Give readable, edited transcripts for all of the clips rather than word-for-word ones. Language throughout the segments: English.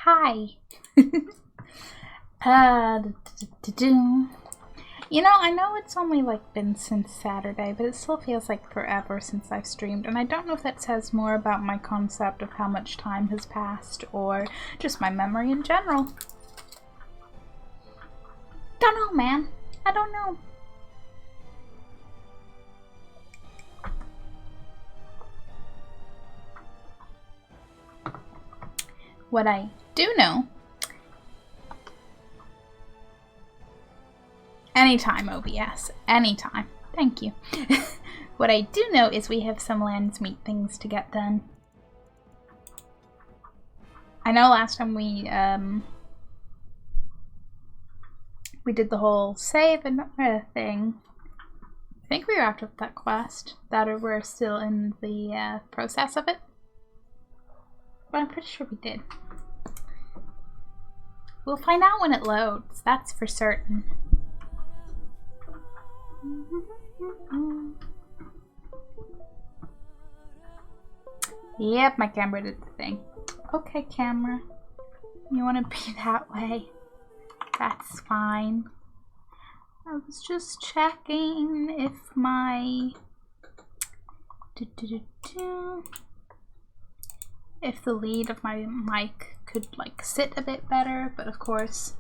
Hi. You know, I know it's only been since Saturday, but it still feels like forever since I've streamed, and I don't know if that says more about my concept of how much time has passed or just my memory in general. Don't know, man. I don't know. What I do know... Anytime, OBS. Anytime. Thank you. What I do know is we have some Landsmeet things to get done. I know last time we did the whole save and thing. I think we wrapped up that quest. That or we're still in the process of it. But I'm pretty sure we did. We'll find out when it loads, that's for certain. Yep, my camera did the thing. Okay, camera. You want to be that way? That's fine. I was just checking if my... if the lead of my mic could sit a bit better, but of course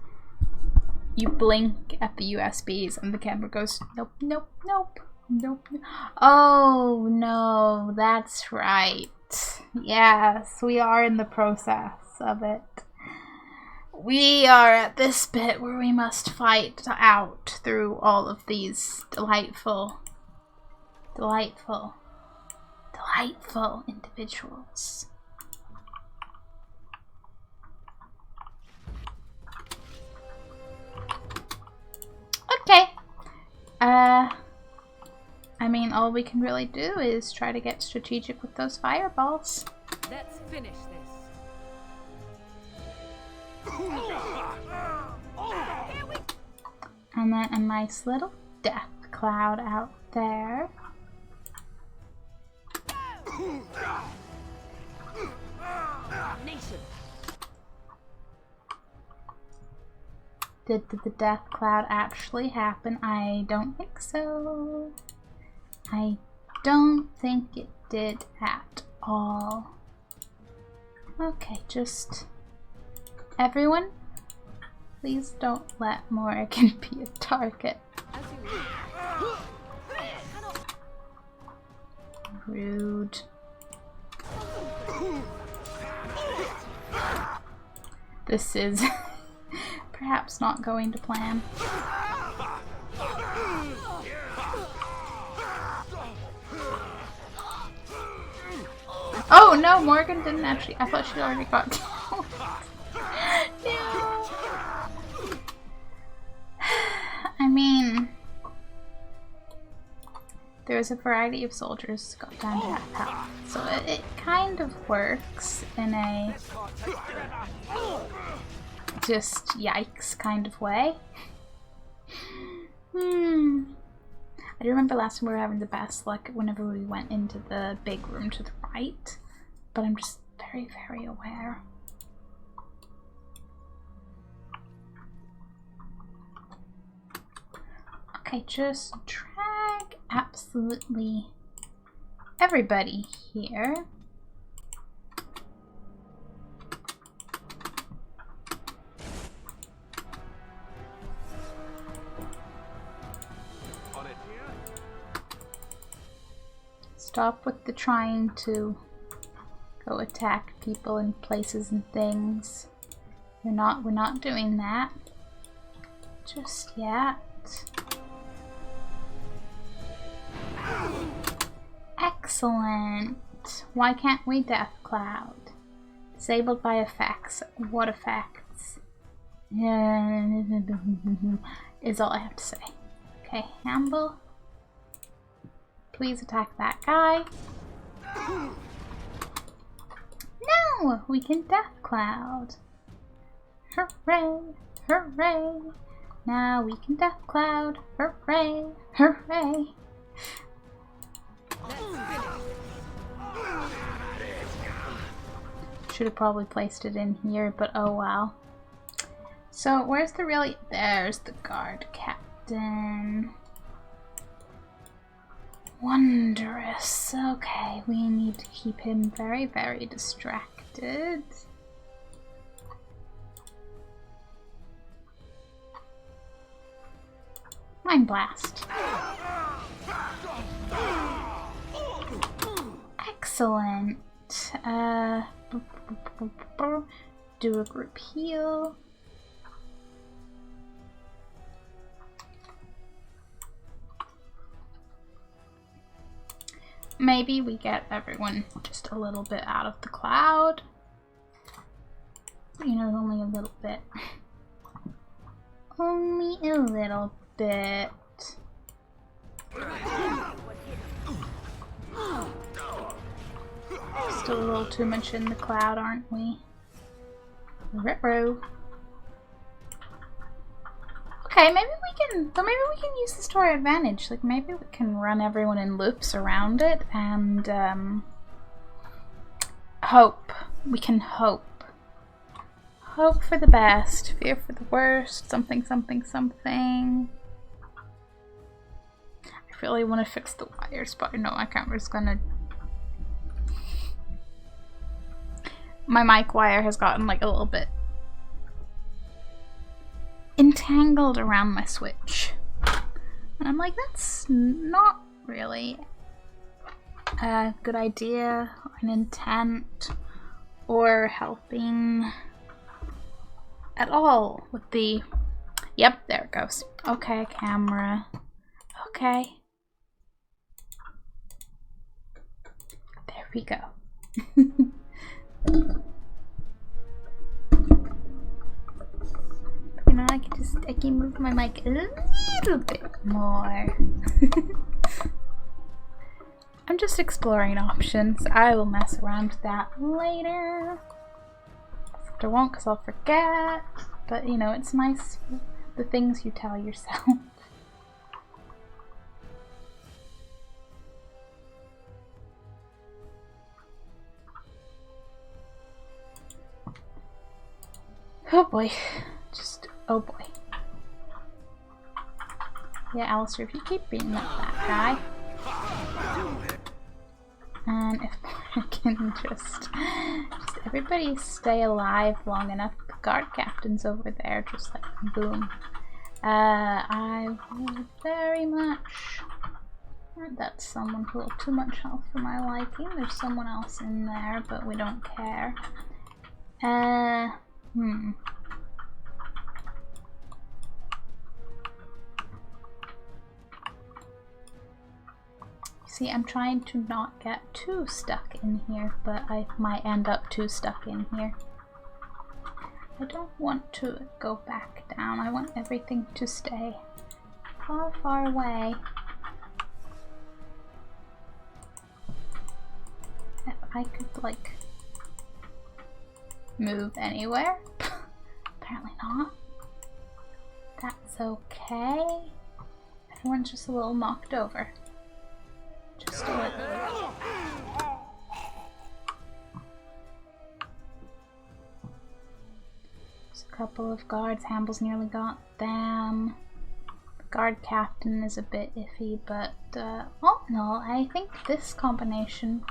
you blink at the USBs and the camera goes nope, nope, nope, nope. Oh no, that's right. Yes, we are in the process of it. We are at this bit where we must fight out through all of these delightful individuals. Okay. I mean, all we can really do is try to get strategic with those fireballs. Let's finish this. And then a nice little death cloud out there. Nation. Did the death cloud actually happen? I don't think so. I don't think it did at all. Okay, just... everyone, please don't let Morrigan be a target. Rude. This is perhaps not going to plan. Oh no, Morgan didn't actually. I thought she already got killed. No. I mean, there's a variety of soldiers got down to half health, so it kind of works in a just yikes kind of way. I do remember last time we were having the best luck whenever we went into the big room to the right, but I'm just very, very aware. Okay, just drag absolutely everybody here. Stop with the trying to go attack people in places and things. We're not doing that just yet. Excellent. Why can't we death cloud? Disabled by effects. What effects? Is all I have to say. Okay, Amble. Please attack that guy. No! We can death cloud. Hooray! Hooray! Now we can death cloud. Hooray! Hooray! Should have probably placed it in here, but oh well. So where's the really... There's the guard captain. Wondrous. Okay, we need to keep him very, very distracted. Mind blast. Excellent. Do a group heal. Maybe we get everyone just a little bit out of the cloud. You know, only a little bit. Only a little bit. Still a little too much in the cloud, aren't we? Ruh-roh. Okay, maybe we can use this to our advantage. Like, maybe we can run everyone in loops around it and hope. We can hope. Hope for the best, fear for the worst, something, something, something. I really want to fix the wires, but I know my camera's gonna... My mic wire has gotten like a little bit entangled around my switch. And I'm like, that's not really a good idea or an intent or helping at all with the... Yep, there it goes. Okay, camera. Okay. There we go. You know, I can move my mic a little bit more. I'm just exploring options. I will mess around with that later. Except I won't, because I'll forget. But you know, it's nice, the things you tell yourself. Oh boy. Just, oh boy. Yeah, Alistair, if you keep beating up that guy. And if I can just everybody stay alive long enough. The guard captain's over there, just like boom. I would very much... That's someone who has too much health for my liking. There's someone else in there, but we don't care. See, I'm trying to not get too stuck in here, but I might end up too stuck in here. I don't want to go back down. I want everything to stay far, far away. If I could, like, move anywhere. Apparently not. That's okay. Everyone's just a little knocked over. Just a little. There's a couple of guards. Hamble's nearly got them. The guard captain is a bit iffy, but all in all, I think this combination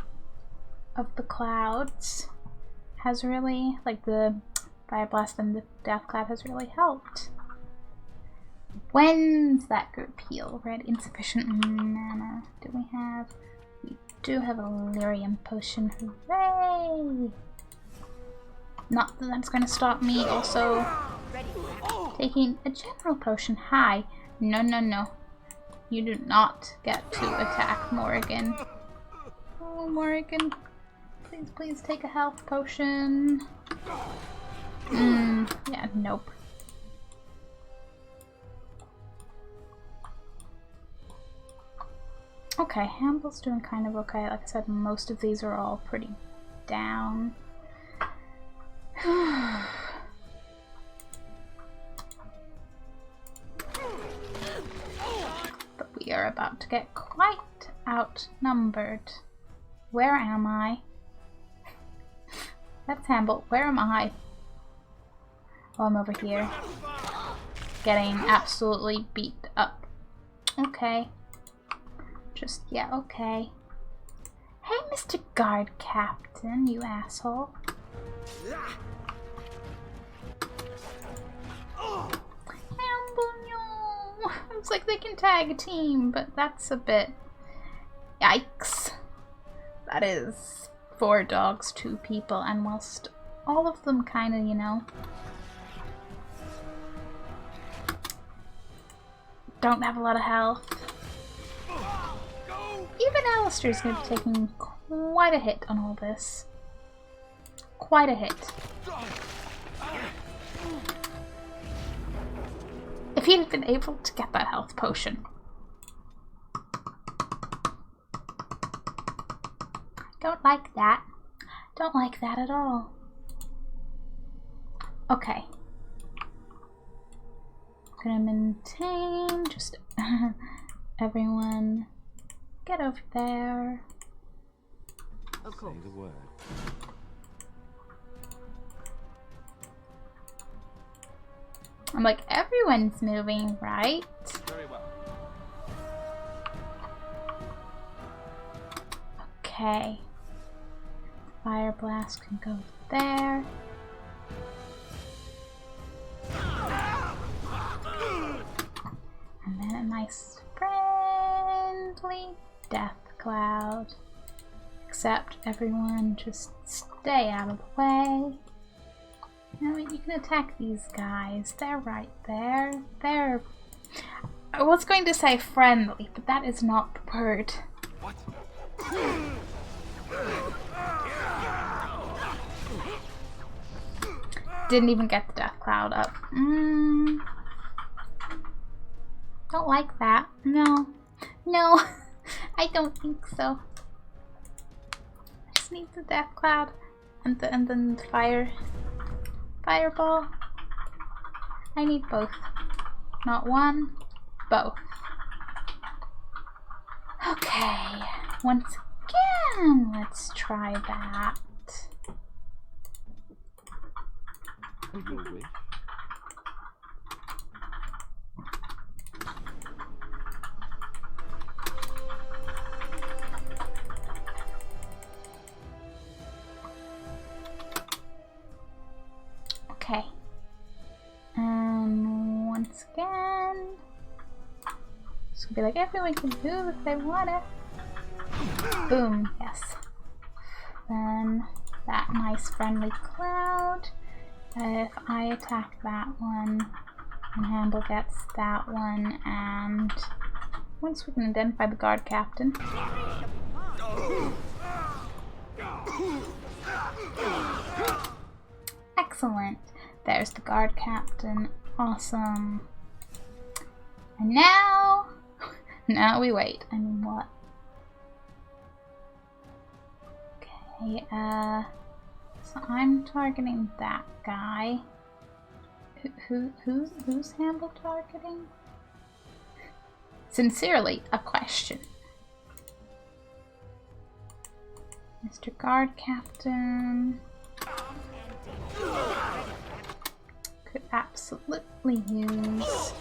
of the clouds has really, like the Fire Blast and the Death Cloud has really helped. When's that group heal? Red, insufficient mana. Do we have? We do have a lyrium potion. Hooray! Not that that's going to stop me also taking a general potion. Hi. No, no, no. You do not get to attack Morrigan. Oh, Morrigan. Please, please take a health potion. Yeah, nope. Okay, Hamble's doing kind of okay. Like I said, most of these are all pretty down. But we are about to get quite outnumbered. Where am I? Let's handle. Where am I? Oh, I'm over here. Getting absolutely beat up. Okay. Just, yeah, okay. Hey, Mr. Guard Captain, you asshole. It's like they can tag a team, but that's a bit... Yikes. That is 4 dogs, 2 people, and whilst all of them kind of, you know, don't have a lot of health. Even Alistair's going to be taking quite a hit on all this. Quite a hit. If he'd been able to get that health potion. Don't like that. Don't like that at all. Okay. Gonna maintain just everyone get over there. Of course. Say the word. I'm like, everyone's moving, right? Very well. Okay. Fire blast can go there. And then a nice friendly death cloud. Except everyone just stay out of the way. No, you can attack these guys. They're right there. They're... I was going to say friendly, but that is not the word. What? Didn't even get the death cloud up. Don't like that. No. No. I don't think so. I just need the death cloud and then the fireball. I need both. Not one, both. Okay. Once again, let's try that. Your wish. Okay. And once again, it's gonna be like everyone can move if they wanna. Boom, yes. Then that nice friendly cloud. If I attack that one, and Handle gets that one, and once we can identify the guard captain. Excellent. There's the guard captain. Awesome. And now we wait. I mean, what? Okay, so I'm targeting that guy. Who's Handle targeting? Sincerely, a question. Mr. Guard Captain could absolutely use...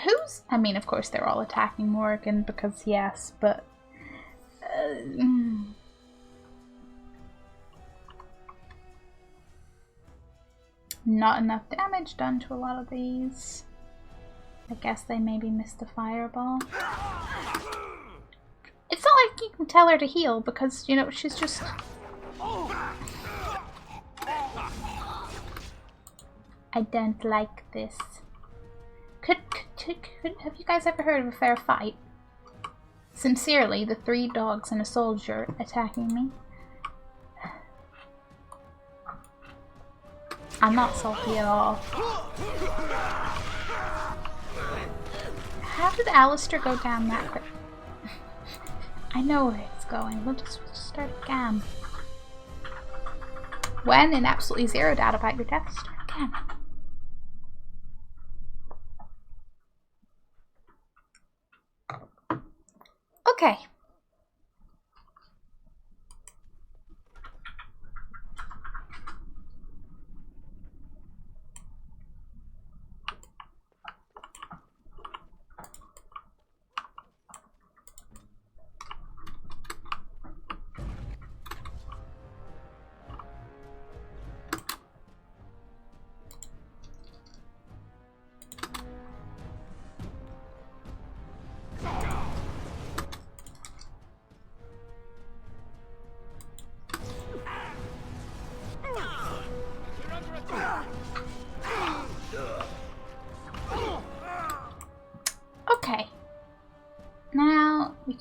Who's... I mean, of course they're all attacking Morgan because yes, but... not enough damage done to a lot of these. I guess they maybe missed the fireball. It's not like you can tell her to heal because, you know, she's just... I don't like this. Have you guys ever heard of a fair fight? Sincerely, the 3 dogs and a soldier attacking me. I'm not salty at all. How did Alistair go down that quick? I know where it's going. We'll just start again. When in absolutely zero doubt about your death, start again. Okay.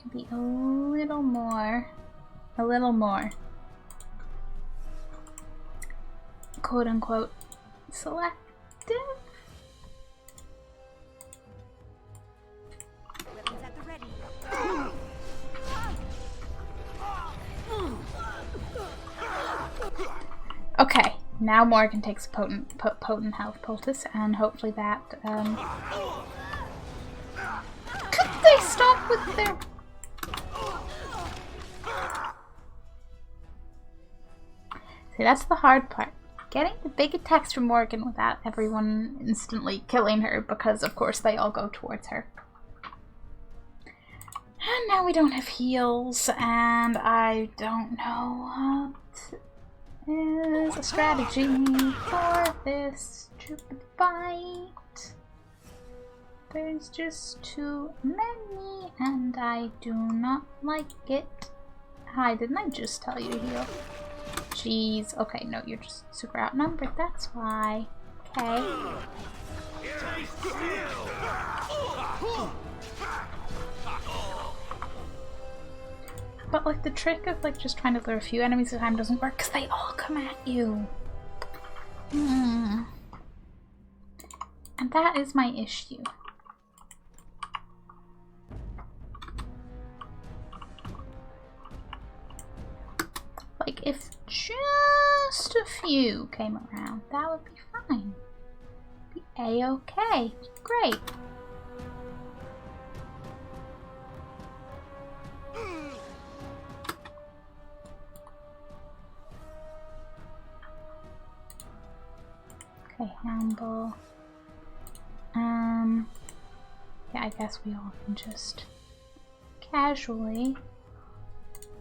can be a little more, quote unquote, selective. Weapons at the ready. Okay, now Morgan takes a potent health poultice, and hopefully that, could they stop with their... See, that's the hard part. Getting the big attacks from Morgan without everyone instantly killing her, because of course they all go towards her. And now we don't have heals, and I don't know what is a strategy for this stupid fight. There's just too many, and I do not like it. Hi, didn't I just tell you to heal? Jeez. Okay, no, you're just super outnumbered, that's why. Okay. But like the trick of like just trying to lure a few enemies at a time doesn't work because they all come at you. And that is my issue. Like if just a few came around, that would be fine. Be a-okay. Great. Okay, handle. Yeah, I guess we all can just casually,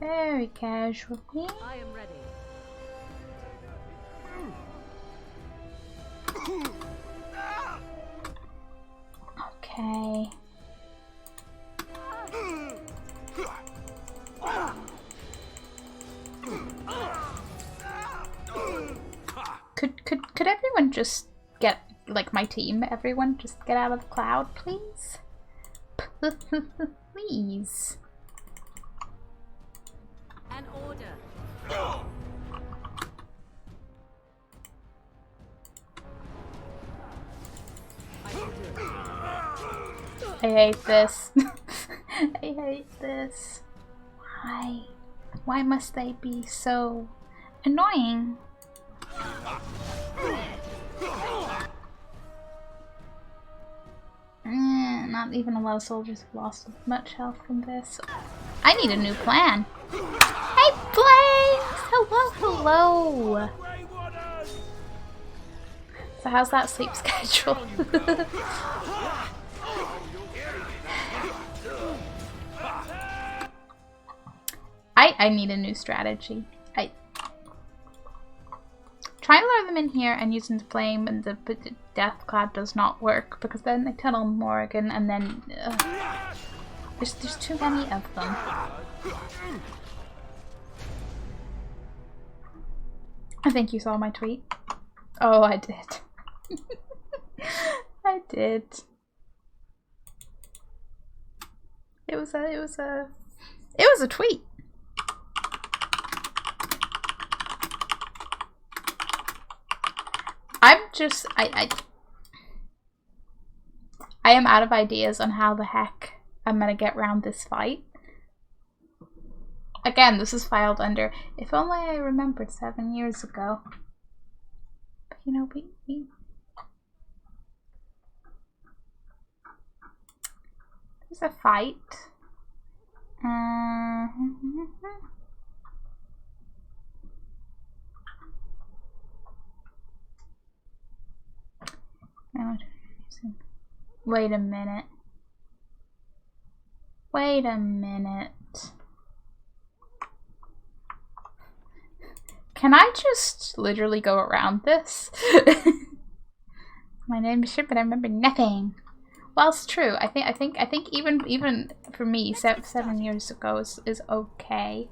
very casually. I am ready. Okay. Could everyone just get, like my team, everyone just get out of the cloud, please? Please. An order. I hate this. I hate this. Why? Why must they be so annoying? Not even a lot of soldiers have lost much health from this. I need a new plan. Hey, Blaze! Hello, hello! So how's that sleep schedule? I need a new strategy. Trying to lure them in here and using the flame and the death cloud does not work because then they tunnel Morgan and then there's too many of them. I think you saw my tweet. Oh, I did. I did. It was a tweet. I am out of ideas on how the heck I'm gonna get around this fight. Again, this is filed under, if only I remembered 7 years ago. But you know, we there's a fight. Wait a minute. Wait a minute. Can I just literally go around this? My name is shit, but I remember nothing. Well, it's true. I think even for me, 7 years ago is okay.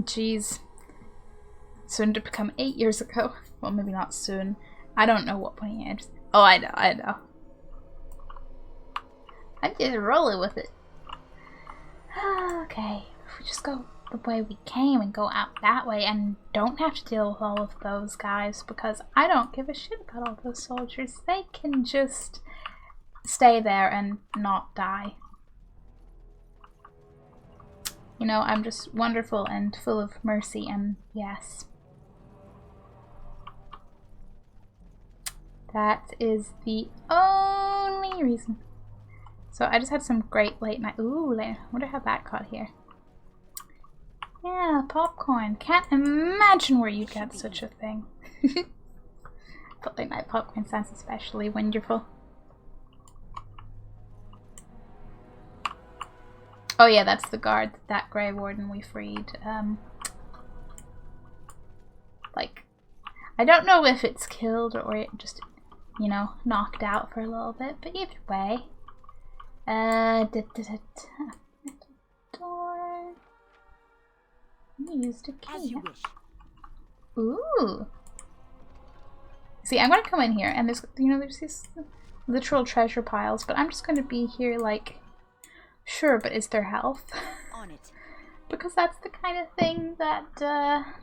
Jeez. Soon to become 8 years ago. Well, maybe not soon. I don't know what pointy edge. Oh, I know, I know. I'm just rolling with it. Okay, if we just go the way we came and go out that way and don't have to deal with all of those guys, because I don't give a shit about all those soldiers. They can just stay there and not die. You know, I'm just wonderful and full of mercy, and yes. That is the only reason. So I just had some great late night. Ooh, I wonder how that got here. Yeah, popcorn. Can't imagine where you'd get such a thing. But late night popcorn sounds especially wonderful. Oh yeah, that's the guard, that Grey Warden we freed. Like, I don't know if it's killed or it just, you know, knocked out for a little bit, but either way. Door. Used a key. As you wish. Ooh. See, I'm gonna come in here, and there's, you know, there's these literal treasure piles, but I'm just gonna be here like, sure, but is there health? On it. Because that's the kind of thing that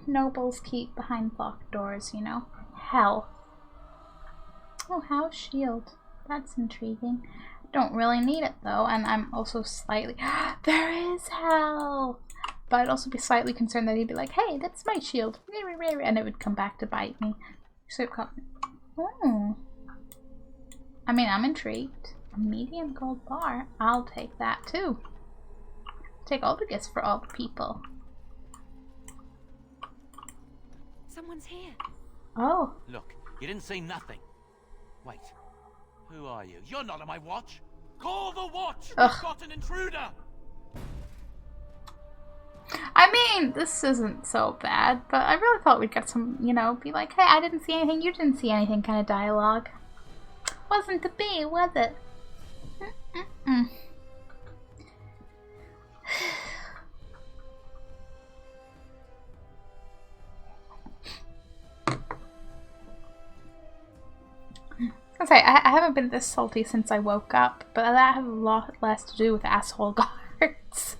nobles keep behind locked doors, you know? Health. Oh, house shield. That's intriguing. Don't really need it though, and I'm also slightly there is health! But I'd also be slightly concerned that he'd be like, hey, that's my shield, and it would come back to bite me. So oh. I mean, I'm intrigued. A medium gold bar. I'll take that too. Take all the gifts for all the people. Someone's here. Oh. Look, you didn't say nothing. Wait. Who are you? You're not on my watch. Call the watch! Ugh. We've got an intruder! I mean, this isn't so bad, but I really thought we'd get some, you know, be like, hey, I didn't see anything, you didn't see anything kind of dialogue. Wasn't to be, was it? I was gonna say, I haven't been this salty since I woke up, but that has a lot less to do with asshole guards.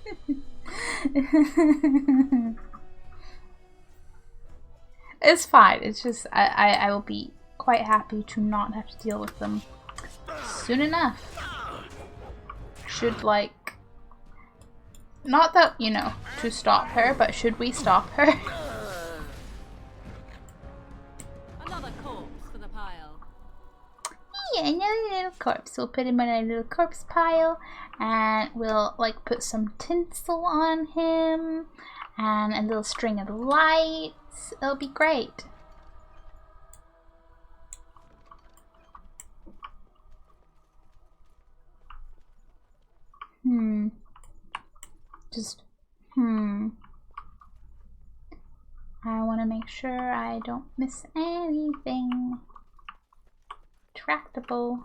It's fine, it's just, I will be quite happy to not have to deal with them soon enough. Should, like, not that, you know, to stop her, but should we stop her? Another corpse for the pile. Yeah, another little corpse. We'll put him in a little corpse pile, and we'll, like, put some tinsel on him, and a little string of lights. It'll be great. I want to make sure I don't miss anything tractable.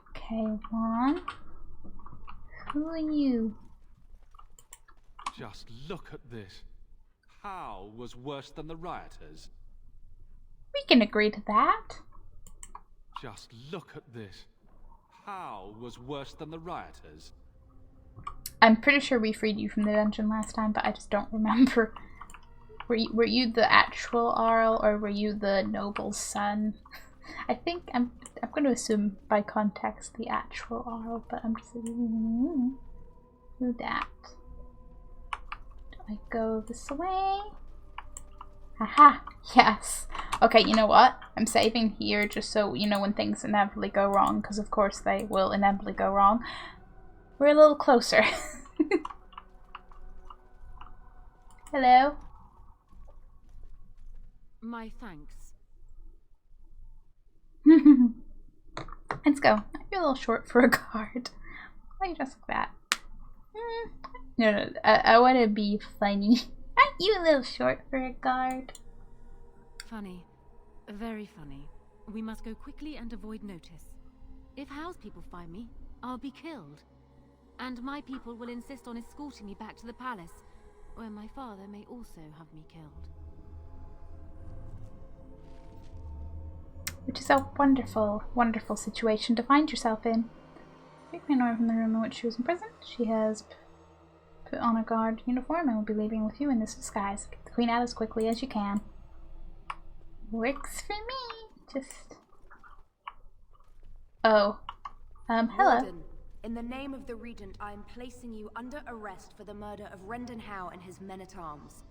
Okay, one. Who are you? Just look at this. How was worse than the rioters? We can agree to that. Just look at this. How was worse than the rioters? I'm pretty sure we freed you from the dungeon last time, but I just don't remember. Were you the actual Arl, or were you the noble's son? I think I'm going to assume by context the actual Arl, but I'm just who that? Do I go this way? Haha, yes. Okay, you know what? I'm saving here just so, you know, when things inevitably go wrong, because of course they will inevitably go wrong. We're a little closer. Hello? My thanks. Let's go. You're a little short for a guard. Why are you dressed like that? No, I want to be funny. Aren't you a little short for a guard? Funny. Very funny. We must go quickly and avoid notice. If house people find me, I'll be killed. And my people will insist on escorting me back to the palace, where my father may also have me killed. which is a wonderful, wonderful situation to find yourself in. Take me away from the room in which she was imprisoned. She has put on a guard uniform and will be leaving with you in this disguise. Get the queen out as quickly as you can. Works for me. Just... Oh. Hello. Warden, in the name of the Regent, I am placing you under arrest for the murder of Rendon Howe and his men-at-arms.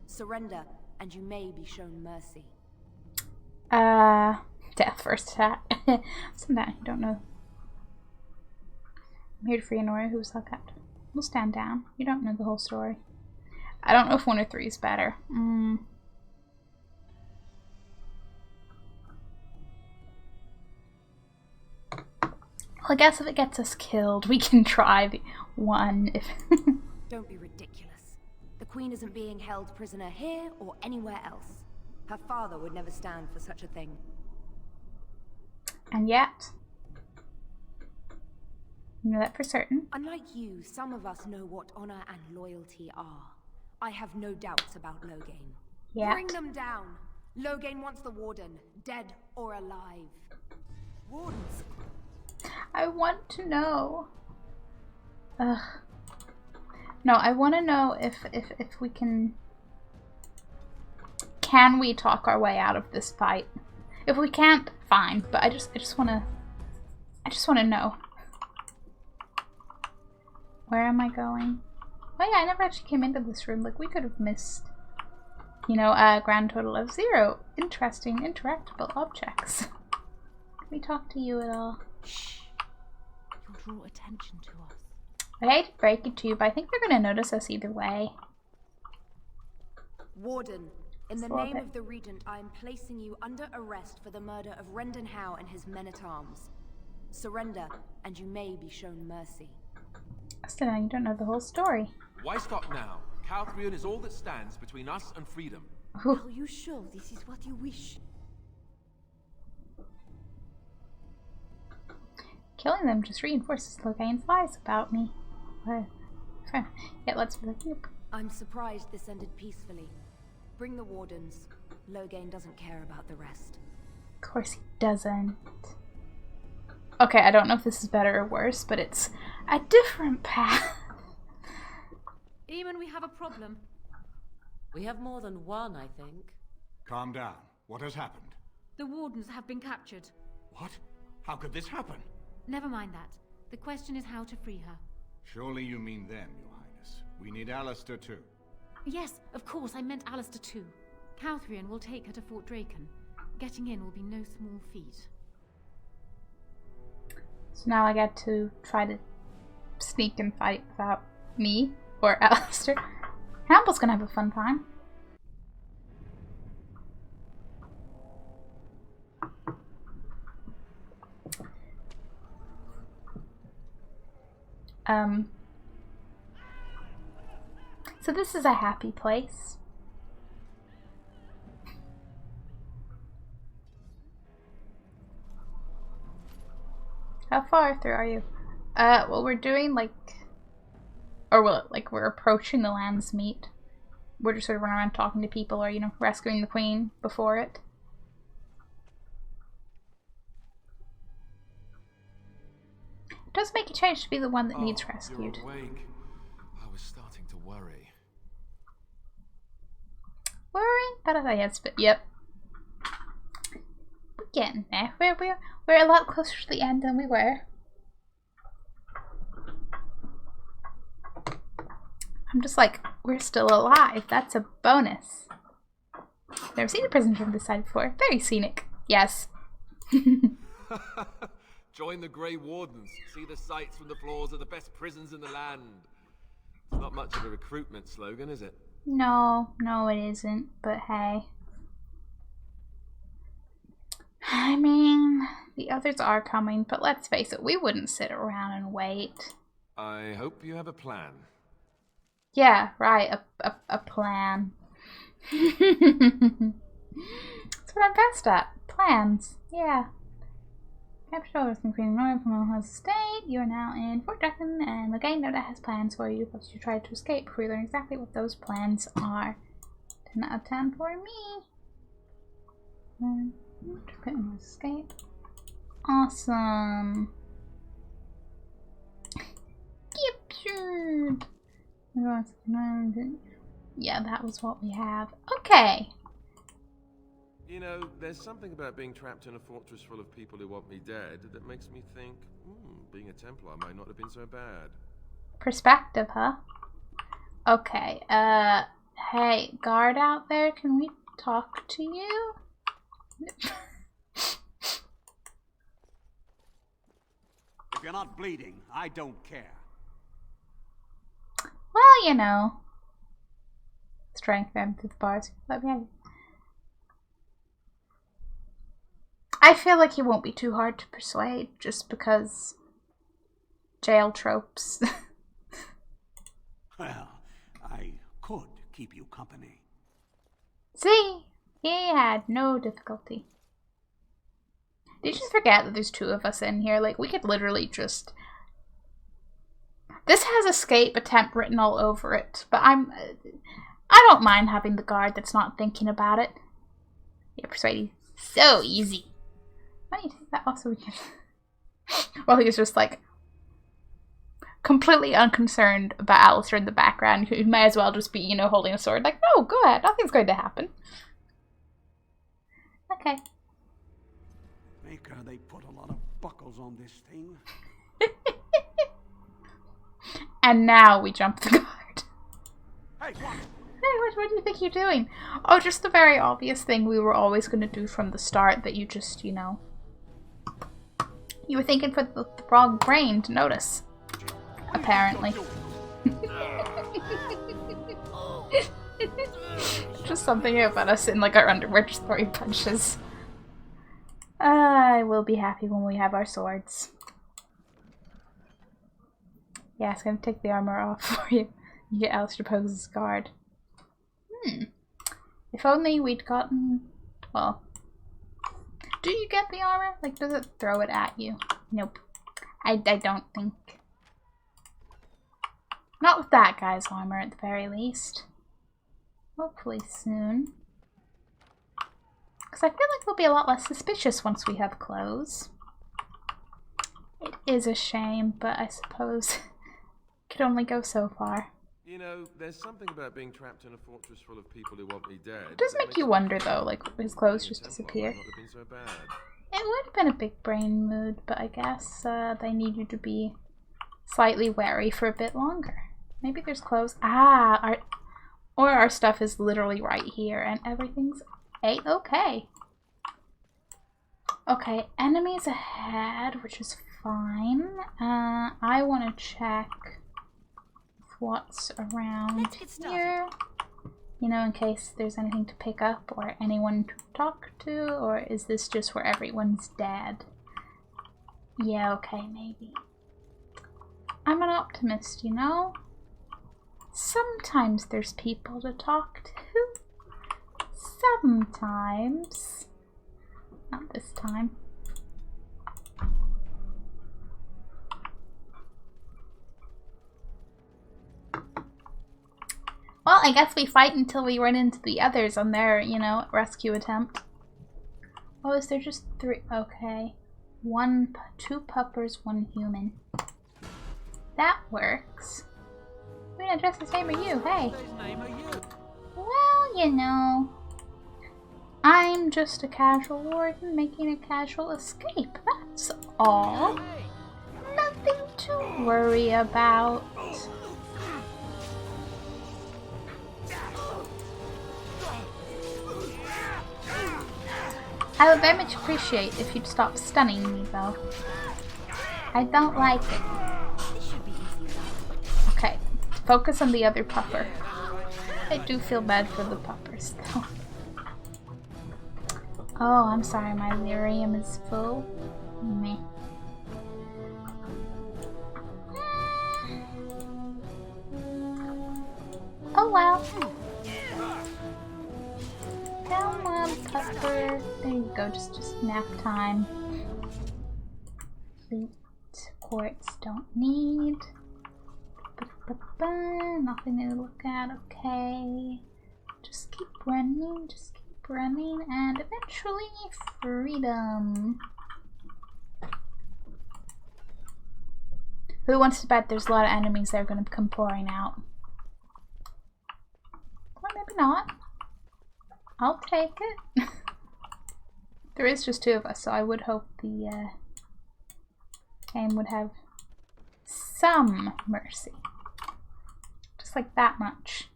Surrender, and you may be shown mercy. Death first attack. Some that you don't know. I'm here to free Honora, who was held captive. We'll stand down. You don't know the whole story. I don't know if 1 or 3 is better. Well, I guess if it gets us killed, we can try the 1 if... Don't be ridiculous. The Queen isn't being held prisoner here or anywhere else. Her father would never stand for such a thing. And yet... You know that for certain. Unlike you, some of us know what honor and loyalty are. I have no doubts about Loghain. Yet. Bring them down. Loghain wants the Warden, dead or alive. Wardens. I want to know. Ugh. No, I want to know if we can we talk our way out of this fight? If we can't, fine. But I just want to know. Where am I going? Oh yeah, I never actually came into this room. Like, we could have missed, you know, a grand total of 0 interesting interactable objects. Can we talk to you at all? Shh. You'll draw attention to us. I hate to break it to you, but I think they're going to notice us either way. Warden, in the Stop name it. of the Regent, I am placing you under arrest for the murder of Rendon Howe and his men-at-arms. Surrender, and you may be shown mercy. So now you don't know the whole story. Why stop now? Calthrion is all that stands between us and freedom. Ooh. Are you sure this is what you wish? Killing them just reinforces Loghain's lies about me. Yeah, let's yep. I'm surprised this ended peacefully. Bring the Wardens. Loghain doesn't care about the rest. Of course he doesn't. Okay, I don't know if this is better or worse, but it's a different path. Eamon, we have a problem. We have more than one, I think. Calm down. What has happened? The Wardens have been captured. What? How could this happen? Never mind that. The question is how to free her. Surely you mean them, Your Highness. We need Alistair too. Yes, of course, I meant Alistair too. Calthrion will take her to Fort Draken. Getting in will be no small feat. So now I get to try to sneak and fight without me or Alistair. Hamill's gonna have a fun time. So this is a happy place. How far through are you? Well, we're doing like, or well, like we're approaching the Landsmeet. We're just sort of running around talking to people, or you know, rescuing the queen before it. It does make a change to be the one that needs rescued. You're awake. I was starting to worry. Worry? Yes, but yep. We're getting there. We're a lot closer to the end than we were. I'm just like, we're still alive. That's a bonus. Never seen a prison from this side before. Very scenic. Yes. Join the Grey Wardens. See the sights from the floors of the best prisons in the land. It's not much of a recruitment slogan, is it? No, it isn't. But hey. I mean, the others are coming, but let's face it, we wouldn't sit around and wait. I hope you have a plan. Yeah, right, a plan. That's what I'm best at. Plans. Yeah. Captured all the Queen Nora from Elha's estate. You are now in Fort Draken, and Loghain no doubt has plans for you, but you tried to escape before you learn exactly what those plans are. 10 out of 10 for me. Escape. Awesome. Captured. Yeah, that was what we have. Okay. You know, there's something about being trapped in a fortress full of people who want me dead that makes me think, being a Templar might not have been so bad. Perspective, huh? Okay, hey, guard out there, can we talk to you? If you're not bleeding, I don't care. Well, you know. Strength them to the bars. Let me have it. I feel like he won't be too hard to persuade just because jail tropes. Well, I could keep you company. See? He had no difficulty. Did you just forget that there's two of us in here? Like, we could literally just... This has escape attempt written all over it, but I don't mind having the guard that's not thinking about it. Yeah, persuading. So easy. Why do you think that also weird? Well, he's just like completely unconcerned about Alistair in the background, who may as well just be, you know, holding a sword. Like, no, go ahead, nothing's going to happen. Okay. Maker, they put a lot of buckles on this thing. And now we jump the guard. Hey, what? Hey, what do you think you're doing? Oh, just the very obvious thing we were always going to do from the start that you just, you know... You were thinking for the wrong brain to notice. Apparently. Just something about us in like our underwear just throwing punches. I will be happy when we have our swords. Yeah, it's gonna take the armor off for you. You get Alistair Pose's guard. If only we'd gotten... Well... Do you get the armor? Like, does it throw it at you? Nope. I don't think. Not with that guy's armor, at the very least. Hopefully soon. Because I feel like we'll be a lot less suspicious once we have clothes. It is a shame, but I suppose it could only go so far. You know, there's something about being trapped in a fortress full of people who want me dead. It does make you wonder, though, like, his clothes just disappear. Might not have been so bad. It would have been a big brain mood, but I guess they need you to be slightly wary for a bit longer. Maybe there's clothes. Ah, our stuff is literally right here, and everything's okay. Okay, enemies ahead, which is fine. I want to check what's around here. You know, in case there's anything to pick up or anyone to talk to, or is this just where everyone's dead? Yeah, okay, maybe. I'm an optimist, you know? Sometimes there's people to talk to. Sometimes. Not this time. Well, I guess we fight until we run into the others on their, you know, rescue attempt. Oh, is there just 3? Okay. 2 puppers, 1 human. That works. We're gonna dress the same as you, hey. Well, you know. I'm just a casual warden making a casual escape, that's all. Nothing to worry about. I would very much appreciate if you'd stop stunning me, though. I don't like it. Okay, focus on the other pupper. I do feel bad for the puppers, though. Oh, I'm sorry, my lyrium is full. Meh. Oh well. Come on, pupper. There you go, just nap time. Loot, quartz, don't need. Nothing to look at, okay. Just keep running, just keep running, and eventually freedom. Who wants to bet there's a lot of enemies that are going to come pouring out? Or maybe not. I'll take it. There is just 2 of us, so I would hope the game would have some mercy. Just like that much.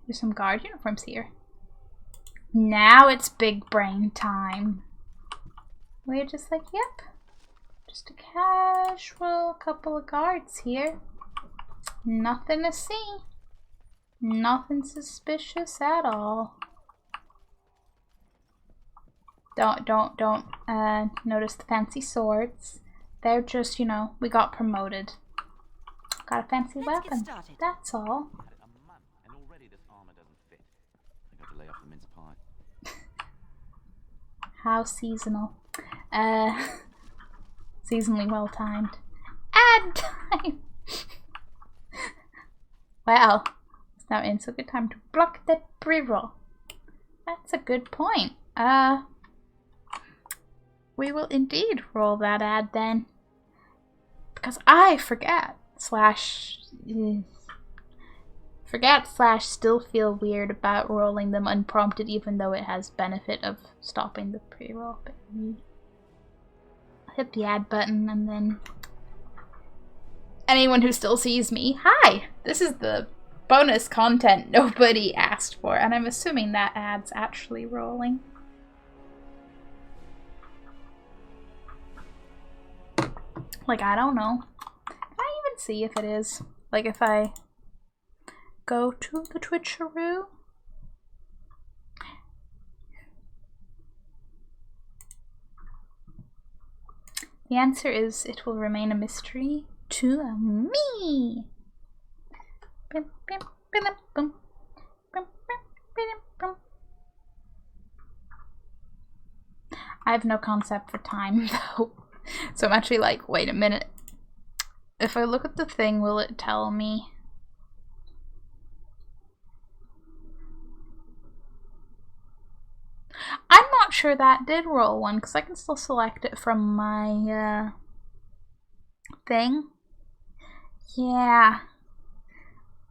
There's some guard uniforms here. Now it's big brain time. We're just like, yep. Just a casual couple of guards here. Nothing to see. Nothing suspicious at all. Don't notice the fancy swords. They're just, you know, we got promoted. Got a fancy weapon. That's all. And already this armor doesn't fit. I got to lay off the mince pie. How seasonal. Seasonally well timed. Ad time! Well, it's now in so good time to block that pre-roll. That's a good point. We will indeed roll that ad then. Because I forget / still feel weird about rolling them unprompted, even though it has benefit of stopping the pre-roll. But hit the add button, and then anyone who still sees me, hi! This is the bonus content nobody asked for, and I'm assuming that ad's actually rolling. Like, I don't know. Can I even see if it is? Like, if I go to the Twitcheroo? The answer is it will remain a mystery to me. I have no concept for time though. So I'm actually like, wait a minute. If I look at the thing, will it tell me? I'm not sure that did roll one, because I can still select it from my thing. Yeah.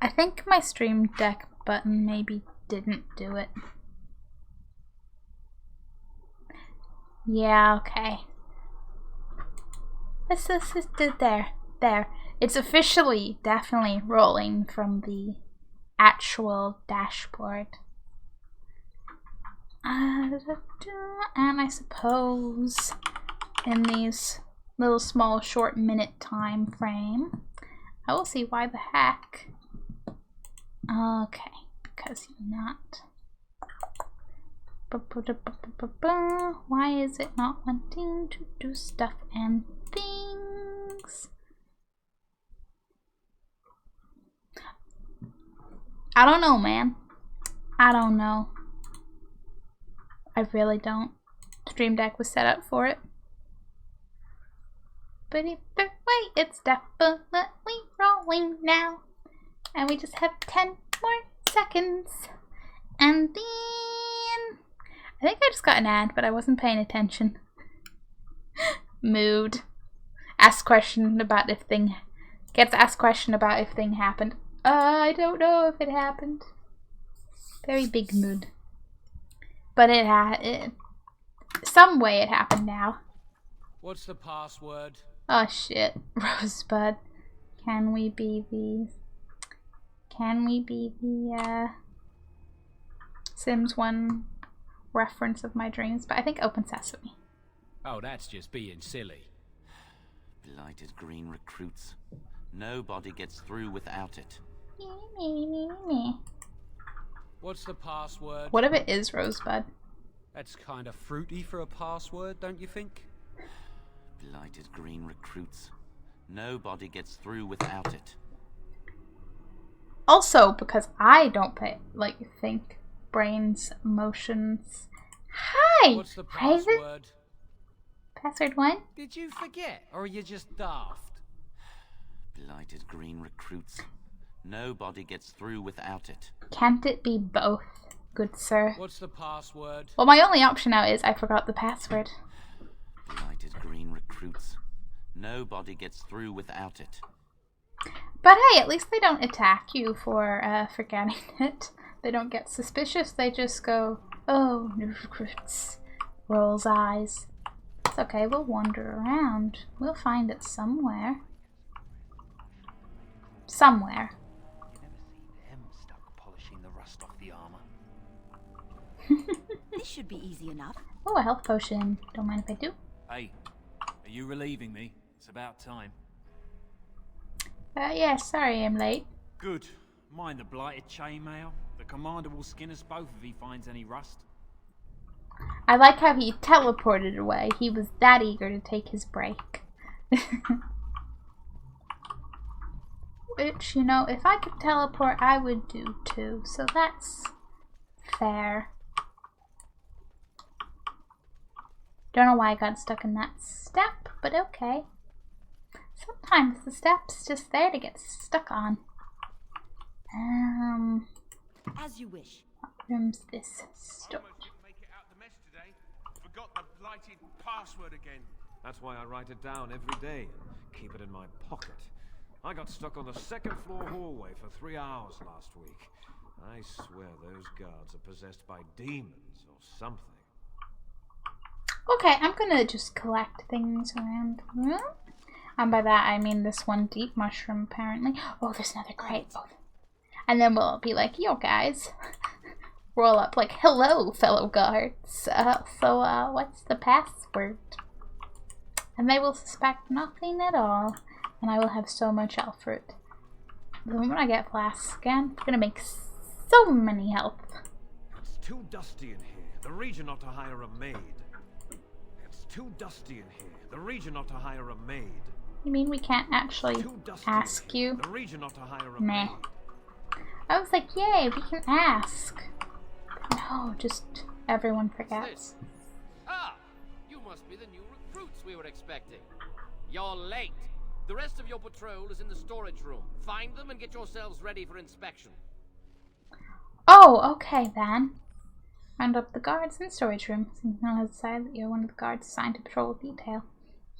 I think my Stream Deck button maybe didn't do it. Yeah, okay. Let's do there. It's officially definitely rolling from the actual dashboard. And I suppose in these little small short minute time frame, I will see why the heck. Okay, because you're not. Why is it not wanting to do stuff and things? I don't know, man. I don't know. I really don't. Stream Deck was set up for it. But either way, it's definitely rolling now. And we just have 10 more seconds. And then I think I just got an ad, but I wasn't paying attention. Mood. Ask question about if thing gets asked question about if thing happened. I don't know if it happened. Very big mood. But it some way it happened now. What's the password? Oh shit, Rosebud. Can we be the Sims 1 reference of my dreams? But I think Open Sesame. Oh, that's just being silly. Blighted green recruits. Nobody gets through without it. What's the password? What if it is Rosebud? That's kind of fruity for a password, don't you think? Blighted green recruits. Nobody gets through without it. Also, because I don't think brains, emotions. Hi! What's the password? Password 1? Did you forget, or are you just daft? Blighted green recruits. Nobody gets through without it. Can't it be both? good sir. What's the password? Well, my only option now is I forgot the password. Blighted green recruits. Nobody gets through without it. But hey, at least they don't attack you for forgetting it. They don't get suspicious. They just go, oh, new recruits. Rolls eyes. It's okay, we'll wander around. We'll find it somewhere. Somewhere. Them stuck polishing the rust off the armor. This should be easy enough. Oh, a health potion. Don't mind if I do. Hey, are you relieving me? It's about time. Yeah, sorry I'm late. Good. Mind the blighted chainmail? The commander will skin us both if he finds any rust. I like how he teleported away. He was that eager to take his break. Which, you know, if I could teleport, I would do too. So that's fair. Don't know why I got stuck in that step, but okay. Sometimes the step's just there to get stuck on. As you wish. What room's this? Storage. Almost didn't make it out the mess today. Forgot the blighted password again. That's why I write it down every day and keep it in my pocket. I got stuck on the second floor hallway for 3 hours last week. I swear those guards are possessed by demons or something. Okay, I'm gonna just collect things around the room. And by that I mean this one deep mushroom apparently. Oh, there's another crate. Oh. And then we'll be like, yo guys. Roll up like, hello fellow guards. What's the password? And they will suspect nothing at all. And I will have so much health fruit. The moment I get flasks again, it's gonna make so many health. It's too dusty in here. The region ought to hire a maid. It's too dusty in here. The region ought to hire a maid. You mean we can't actually ask you? The region ought to hire a Meh. maid. I was like, yay, we can ask. No, just everyone forgets. Ah, you must be the new recruits we were expecting. You're late. The rest of your patrol is in the storage room. Find them and get yourselves ready for inspection. Oh, okay then. Round up the guards in the storage room. Signal has decided that you're one of the guards assigned to patrol detail.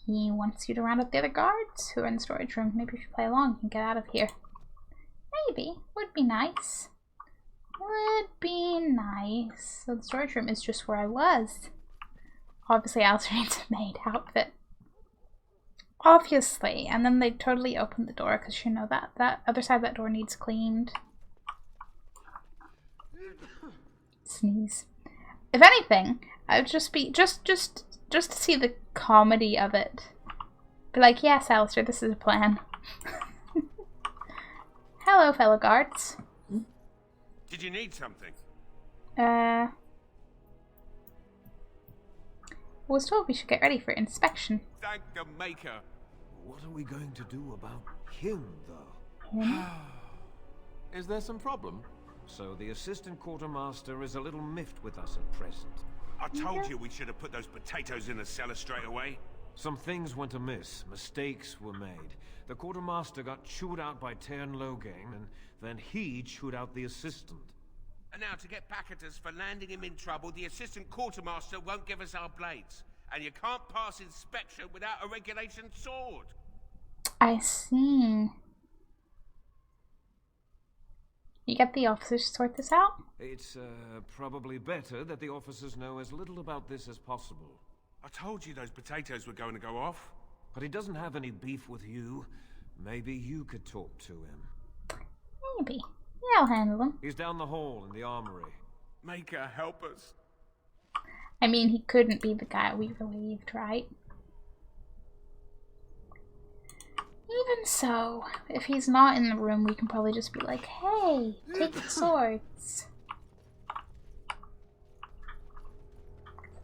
He wants you to round up the other guards who are in the storage room. Maybe you should play along and get out of here. Maybe. Would be nice. Would be nice. So the storage room is just where I was. Obviously Alice needs a maid outfit. Obviously. And then they totally opened the door because you know that other side of that door needs cleaned. Sneeze. If anything, I would just be just to see the comedy of it. Be like, yes, Alistair, this is a plan. Hello, fellow guards. Did you need something? Was told we should get ready for inspection. Thank the maker. What are we going to do about him, though? Him? Is there some problem? So the assistant quartermaster is a little miffed with us at present. I told you we should have put those potatoes in the cellar straight away. Some things went amiss. Mistakes were made. The quartermaster got chewed out by Tern Logang, and then he chewed out the assistant. And now to get back at us for landing him in trouble, the assistant quartermaster won't give us our blades. And you can't pass inspection without a regulation sword. I see. You get the officers to sort this out? It's probably better that the officers know as little about this as possible. I told you those potatoes were going to go off. But he doesn't have any beef with you. Maybe you could talk to him. Maybe. Yeah, I'll handle him. He's down the hall in the armory. Maker, help us. I mean, he couldn't be the guy we relieved, right? Even so, if he's not in the room, we can probably just be like, hey, take the swords.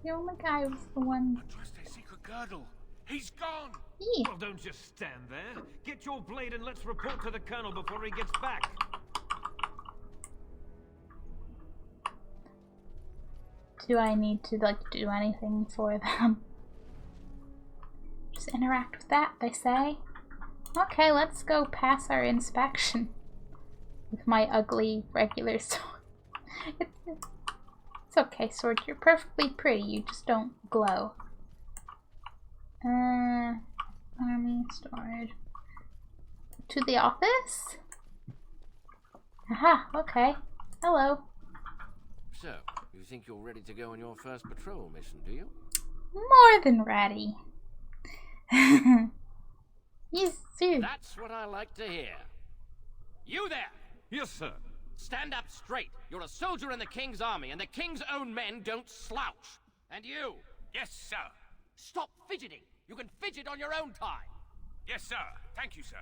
The only guy who's the one... I trust their secret girdle. He's gone. Yeah. Well, don't just stand there. Get your blade and let's report to the colonel before he gets back. Do I need to, like, do anything for them? Just interact with that, they say. Okay, let's go pass our inspection. With my ugly regular sword. It's okay, Sword. You're perfectly pretty. You just don't glow. Army storage. To the office? Aha, okay. Hello. So, you think you're ready to go on your first patrol mission, do you? More than ready. Yes, sir. That's what I like to hear. You there! Yes, sir. Stand up straight. You're a soldier in the King's army, and the King's own men don't slouch. And you! Yes, sir. Stop fidgeting. You can fidget on your own time. Yes, sir. Thank you, sir.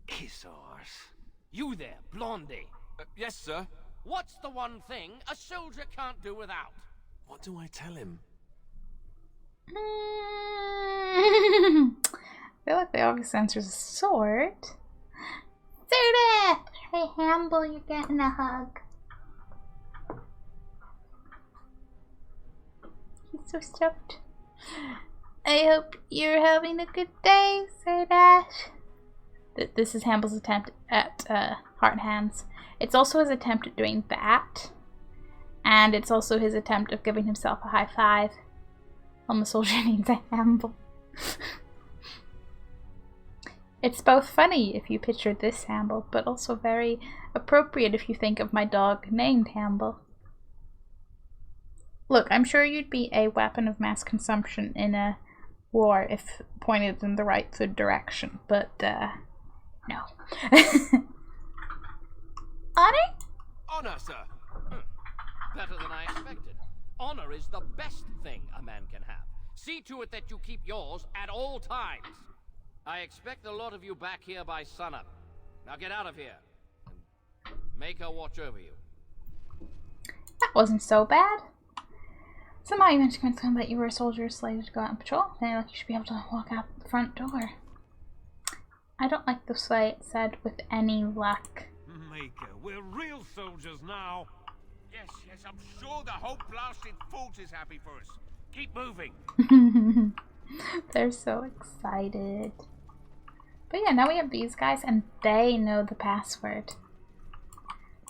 Kiss arse. You there, Blondie. Yes, sir. What's the one thing a soldier can't do without? What do I tell him? I feel like the obvious answer is sword. Sword! Hey, Hamble, you're getting a hug. He's so stoked. I hope you're having a good day, Sir Dash. This is Hamble's attempt at Heart and Hands. It's also his attempt at doing that. And it's also his attempt of giving himself a high five. On the soldier named Hamble. It's both funny if you picture this Hamble, but also very appropriate if you think of my dog named Hamble. Look, I'm sure you'd be a weapon of mass consumption in a war if pointed in the right good direction, but no. Honor? Honor, sir. Better than I expected. Honor is the best thing a man can have. See to it that you keep yours at all times. I expect a lot of you back here by sunup. Now get out of here and make her watch over you. That wasn't so bad. Somehow you managed to convince him that you were a soldier slated to go out on patrol. Then like you should be able to walk out the front door. I don't like this way it said with any luck. Maker, we're real soldiers now. Yes, I'm sure the whole blasted fort is happy for us. Keep moving. They're so excited. But yeah, now we have these guys and they know the password.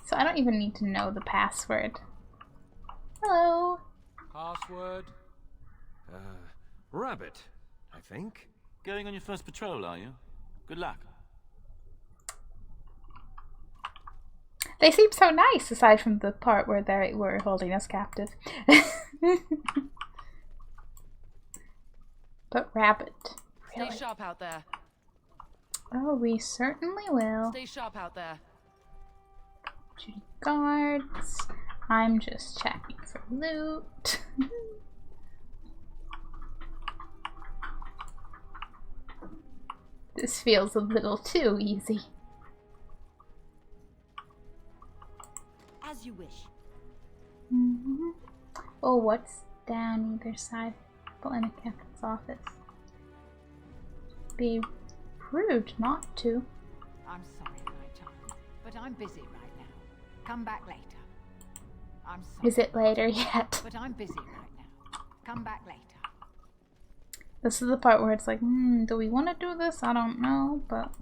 So I don't even need to know the password. Hello. Password? Rabbit, I think. Going on your first patrol, are you? Good luck. They seem so nice, aside from the part where they were holding us captive. But rabbit. Really? Stay sharp out there. Oh, we certainly will. Stay sharp out there. Duty guards. I'm just checking for loot. This feels a little too easy. As you wish. Oh, what's down either side? People in a captain's office. Be rude not to. I'm sorry, my child, but I'm busy right now. Come back later. I'm sorry. Is it later yet? But I'm busy right now. Come back later. This is the part where it's like, do we want to do this? I don't know, but...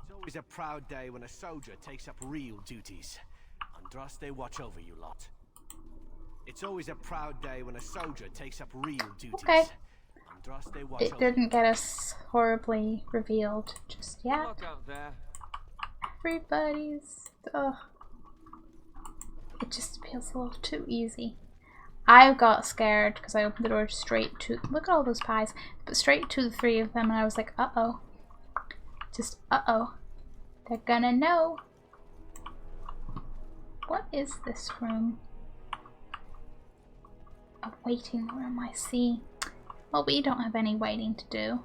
It's always a proud day when a soldier takes up real duties. Andras, they watch over you lot. It's always a proud day when a soldier takes up real duties. Okay. Andras, they watch It over didn't get us horribly revealed just yet. Look out there. Everybody's... Ugh. It just feels a little too easy. I got scared because I opened the door straight to... Look at all those pies. But straight to the three of them and I was like, uh-oh. Just, uh-oh. They're gonna know. What is this room? A waiting room, I see. Well, we don't have any waiting to do.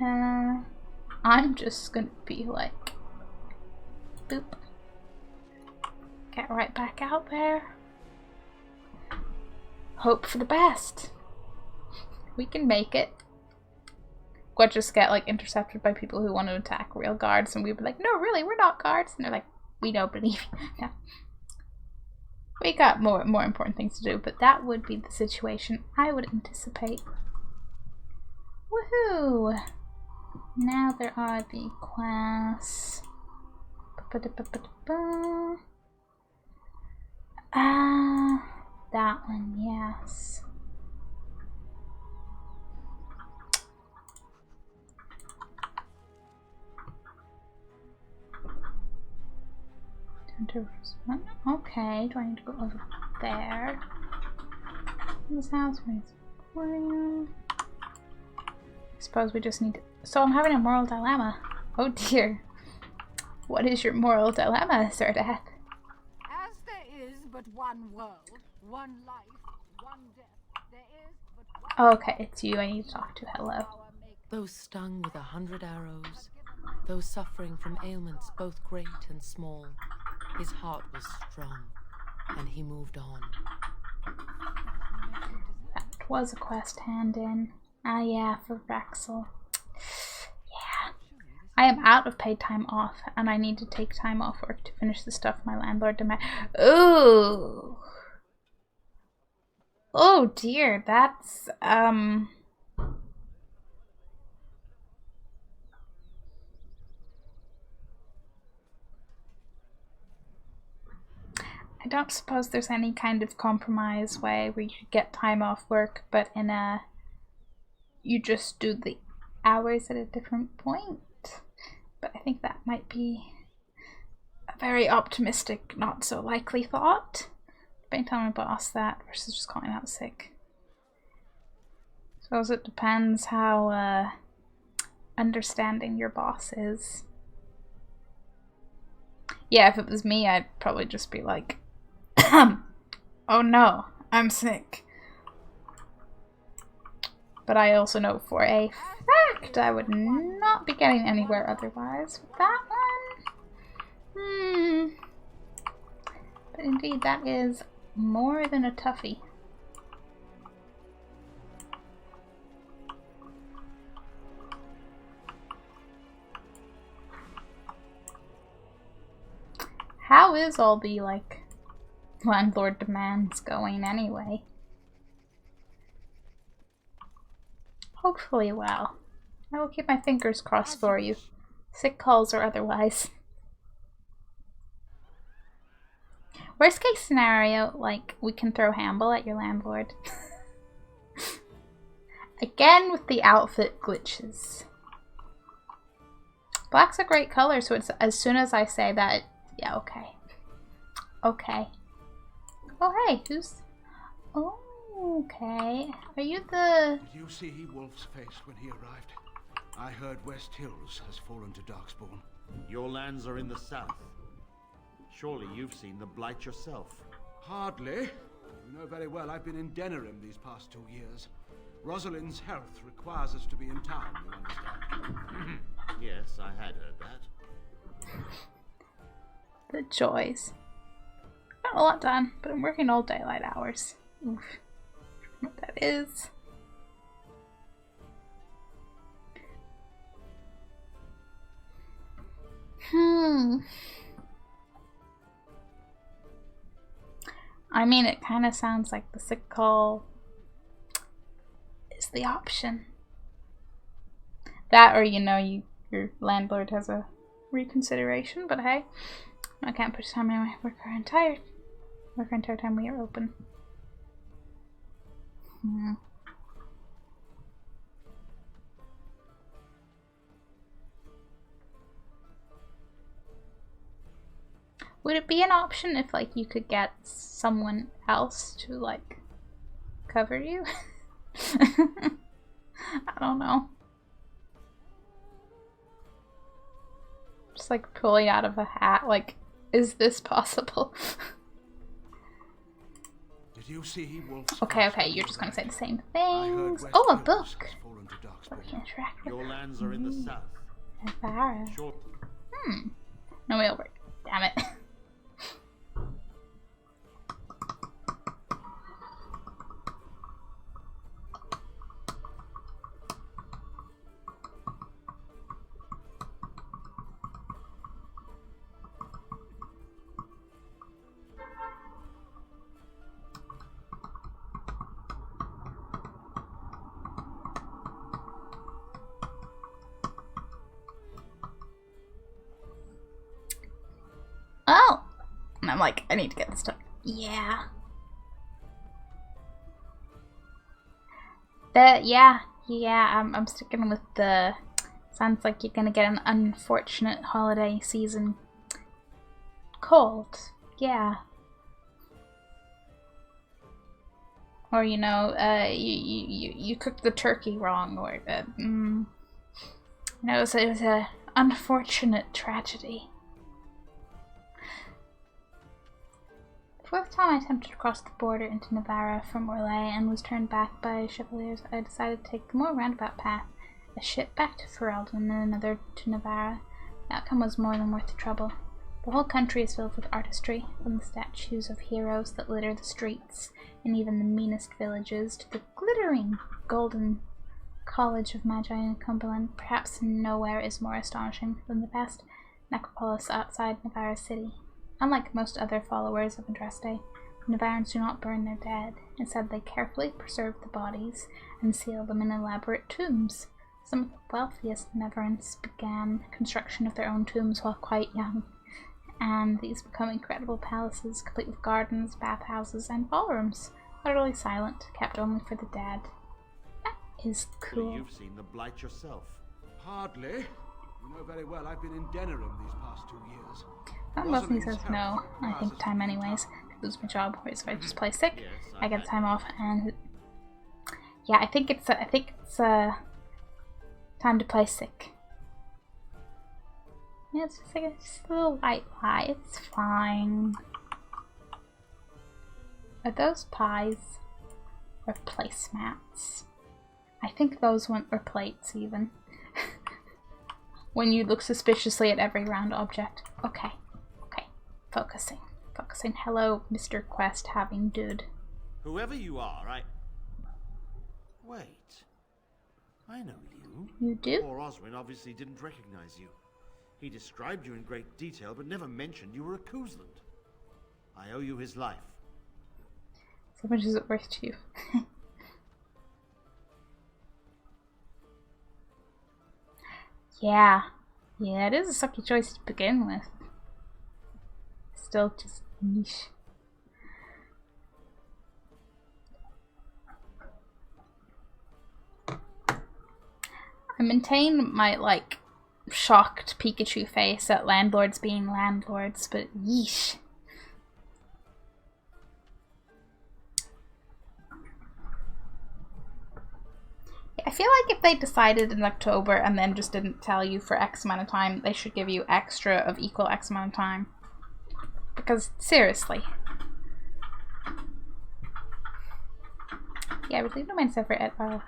I'm just gonna be like... Boop. Get right back out there. Hope for the best. We can make it. We'll just get like intercepted by people who want to attack real guards and we'd be like, no, really, we're not guards. And they're like, we don't believe you. No. We got more important things to do, but that would be the situation I would anticipate. Woohoo! Now there are the quests. That one, yes. Okay, do I need to go over there? This house, I suppose we just need to. So I'm having a moral dilemma. Oh dear. What is your moral dilemma, Sir Death? As there is but one world, one life, one death, there is but one. Okay, it's you I need to talk to. Hello. Those stung with 100 arrows, those suffering from ailments both great and small, his heart was strong, and he moved on. That was a quest hand in. Ah yeah, for Raxel. Yeah. I am out of paid time off, and I need to take time off work to finish the stuff my landlord demands. Ooh. Oh dear, that's I don't suppose there's any kind of compromise way where you could get time off work, but in a you just do the hours at a different point. But I think that might be a very optimistic, not so likely thought. Being telling my boss that versus just calling out sick. Suppose it depends how understanding your boss is. Yeah, if it was me, I'd probably just be like, oh no, I'm sick. But I also know for a fact I would not be getting anywhere otherwise with that one. But indeed, that is more than a toughie. How is all the, like, landlord demands going anyway? Hopefully well. I will keep my fingers crossed for you. Sick calls or otherwise. Worst case scenario, like, we can throw Hamble at your landlord. Again with the outfit glitches. Black's a great color, so it's as soon as I say that, yeah, okay. Okay. Oh, hey, who's... Oh, okay. Are you the... Did you see Wolf's face when he arrived? I heard West Hills has fallen to Darkspawn. Your lands are in the south. Surely you've seen the Blight yourself. Hardly. You know very well I've been in Denerim these past 2 years. Rosalind's health requires us to be in town, you understand? Yes, I had heard that. The joys. Not a lot done, but I'm working all daylight hours. Oof. I don't know what that is. I mean, it kind of sounds like the sick call is the option. That, or you know, your landlord has a reconsideration, but hey, I can't push time anyway. Work our entire time we are open. Would it be an option if, like, you could get someone else to, like, cover you? I don't know. Just, like, pulling out of a hat, like, is this possible? Did you see Wolf's okay, you're just gonna say the same things. Oh, a book! Interact with Your lands are in the south. Sure. No, we'll work. Damn it. Oh! And I'm like, I need to get this done Yeah. I'm sticking with the... Sounds like you're gonna get an unfortunate holiday season cold. Yeah. Or, you know, you cooked the turkey wrong, or, you know, it was a unfortunate tragedy. The fourth time I attempted to cross the border into Navarra from Orlais and was turned back by Chevaliers, I decided to take the more roundabout path, a ship back to Ferelden and another to Navarra. The outcome was more than worth the trouble. The whole country is filled with artistry, from the statues of heroes that litter the streets, and even the meanest villages, to the glittering golden College of Magi in Cumberland. Perhaps nowhere is more astonishing than the vast necropolis outside Navarra city. Unlike most other followers of Andraste, Navarrans do not burn their dead. Instead, they carefully preserve the bodies and seal them in elaborate tombs. Some of the wealthiest Navarrans began construction of their own tombs while quite young, and these become incredible palaces, complete with gardens, bathhouses, and ballrooms, utterly silent, kept only for the dead. That is cool. You've seen the Blight yourself. Hardly. You know very well I've been in Denerim these past 2 years. Leslie says no. I think time anyways. I lose my job, whereas if I just play sick, I get time off, and yeah, I think it's time to play sick. Yeah, it's just like a little white lie. It's fine. Are those pies or placemats? I think those were plates even. When you look suspiciously at every round object. Okay. Focusing. Hello, Mr. Quest having dude. Whoever you are, Wait. I know you. You do? Poor Oswin obviously didn't recognize you. He described you in great detail, but never mentioned you were a Cousland. I owe you his life. So much is it worth to you? Yeah, it is a sucky choice to begin with. Still just niche. I maintain my, shocked Pikachu face at landlords being landlords, but yeesh. I feel like if they decided in October and then just didn't tell you for X amount of time, they should give you extra of equal X amount of time. Because, seriously. Yeah, relieve no man's effort at our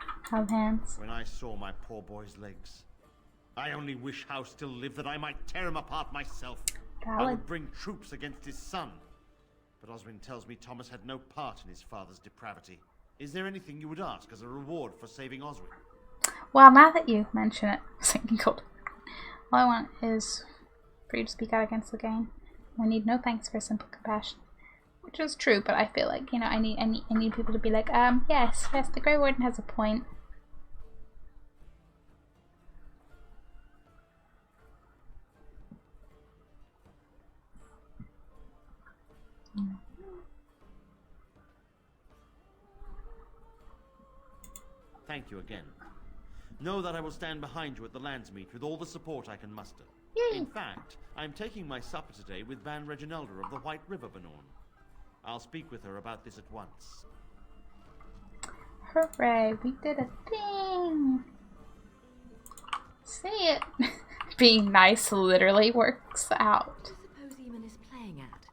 hands. When I saw my poor boy's legs, I only wish House still lived that I might tear him apart myself. Valid. I would bring troops against his son. But Oswin tells me Thomas had no part in his father's depravity. Is there anything you would ask as a reward for saving Oswin? Well, now that you mention it, sinking cold. All I want is for you to speak out against the game. I need no thanks for simple compassion. Which is true, but I feel like, you know, I need people to be like, yes, the Grey Warden has a point. Thank you again. Know that I will stand behind you at the Landsmeet with all the support I can muster. Yay. In fact, I'm taking my supper today with Van Reginalda of the White River Benorn. I'll speak with her about this at once. Hooray, we did a thing! See it! Being nice literally works out. What do you suppose Eamon is playing at?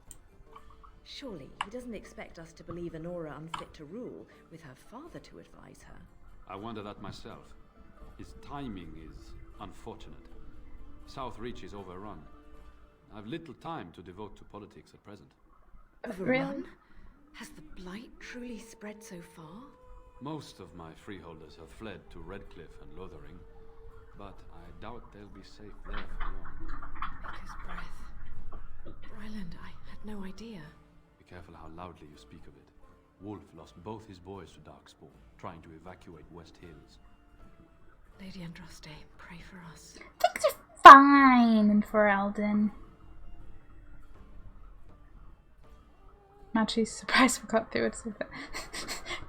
Surely he doesn't expect us to believe Anora unfit to rule with her father to advise her. I wonder that myself. His timing is unfortunate. South Reach is overrun. I've little time to devote to politics at present. Overrun? Has the Blight truly spread so far? Most of my freeholders have fled to Redcliffe and Lothering, but I doubt they'll be safe there for long. Maker's breath. Ryland, I had no idea. Be careful how loudly you speak of it. Wolf lost both his boys to Darkspawn, trying to evacuate West Hills. Lady Andraste, pray for us. Things are fine in Ferelden. Not too surprised we got through it. So that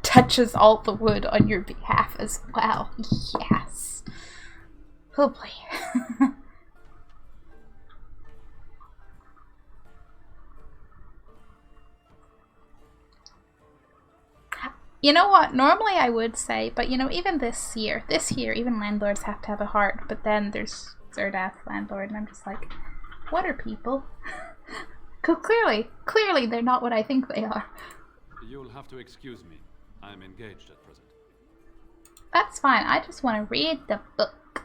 touches all the wood on your behalf as well. Yes. Oh boy. You know what? Normally I would say, but you know, even this year, even landlords have to have a heart. But then there's Zerdath landlord, and I'm just like, what are people? Clearly, they're not what I think they are. You'll have to excuse me. I'm engaged at present. That's fine. I just want to read the book.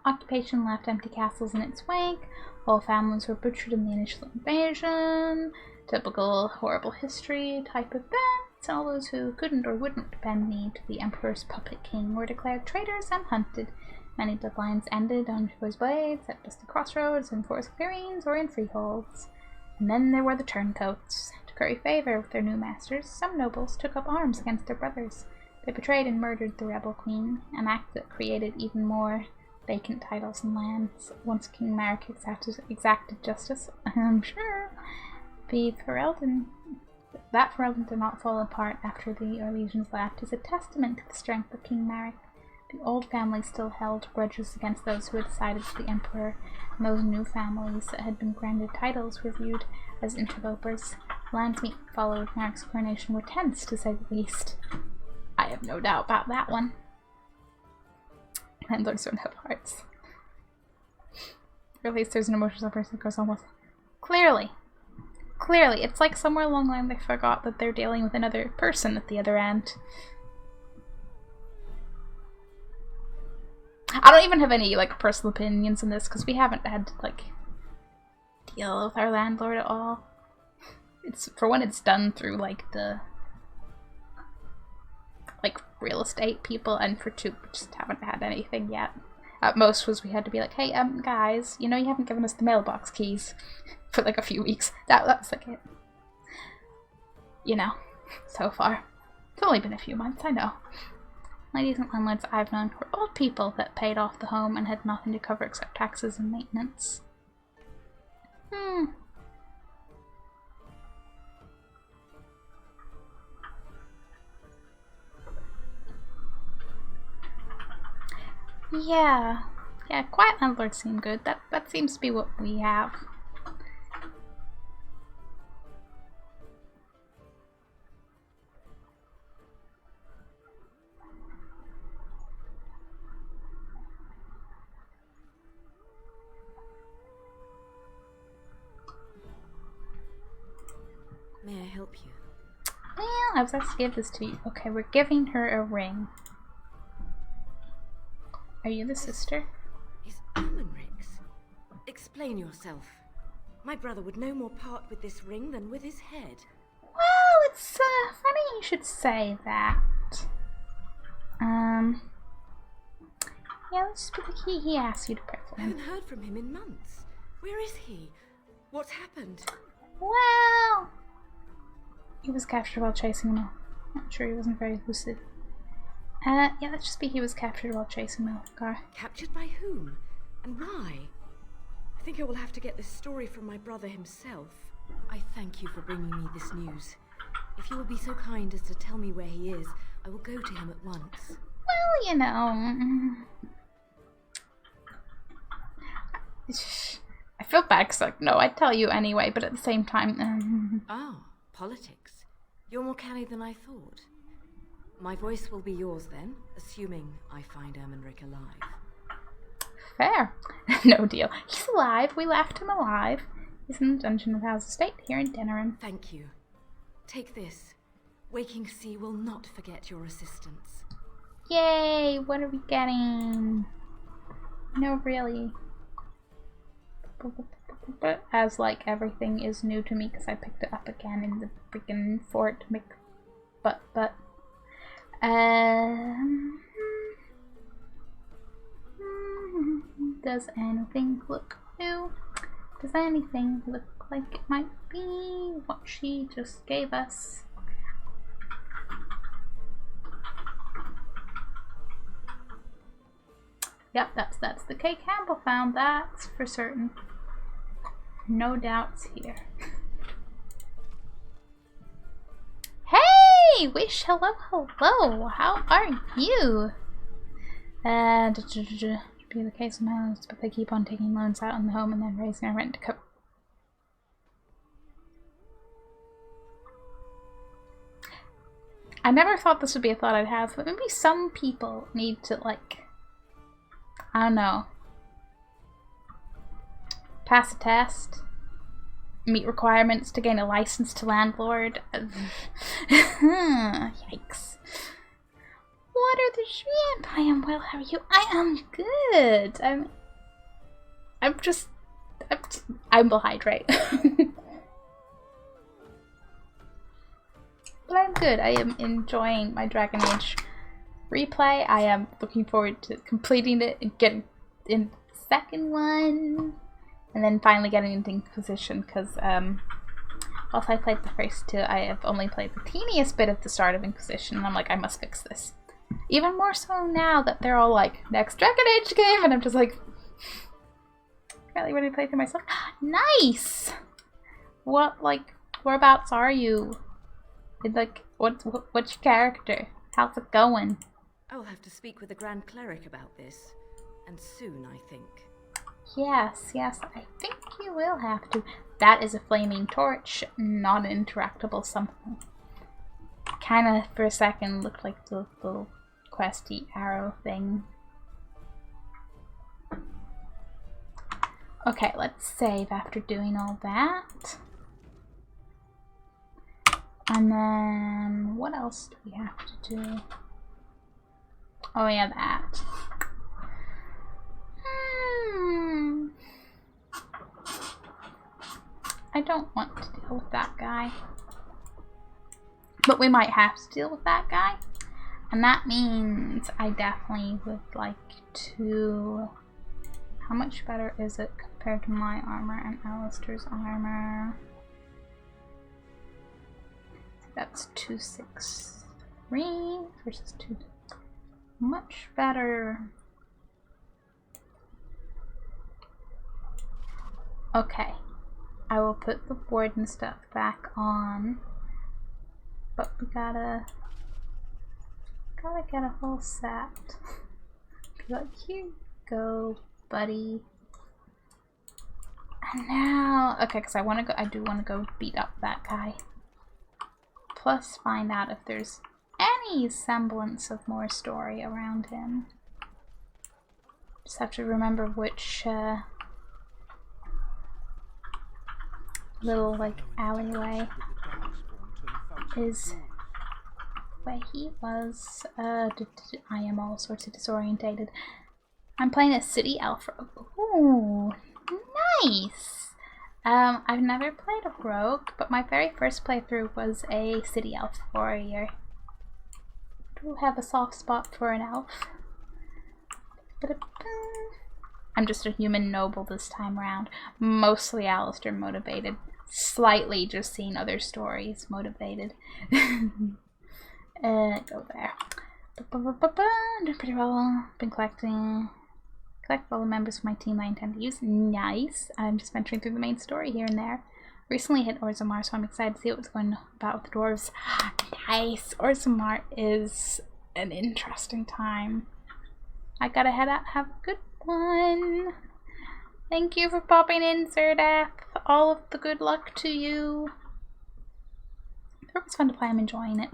Occupation left empty castles in its wake. Whole families were butchered in the initial invasion. Typical horrible history type events. All those who couldn't or wouldn't bend knee to the Emperor's puppet king were declared traitors and hunted. Many bloodlines ended on choice blades, at dusty crossroads, in forest clearings, or in freeholds. And then there were the turncoats. To curry favor with their new masters, some nobles took up arms against their brothers. They betrayed and murdered the rebel queen, an act that created even more vacant titles and lands. Once King Marek exacted justice, I'm sure. That Ferelden did not fall apart after the Orlesians left is a testament to the strength of King Marek. The old family still held grudges against those who had sided with the Emperor, and those new families that had been granted titles were viewed as interlopers. Landsmeety followed Marek's coronation were tense, to say the least. I have no doubt about that one. Landlords don't have hearts. Or at least there's an emotional separation that goes on with. Clearly, it's like somewhere along the line they forgot that they're dealing with another person at the other end. I don't even have any like personal opinions on this because we haven't had to like deal with our landlord at all. It's for when it's done through like the real estate people, and for two we just haven't had anything yet. At most was we had to be like, hey guys, you know you haven't given us the mailbox keys for like a few weeks. That's like it. You know, so far. It's only been a few months, I know. Ladies and landlords I've known were old people that paid off the home and had nothing to cover except taxes and maintenance. Yeah, quiet landlords seem good. That seems to be what we have. May I help you? Well, I was asked to give this to you. Okay, we're giving her a ring. Are you the sister? Is Almenric's? Explain yourself. My brother would no more part with this ring than with his head. Well, it's funny you should say that. Yeah, let's just be like he asked you to pray for I him. haven't heard from him in months. Where is he? What's happened? Well, he was captured while chasing Mel. Not sure, he wasn't very lucid. Yeah, let's just be he was captured while chasing Melgar. Captured by whom? And why? I think I will have to get this story from my brother himself. I thank you for bringing me this news. If you will be so kind as to tell me where he is, I will go to him at once. Well, you know... I feel bad because, like, no, I'd tell you anyway, but at the same time... Oh, politics. You're more canny than I thought. My voice will be yours then, assuming I find Ermenric alive. Fair. No deal. He's alive. We left him alive. He's in the dungeon of House Estate here in Denerim. Thank you. Take this. Waking Sea will not forget your assistance. Yay! What are we getting? No, really. As like everything is new to me because I picked it up again in the freaking Fort does anything look new? Does anything look like it might be what she just gave us? Yep, that's the Kay Campbell found, that's for certain. No doubts here. Hey, Wish, hello, hello. How are you? Be the case of my loans, but they keep on taking loans out on the home and then raising our rent to cover. I never thought this would be a thought I'd have, but maybe some people need to, like, I don't know, pass a test, meet requirements to gain a license to landlord. Yikes. What are the shrimp? I am well, how are you? I am good. I'm hydrate. But I'm good. I am enjoying my Dragon Age replay. I am looking forward to completing it and getting in the second one. And then finally getting into Inquisition, because whilst I played the first two, I have only played the teeniest bit of the start of Inquisition, and I'm like, I must fix this. Even more so now that they're all like, next Dragon Age game, and I'm just like, really ready to play through myself. Nice! What, like, whereabouts are you? Like, what's your character? How's it going? I will have to speak with the Grand Cleric about this, and soon, I think. Yes, I think you will have to. That is a flaming torch, not an interactable something. Kinda, for a second, looked like the little questy arrow thing. Okay, let's save after doing all that. And then, what else do we have to do? Oh yeah, that. I don't want to deal with that guy. But we might have to deal with that guy. And that means I definitely would like to... How much better is it compared to my armor and Alistair's armor? That's 263 versus 2. Much better. Okay. I will put the board and stuff back on. But we gotta get a whole set. Be like, here you go, buddy. And now, okay, because I do want to go beat up that guy. Plus find out if there's any semblance of more story around him. Just have to remember which little like alleyway is where he was. I am all sorts of disorientated. I'm playing a city elf. Ooh, nice. I've never played a rogue, but my very first playthrough was a city elf warrior. Do have a soft spot for an elf. I'm just a human noble this time around. Mostly Alistair motivated. Slightly just seeing other stories motivated. Go there. Doing pretty well. Been collecting all the members of my team I intend to use. Nice. I'm just venturing through the main story here and there. Recently hit Orzammar, so I'm excited to see what's going about with the dwarves. Nice. Orzammar is an interesting time. I gotta head out. Have a good one. Thank you for popping in, Zerdath. All of the good luck to you. It was fun to play. I'm enjoying it.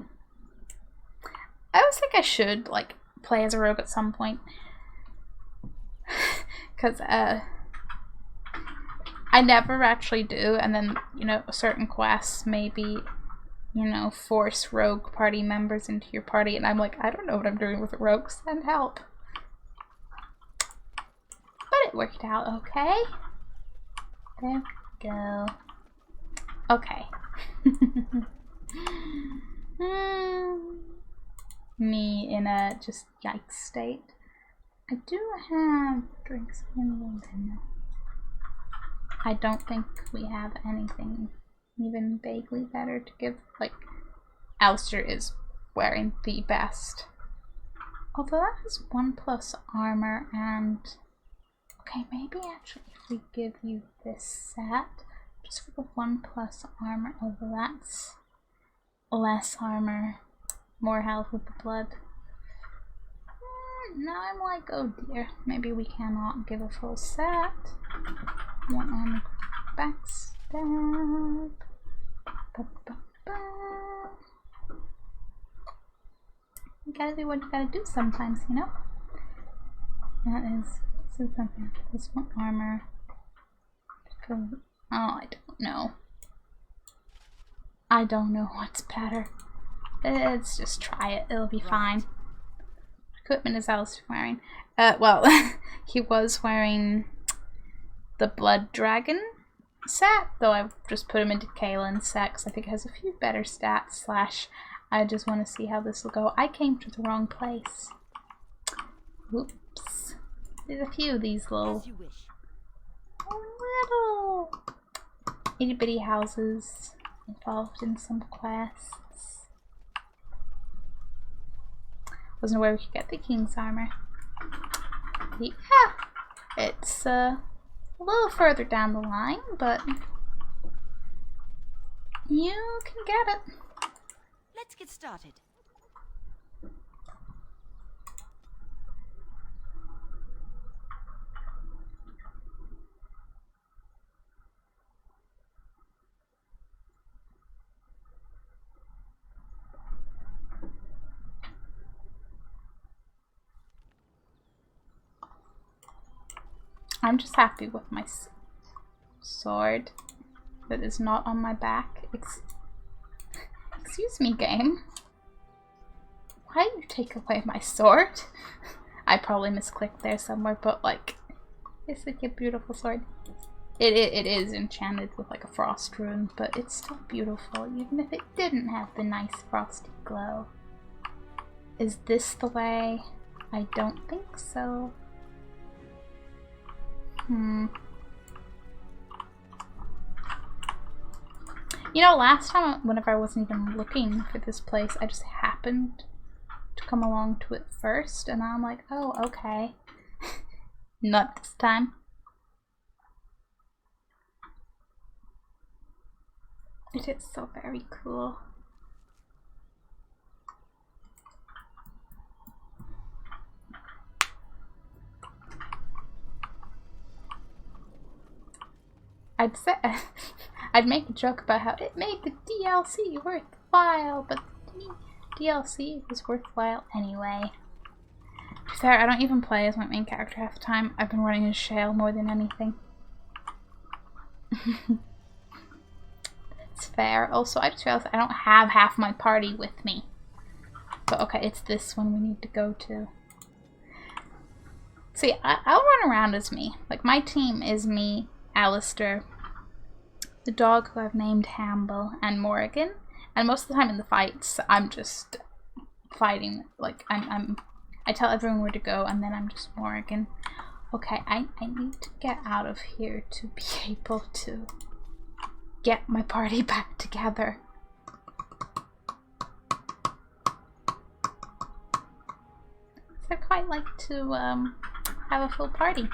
I always think I should like play as a rogue at some point. Because I never actually do, and then, you know, certain quests maybe, you know, force rogue party members into your party, and I'm like, I don't know what I'm doing with rogues, send help. But it worked out okay. There we go. Okay. Me in a just yikes state. I do have drinks in there. I don't think we have anything even vaguely better to give. Like, Alistair is wearing the best. Although that has 1+ armor and Okay, maybe actually if we give you this set, just for the 1+ armor, although that's less armor, more health with the blood. Now I'm like, oh dear, maybe we cannot give a full set. 1 armor backstab. You gotta do what you gotta do sometimes, you know? That is something. This 1 armor. Oh, I don't know. I don't know what's better. Let's just try it. It'll be fine. Equipment is Alistair wearing? Well, he was wearing the Blood Dragon set, though I just put him into Kaylin's set because I think it has a few better stats, / I just want to see how this will go. I came to the wrong place. Oops. There's a few of these little itty bitty houses involved in some quests. Wasn't aware we could get the King's armor. Yeah, it's a little further down the line, but you can get it. Let's get started. I'm just happy with my sword that is not on my back. Excuse me, game. Why did you take away my sword? I probably misclicked there somewhere, but like, it's like a beautiful sword. It is enchanted with like a frost rune, but it's still beautiful, even if it didn't have the nice frosty glow. Is this the way? I don't think so. You know, last time, whenever I wasn't even looking for this place, I just happened to come along to it first, and I'm like, oh, okay. Not this time. It is so very cool. I'd say I'd make a joke about how it made the DLC worthwhile, but the DLC was worthwhile anyway. To be fair, I don't even play as my main character half the time. I've been running as Shale more than anything. It's fair. Also, I just realized I don't have half my party with me. But okay, it's this one we need to go to. See, I'll run around as me. Like, my team is me, Alistair, the dog who I've named Hamble, and Morrigan. And most of the time in the fights, I'm just fighting. Like, I tell everyone where to go, and then I'm just Morrigan. Okay, I need to get out of here to be able to get my party back together. So I'd quite like to have a full party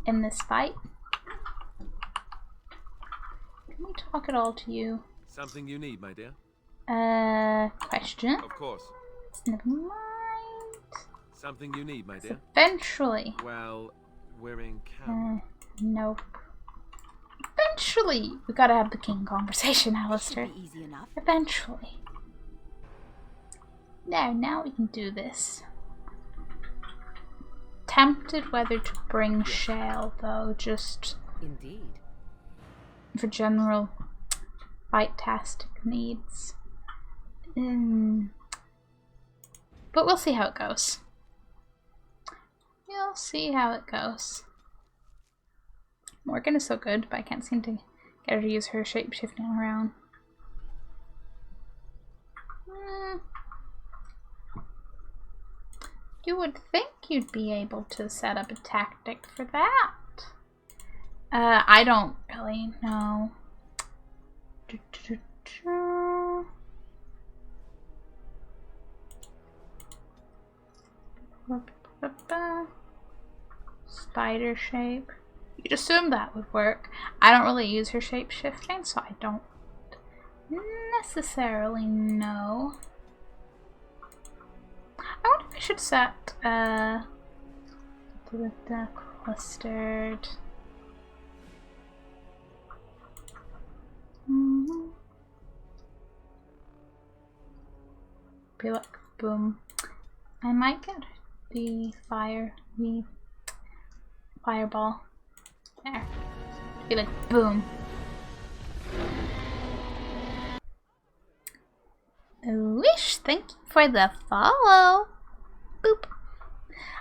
in this fight. Can we talk at all to you? Something you need, my dear? Question? Of course. Never mind. Something you need, my dear? Eventually. Well, we're in camp. Nope. Eventually. We gotta have the king conversation, Alistair. Easy enough. Eventually. There, now we can do this. Tempted whether to bring Shale, though, just... Indeed. For general fight-tastic needs. But we'll see how it goes. We'll see how it goes. Morgan is so good, but I can't seem to get her to use her shape-shifting around. You would think you'd be able to set up a tactic for that. I don't really know. spider shape. You'd assume that would work. I don't really use her shape shifting, so I don't necessarily know. I wonder if I should set the clustered. Be like boom. I might get the fireball. There. Be like boom. Wish, thank you for the follow. Boop.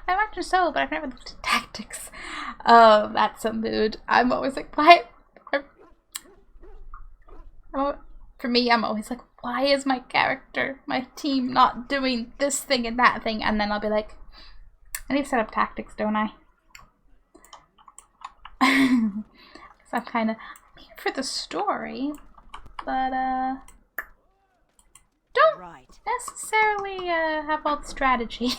I imagine so, but I've never looked at tactics. Oh, that's a mood. I'm always like, why? For me, I'm always like, why is my character, my team, not doing this thing and that thing? And then I'll be like, I need to set up tactics, don't I? Because I'm kind of here for the story, but don't necessarily have all the strategy.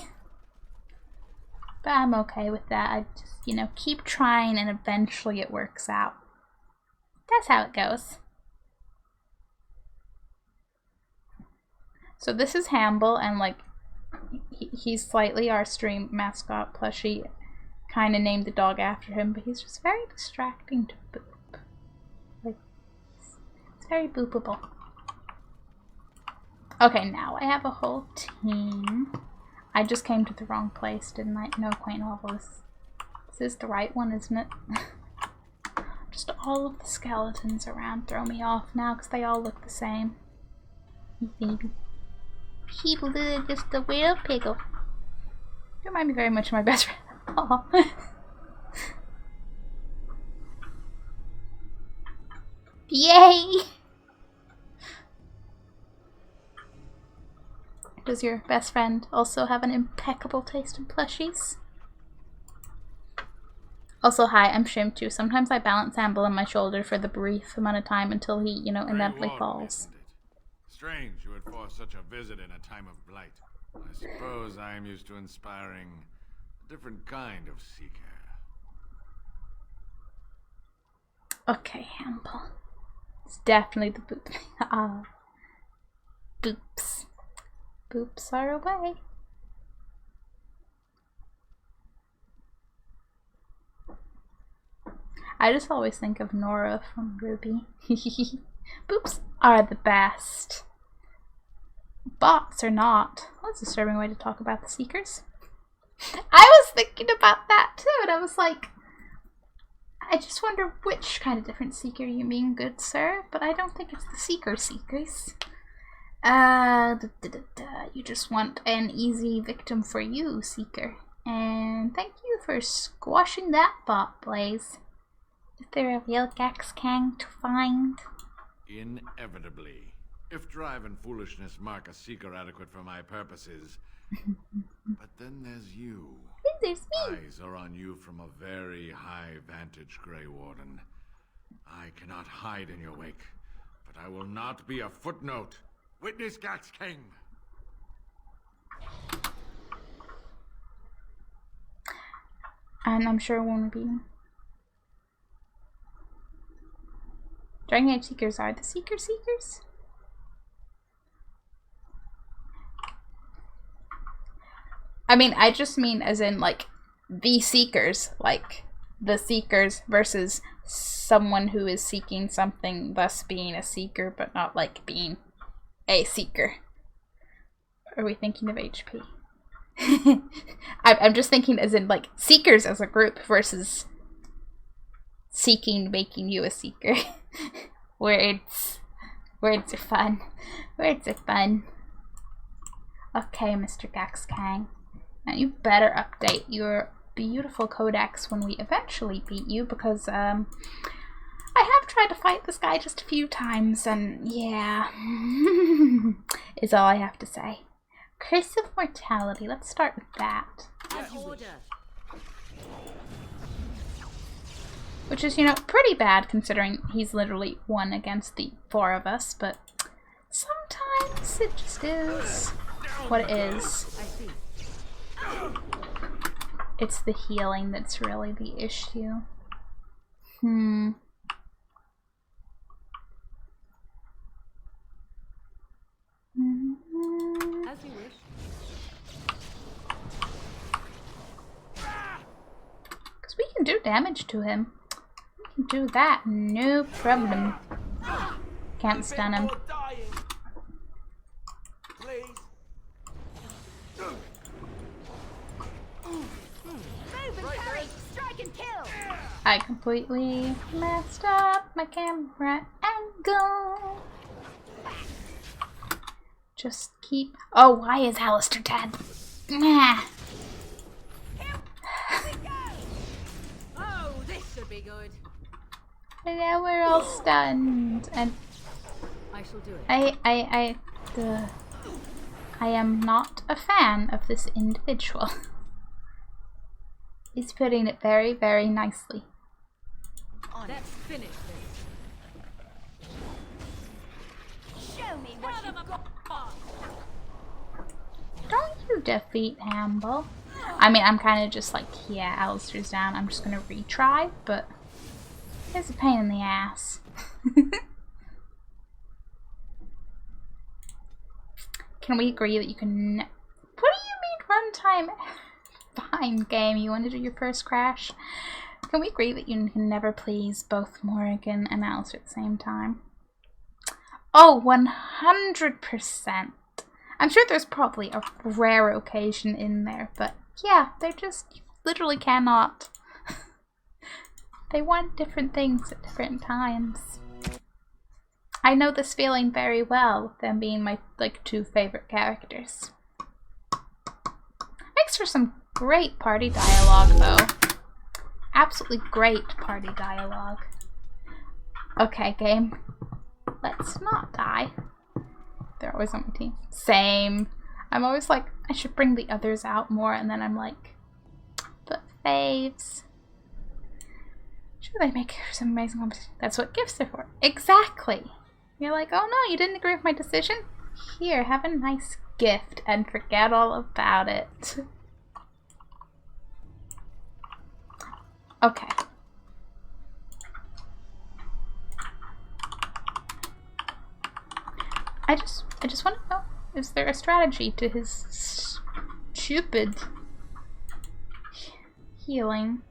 But I'm okay with that. I just, you know, keep trying and eventually it works out. That's how it goes. So this is Hamble, and like he's slightly our stream mascot plushie. Kind of named the dog after him, but he's just very distracting to boop. Like it's very boopable. Okay, now I have a whole team. I just came to the wrong place, didn't I? No, quaint level. This is the right one, isn't it? Just all of the skeletons around throw me off now because they all look the same. Baby. People do just a real pickle. You remind me very much of my best friend. Aww. Yay! Does your best friend also have an impeccable taste in plushies? Also, hi, I'm Shim too. Sometimes I balance Amble on my shoulder for the brief amount of time until he, you know, inevitably falls. Strange you would force such a visit in a time of blight. I suppose I am used to inspiring a different kind of seeker. Okay, Amble. It's definitely the boop. Boops. Boops are away. I just always think of Nora from Ruby. Boops are the best. Bots are not. That's a disturbing way to talk about the Seekers. I was thinking about that too, and I was like, I just wonder which kind of different Seeker you mean, good sir, but I don't think it's the Seekers. You just want an easy victim for you, Seeker. And thank you for squashing that bot, Blaze. Is there a real Gax Kang to find? Inevitably. If drive and foolishness mark a seeker adequate for my purposes. But then there's you. There's me. Eyes are on you from a very high vantage, Grey Warden. I cannot hide in your wake, but I will not be a footnote. Witness Gax King. And I'm sure it won't be. Dragon Age Seekers are the Seekers? I mean, I just mean as in, like, the Seekers. Like, the Seekers versus someone who is seeking something, thus being a Seeker, but not, like, being a Seeker. Are we thinking of HP? I'm just thinking as in, like, Seekers as a group versus seeking making you a Seeker. Words are fun. Words are fun. Okay, Mr. Gax Kang. Now you better update your beautiful codex when we eventually beat you, because I have tried to fight this guy just a few times, and yeah, is all I have to say. Curse of Mortality, let's start with that. Which is, you know, pretty bad considering he's literally won against the 4 of us, but sometimes it just is what it is. it's the healing that's really the issue. As you wish. Because we can do damage to him. We can do that, no problem. Can't stun him. I completely messed up my camera angle. Just keep. Oh, why is Alistair dead? Nah. Oh, this should be good. And now we're all stunned, and I shall do it. I am not a fan of this individual. He's putting it very, very nicely. Let's finish this. Show me what you've got. Don't you defeat Hamble. I mean, I'm kind of just like, yeah, Alistair's down. I'm just gonna retry, but it's a pain in the ass. Can we agree that you can... What do you mean runtime? Fine, game. You want to do your first crash? Can we agree that you can never please both Morrigan and Alistair at the same time? Oh, 100%. I'm sure there's probably a rare occasion in there, but yeah, they're just, you literally cannot. They want different things at different times. I know this feeling very well, them being my like 2 favorite characters. Makes for some great party dialogue though. Absolutely great party dialogue. Okay, game. Let's not die. They're always on my team. Same. I'm always like, I should bring the others out more, and then I'm like, but faves. Sure, they make some amazing competition. That's what gifts are for. Exactly. You're like, oh no, you didn't agree with my decision? Here, have a nice gift and forget all about it. Okay. I just want to know, is there a strategy to his stupid healing?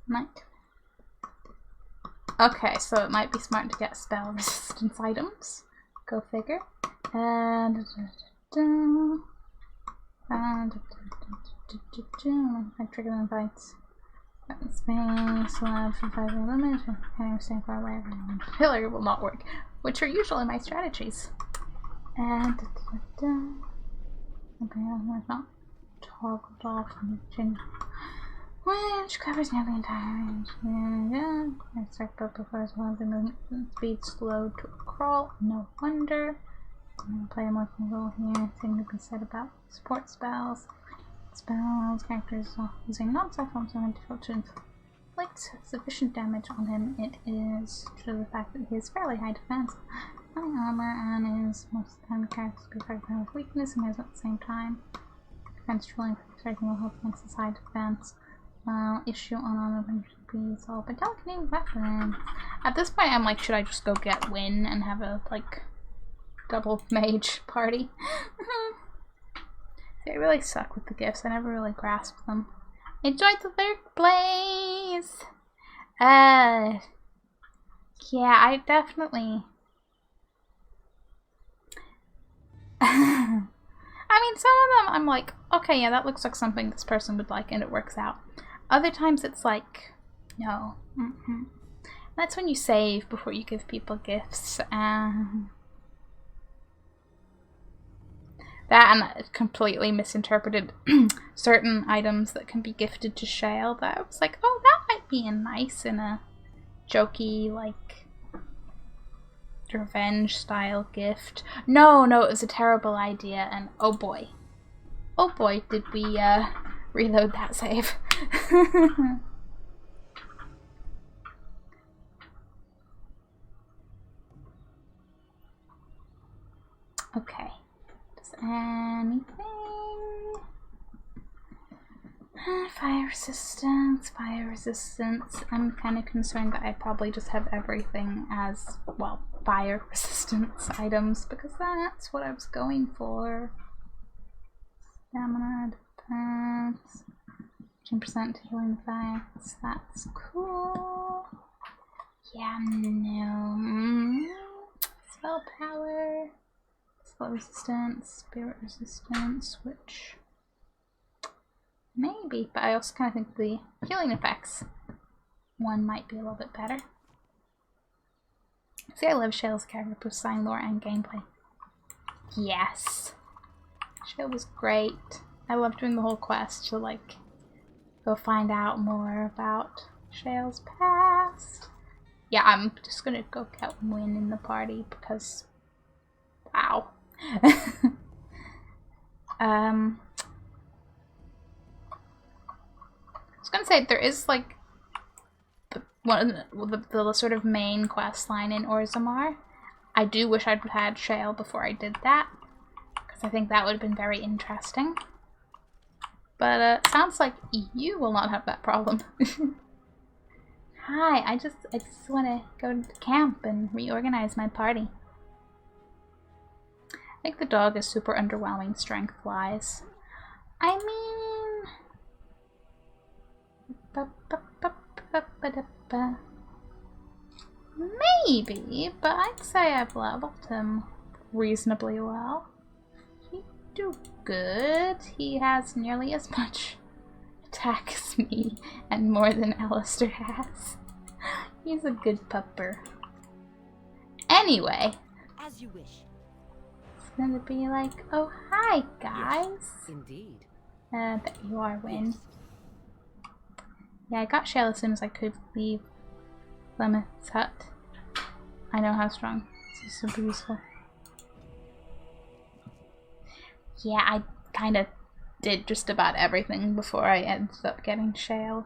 Might. Okay, so it might be smart to get spell resistance items. Go figure. And I trigger the invites. Space, allowed for 5 limit, and staying far away. Pillar will not work, which are usually my strategies. And okay, I'm not toggled off from the change. Which covers nearly the entire range. Yeah, I start both before as well as the movement speed slowed to a crawl. No wonder. I'm gonna play a more role here. Thing to be said about support spells. Spells, characters using non-self forms are difficult to inflict sufficient damage on him. It is due to the fact that he has fairly high defense, high armor, and is most of the time characters to be affected with weakness and has at the same time. Defense trolling striking will help against his high defense. Issue on armor should be solved by telekinetic weapons. At this point, I'm like, should I just go get Win and have a like double mage party? They really suck with the gifts. I never really grasped them. Enjoy the workplace. Yeah, I definitely. I mean, some of them I'm like, okay, yeah, that looks like something this person would like, and it works out. Other times it's like, no. That's when you save before you give people gifts. That and completely misinterpreted certain items that can be gifted to Shale. That I was like, oh, that might be nice in a jokey, like, revenge-style gift. No, it was a terrible idea, and oh boy, did we reload that save. Okay, does anything? Fire resistance. I'm kind of concerned that I probably just have everything as, well, fire resistance items, because that's what I was going for. Stamina, defense, 10% healing effects, that's cool. Yeah, no. Spell power, spell resistance, spirit resistance, which maybe, but I also kind of think the healing effects one might be a little bit better. See, I love Shale's character, both design, lore, and gameplay. Yes! Shale was great. I loved doing the whole quest to, like, go find out more about Shale's past. Yeah, I'm just gonna go get Win in the party because, wow. I was gonna say, there is, like, the sort of main quest line in Orzammar. I do wish I'd had Shale before I did that, because I think that would have been very interesting. But sounds like you will not have that problem. Hi, I just want to go to camp and reorganize my party. I think the dog is super underwhelming strength-wise. I mean... maybe, but I'd say I've leveled him reasonably well. He'd do good. He has nearly as much attack as me, and more than Alistair has. He's a good pupper. Anyway. As you wish. It's gonna be like, oh hi guys. Yes, indeed. Bet you are, Win. Yeah, I got Shale as soon as I could leave Plymouth's hut. I know how strong. This is super useful. Yeah, I kind of did just about everything before I ended up getting Shale.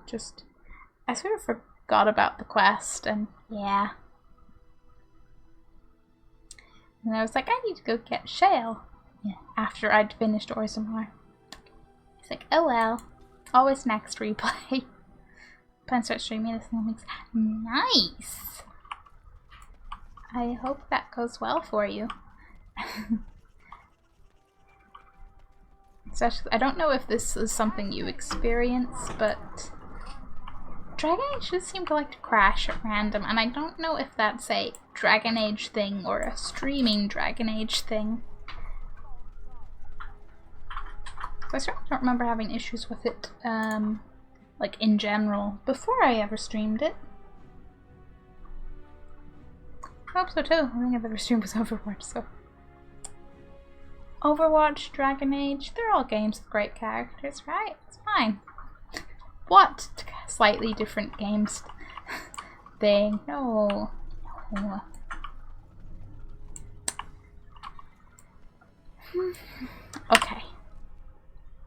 I sort of forgot about the quest, and yeah. And I was like, I need to go get Shale. Yeah, after I'd finished Orzammar. He's like, oh well. Always next replay. Plan to start streaming this in weeks. Nice! I hope that goes well for you. Especially, I don't know if this is something you experience, but Dragon Age does seem to like to crash at random, and I don't know if that's a Dragon Age thing or a streaming Dragon Age thing. I certainly don't remember having issues with it, like in general, before I ever streamed it. I hope so too. I think I've ever streamed was Overwatch, so. Overwatch, Dragon Age, they're all games with great characters, right? It's fine. What? Slightly different games thing. No. No. Okay.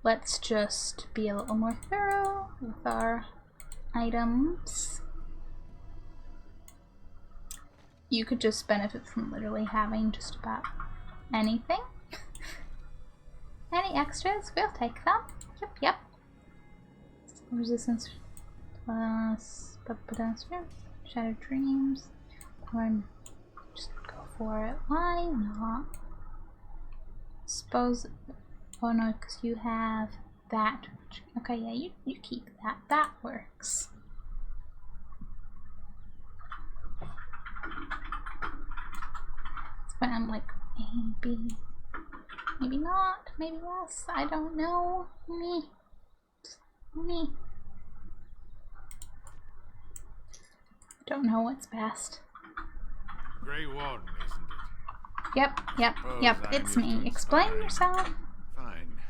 Let's just be a little more thorough with our items. You could just benefit from literally having just about anything. Any extras? We'll take them. Yep. Resistance plus Shattered Dreams. Or just go for it. Why not? Suppose. Oh no, because you have that. Okay, yeah, you keep that. That works. But I'm like, maybe not, maybe yes, I don't know. Me. Don't know what's best. Grey Warden, isn't it? Yep, it's me. Explain yourself. Fine.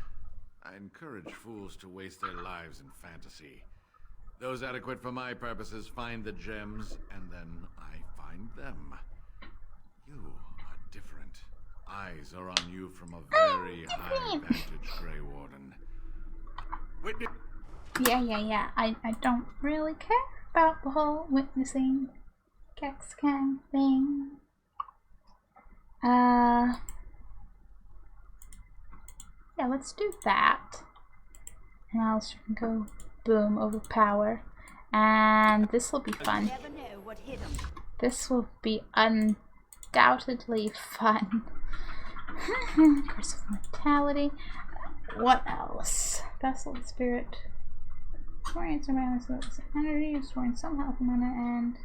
I encourage fools to waste their lives in fantasy. Those adequate for my purposes find the gems, and then I find them. You are different. Eyes are on you from a very high vantage, Grey Warden. Witness. Yeah. I don't really care about the whole witnessing Kexcan thing. Yeah, let's do that. And I'll go boom, overpower. And this will be fun. This will be undoubtedly fun. Curse of Mortality. What else? Vessel of Spirit. Storing some energy, storing some health mana, and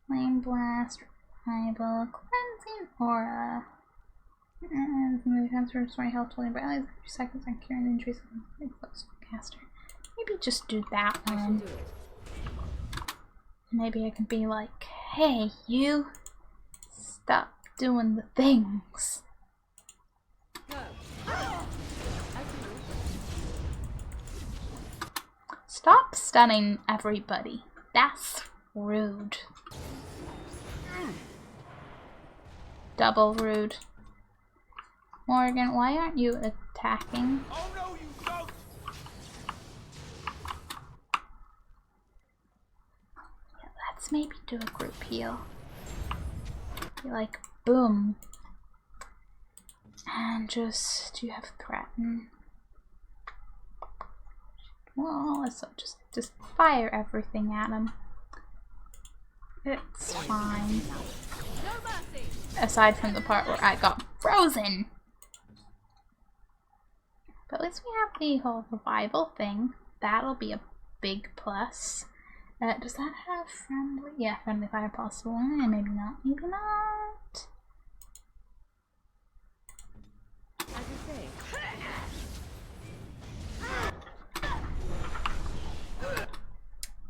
Flame Blast, Revival, Cleansing Aura. And the transfer restoring health to by allies every 3 seconds and curing injuries of close caster. Maybe just do that one. Maybe I can be like, hey, you, stop doing the things. Stop stunning everybody. That's rude. Double rude. Morgan, why aren't you attacking? Oh no, you don't! Yeah, let's maybe do a group heal. Be like, boom. And just, you have threaten. Well, so just fire everything at him. It's fine. Aside from the part where I got frozen. But at least we have the whole revival thing. That'll be a big plus. Does that have friendly? Yeah, friendly fire possible. Maybe not. Maybe not.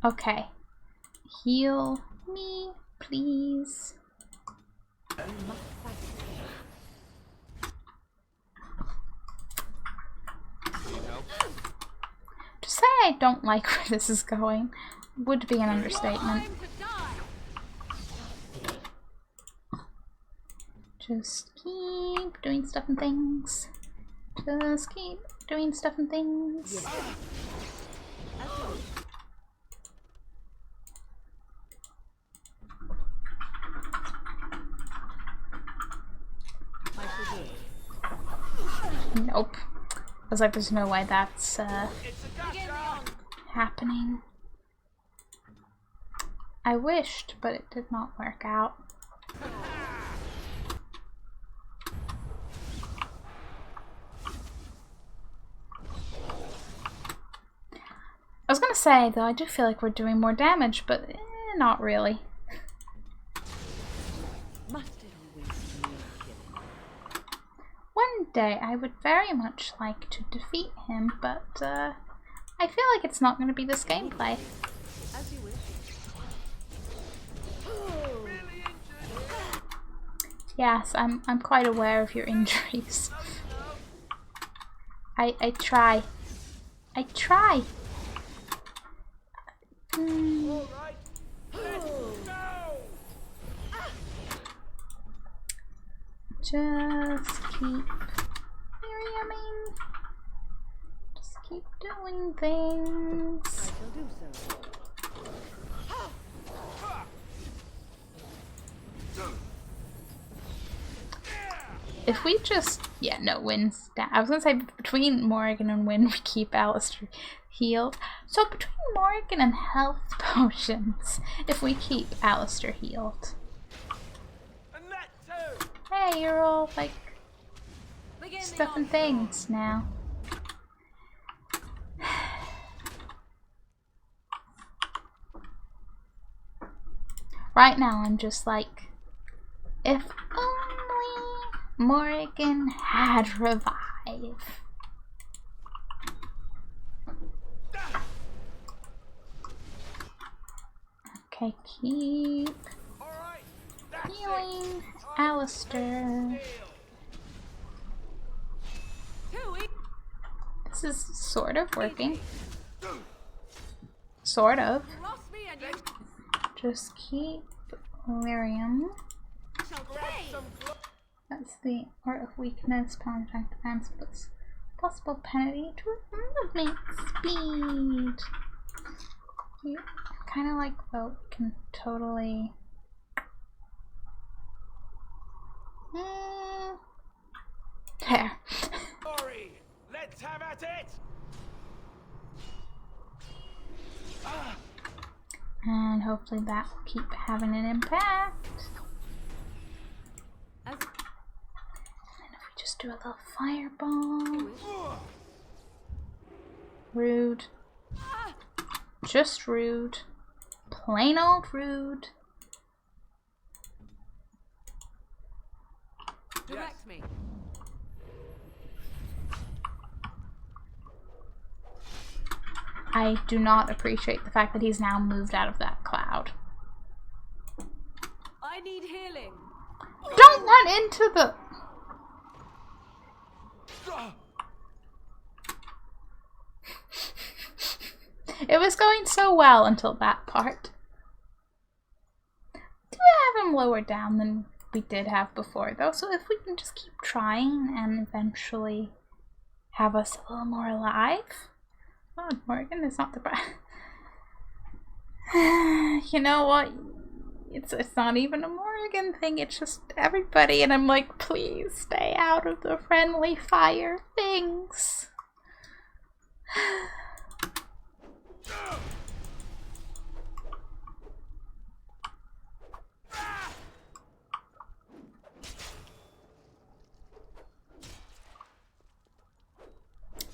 Okay. Heal me, please. To say I don't like where this is going would be an understatement. Just keep doing stuff and things. Just keep doing stuff and things. Yeah. Nope. I was like, there's no way that's happening. I wished, but it did not work out. I was gonna say, though, I do feel like we're doing more damage, but not really. One day I would very much like to defeat him, but I feel like it's not going to be this gameplay. Yes, I'm quite aware of your injuries. I try. I try. Just keep ramming. Just keep doing things. I shall do so. If we just, yeah, no, Wynn's down. I was gonna say between Morgan and Wynn we keep Alistair healed. So between Morgan and health potions, if we keep Alistair healed. Hey, you're all like stuff and things now. Right now I'm just like, if only Morgan had revive. Okay, keep healing Alistair. This is sort of working. sort of. Just keep lyrium. That's the art of weakness, power attack defense, plus possible penalty to movement speed. Yeah, kind of like though we can totally. There. Let's have at it. And hopefully that will keep having an impact. And if we just do a little fireball. Rude. Just rude. Plain old rude. Direct me. I do not appreciate the fact that he's now moved out of that cloud. I need healing. Don't run into the... It was going so well until that part. Do I have him lower down than we did have before though? So if we can just keep trying and eventually have us a little more alive. Oh, Morgan is not the best. You know what? It's not even a Morgan thing, it's just everybody, and I'm like, please stay out of the friendly fire things.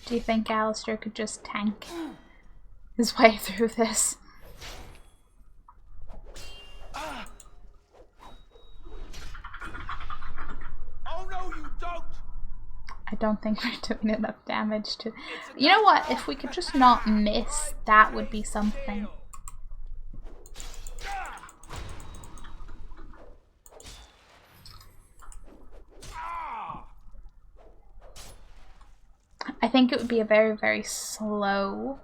Do you think Alistair could just tank his way through this? Oh no, you don't! I don't think we're doing enough damage to... You know what? If we could just not miss, that would be something. I think it would be a very, very slow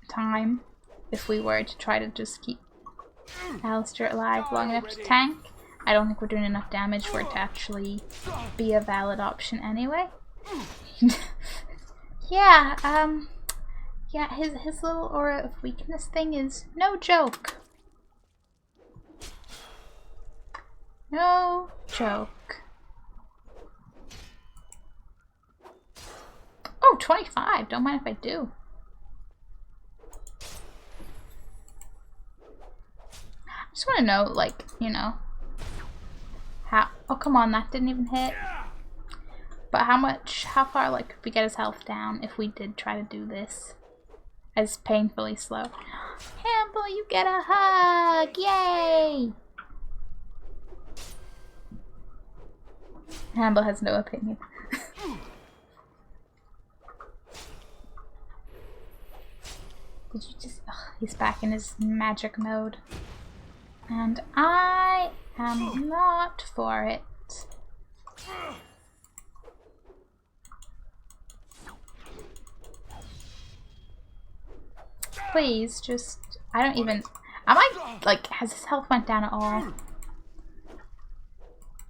time if we were to try to just keep Alistair alive long enough to tank. I don't think we're doing enough damage for it to actually be a valid option anyway. Yeah, yeah, his little aura of weakness thing is no joke. No joke. Oh, 25. Don't mind if I do. I just want to know, like, you know, how... Oh, come on, that didn't even hit. But how far, like, could we get his health down if we did try to do this as painfully slow? Campbell, you get a hug! Yay! Campbell has no opinion. Did you just... Ugh, he's back in his magic mode. And I am not for it. Please, just... I don't even... Am I... Like, has his health went down at all?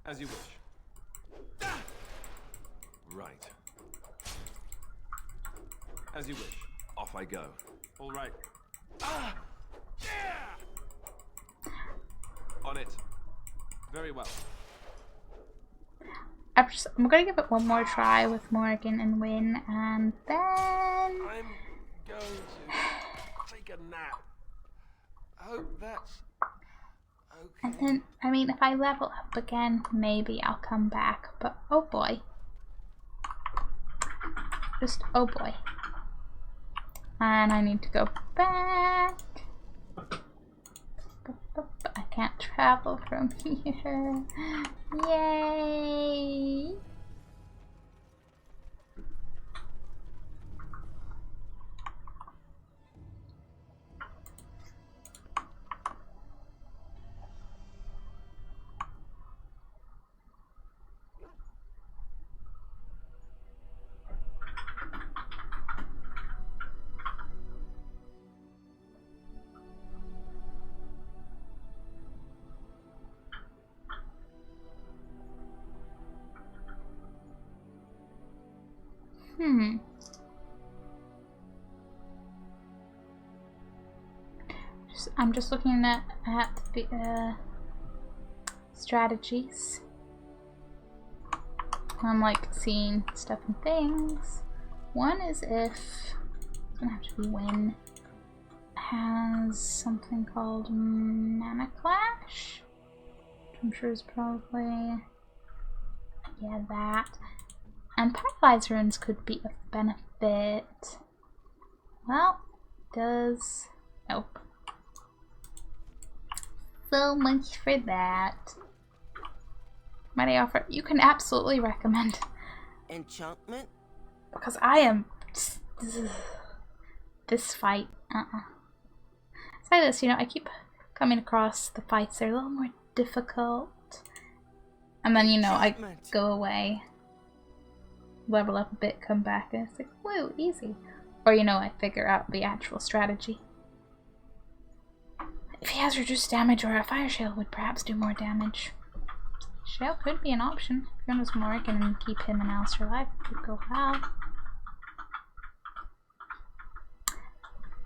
As you wish. Right. As you wish. Off I go. All right. On it. Very well. I'm gonna give it one more try with Morgan and win, and then... I'm going to take a nap. Hope that's okay. And then, I mean, if I level up again, maybe I'll come back, but oh boy. Just, oh boy. And I need to go back. I can't travel from here. Yay! I'm just looking at the strategies. I'm like seeing stuff and things. One is if it's gonna have to be when has something called Mana Clash, which I'm sure is probably that. And Paralyze Runes could be of benefit. Well, does nope. So much for that. Might I offer? You can absolutely recommend. Enchantment? Because I am this fight. Say this, you know, I keep coming across the fights that are a little more difficult, and then you know I go away, level up a bit, come back, and it's like, whoa, easy. Or you know, I figure out the actual strategy. If he has reduced damage, or a fire shell would perhaps do more damage. Shell could be an option. If you're on more, and keep him and Alistair alive, it could go well.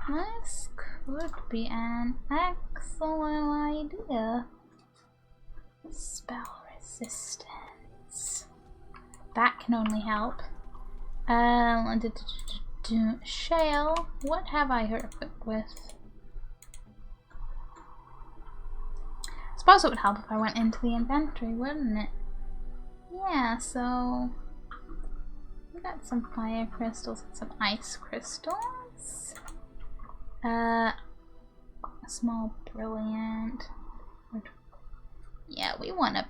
This could be an excellent idea. Spell resistance. That can only help. Shale. What have I her equipped with? I suppose it would help if I went into the inventory, wouldn't it? Yeah, so we got some fire crystals and some ice crystals. A small brilliant. Yeah, we want a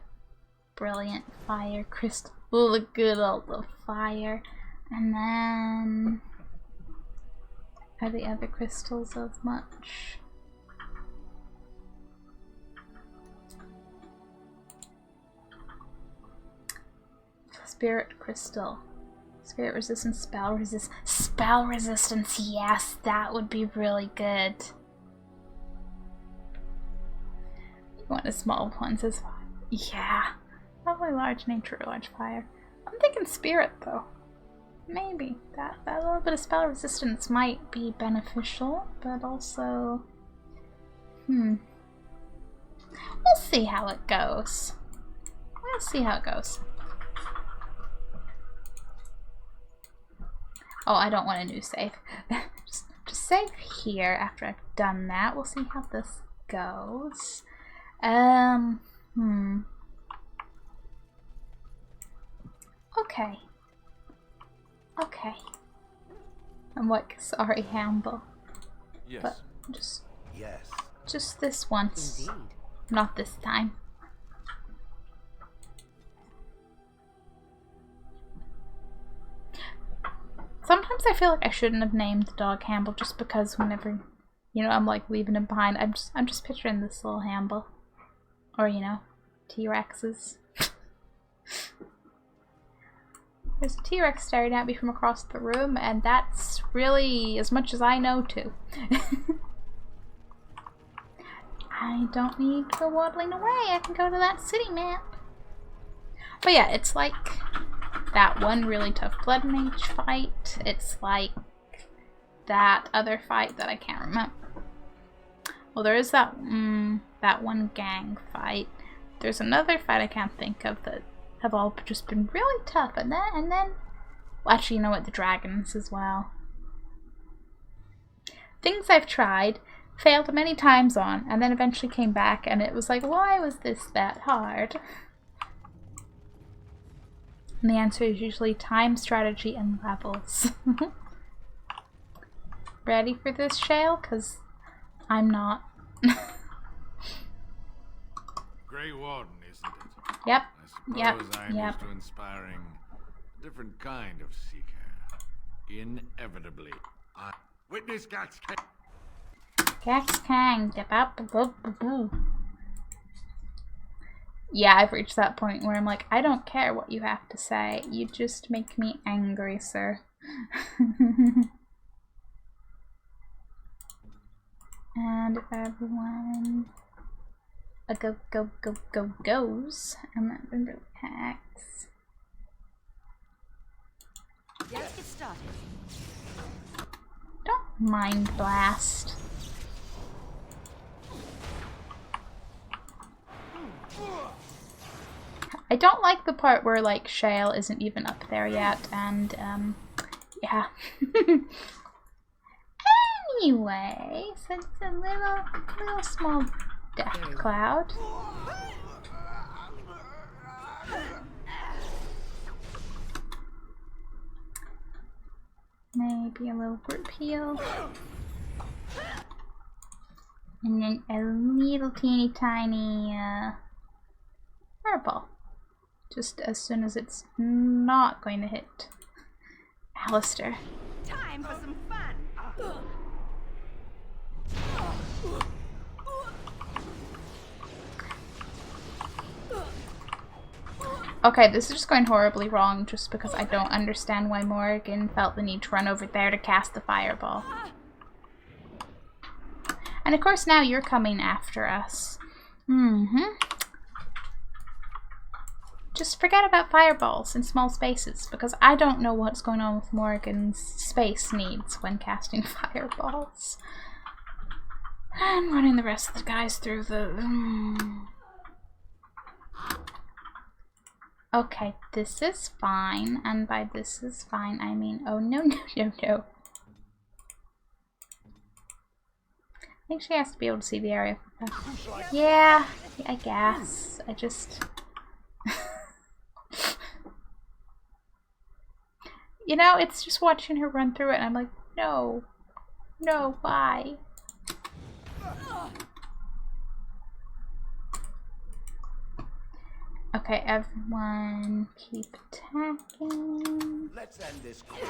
brilliant fire crystal. The good old fire. And then are the other crystals of much? Spirit crystal. Spirit resistance, spell resistance, yes, that would be really good. You want a small one, says yeah. Probably large nature or large fire. I'm thinking spirit though. Maybe. That little bit of spell resistance might be beneficial, but also we'll see how it goes. We'll see how it goes. Oh, I don't want a new save. just save here after I've done that. We'll see how this goes. Okay. Okay. I'm like, sorry, Hamble. Yes. But just this once. Indeed. Not this time. Sometimes I feel like I shouldn't have named the dog Hamble, just because whenever, you know, I'm like leaving him behind, I'm just picturing this little Hamble, or you know, T-Rexes. There's a T-Rex staring at me from across the room, and that's really as much as I know too. I don't need to go waddling away. I can go to that city map. But yeah, it's like that one really tough blood mage fight. It's like that other fight that I can't remember. Well, there is that that one gang fight. There's another fight I can't think of that have all just been really tough, and then well, actually, you know what, the dragons as well. Things I've tried, failed many times on, and then eventually came back, and it was like, why was this that hard? And the answer is usually time, strategy, and levels. Ready for this, Shale? Because I'm not. Grey Warden, isn't it? Yep. I suppose I'm used to inspiring a different kind of seeker. Inevitably, I witness Gax Kang. Yeah, I've reached that point where I'm like, I don't care what you have to say. You just make me angry, sir. And if everyone goes, and that really hacks. Let's get started. Don't mind blast. I don't like the part where like Shale isn't even up there yet, and yeah. Anyway, so it's a little small death cloud. Maybe a little group heal. And then a little teeny tiny fireball. Just as soon as it's not going to hit Alistair. Time for some fun. Okay, this is just going horribly wrong just because I don't understand why Morrigan felt the need to run over there to cast the fireball. And of course now you're coming after us. Just forget about fireballs in small spaces because I don't know what's going on with Morrigan's space needs when casting fireballs. And running the rest of the guys through the... Okay, this is fine, and by this is fine, I mean, oh no, no, no, no. I think she has to be able to see the area. Yeah, I guess. I just... You know, it's just watching her run through it, and I'm like, no. No, why? Okay, everyone keep attacking. Let's end this quick.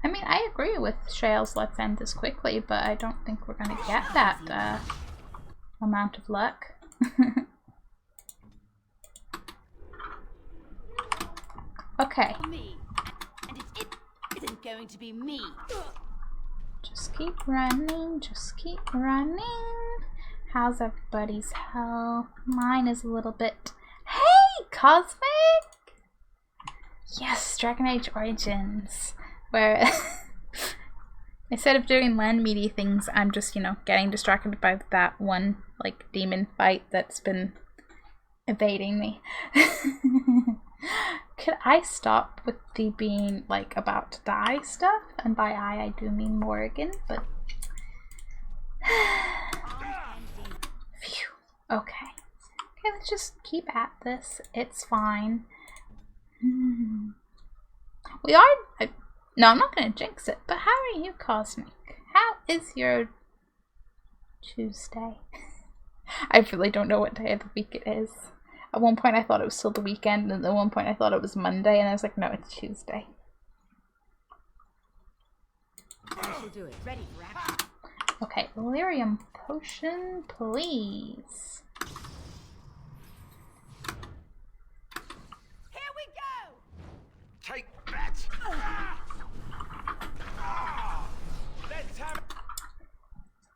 I mean, I agree with Shale's let's end this quickly, but I don't think we're gonna get that amount of luck. Okay. Me. And it isn't going to be me. Just keep running, just keep running. How's everybody's health? Mine is a little bit... Hey, Cosmic! Yes, Dragon Age Origins. Where instead of doing Landsmeety things, I'm just, you know, getting distracted by that one, like, demon fight that's been evading me. Could I stop with the being, like, about to die stuff? And by I do mean Morrigan, but... Phew. Okay. Okay, let's just keep at this. It's fine. We are... No, I'm not going to jinx it, but how are you, Cosmic? How is your Tuesday? I really don't know what day of the week it is. At one point I thought it was still the weekend, and at one point I thought it was Monday, and I was like, no, it's Tuesday. I shall do it. Ready for action. Okay, Lyrium potion, please. Here we go! Take that! Let's have it.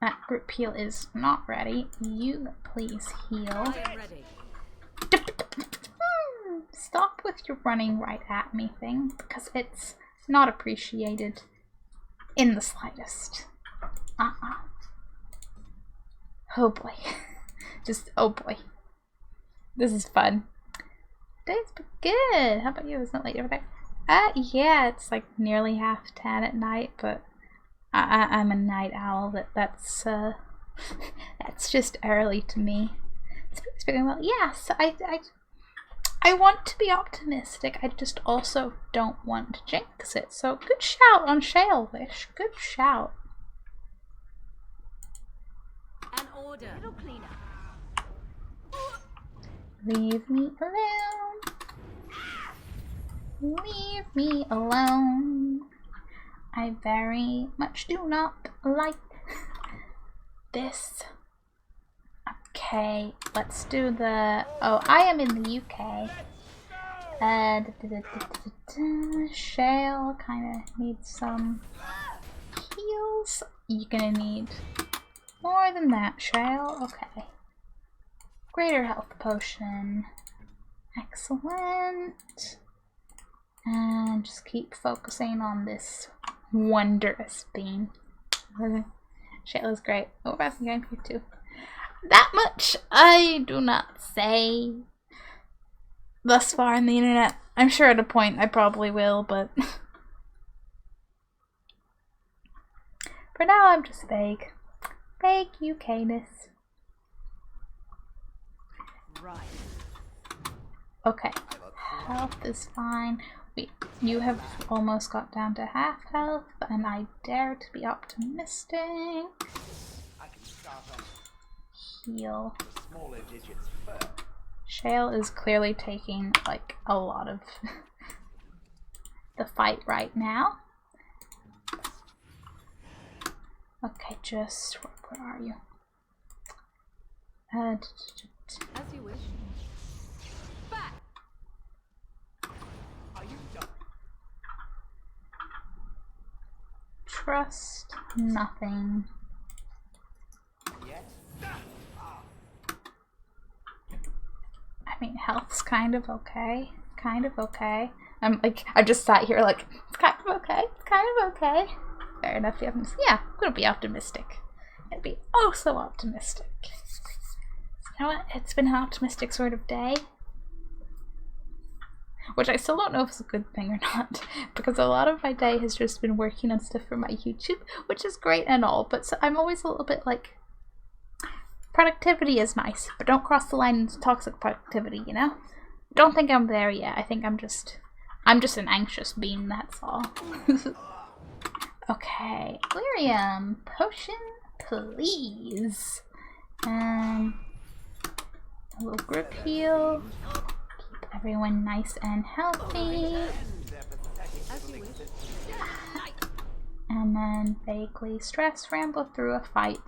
That group heal is not ready. You please heal. I am ready. Stop with your running right at me thing, because it's not appreciated in the slightest. Oh boy. Just, oh boy. This is fun. Day's been good. How about you? Isn't it late over there? Yeah, it's like nearly 10:30 at night, but I'm a night owl. That's just early to me. Speaking well, yes, I want to be optimistic. I just also don't want to jinx it. So good shout on Shalewish. Good shout. An order. Little cleaner. Leave me alone. Leave me alone. I very much do not like this. Okay, let's do the... Oh, I am in the UK. Shale kind of needs some heals. You're gonna need more than that, Shale. Okay. Greater health potion. Excellent. And just keep focusing on this wondrous beam. Shayla's great. Oh, that's going for too. That much I do not say. Thus far in the internet. I'm sure at a point I probably will, but for now I'm just vague. Vague UK-ness. Right. Okay. Health is fine. You have almost got down to half health, and I dare to be optimistic. I can start on Heal. the smaller digits first. Shale is clearly taking like a lot of the fight right now. Okay, just where are you? As you wish. Back. Are you done? Trust nothing. Yes. I mean, health's kind of okay. Kind of okay. I just sat here like, it's kind of okay. It's kind of okay. Fair enough. Yeah, I'm gonna be optimistic. I'd be oh so optimistic. You know what? It's been an optimistic sort of day. Which I still don't know if it's a good thing or not, because a lot of my day has just been working on stuff for my YouTube, which is great and all, but so I'm always a little bit like, productivity is nice, but don't cross the line into toxic productivity, you know? Don't think I'm there yet. I think I'm just an anxious being, that's all. Okay, Lyrium, potion, please. A little grip heal. Keep everyone nice and healthy. And then vaguely stress ramble through a fight.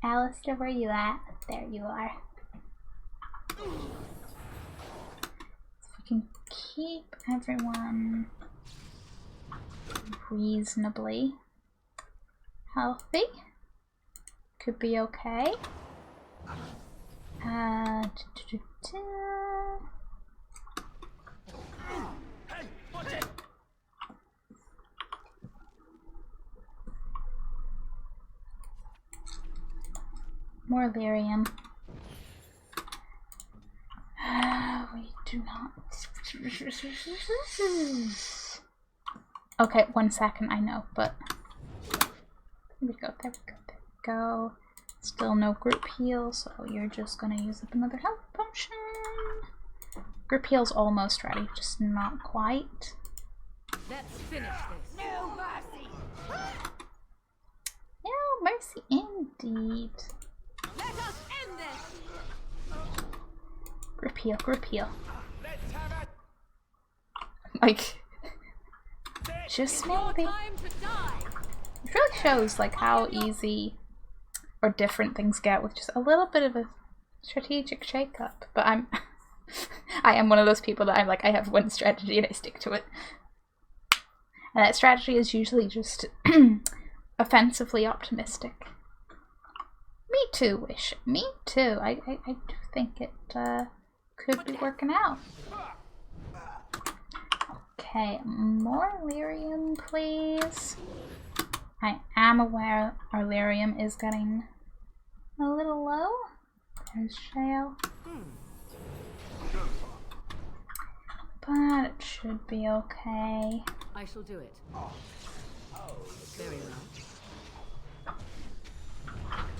Alistair, where you at? There you are. If we can keep everyone reasonably healthy, could be okay. More lyrium. We do not. Okay, 1 second, I know, but there we go, there we go, there we go. Still no group heal, so you're just gonna use up another health potion. Group heal's almost ready, just not quite. Let's finish this. No mercy. No mercy indeed. Let us end this. Group heal, group heal. Like, just maybe. It really shows like how easy or different things get with just a little bit of a strategic shake-up. But I am one of those people that I'm like, I have one strategy and I stick to it. And that strategy is usually just offensively optimistic. Me too, Wish. Me too. I do think it could be working out. Okay, more lyrium, please. I am aware our lyrium is getting a little low. There's Shale. But it should be okay. I shall do it. Very well.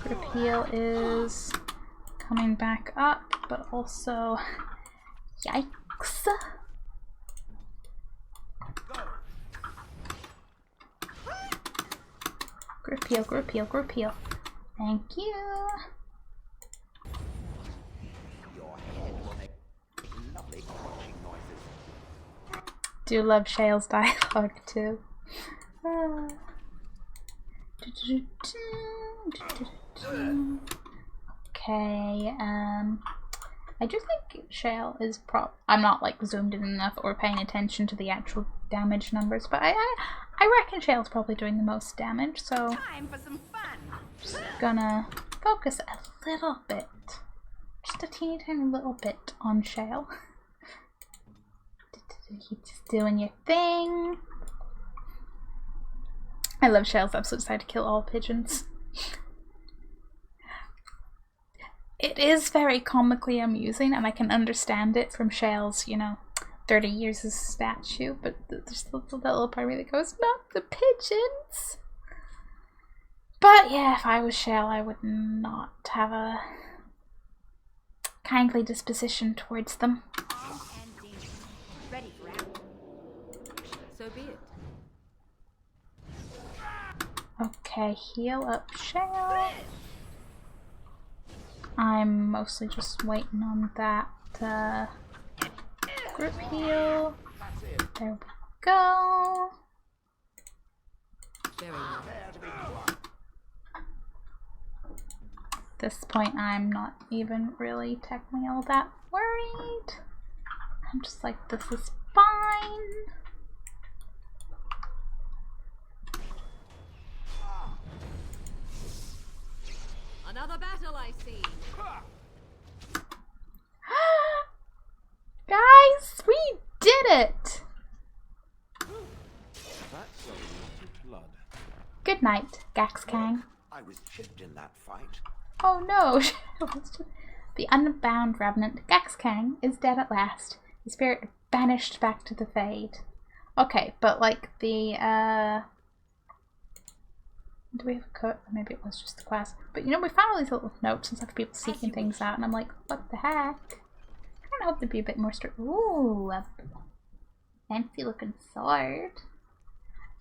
Group heal is coming back up, but also yikes. Group heal, group heal, group heal. Thank you. Your head will make lovely crunching noises. Do love Shale's dialogue too. Okay, I do think Shale is I'm not like zoomed in enough or paying attention to the actual damage numbers, but I reckon Shale's probably doing the most damage, so Time for some fun. just gonna focus a little bit. Just a teeny tiny little bit on Shale. Keep just doing your thing. I love Shale's absolute desire to kill all pigeons. It is very comically amusing, and I can understand it from Shale's, you know, 30 years as a statue, but there's that little part of me that goes, not the pigeons! But yeah, if I was Shale, I would not have a kindly disposition towards them. Ready for action. So be it. Okay, heal up Shale. I'm mostly just waiting on that group heal. There we go. Very well. At this point, I'm not even really technically all that worried. I'm just like, this is fine. Another battle, I see. Guys, we did it! That's a lot of blood. Good night, Gaxkang. I was chipped in that fight. Oh no! The unbound revenant Gaxkang is dead at last. His spirit banished back to the Fade. Okay, but like the do we have a cut? Maybe it was just the quest. But you know, we found all these little notes and stuff, people seeking things out, and I'm like, what the heck? I kind of hope there'd be a bit more Ooh, a fancy looking sword.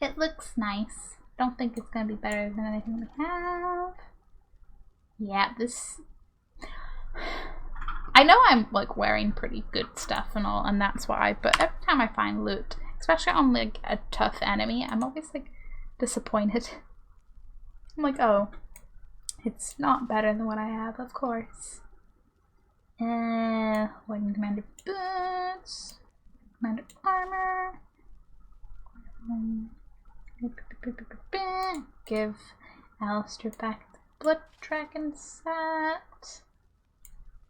It looks nice. Don't think it's gonna be better than anything we have. Yeah, this. I know I'm like wearing pretty good stuff and all, and that's why. But every time I find loot, especially on like a tough enemy, I'm always like disappointed. I'm like, oh, it's not better than what I have, of course. Wedding Commander boots, Commander armor. Give Alistair back the Blood Dragon set.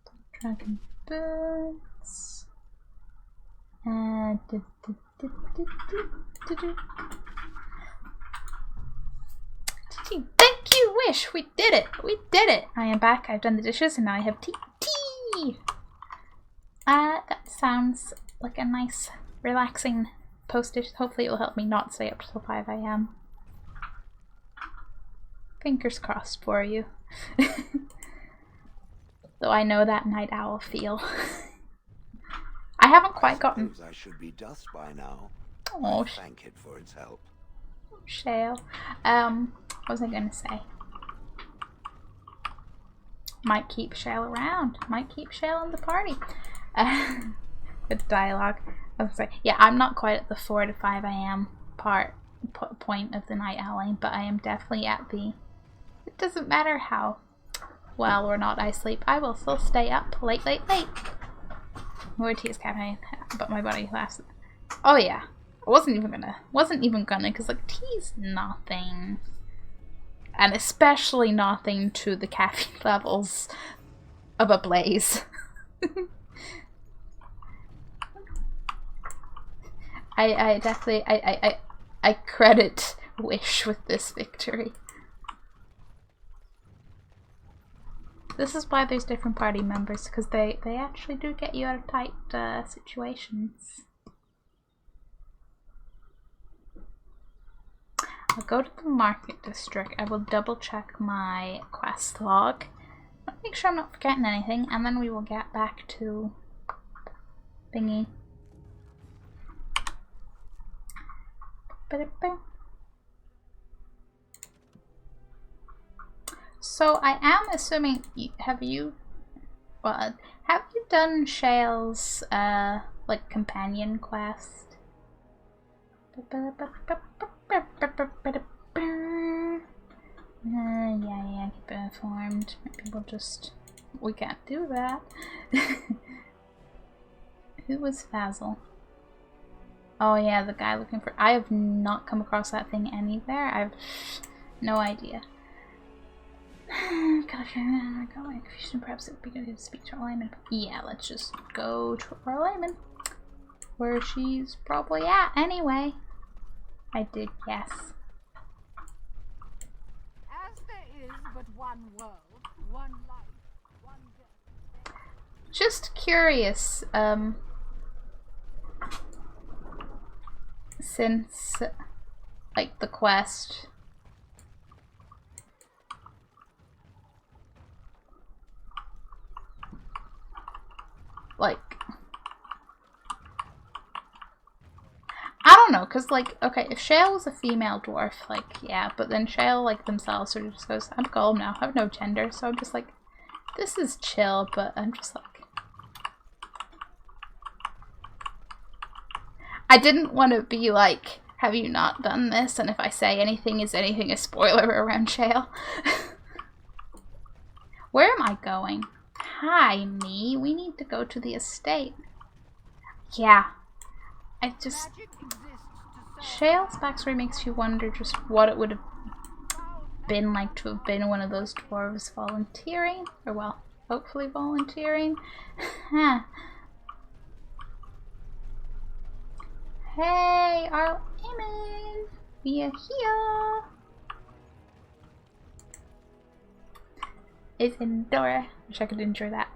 Blood Dragon boots. Thank you, Wish! We did it! We did it! I am back, I've done the dishes, and now I have tea. Tea! That sounds like a nice, relaxing post-dish. Hopefully it will help me not stay up till 5 AM. Fingers crossed for you. Though I know that night owl feel. I haven't quite gotten... I should be dust by now. Oh, thank it for its help. Shale. What was I gonna say? Might keep Shale around. Might keep Shale in the party. With dialogue. I was like, yeah, I'm not quite at the 4 to 5 AM point of the night owling, but I am definitely at the... It doesn't matter how well or not I sleep, I will still stay up late. More tea is caffeine, but my body laughs. Oh yeah, I wasn't even gonna, because like tea's nothing, and especially nothing to the caffeine levels of a Blaze. I definitely I credit Wish with this victory. This is why there's different party members, because they actually do get you out of tight situations. I'll go to the market district. I will double check my quest log. Make sure I'm not forgetting anything, and then we will get back to thingy. So I am assuming have you done Shale's like companion quest? Yeah, keep it informed. Maybe we can't do that. Who was Fazel? Oh yeah, the guy looking for... I have not come across that thing anywhere. I have no idea. Confusion, perhaps it would be good to speak to our layman. Yeah, let's just go to our layman. Where she's probably at anyway. I did guess. As there is but one world, one life, one death. Just curious, since, like, the quest. Like, I don't know, cause like, okay, if Shale was a female dwarf, like, yeah, but then Shale, like, themselves sort of just goes, I'm golem now, I have no gender, so I'm just like, this is chill, but I'm just like, I didn't want to be like, have you not done this, and if I say anything, is anything a spoiler around Shale? Where am I going? Hi, me. We need to go to the estate. Yeah. I just... Shale's backstory makes you wonder just what it would have been like to have been one of those dwarves volunteering. Or, well, hopefully volunteering. Hey, our Eamon! We are here! It's Endora. Wish I could enjoy that.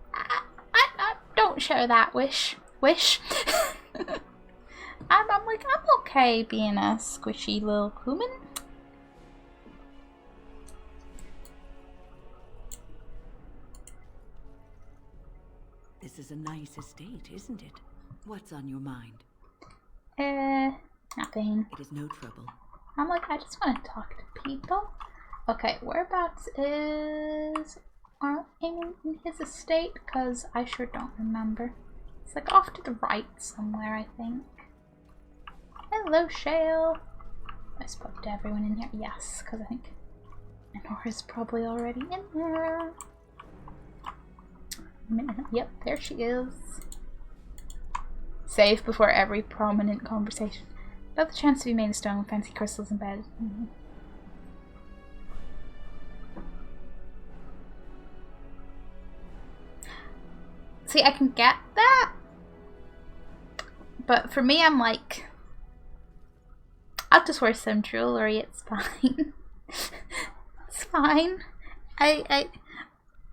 I don't share that wish. I'm like, I'm okay being a squishy little human. This is a nice estate, isn't it? What's on your mind? Nothing. It is no trouble. I'm like, I just want to talk to people. Okay, whereabouts is in his estate? Because I sure don't remember. It's like off to the right somewhere, I think. Hello, Shale. I spoke to everyone in here. Yes, because I think Enora's probably already in there. Yep, there she is. Save before every prominent conversation. About the chance to be made of stone with fancy crystals embedded. See, I can get that, but for me, I'm like, I'll just wear some jewelry. It's fine. It's fine.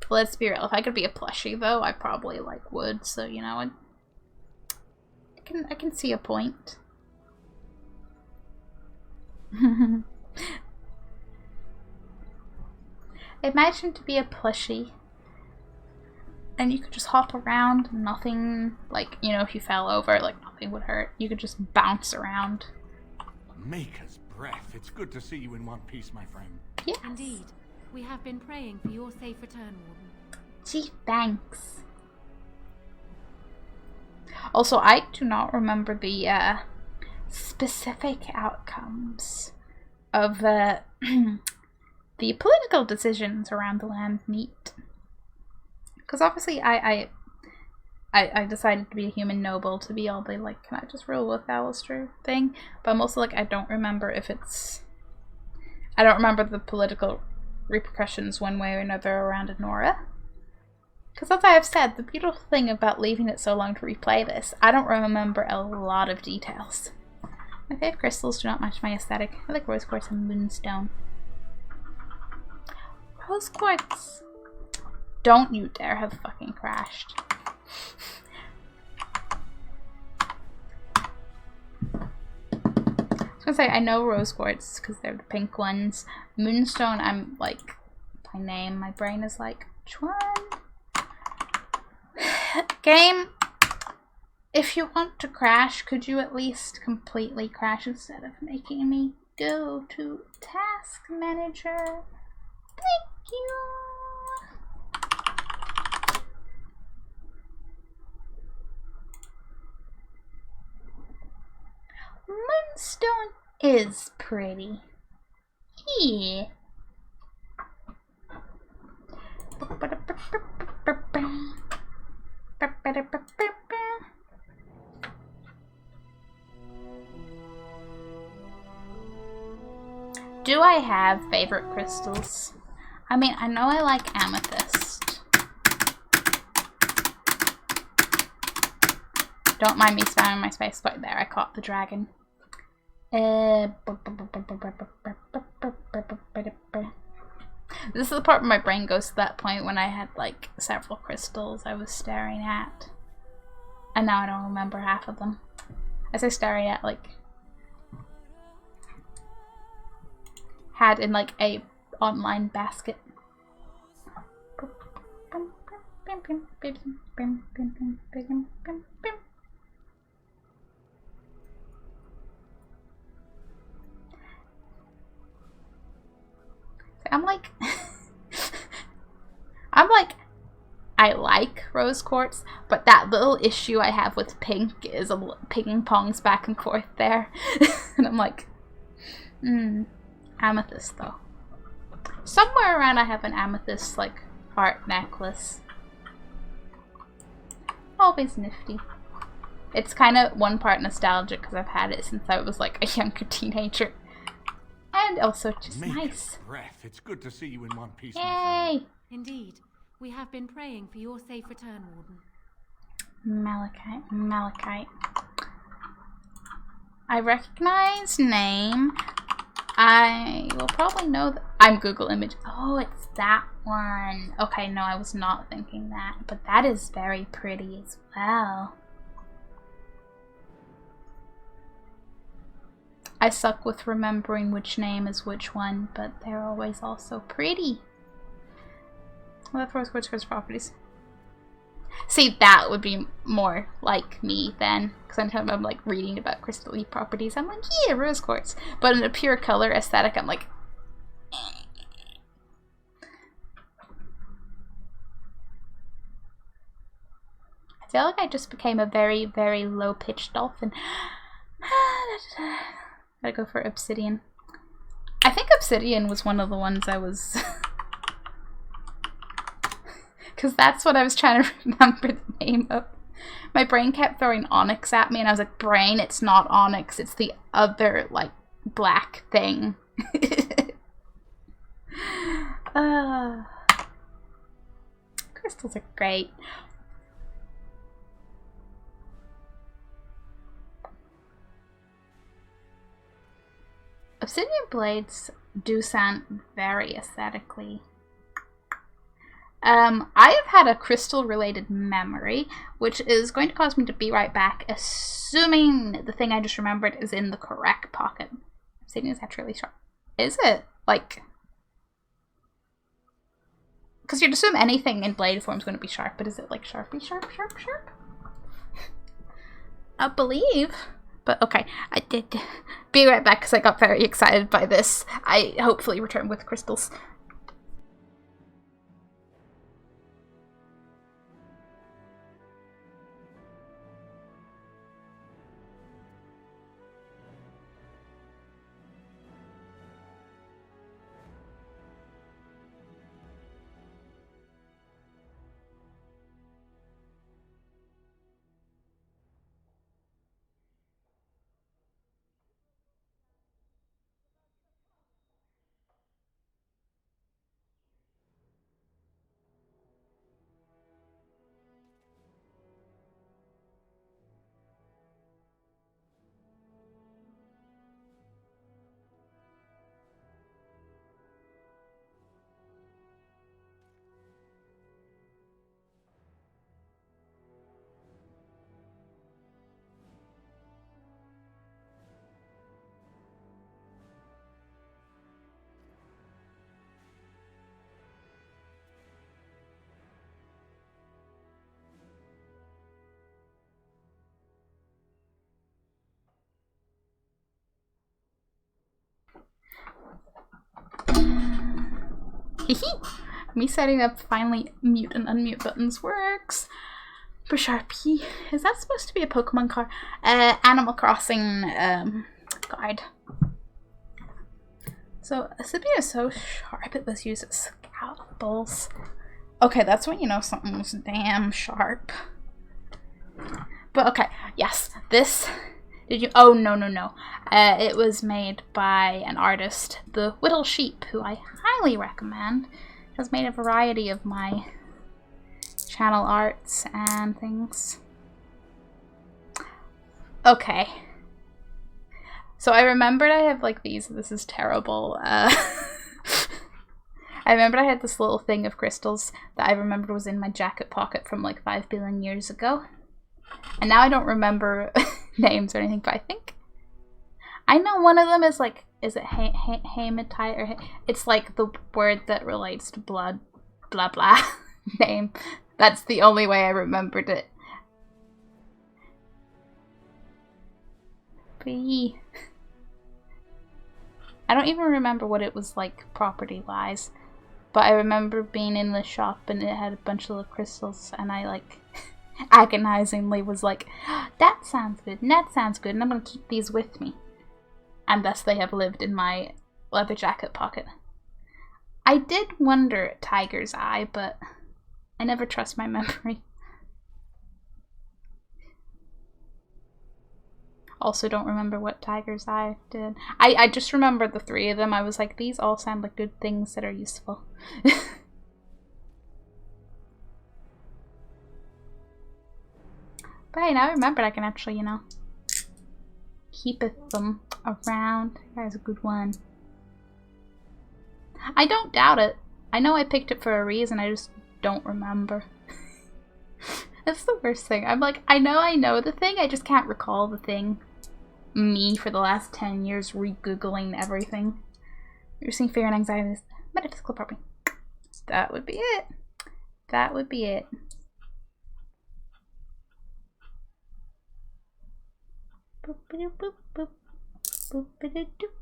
Let's be real. If I could be a plushie, though, I probably like would. So you know, I can see a point. Imagine to be a plushie. And you could just hop around, nothing, like, you know, if you fell over, like, nothing would hurt. You could just bounce around. Maker's breath. It's good to see you in one piece, my friend. Yes. Indeed. We have been praying for your safe return, Warden. Gee, thanks. Also, I do not remember the, specific outcomes of, the political decisions around the Landsmeety. Because obviously I decided to be a human noble to be all the, like, can I just rule with Alistair thing? But I'm also like, I don't remember if it's... I don't remember the political repercussions one way or another around Enora. Because as I have said, the beautiful thing about leaving it so long to replay this, I don't remember a lot of details. My fave crystals do not match my aesthetic. I like rose quartz and moonstone. Rose quartz! Don't you dare have fucking crashed. I was gonna say, I know rose quartz because they're the pink ones. Moonstone, I'm like, by name, my brain is like, which one? Game, if you want to crash, could you at least completely crash instead of making me go to task manager? Thank you. Moonstone is pretty. Yeah. Do Do I have favorite crystals? I mean, I know I like amethyst. Don't mind me spamming my space bar there. I caught the dragon. This is the part where my brain goes to that point when I had like several crystals I was staring at. And now I don't remember half of them. I say staring at, like, had in like a online basket. I'm like, I like rose quartz, but that little issue I have with pink is a ping pongs back and forth there. And I'm like, amethyst though. Somewhere around I have an amethyst like heart necklace. Always nifty. It's kind of one part nostalgic because I've had it since I was like a younger teenager. And also just nice. Breath. It's good to see you in one piece. Yay! Indeed. We have been praying for your safe return, Warden. Malachite, Malachite. I recognize name. I will probably know that. I'm Google image. Oh, it's that one. Okay, no, I was not thinking that. But that is very pretty as well. I suck with remembering which name is which one, but they're always also pretty. Well, that rose quartz properties. See, that would be more like me then, because anytime I'm like reading about crystal-y properties, I'm like, yeah, rose quartz. But in a pure color aesthetic, I'm like, I feel like I just became a very, very low-pitched dolphin. Gotta go for obsidian. I think obsidian was one of the ones I was... Because that's what I was trying to remember the name of. My brain kept throwing onyx at me, and I was like, brain, it's not onyx, it's the other, like, black thing. Crystals are great. Obsidian blades do sound very aesthetically. I have had a crystal-related memory, which is going to cause me to be right back, assuming the thing I just remembered is in the correct pocket. Obsidian is actually really sharp. Is it? Like... Because you'd assume anything in blade form is going to be sharp, but is it like sharpy, sharp, sharp, sharp? I believe. But okay, I did be right back because I got very excited by this. I hopefully return with crystals. Me setting up finally mute and unmute buttons works. For Sharpie. Is that supposed to be a Pokemon card? Animal Crossing guide. So Obsidian is so sharp it was used as scalpels. Okay, that's when you know something was damn sharp. But okay, yes, this Did you? Oh, no, no, no. It was made by an artist, the Whittle Sheep, who I highly recommend. Has made a variety of my channel arts and things. Okay. So I remembered I have like these. This is terrible. I remembered I had this little thing of crystals that I remembered was in my jacket pocket from like 5 billion years ago. And now I don't remember names or anything, but I think I know one of them is like, is it hematite or it's like the word that relates to blood, blah blah name. That's the only way I remembered it. B. I don't even remember what it was like property-wise, but I remember being in the shop and it had a bunch of little crystals, and I like agonizingly was like, that sounds good, and that sounds good, and I'm gonna keep these with me. And thus they have lived in my leather jacket pocket. I did wonder Tiger's Eye, but I never trust my memory. Also don't remember what Tiger's Eye did. I just remember the 3 of them. I was like, these all sound like good things that are useful. But hey, now I remembered I can actually, you know, keep them around. That's a good one. I don't doubt it. I know I picked it for a reason, I just don't remember. That's the worst thing. I'm like, I know the thing, I just can't recall the thing. Me for the last 10 years re-googling everything. Reducing fear and anxiety is metaphysical property. That would be it. That would be it. Boop, boop, boop, boop. Boop, boop, boop.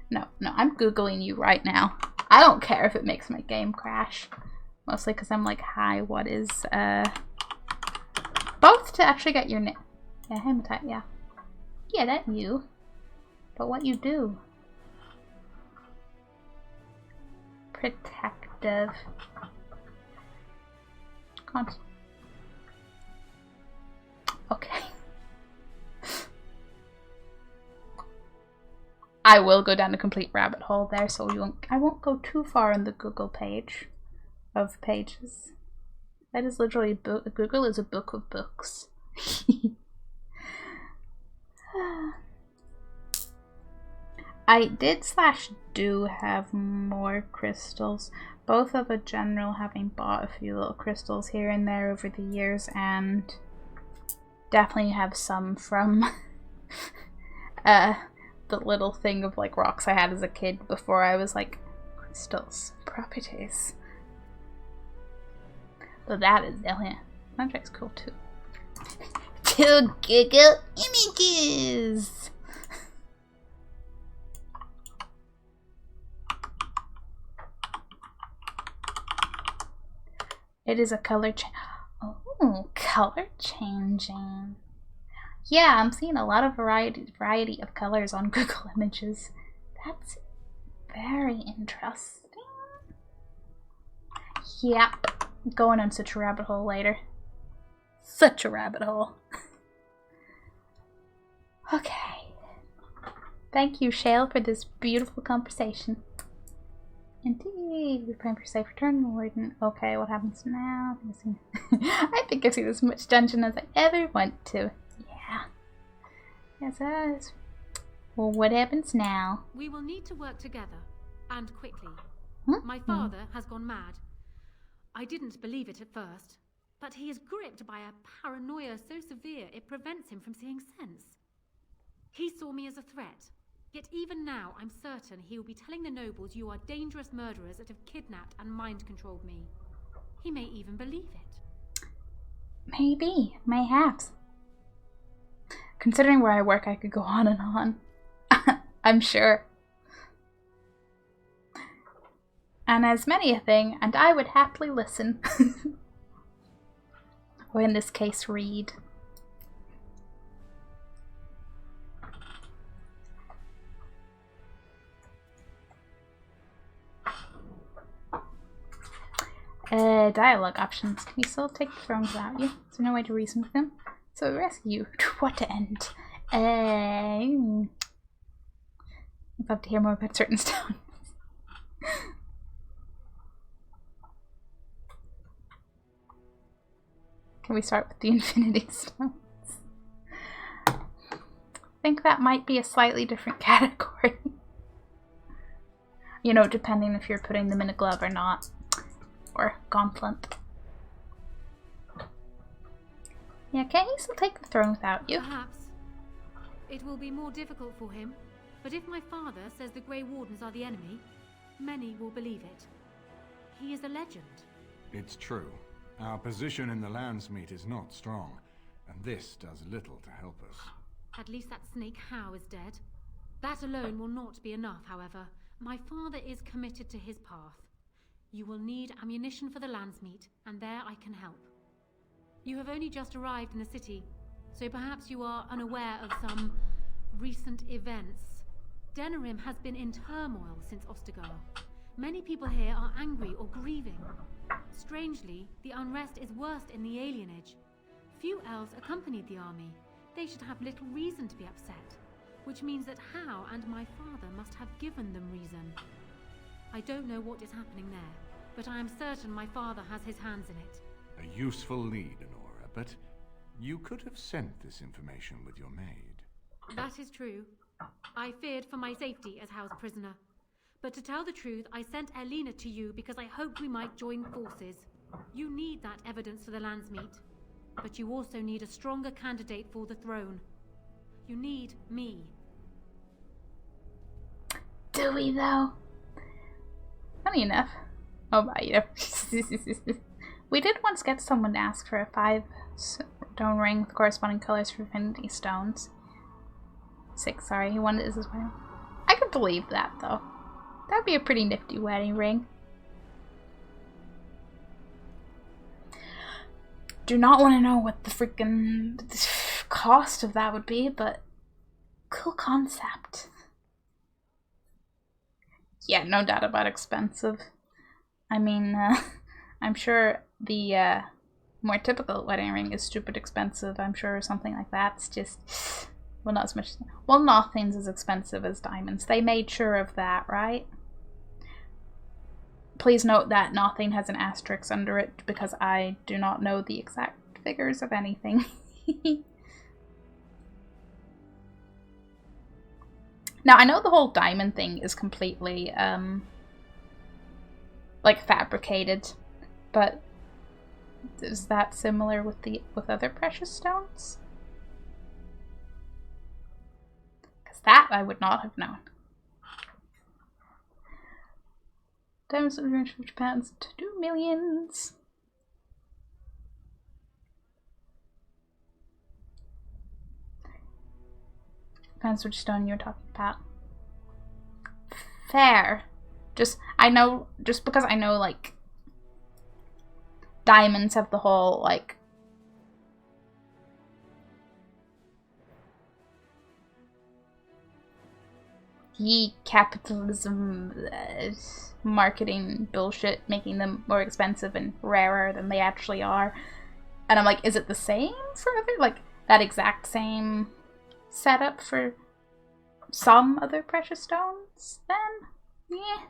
No, I'm googling you right now. I don't care if it makes my game crash. Mostly because I'm like, hi, what is both to actually get your name. Yeah, hematite, yeah. Yeah, that you. But what you do. Protective. Okay. I will go down a complete rabbit hole there, so I won't go too far in the Google page of pages. That is literally Google is a book of books. I do have more crystals, both of a general having bought a few little crystals here and there over the years, and definitely have some from the little thing of like rocks I had as a kid before I was like, crystals, properties. But that is definitely, Contract's cool too. 2 Google images! It is a color change. Oh, color changing. Yeah, I'm seeing a lot of variety of colors on Google Images. That's very interesting. Yep. Going on such a rabbit hole later. Such a rabbit hole. Okay. Thank you, Shale, for this beautiful conversation. Indeed. We're praying for safe return. Warden. Okay, what happens now? I think I've seen as much dungeon as I ever went to. Yeah. Yes. Well, what happens now? We will need to work together, and quickly. Hmm? My father has gone mad. I didn't believe it at first, but he is gripped by a paranoia so severe it prevents him from seeing sense. He saw me as a threat, yet even now I'm certain he will be telling the nobles you are dangerous murderers that have kidnapped and mind-controlled me. He may even believe it. Maybe. Mayhaps. Considering where I work, I could go on and on. I'm sure. And as many a thing, and I would happily listen. Or in this case, read. Dialogue options. Can you still take the throne without you? Is there no way to reason with them? So rescue to what end? I'd love to hear more about certain stones. Can we start with the Infinity Stones? I think that might be a slightly different category. You know, depending if you're putting them in a glove or not. Or gauntlet. Yeah, can't he still take the throne without you? Perhaps. It will be more difficult for him, but if my father says the Grey Wardens are the enemy, many will believe it. He is a legend. It's true. Our position in the Landsmeet is not strong, and this does little to help us. At least that snake How is dead. That alone will not be enough, however. My father is committed to his path. You will need ammunition for the Landsmeet, and there I can help. You have only just arrived in the city, so perhaps you are unaware of some recent events. Denerim has been in turmoil since Ostagar. Many people here are angry or grieving. Strangely, the unrest is worst in the alienage. Few elves accompanied the army. They should have little reason to be upset, which means that How and my father must have given them reason. I don't know what is happening there, but I am certain my father has his hands in it. A useful lead, Honora, but you could have sent this information with your maid. That is true. I feared for my safety as How's prisoner. But to tell the truth, I sent Elena to you because I hoped we might join forces. You need that evidence for the Landsmeet, but you also need a stronger candidate for the throne. You need me. Do we though? Funny enough. Oh my, you know. We did once get someone to ask for a 5-stone ring with corresponding colors for Infinity Stones. 6, sorry, he wanted this as well. I could believe that though. That'd be a pretty nifty wedding ring. Do not want to know what the freaking cost of that would be, but cool concept. Yeah, no doubt about expensive. I mean, I'm sure the more typical wedding ring is stupid expensive. I'm sure something like that's just, well, not as much. Well, nothing's as expensive as diamonds. They made sure of that, right? Please note that nothing has an asterisk under it because I do not know the exact figures of anything. Now, I know the whole diamond thing is completely, like, fabricated, but is that similar with other precious stones? Because that I would not have known. Diamonds in the range of £50 to 2 millions. Depends which stone you're talking about. Fair. Just because I know, like, diamonds have the whole, like, capitalism marketing bullshit, making them more expensive and rarer than they actually are. And I'm like, is it the same for other, like, that exact same setup for some other precious stones then? Yeah.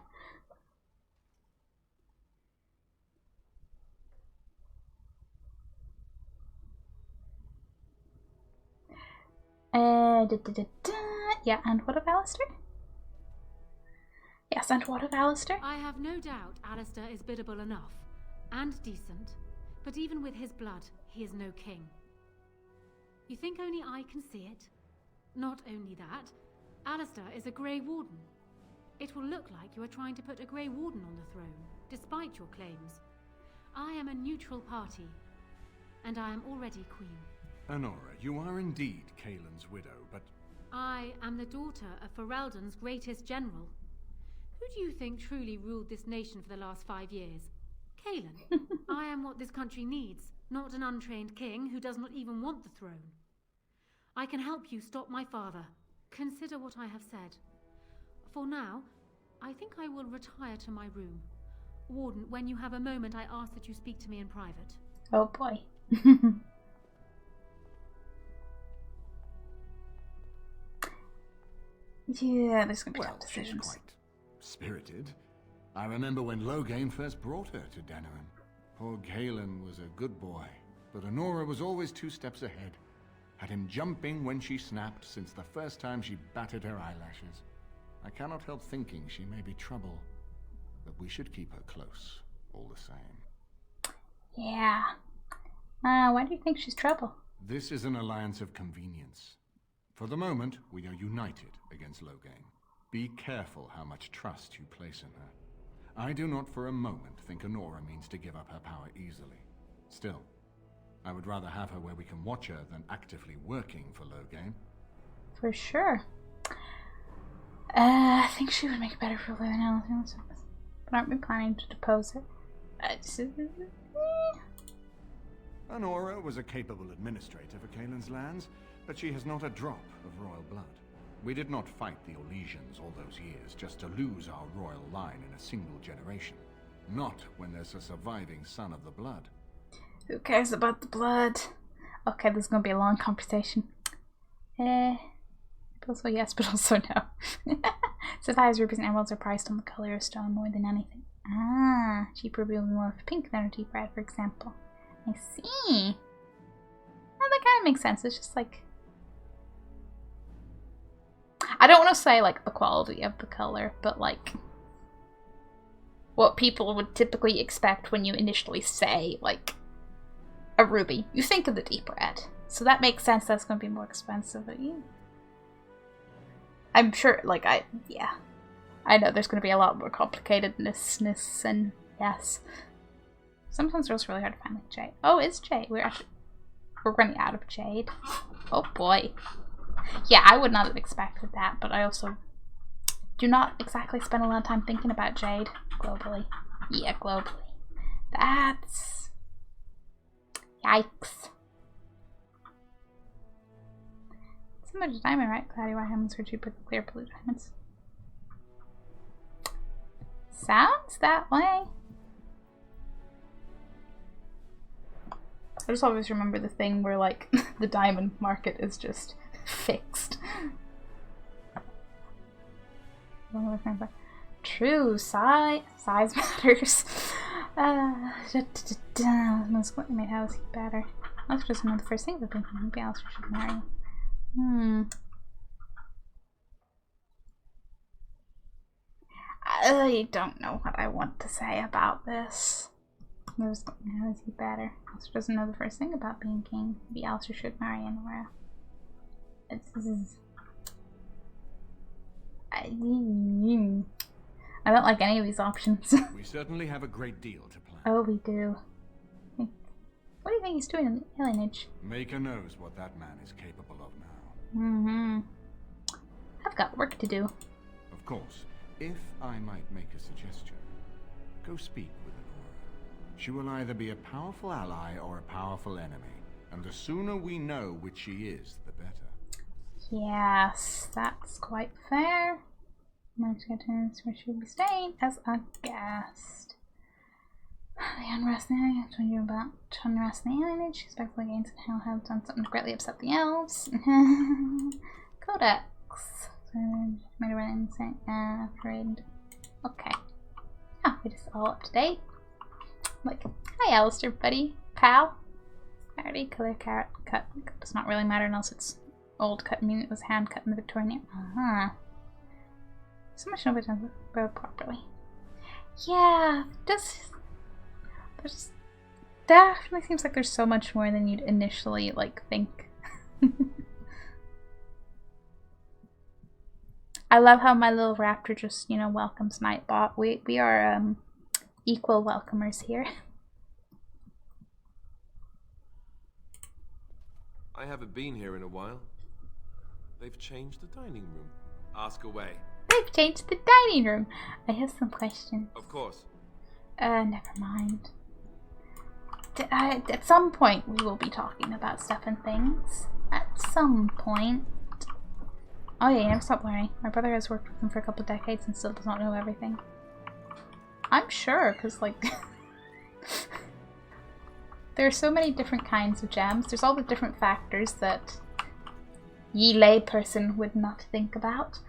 Yeah, and what of Alistair? Yes, and what of Alistair? I have no doubt Alistair is biddable enough, and decent, but even with his blood, he is no king. You think only I can see it? Not only that, Alistair is a Grey Warden. It will look like you are trying to put a Grey Warden on the throne, despite your claims. I am a neutral party, and I am already queen. Honora, you are indeed Kaelin's widow, but... I am the daughter of Ferelden's greatest general. Who do you think truly ruled this nation for the last 5 years? Kaelin. I am what this country needs, not an untrained king who does not even want the throne. I can help you stop my father. Consider what I have said. For now, I think I will retire to my room. Warden, when you have a moment, I ask that you speak to me in private. Oh boy. Yeah, there's gonna be Well, tough she's decisions. quite spirited. I remember when Loghain first brought her to Denerim. Poor Galen was a good boy, but Honora was always 2 steps ahead. Had him jumping when she snapped since the first time she batted her eyelashes. I cannot help thinking she may be trouble, but we should keep her close, all the same. Yeah. Why do you think she's trouble? This is an alliance of convenience. For the moment, we are united against Loghain. Be careful how much trust you place in her. I do not for a moment think Honora means to give up her power easily. Still, I would rather have her where we can watch her than actively working for Loghain. For sure. I think she would make a better ruler than Alice, but aren't we planning to depose her? Honora was a capable administrator for Kaelin's lands, but she has not a drop of royal blood. We did not fight the Orlesians all those years just to lose our royal line in a single generation. Not when there's a surviving son of the blood. Who cares about the blood? Okay, this is going to be a long conversation. Also yes, but also no. Sapphires, rubies, and emeralds are priced on the color of stone more than anything. Cheaper will be more of pink than a deep red, for example. I see. Well, that kind of makes sense. It's just like... I don't want to say, like, the quality of the color, but, like... what people would typically expect when you initially say, like, a ruby. You think of the deep red. So that makes sense that's going to be more expensive. But yeah. I'm sure, like, yeah. I know there's going to be a lot more complicatedness and yes. Sometimes it's really hard to find, like, jade. Oh, it's jade. We're running out of jade. Oh, boy. Yeah, I would not have expected that, but I also do not exactly spend a lot of time thinking about jade globally. Yeah, globally. That's... yikes. Similar to diamond, right? Cloudy white diamonds are cheaper than clear blue diamonds. Sounds that way. I just always remember the thing where, like, the diamond market is just fixed. True, size matters. Most what made house better. That's just another first thing, but maybe else should marry. I don't know what I want to say about this. How is he better? Alistair doesn't know the first thing about being king. Maybe Alistair should marry anywhere. I don't like any of these options. We certainly have a great deal to plan. Oh, we do. What do you think he's doing in the alienage? Maker knows what that man is capable of now. I've got work to do. Of course, if I might make a suggestion, go speak with Honora. She will either be a powerful ally or a powerful enemy, and the sooner we know which she is, the better. Yes, that's quite fair. Might get to where she will be staying as a guest. The unrest now, I told you about unrest in the alienage. She expects the gains and hell have done something to greatly upset the elves. Codex. So, made a run insane. Afraid. Okay. Oh, it is all up to date. Like, hi Alistair, buddy. Pal. Already color carrot cut. Does not really matter unless it's old cut, meaning it was hand cut in the Victorian era. So much nobody does it properly. Yeah, there's definitely seems like there's so much more than you'd initially like think. I love how my little raptor just, you know, welcomes Nightbot. We are equal welcomers here. I haven't been here in a while. They've changed the dining room. Ask away. They've changed the dining room. I have some questions. Of course. Never mind. At some point we will be talking about stuff and things. At some point. Oh yeah, you never stop learning. My brother has worked with him for a couple of decades and still does not know everything. I'm sure, because like... there are so many different kinds of gems. There's all the different factors that ye layperson would not think about.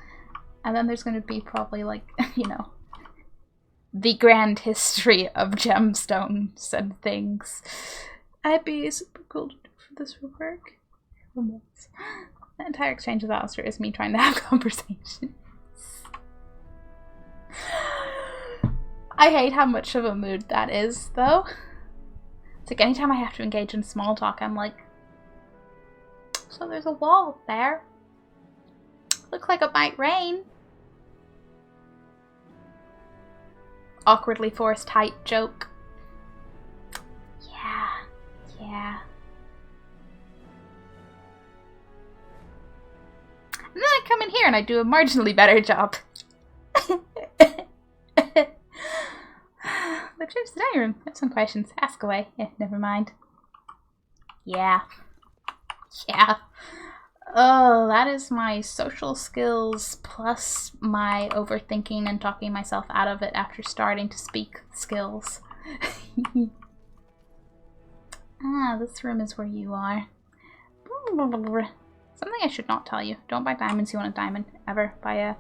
And then there's going to be probably like, you know, the grand history of gemstones and things. I'd be super cool for this to work. The entire exchange with Alistair is me trying to have conversations. I hate how much of a mood that is, though. It's like anytime I have to engage in small talk, I'm like, so there's a wall there. Looks like it might rain. Awkwardly forced tight joke. Yeah. And then I come in here and I do a marginally better job. The trip's the dining room. I have some questions. Ask away. Yeah, never mind. Yeah. Oh, that is my social skills plus my overthinking and talking myself out of it after starting to speak skills. Ah, this room is where you are. Something I should not tell you. Don't buy diamonds you want a diamond. Ever. Buy a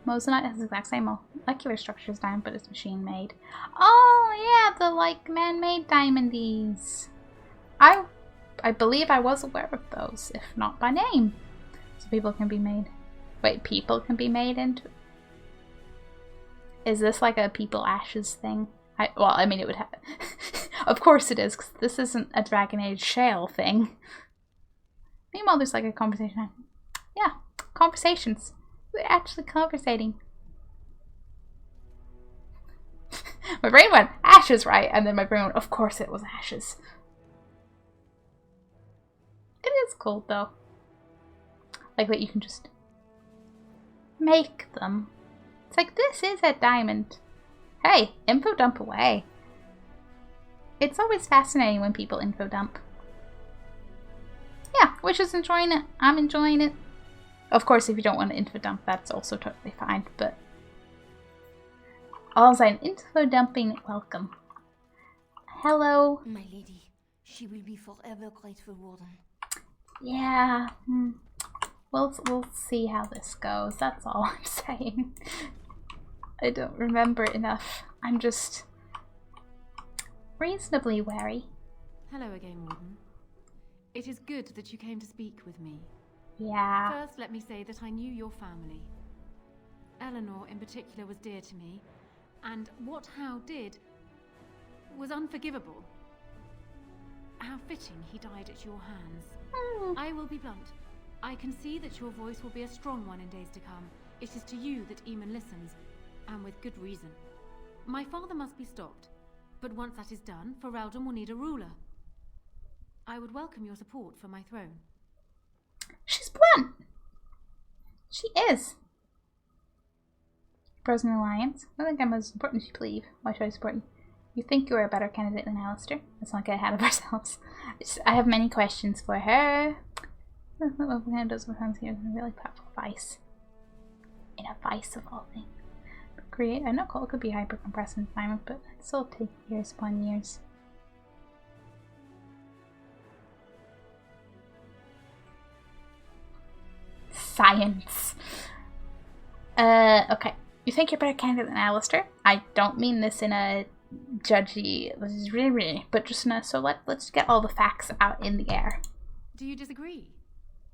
moissanite. It has the exact same molecular structure as diamond, but it's machine made. Oh, yeah, the, like, man-made diamondies. I believe I was aware of those, if not by name. So people can be made... Wait, people can be made into... Is this like a people ashes thing? Well, I mean, it would have... Of course it is, because this isn't a Dragon Age shale thing. Meanwhile, there's like a conversation. Yeah, conversations. We're actually conversating. My brain went, ashes, right? And then my brain went, of course it was ashes. It is cool, though. Like that you can just make them. It's like, this is a diamond. Hey, info dump away. It's always fascinating when people info dump. Yeah, Wish is enjoying it. I'm enjoying it. Of course, if you don't want to info dump, that's also totally fine, but... All I'm info dumping, welcome. Hello. My lady, she will be forever grateful, Warden. Yeah, we'll see how this goes. That's all I'm saying. I don't remember enough. I'm just reasonably wary. Hello again, Warden. It is good that you came to speak with me. Yeah. First, let me say that I knew your family. Eleanor, in particular, was dear to me, and what Hal did was unforgivable. How fitting he died at your hands. I will be blunt. I can see that your voice will be a strong one in days to come. It is to you that Eamon listens, and with good reason. My father must be stopped, but once that is done, Ferelden will need a ruler. I would welcome your support for my throne. She's blunt. She is. Pros in the alliance. I think I'm as important as you believe. Why should I support you? You think you're a better candidate than Alistair? Let's not get ahead of ourselves. I have many questions for her. What does becomes here a really powerful vice. In a vice of all things. Create. I know coal could be hyper compressed in time, but it still take years upon years. Science. Okay. You think you're a better candidate than Alistair? I don't mean this in a judgy, but just in a, so let's get all the facts out in the air. Do you disagree?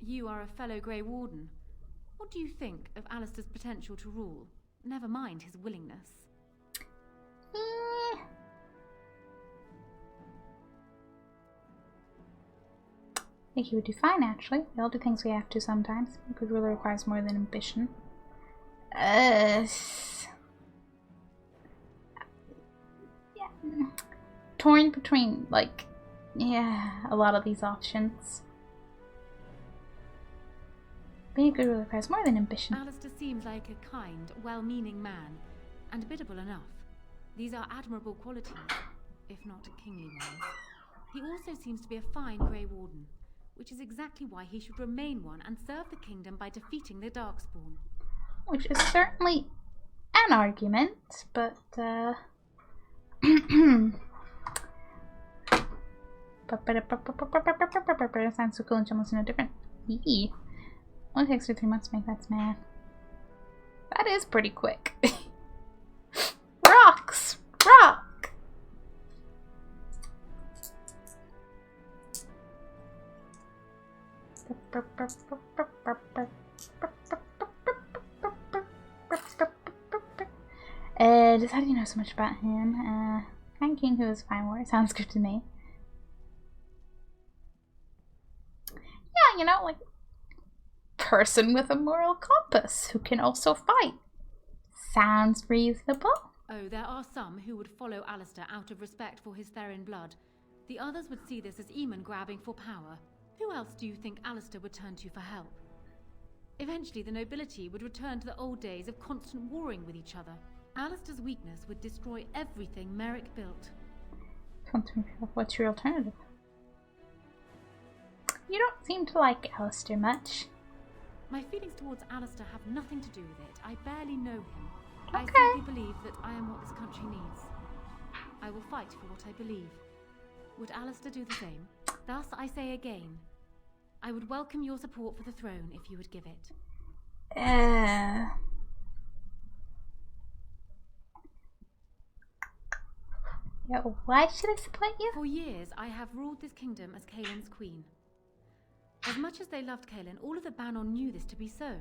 You are a fellow Grey Warden. What do you think of Alistair's potential to rule? Never mind his willingness. I think he would do fine, actually. We all do things we have to sometimes. A good ruler requires more than ambition. Yeah. Torn between, like, yeah, a lot of these options. Being a good ruler requires more than ambition. Alistair seems like a kind, well-meaning man, and biddable enough. These are admirable qualities, if not kingly ones. He also seems to be a fine Grey Warden, which is exactly why he should remain one and serve the kingdom by defeating the Darkspawn. Which is certainly an argument, but sounds so cool and almost no different. Only takes 2 or 3 months to make that man. That is pretty quick. Rocks! Rock! Just how do you know so much about him? Crown King who is fine war. Sounds good to me. Yeah, you know, like person with a moral compass who can also fight. Sounds reasonable. Oh, there are some who would follow Alistair out of respect for his Therin blood. The others would see this as Eamon grabbing for power. Who else do you think Alistair would turn to for help? Eventually, the nobility would return to the old days of constant warring with each other. Alistair's weakness would destroy everything Merrick built. What's your alternative? You don't seem to like Alistair much. My feelings towards Alistair have nothing to do with it. I barely know him. Okay. I simply believe that I am what this country needs. I will fight for what I believe. Would Alistair do the same? Thus, I say again, I would welcome your support for the throne if you would give it. Yeah, why should I support you? For years, I have ruled this kingdom as Kaelin's queen. As much as they loved Kaelin, all of the Banon knew this to be so.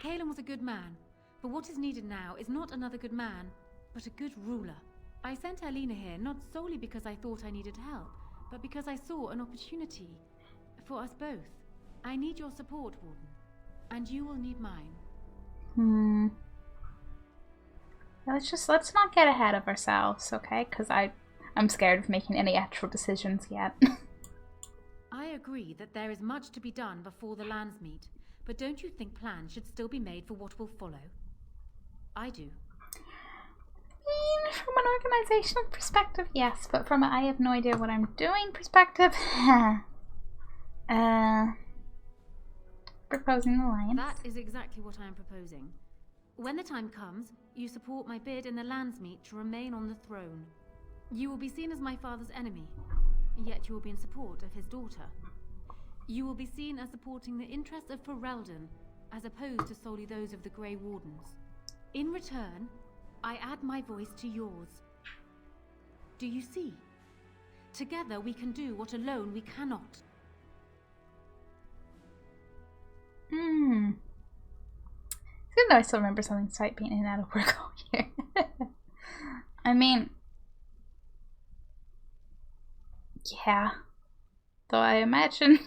Kaelin was a good man, but what is needed now is not another good man, but a good ruler. I sent Alina here not solely because I thought I needed help, but because I saw an opportunity for us both. I need your support, Warden, and you will need mine. Let's not get ahead of ourselves, okay? Because I'm scared of making any actual decisions yet. I agree that there is much to be done before the Landsmeet, but don't you think plans should still be made for what will follow? I do. From an organizational perspective, yes, but from a I have no idea what I'm doing perspective, proposing an alliance. That is exactly what I am proposing. When the time comes, you support my bid in the Landsmeet to remain on the throne. You will be seen as my father's enemy, yet you will be in support of his daughter. You will be seen as supporting the interests of Ferelden, as opposed to solely those of the Grey Wardens. In return, I add my voice to yours. Do you see? Together we can do what alone we cannot. Even though I still remember something despite being in and out of work all year. I mean, yeah. Though I imagine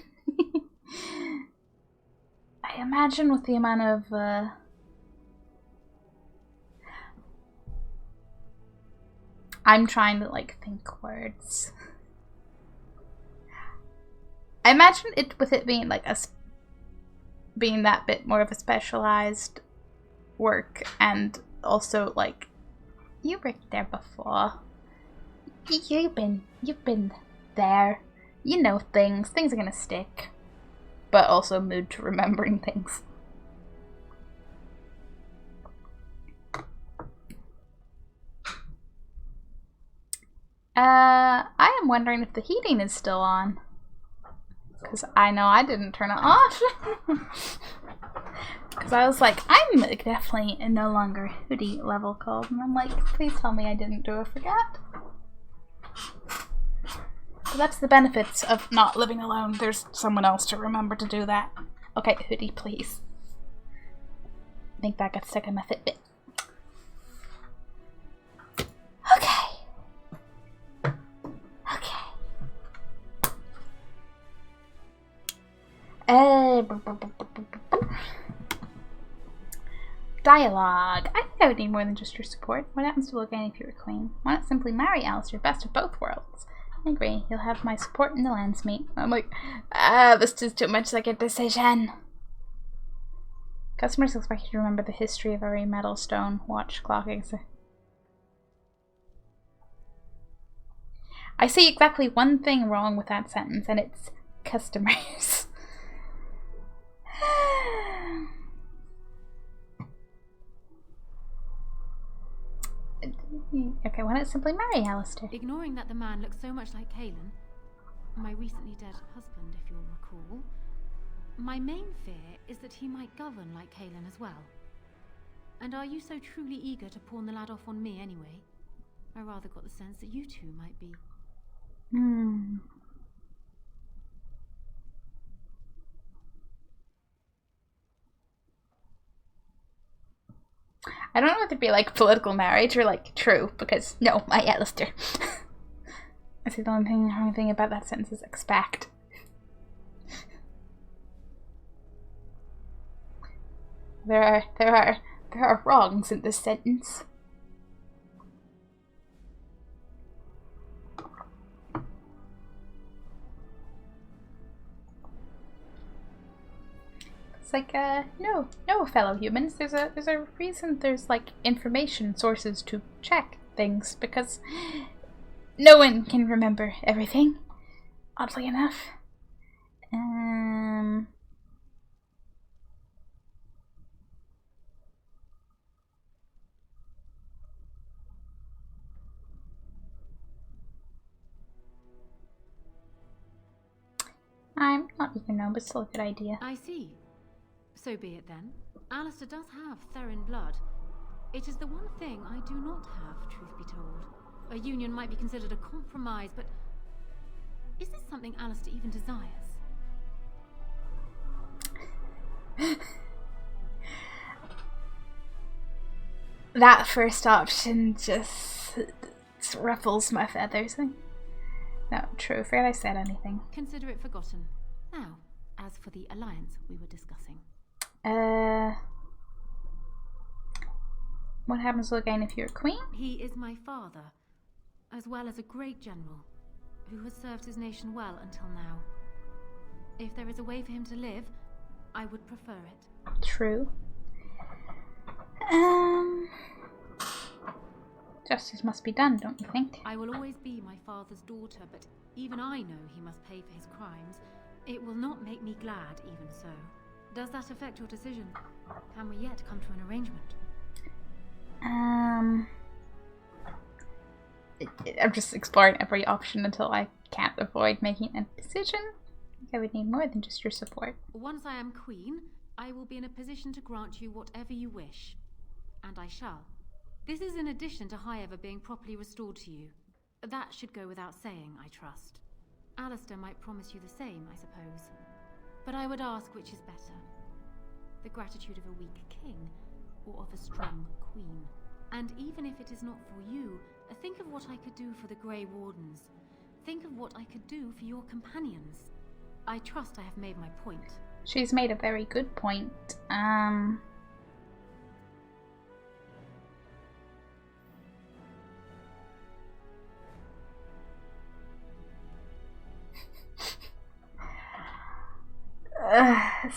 with the amount of I'm trying to like think words. I imagine it with it being like being that bit more of a specialized work, and also like you worked there before. You've been there. You know things are gonna stick, but also mood to remembering things. I am wondering if the heating is still on, because I know I didn't turn it off. Because I was like, I'm definitely no longer hoodie level cold, and I'm like, please tell me I didn't do a forget. So that's the benefits of not living alone. There's someone else to remember to do that. Okay, hoodie, please. I think that got stuck in my Fitbit. Okay. Dialogue. I think I would need more than just your support. What happens to Logain if you're a queen? Why not simply marry Alistair, best of both worlds? I agree. You'll have my support in the Landsmeet. I'm like, this is too much like a decision. Customers expect you to remember the history of every metal, stone, watch, clock, etc. I see exactly one thing wrong with that sentence, and it's customers. Okay, why not simply marry Alistair? Ignoring that the man looks so much like Kaelin, my recently dead husband, if you'll recall, my main fear is that he might govern like Kaelin as well. And are you so truly eager to pawn the lad off on me anyway? I rather got the sense that you two might be. I don't know if it'd be like political marriage or like true, because no, my Alistair. I see the only thing about that sentence is expect. There are wrongs in this sentence. It's like, no, fellow humans. There's a reason there's like information sources to check things, because no one can remember everything, oddly enough. I'm not even know, but still a good idea. I see. So be it then. Alistair does have Theron blood. It is the one thing I do not have, truth be told. A union might be considered a compromise, but is this something Alistair even desires? That first option just ruffles my feathers. No, true. Forget I said anything. Consider it forgotten. Now, as for the alliance we were discussing. What happens again if you're a queen? He is my father, as well as a great general, who has served his nation well until now. If there is a way for him to live, I would prefer it. True. Justice must be done, don't you think? I will always be my father's daughter, but even I know he must pay for his crimes. It will not make me glad, even so. Does that affect your decision? Can we yet come to an arrangement? I'm just exploring every option until I can't avoid making a decision. I think I would need more than just your support. Once I am queen, I will be in a position to grant you whatever you wish. And I shall. This is in addition to Highever being properly restored to you. That should go without saying, I trust. Alistair might promise you the same, I suppose. But I would ask which is better. The gratitude of a weak king, or of a strong queen. And even if it is not for you, think of what I could do for the Grey Wardens. Think of what I could do for your companions. I trust I have made my point. She's made a very good point.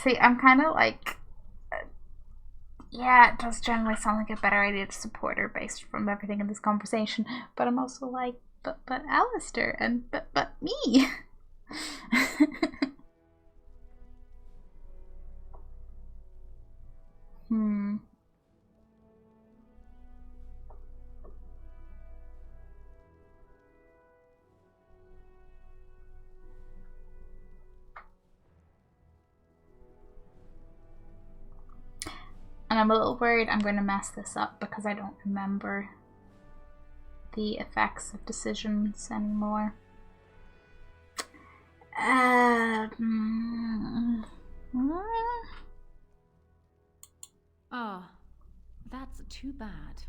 See, I'm kind of like, yeah, it does generally sound like a better idea to support her based from everything in this conversation, but I'm also like, but Alistair, and but me. And I'm a little worried I'm going to mess this up because I don't remember the effects of decisions anymore. Ah, that's too bad.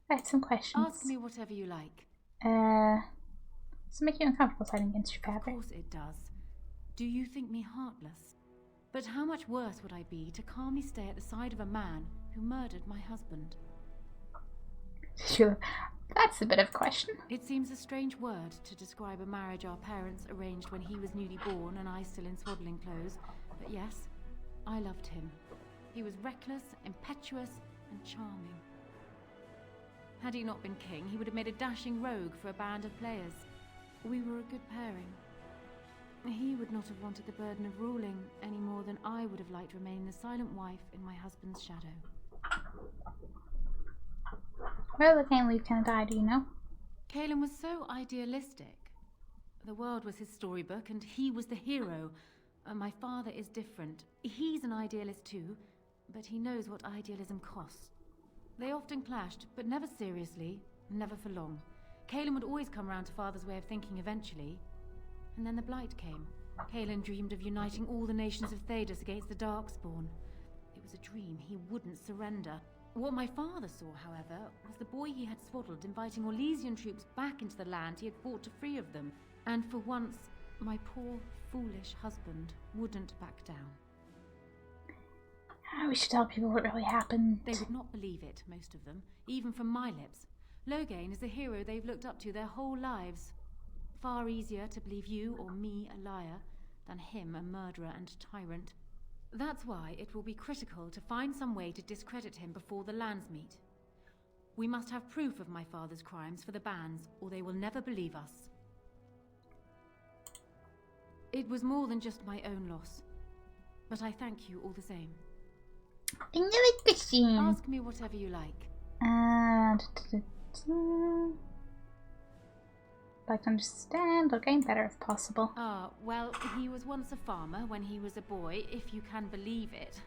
I had some questions. Ask me whatever you like. Does it make you uncomfortable siding against your father? Of course it does. Do you think me heartless? But how much worse would I be to calmly stay at the side of a man who murdered my husband? Sure. That's a bit of a question. It seems a strange word to describe a marriage our parents arranged when he was newly born and I still in swaddling clothes. But yes, I loved him. He was reckless, impetuous, and charming. Had he not been king, he would have made a dashing rogue for a band of players. We were a good pairing. He would not have wanted the burden of ruling any more than I would have liked to remain the silent wife in my husband's shadow. Where the family kind of died, do you know? Caelan was so idealistic. The world was his storybook and he was the hero. My father is different. He's an idealist too, but he knows what idealism costs. They often clashed, but never seriously, never for long. Calen would always come round to Father's way of thinking eventually. And then the Blight came. Calen dreamed of uniting all the nations of Thedas against the Darkspawn. It was a dream he wouldn't surrender. What my father saw, however, was the boy he had swaddled inviting Orlesian troops back into the land he had fought to free of them. And for once, my poor, foolish husband wouldn't back down. We should tell people what really happened. They would not believe it, most of them, even from my lips. Loghain is the hero they've looked up to their whole lives. Far easier to believe you or me a liar than him a murderer and tyrant. That's why it will be critical to find some way to discredit him before the Landsmeet. We must have proof of my father's crimes for the bands, or they will never believe us. It was more than just my own loss, but I thank you all the same. Another question. Ask me whatever you like. Like to understand or gain better if possible. Well, he was once a farmer when he was a boy, if you can believe it.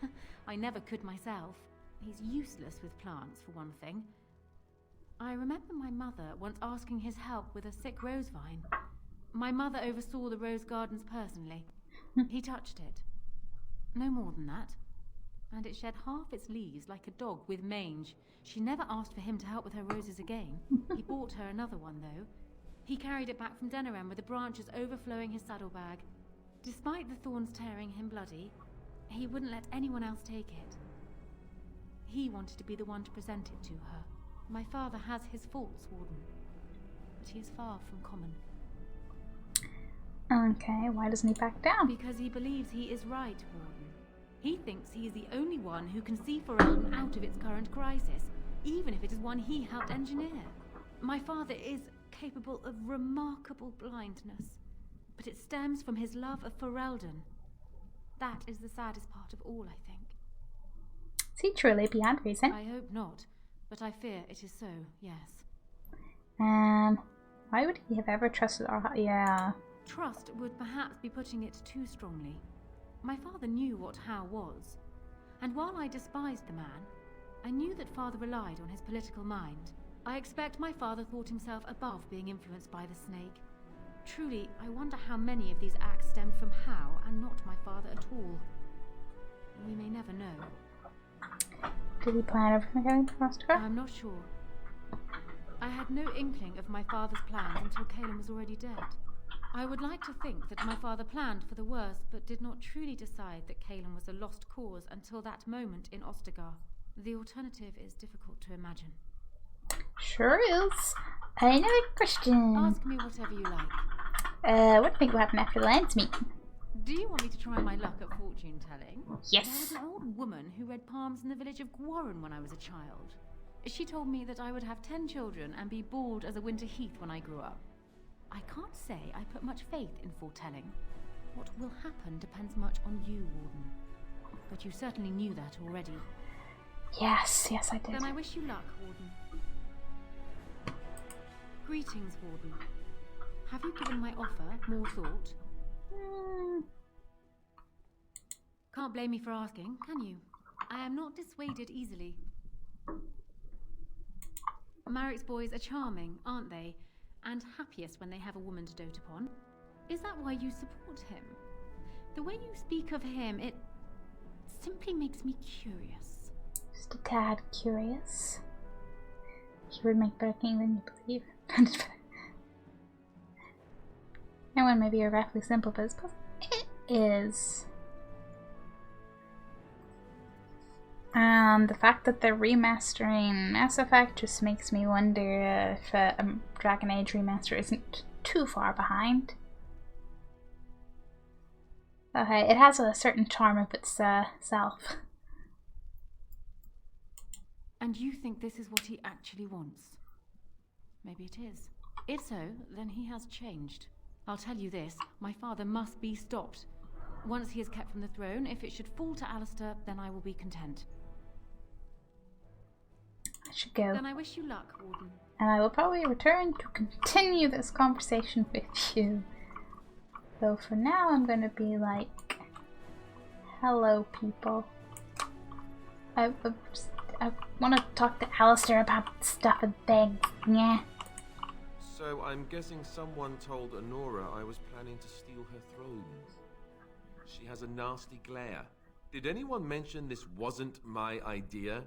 I never could myself. He's useless with plants, for one thing. I remember my mother once asking his help with a sick rose vine. My mother oversaw the rose gardens personally. He touched it. No more than that. And it shed half its leaves like a dog with mange. She never asked for him to help with her roses again. He bought her another one, though. He carried it back from Denerim with the branches overflowing his saddlebag. Despite the thorns tearing him bloody, he wouldn't let anyone else take it. He wanted to be the one to present it to her. My father has his faults, Warden, but he is far from common. Okay, why doesn't he back down? Because he believes he is right, Warden. He thinks he is the only one who can see Ferelden out of its current crisis, even if it is one he helped engineer. My father is capable of remarkable blindness, but it stems from his love of Ferelden. That is the saddest part of all, I think. Is he truly beyond reason? I hope not, but I fear it is so, yes. Why would he have ever trusted our... Yeah. Trust would perhaps be putting it too strongly. My father knew what How was, and while I despised the man, I knew that father relied on his political mind. I expect my father thought himself above being influenced by the snake. Truly, I wonder how many of these acts stemmed from How and not my father at all. We may never know. Did he plan everything going for Ostagar? I'm not sure. I had no inkling of my father's plans until Calen was already dead. I would like to think that my father planned for the worst, but did not truly decide that Calen was a lost cause until that moment in Ostagar. The alternative is difficult to imagine. Sure is. Another question. Ask me whatever you like. What do you think will happen after the Landsmeet? Do you want me to try my luck at fortune telling? Yes. There was an old woman who read palms in the village of Gwarren when I was a child. She told me that I would have 10 children and be bald as a winter heath when I grew up. I can't say I put much faith in foretelling. What will happen depends much on you, Warden. But you certainly knew that already. Yes, yes I did. Then I wish you luck, Warden. Greetings, Warden. Have you given my offer more thought? Can't blame me for asking, can you? I am not dissuaded easily. Marrick's boys are charming, aren't they? And happiest when they have a woman to dote upon. Is that why you support him? The way you speak of him, it simply makes me curious. Just a tad curious. He would make better king than you believe. That one may be roughly simple, but it is. And the fact that they're remastering Mass Effect just makes me wonder if a Dragon Age remaster isn't too far behind. Okay, it has a certain charm of itself. And you think this is what he actually wants? Maybe it is. If so, then he has changed. I'll tell you this, my father must be stopped. Once he is kept from the throne, if it should fall to Alistair, then I will be content. I should go. Then I wish you luck, Warden. And I will probably return to continue this conversation with you. So for now, I'm going to be like Hello, people. I want to talk to Alistair about stuff and things. Yeah. So I'm guessing someone told Honora I was planning to steal her throne. She has a nasty glare. Did anyone mention this wasn't my idea?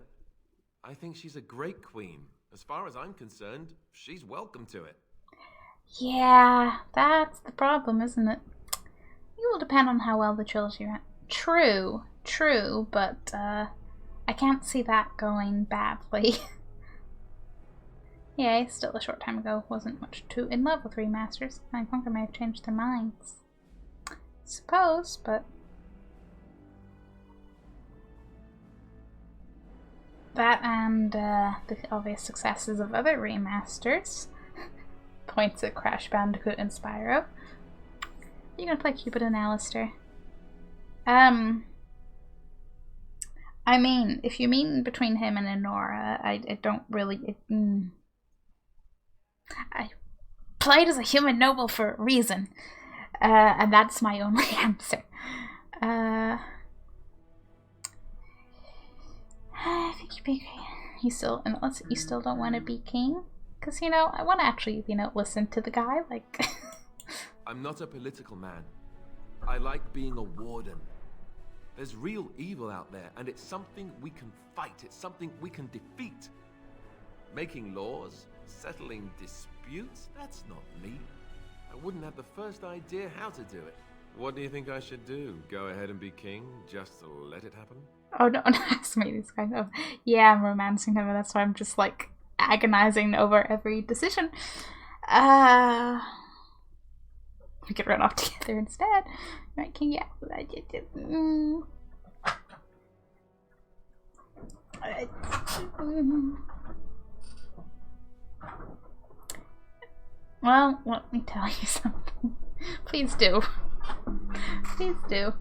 I think she's a great queen. As far as I'm concerned, she's welcome to it. Yeah, that's the problem, isn't it? It will depend on how well the trilogy ran. True, but I can't see that going badly. Yeah, still a short time ago, wasn't much too in love with remasters. I think I may have changed their minds. Suppose, but that and the obvious successes of other remasters. Points at Crash Bandicoot and Spyro. You're gonna play Cupid and Alistair. I mean, if you mean between him and Honora, I don't really. I played as a human noble for a reason, and that's my only answer. I think you'd be. Unless you still don't want to be king, because you know I want to actually listen to the guy like. I'm not a political man. I like being a warden. There's real evil out there, and it's something we can fight. It's something we can defeat. Making laws, settling disputes, that's not me. I wouldn't have the first idea how to do it. What do you think I should do? Go ahead and be king, just to let it happen? Oh no, Landsmeety's kind of, yeah, I'm romancing him, and that's why I'm just like agonizing over every decision. We could run off together instead. Right, king, yeah. Well, let me tell you something. Please do. Please do.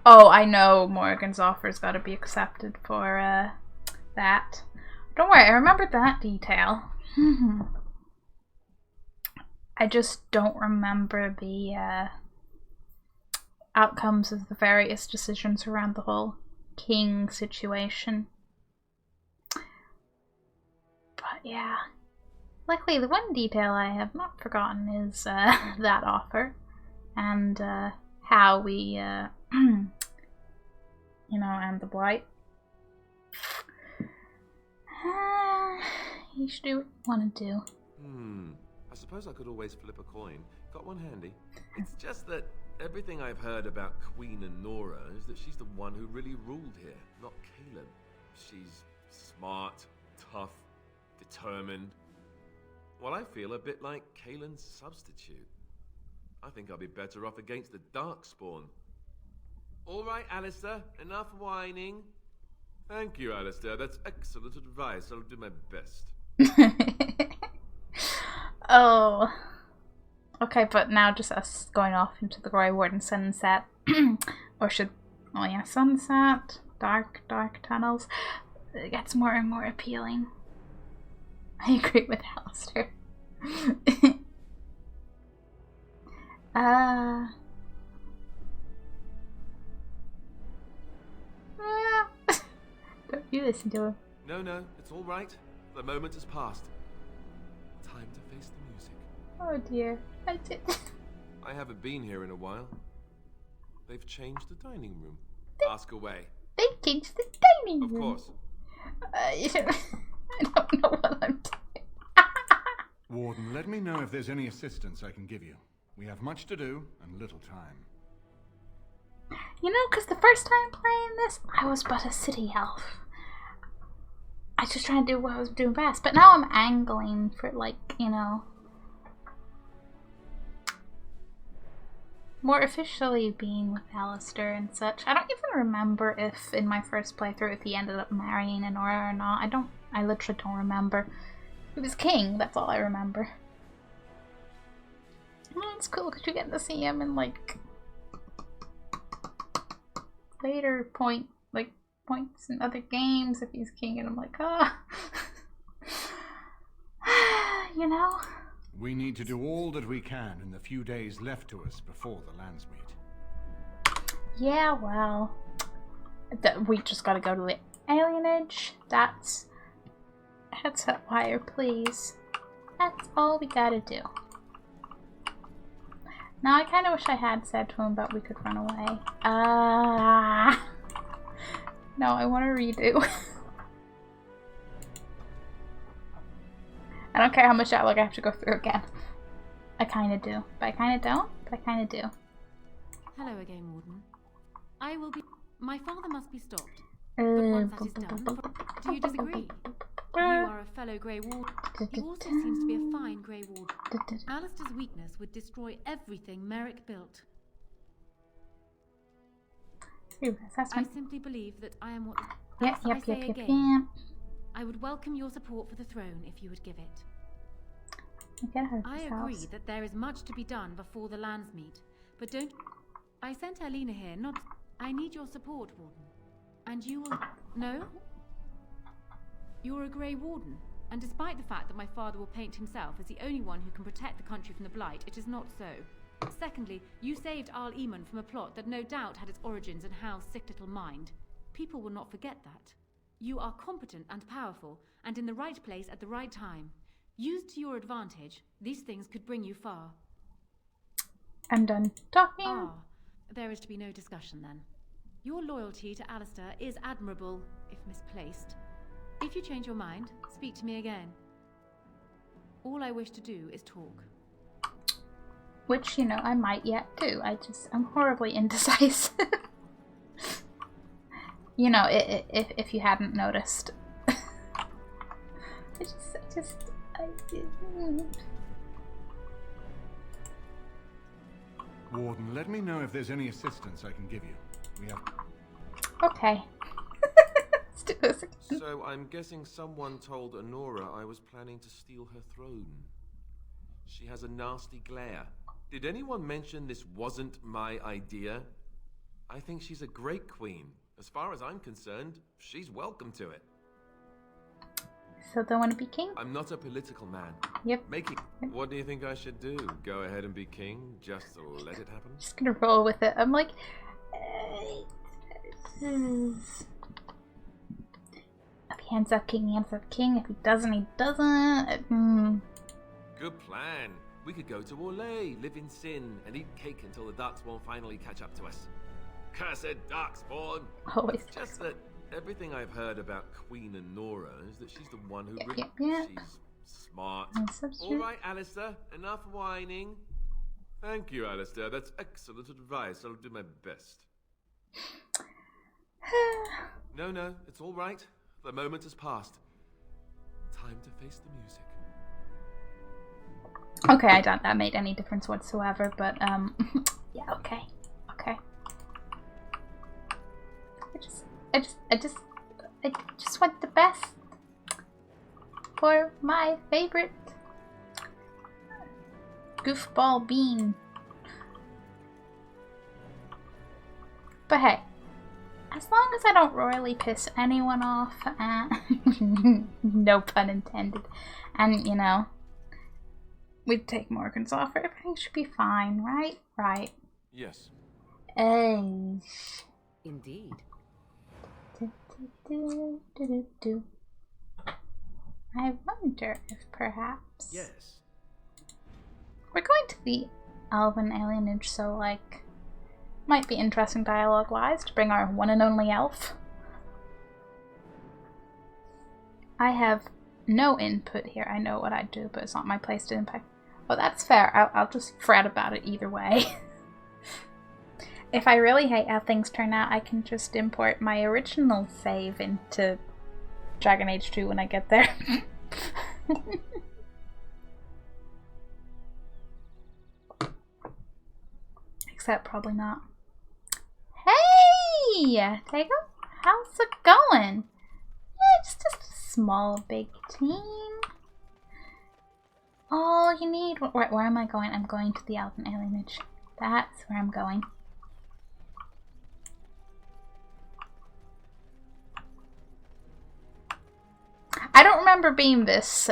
Oh, I know Morgan's offer's got to be accepted for that. Don't worry, I remembered that detail. I just don't remember the outcomes of the various decisions around the whole king situation. But yeah. Luckily, the one detail I have not forgotten is that offer. And how we, and the blight. You should do what you want to do. I suppose I could always flip a coin. Got one handy. It's just that everything I've heard about Queen Honora is that she's the one who really ruled here, not Caleb. She's smart, tough, determined. Well, I feel a bit like Kalen's substitute. I think I'll be better off against the Darkspawn. All right, Alistair, enough whining. Thank you, Alistair. That's excellent advice. I'll do my best. Oh. Okay, but now just us going off into the Grey Warden sunset. Or should... Oh yeah, sunset. Dark tunnels. It gets more and more appealing. I agree with Alistair. Don't you listen to him. No, it's all right. The moment has passed. Time to face the music. Oh dear, I did. I haven't been here in a while. They've changed the dining room. Ask away. They changed the dining room. Of course. I don't know what I'm doing. Warden, let me know if there's any assistance I can give you. We have much to do and little time. Because the first time playing this, I was but a city elf. I was just trying to do what I was doing best. But now I'm angling for, more officially being with Alistair and such. I don't even remember if in my first playthrough if he ended up marrying Honora or not. I literally don't remember. He was king, that's all I remember. Oh, it's cool because you get to see him in later points in other games if he's king, and I'm like, ah. You know? We need to do all that we can in the few days left to us before the Landsmeet. Yeah, well, we just gotta go to the alienage. That's headset wire, please. That's all we gotta do. Now I kind of wish I had said to him about we could run away. No, I want to redo. I don't care how much dialogue I have to go through again. I kind of do, but I kind of don't. But I kind of do. Hello again, Warden. I will be. My father must be stopped. But once that is done, do you disagree? You are a fellow Grey Warden. He also seems to be a fine Grey Warden. Alistair's weakness would destroy everything Merrick built. I simply believe that I am what. Yep. I would welcome your support for the throne if you would give it. I agree that there is much to be done before the Landsmeet, but don't. I sent Alina here, not. I need your support, Warden. And you will. No? You're a Grey Warden, and despite the fact that my father will paint himself as the only one who can protect the country from the Blight, it is not so. Secondly, you saved Arl Eamon from a plot that no doubt had its origins in Hal's sick little mind. People will not forget that. You are competent and powerful, and in the right place at the right time. Used to your advantage, these things could bring you far. I'm done talking. Ah, there is to be no discussion then. Your loyalty to Alistair is admirable, if misplaced. If you change your mind, speak to me again. All I wish to do is talk. Which, you know, I might yet do. I'm horribly indecisive. You know, if you hadn't noticed. Warden, let me know if there's any assistance I can give you. We have... Okay. Let's do this again. So I'm guessing someone told Honora I was planning to steal her throne. She has a nasty glare. Did anyone mention this wasn't my idea? I think she's a great queen. As far as I'm concerned, she's welcome to it. So they want to be king? I'm not a political man. Yep. What do you think I should do? Go ahead and be king? Just to let it happen? Just gonna roll with it. I'm like... If he ends up king, he ends up king. If he doesn't, he doesn't. Good plan. We could go to Orlais, live in sin, and eat cake until the Darkspawn finally catch up to us. Cursed Darkspawn! Always. It's just that everything I've heard about Queen Honora is that she's the one who really... Yeah. She's smart. All right, Alistair, enough whining. Thank you, Alistair. That's excellent advice. I'll do my best. No, it's all right. The moment has passed. Time to face the music. Okay, I doubt that made any difference whatsoever, but, yeah, okay. I just want the best for my favorite goofball bean. But hey, as long as I don't royally piss anyone off, no pun intended, and you know, we'd take Morgan's offer, everything should be fine, right? Right. Yes. Indeed. I wonder if perhaps... Yes. We're going to the Elven alienage, so like... Might be interesting dialogue-wise to bring our one and only elf. I have no input here. I know what I'd do, but it's not my place to impact. Oh, that's fair. I'll just fret about it either way. If I really hate how things turn out, I can just import my original save into Dragon Age 2 when I get there. Except probably not. Hey! Tego? How's it going? Yeah, just a small, big team. All you need... Where am I going? I'm going to the Elven alienage. That's where I'm going. I don't remember being this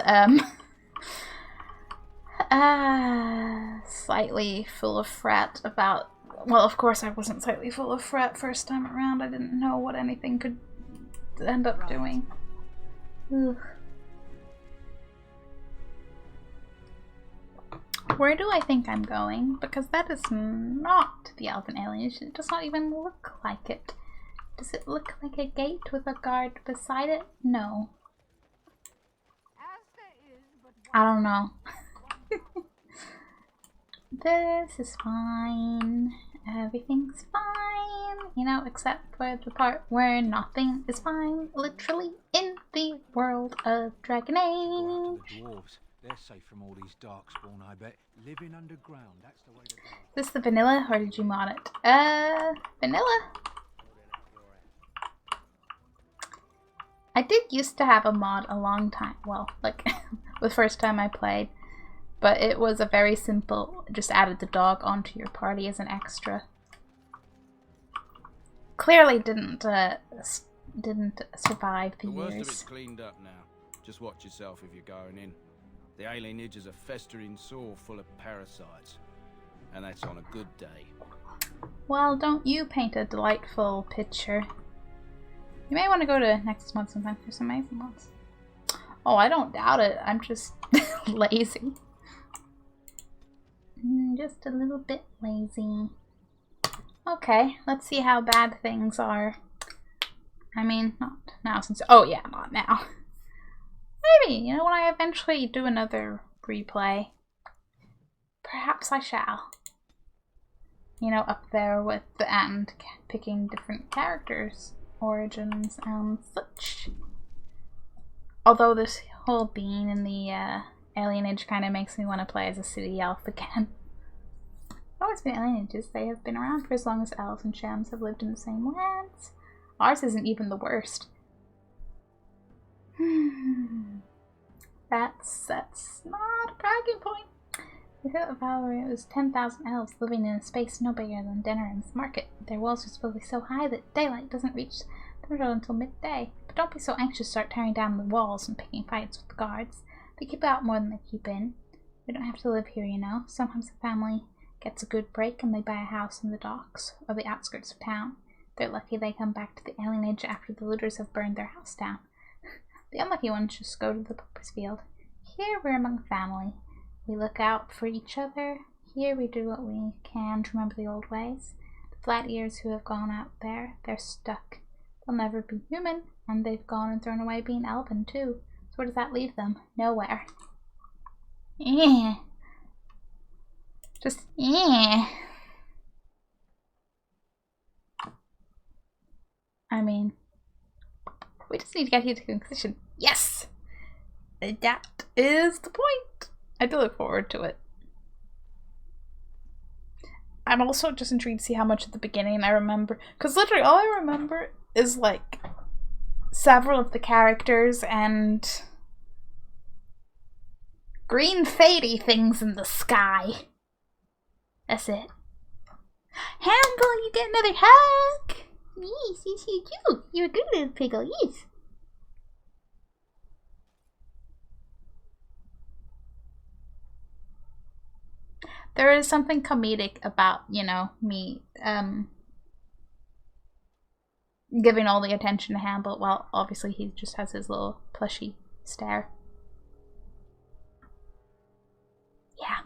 slightly full of fret about. Well, of course I wasn't slightly full of fret first time around. I didn't know what anything could end up doing. Ugh. Where do I think I'm going? Because that is not the elven alien. It does not even look like it. Does it look like a gate with a guard beside it? No. I don't know. This is fine. Everything's fine. You know, except for the part where nothing is fine. Literally in the world of Dragon Age. The dwarves. They're safe from all these darkspawn, I bet. Living underground, that's the way to go. Is this the vanilla or did you mod it? Vanilla. I did used to have a mod a long time. Well, like the first time I played. But it was a very simple, just added the dog onto your party as an extra. Clearly didn't survive the The worst of years. it's cleaned up now. Just watch yourself if you're going in. The alienage is a festering sore full of parasites. And that's on a good day. Well, don't you paint a delightful picture. You may want to go to next month sometime. There's some amazing ones. Oh, I don't doubt it. I'm just lazy. Just a little bit lazy. Okay, let's see how bad things are. I mean, not now since... Oh yeah, not now. Maybe, you know, when I eventually do another replay. Perhaps I shall. You know, up there with the end, picking different characters, origins, and such. Although this whole being in the alienage kind of makes me want to play as a city elf again. I've always been alienages. They have been around for as long as elves and shams have lived in the same lands. Ours isn't even the worst. That's not a bragging point. We thought of Valerie, it was 10,000 elves living in a space no bigger than Denerim's market. Their walls are supposed to be so high that daylight doesn't reach them until midday. But don't be so anxious to start tearing down the walls and picking fights with the guards. They keep out more than they keep in. We don't have to live here, you know. Sometimes the family gets a good break and they buy a house in the docks or the outskirts of town. If they're lucky, they come back to the alienage after the looters have burned their house down. The unlucky ones just go to the pauper's field. Here we're among family. We look out for each other. Here we do what we can to remember the old ways. The flat ears who have gone out there, they're stuck. They'll never be human, and they've gone and thrown away being elven too. So where does that leave them? Nowhere. Just I mean, we just need to get you to conclusion. Yes! That is the point. I do look forward to it. I'm also just intrigued to see how much at the beginning I remember. Because literally all I remember is like several of the characters and green fadey things in the sky. That's it. Handle, you get another hug! Yes, yes, you do. You're a good little piggle, yes. There is something comedic about, you know, me giving all the attention to Hamble. Well, obviously he just has his little plushy stare. Yeah.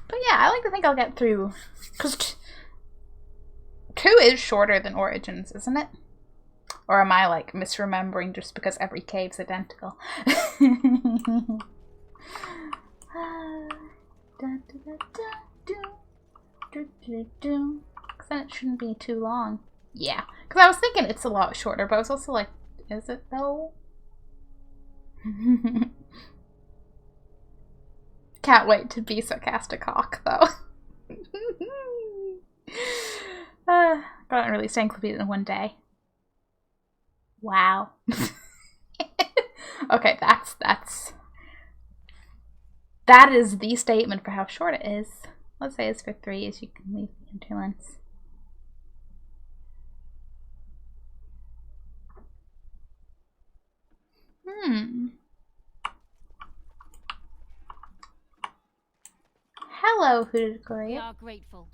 But yeah, I like to think I'll get through, because 2 is shorter than Origins, isn't it? Or am I like misremembering just because every cave's identical? Because then it shouldn't be too long. Yeah, because I was thinking it's a lot shorter, but I was also like, is it though? Can't wait to be sarcastic hawk though. Got it released encyclopedia in one day. Wow. Okay, that is the statement for how short it is. Let's say it's for 3, as you can leave the interlens. Hello, Hooded We Gloria. are grateful.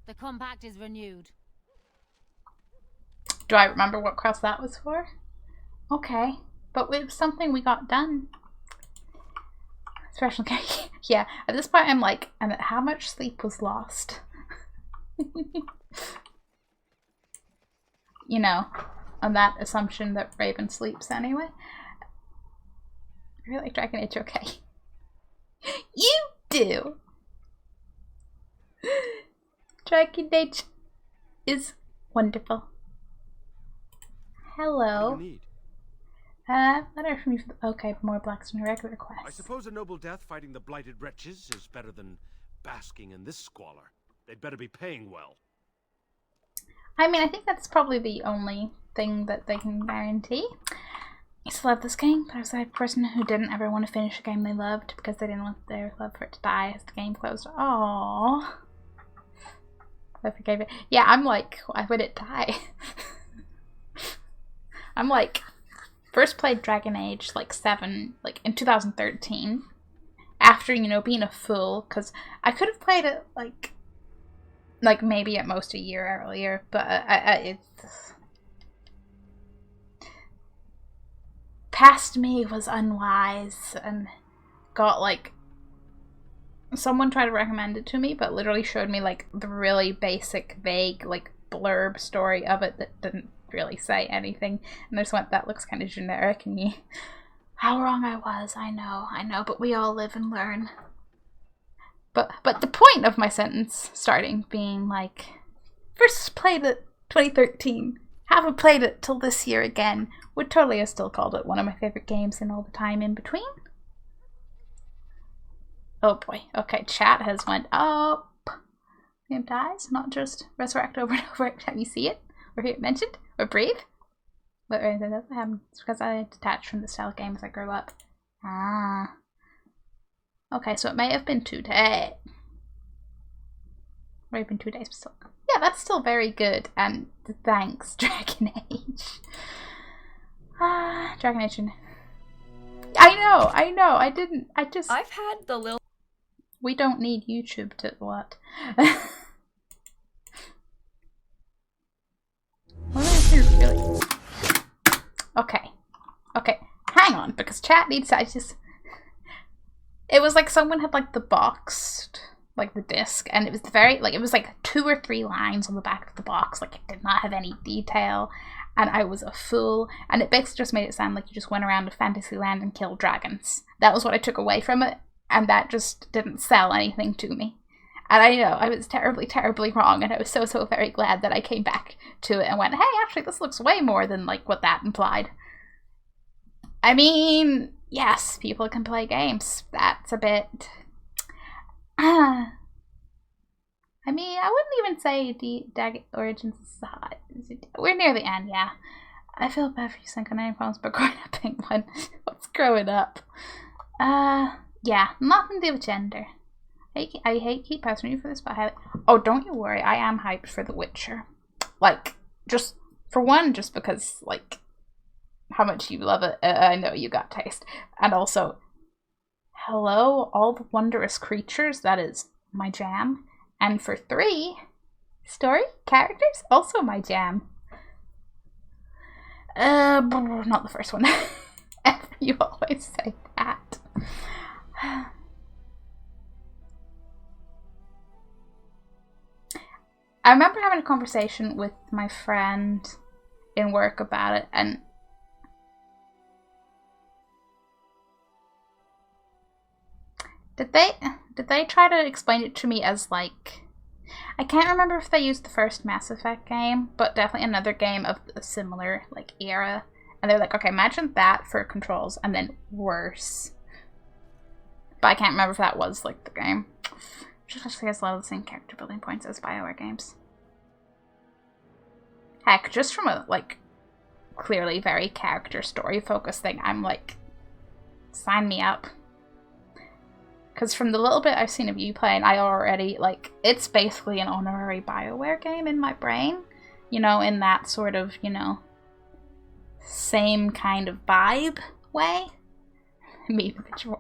The compact is renewed. Do I remember what cross that was for? Okay, but it was something we got done. Special cake. Yeah, at this point I'm like, and how much sleep was lost? You know, on that assumption that Raven sleeps anyway. I really like Dragon Age, okay. You do! Dragon Age is wonderful. Hello. What do you need? Letter from you. Okay, more blacksmith regular requests. I suppose a noble death fighting the blighted wretches is better than basking in this squalor. They'd better be paying well. I mean, I think that's probably the only thing that they can guarantee. I used to love this game, but I was the type of person who didn't ever want to finish a game they loved because they didn't want their love for it to die as the game closed. Aww. I forgave it. Yeah, I'm like, why would it die? I'm like, first played Dragon Age like in 2013. After, you know, being a fool, because I could have played it like maybe at most a year earlier, but it's past me was unwise and got like someone tried to recommend it to me, but literally showed me like the really basic, vague like blurb story of it that didn't really say anything, and I just went, that looks kind of generic, and how wrong I was. I know, but we all live and learn. But the point of my sentence starting being like, first played it 2013, haven't played it till this year again, would totally have still called it one of my favorite games in all the time in between. Oh boy, okay, chat has went up. Game dies, not just resurrect over and over every time you see it, or hear it mentioned, or breathe. But anything doesn't happen. It's because I detached from the style of game as I grew up. Ah. Okay, so it may have been 2 days. Might have been 2 days, but still. Yeah, that's still very good. And thanks, Dragon Age. Dragon Age. I know. I've had the little. We don't need YouTube to what? What is this really? Okay. Hang on, because chat needs. It was like someone had like the boxed, like the disc, and it was it was like 2 or 3 lines on the back of the box. Like it did not have any detail, and I was a fool. And it basically just made it sound like you just went around to Fantasyland and killed dragons. That was what I took away from it, and that just didn't sell anything to me. And I know I was terribly, terribly wrong, and I was so very glad that I came back to it and went, hey, actually, this looks way more than like what that implied. I mean, yes, people can play games. That's a bit. I mean, I wouldn't even say Dag Origins is hot. We're near the end, yeah. I feel bad for you, Synchronizing Phones, but growing up penguin. What's growing up? Yeah, nothing to do with gender. I hate keep pestering you for this, but I have. Oh, don't you worry. I am hyped for The Witcher. Like, just for one, just because like how much you love it. I know you got taste, and also, hello, all the wondrous creatures. That is my jam. And for 3, story characters, also my jam. Not the first one. You always say that. I remember having a conversation with my friend in work about it, and did they try to explain it to me as like, I can't remember if they used the first Mass Effect game, but definitely another game of a similar like era, and they're like, okay, imagine that for controls and then worse. But I can't remember if that was like the game. Which actually has a lot of the same character building points as BioWare games. Heck, just from a like clearly very character story focused thing, I'm like, sign me up. Because from the little bit I've seen of you playing, I already, like, it's basically an honorary BioWare game in my brain. You know, in that sort of, you know, same kind of vibe. way. Me, the picture.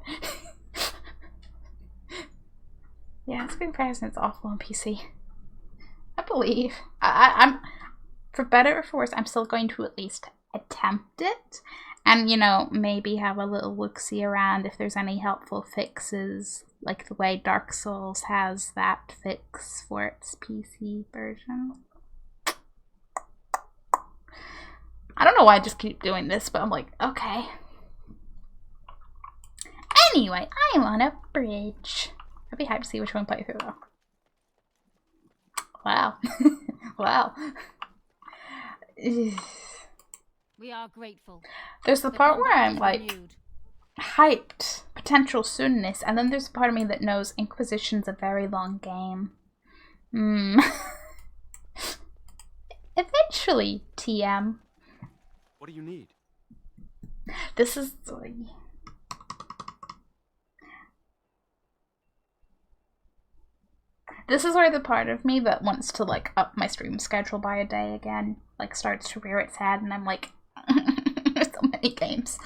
Yeah, screen presence is awful on PC. I believe. I'm, for better or for worse, I'm still going to at least attempt it. And, you know, maybe have a little look-see around if there's any helpful fixes, like the way Dark Souls has that fix for its PC version. I don't know why I just keep doing this, but I'm like, okay. Anyway, I'm on a bridge. I'd be hyped to see which one play through though. Wow. Wow. We are grateful. There's the part where I'm like hyped, potential soonness, and then there's a part of me that knows Inquisition's a very long game. Eventually, TM. What do you need? This is where the part of me that wants to like up my stream schedule by a day again like starts to rear its head, and I'm like, there's so many games.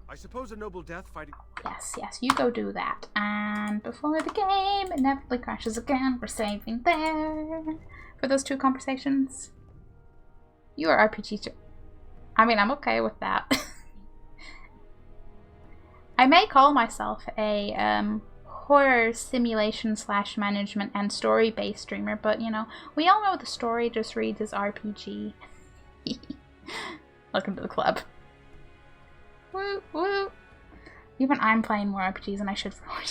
I suppose a noble death fighting. Yes, you go do that. And before the game inevitably crashes again, we're saving there for those two conversations. You are RPG. I mean, I'm okay with that. I may call myself a horror simulation / management and story based streamer, but you know, we all know the story just reads as RPG. Welcome to the club. Woo woo. Even I'm playing more RPGs than I should for horror.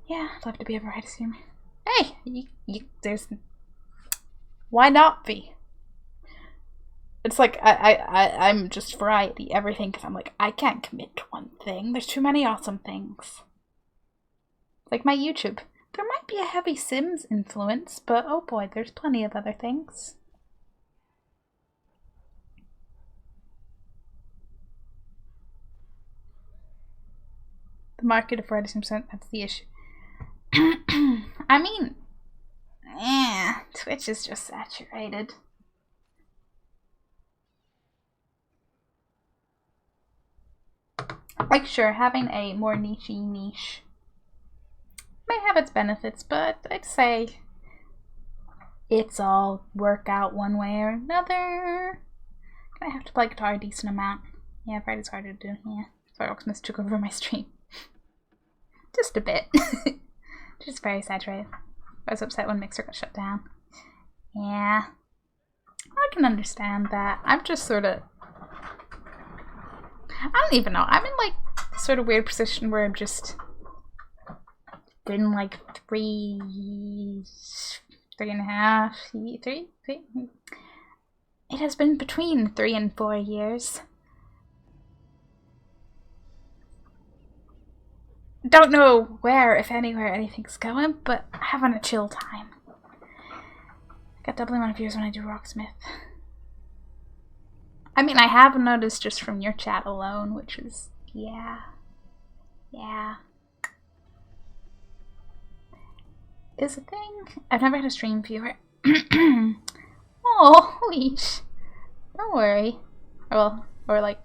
Yeah, I'd love to be a variety streamer. Hey, there's. Why not be? It's like I'm just variety everything because I'm like, I can't commit to one thing. There's too many awesome things. Like my YouTube. There might be a heavy Sims influence, but oh boy, there's plenty of other things. The market of variety Sims, that's the issue. I mean, Twitch is just saturated. Like, sure, having a more niche-y niche may have its benefits, but I'd say it's all work out one way or another. I have to play guitar a decent amount. Yeah, Friday's harder to do. Yeah, sorry, Rocksmith took over my stream. Just a bit. Just very saturated. I was upset when Mixer got shut down. Yeah, I can understand that. I'm just sort of... I don't even know. I'm in like sort of weird position where I'm just been like three and a half, three. It has been between 3 and 4 years. Don't know where, if anywhere, anything's going, but having a chill time. Got doubling amount of views when I do Rocksmith. I mean, I have noticed just from your chat alone, which is, yeah. Is a thing. I've never had a stream viewer. Oh, leash. Don't worry. Well, or like,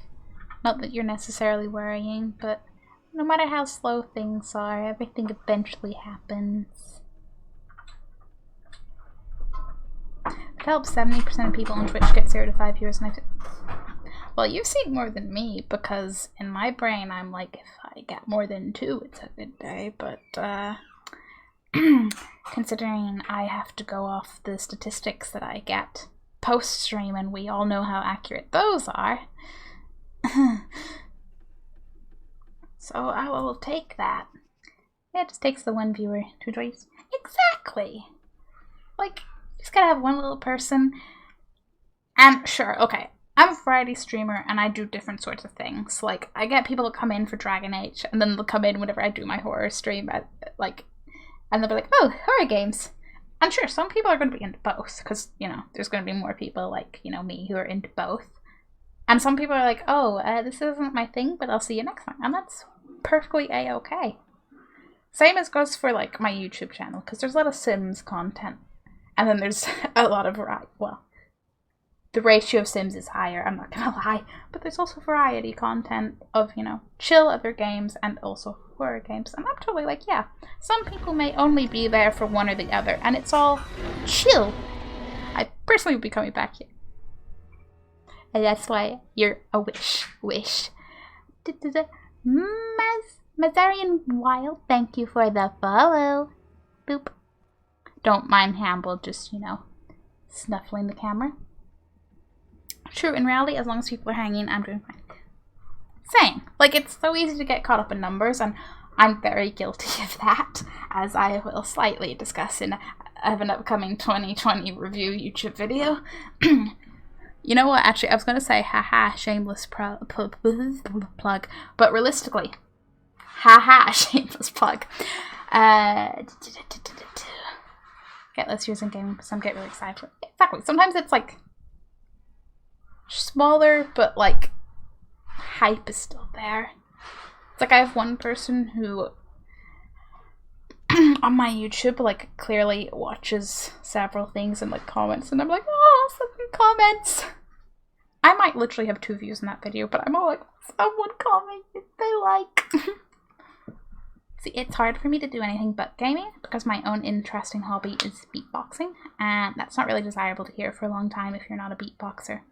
not that you're necessarily worrying, but no matter how slow things are, everything eventually happens. It helps 70% of people on Twitch get 0 to 5 viewers, and well, you've seen more than me, because in my brain I'm like, if I get more than 2, it's a good day, but considering I have to go off the statistics that I get post-stream, and we all know how accurate those are, so I will take that. Yeah, it just takes the 1 viewer to enjoy. Exactly! Like, you just gotta have one little person. And sure, okay, I'm a variety streamer and I do different sorts of things. Like, I get people to come in for Dragon Age, and then they'll come in whenever I do my horror stream, and they'll be like, oh, horror games. And sure, some people are going to be into both, because, you know, there's going to be more people like, you know, me who are into both. And some people are like, oh, this isn't my thing, but I'll see you next time. And that's perfectly a-okay. Same as goes for, like, my YouTube channel, because there's a lot of Sims content. And then there's a lot of variety. Well, the ratio of Sims is higher, I'm not gonna lie, but there's also variety content of, you know, chill other games and also horror games, and I'm totally like, yeah, some people may only be there for one or the other, and it's all chill. I personally will be coming back here. And that's why you're a wish. Mazarian Wild, thank you for the follow. Boop. Don't mind Hamble, just, you know, snuffling the camera. True, in reality, as long as people are hanging, I'm doing fine. Same. Like, it's so easy to get caught up in numbers, and I'm very guilty of that, as I will slightly discuss in an upcoming 2020 review YouTube video. You know what, actually, I was going to say, haha, shameless plug, but realistically, haha, shameless plug. Get less years in gaming because I'm getting really excited for it. Exactly, sometimes it's like smaller, but like hype is still there. It's like I have one person who on my YouTube like clearly watches several things and like comments, and I'm like, oh, 7 comments. I might literally have 2 views in that video, but I'm all like, someone comment if they like. See, it's hard for me to do anything but gaming because my own interesting hobby is beatboxing, and that's not really desirable to hear for a long time if you're not a beatboxer.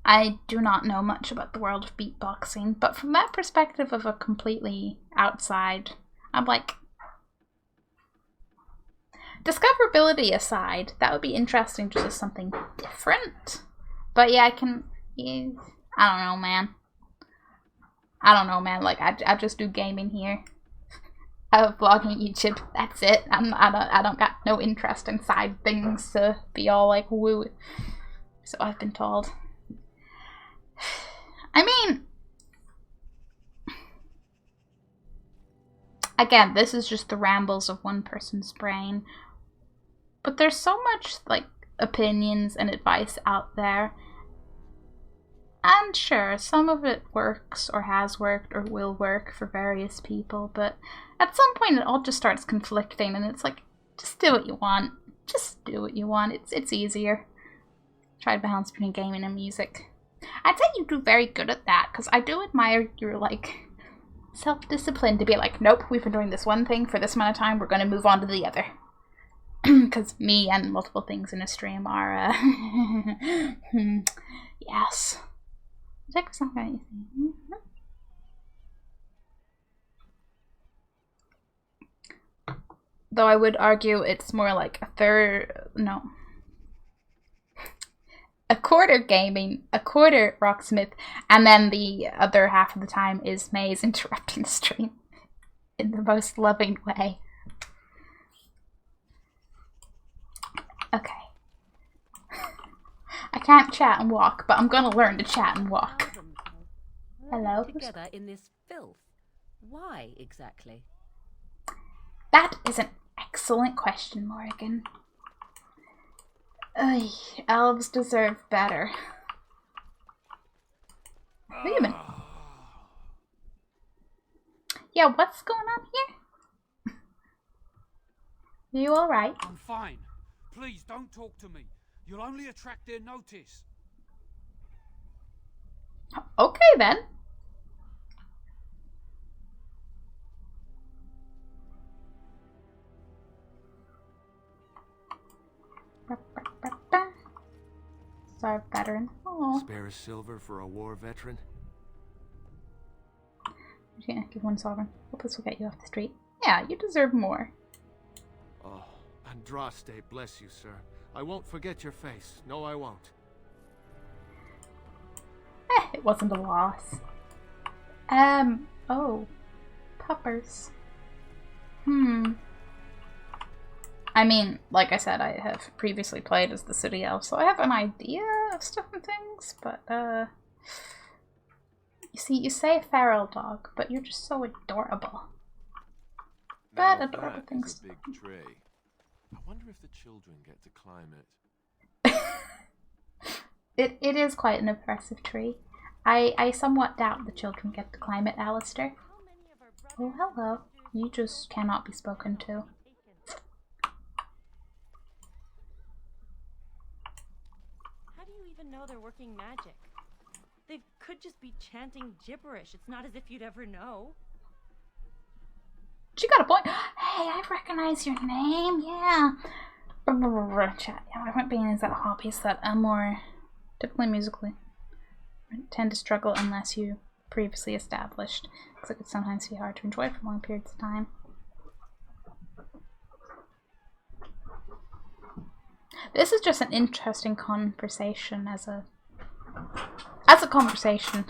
I do not know much about the world of beatboxing, but from that perspective of a completely outside, I'm like, discoverability aside, that would be interesting just as something different. But yeah, I don't know, man. Like, I just do gaming here. I have vlogging YouTube. That's it. I don't got no interesting side things to be all like woo. So I've been told. I mean, again, this is just the rambles of one person's brain. But there's so much like opinions and advice out there. And sure, some of it works or has worked or will work for various people, but at some point it all just starts conflicting, and it's like, just do what you want. Just do what you want. It's easier. Try to balance between gaming and music. I'd say you do very good at that, because I do admire your like self-discipline to be like, nope, we've been doing this one thing for this amount of time, we're going to move on to the other. Because me and multiple things in a stream are, yes. Though I would argue it's more like a quarter gaming, a quarter Rocksmith, and then the other half of the time is Maze interrupting the stream in the most loving way. Okay. I can't chat and walk, but I'm gonna learn to chat and walk. Hello? Together in this filth. Why exactly? That is an excellent question, Morrigan. Ugh, elves deserve better. Wait a minute. Yeah, what's going on here? Are you alright? I'm fine. Please don't talk to me. You'll only attract their notice. Okay then. Sorry, veteran. Aww. Spare a silver for a war veteran? I'm gonna give 1 sovereign. Hope this will get you off the street. Yeah, you deserve more. Oh, Andraste, bless you, sir. I won't forget your face. No, I won't. It wasn't a loss. Oh. Puppers. I mean, like I said, I have previously played as the city elf, so I have an idea of stuff and things, but, you see, you say feral dog, but you're just so adorable. But adorable things. Is a big tree. I wonder if the children get to climb it. It is quite an impressive tree. I somewhat doubt the children get to climb it, Alistair. Oh, hello. You just cannot be spoken to. even know they're working magic. They could just be chanting gibberish. It's not as if you'd ever know. She got a point. Hey, I recognize your name. Yeah. Chat. Yeah, my point being is that hobbies that are more typically musically tend to struggle unless you previously established, because it could sometimes be hard to enjoy for long periods of time. This is just an interesting conversation as a conversation.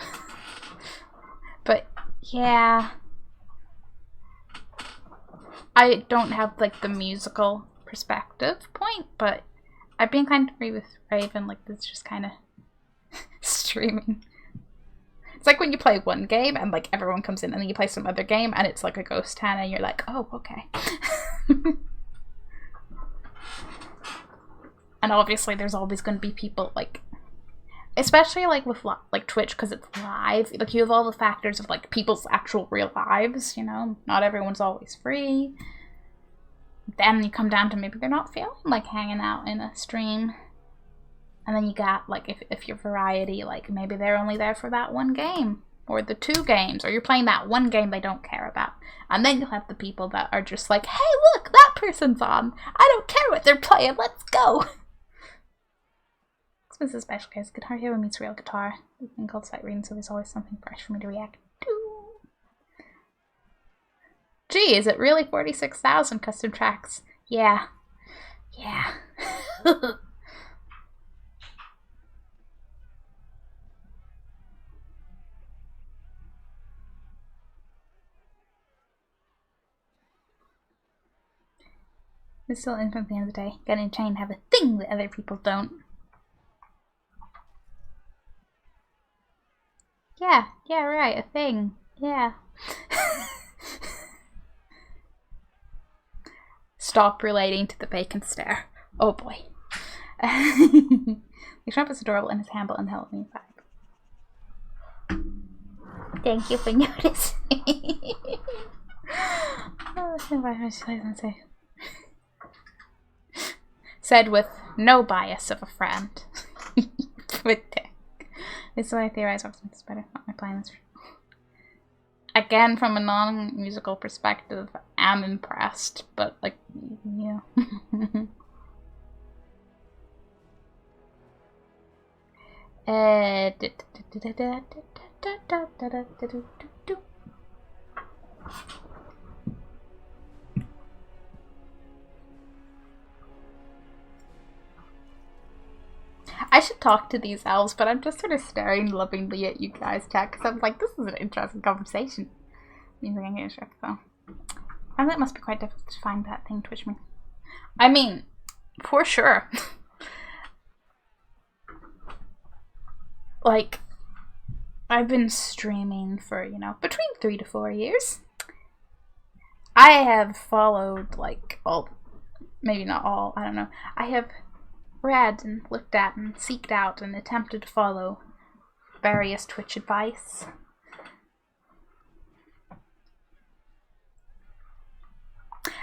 But yeah, I don't have like the musical perspective point, but I've been kind of agree with Raven, like this just kind of streaming. It's like when you play one game and like everyone comes in and then you play some other game and it's like a ghost town and you're like, oh, okay. And obviously there's always going to be people like, especially like with like Twitch, because it's live, like you have all the factors of like people's actual real lives, you know, not everyone's always free. Then you come down to maybe they're not feeling like hanging out in a stream. And then you got like if your variety, like maybe they're only there for that one game or the 2 games, or you're playing that one game they don't care about. And then you'll have the people that are just like, hey look, that person's on, I don't care what they're playing, let's go. This is a special case. Guitar Hero meets real guitar. It's been called sight reading, so there's always something fresh for me to react to. Gee, is it really 46,000 custom tracks? Yeah. Yeah. It's still in from the end of the day. Getting a chain have a thing that other people don't. Yeah, right, a thing. Yeah. Stop relating to the bacon stare. Oh boy. The Trump is adorable and is humble and helped me vibe. Thank you for noticing. Said with no bias of a friend. With dick. This is why I theorize Rocksmith is better. Not my plans. Again, from a non-musical perspective, I'm impressed, but like, yeah. I should talk to these elves, but I'm just sort of staring lovingly at you guys, chat, because I'm like, this is an interesting conversation. Music and game shift, though. And that must be quite difficult to find that thing Twitch me. I mean, for sure. Like, I've been streaming for, you know, between 3 to 4 years. I have followed, like, all, maybe not all, I don't know. I have read and looked at and seeked out and attempted to follow various Twitch advice.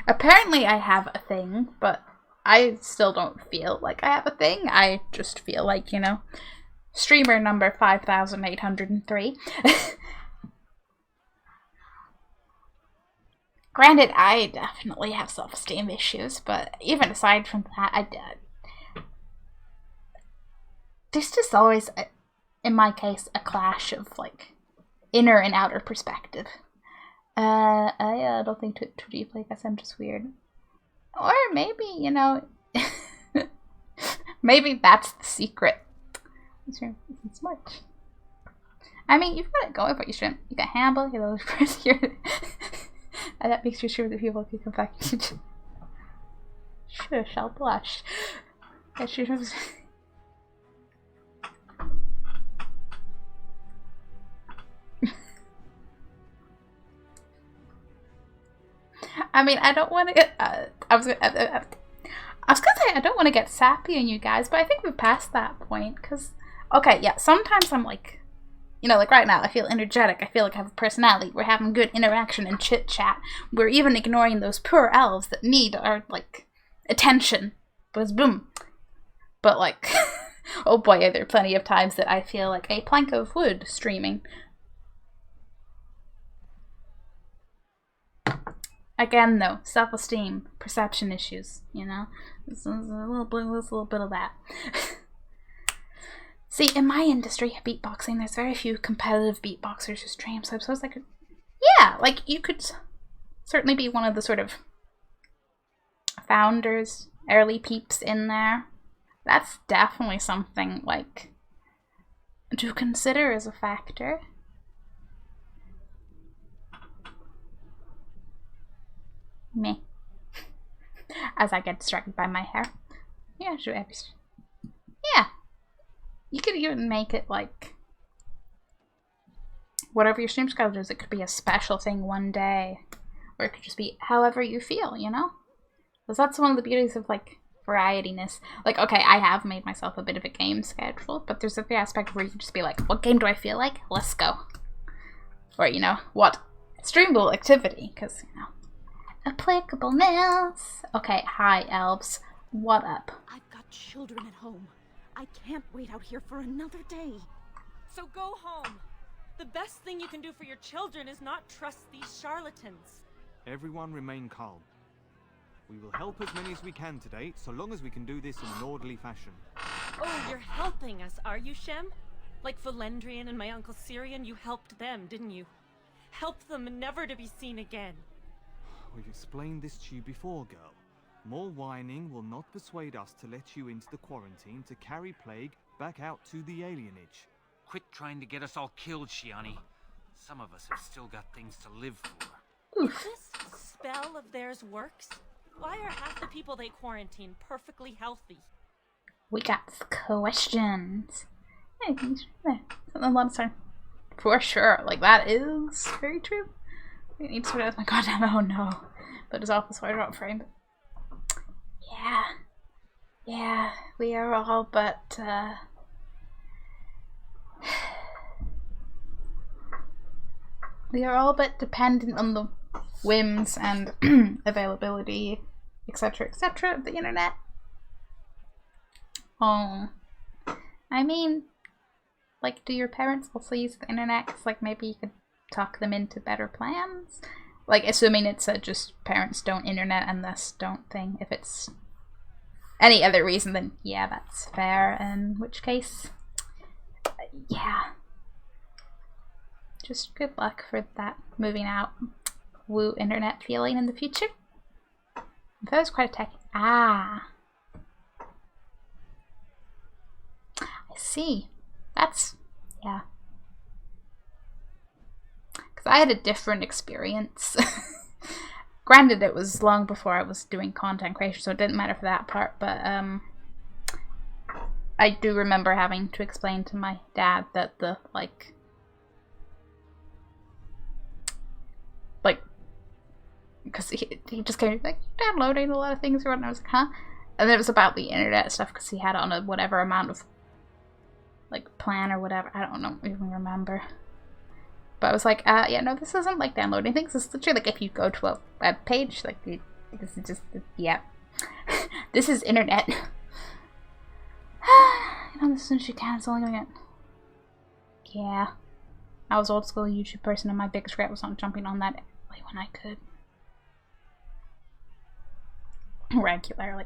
Apparently I have a thing, but I still don't feel like I have a thing. I just feel like, you know, streamer number 5,803. Granted, I definitely have self-esteem issues, but even aside from that, there's just always, in my case, a clash of, like, inner and outer perspective. I don't think too deeply, I guess I'm just weird. Or maybe, you know, maybe that's the secret. It's smart. I mean, you've got it going, but you shouldn't. You got handle, you're the person here. And that makes you sure that people can come back. Sure, shall blush. I mean, I don't want to get. I was gonna say I don't want to get sappy on you guys, but I think we've passed that point. Cause okay, yeah, sometimes I'm like, you know, like right now, I feel energetic. I feel like I have a personality. We're having good interaction and chit chat. We're even ignoring those poor elves that need our like attention. Buzz boom. But like, Oh boy, are there plenty of times that I feel like a plank of wood streaming. Again, though, self-esteem, perception issues, you know? There's a little bit of that. See, in my industry, beatboxing, there's very few competitive beatboxers who stream, so I suppose I could... Yeah, like, you could certainly be one of the sort of founders, early peeps in there. That's definitely something, like, to consider as a factor. Me. As I get distracted by my hair. Yeah, sure. Yeah. You could even make it like whatever your stream schedule is. It could be a special thing one day, or it could just be however you feel, you know? Because that's one of the beauties of like varietyness. Like, okay, I have made myself a bit of a game schedule, but there's the aspect where you can just be like, what game do I feel like? Let's go. Or, you know, what streamable activity? Because, you know, applicableness. Okay, hi, elves. What up? I've got children at home. I can't wait out here for another day. So go home. The best thing you can do for your children is not trust these charlatans. Everyone remain calm. We will help as many as we can today, so long as we can do this in an orderly fashion. Oh, you're helping us, are you, Shem? Like Valendrian and my Uncle Syrian, you helped them, didn't you? Helped them never to be seen again. We've explained this to you before, girl. More whining will not persuade us to let you into the quarantine to carry plague back out to the alienage. Quit trying to get us all killed, Shiani. Some of us have still got things to live for. If this spell of theirs works, why are half the people they quarantine perfectly healthy? We got questions. Hey, a lot of time. For sure. Like, that is very true. I need to sort out my goddamn, oh no. But it's awful, so I don't frame it. Yeah. Yeah, we are all but, we are all but dependent on the whims and availability, etc., of the internet. Oh. I mean, like, do your parents also use the internet? 'Cause, like, maybe you could talk them into better plans? Like, assuming it's just parents don't internet and thus don't thing. If it's any other reason, then yeah, that's fair. In which case, yeah. Just good luck for that moving out woo internet feeling in the future. If I was quite a tech. Ah. I see. That's, yeah. Because I had a different experience. Granted, it was long before I was doing content creation, so it didn't matter for that part, but I do remember having to explain to my dad that the, like, because he just came like, downloading a lot of things, and I was like, huh? And it was about the internet stuff, because he had it on a whatever amount of, like, plan or whatever. I don't even remember. But I was like, yeah, no, this isn't like downloading things. This is literally like if you go to a web page, like, this is just, yeah. This is internet. You know, as soon as you can, it's only gonna get. Yeah. I was old school YouTube person, and my biggest regret was not jumping on that when I could. Regularly.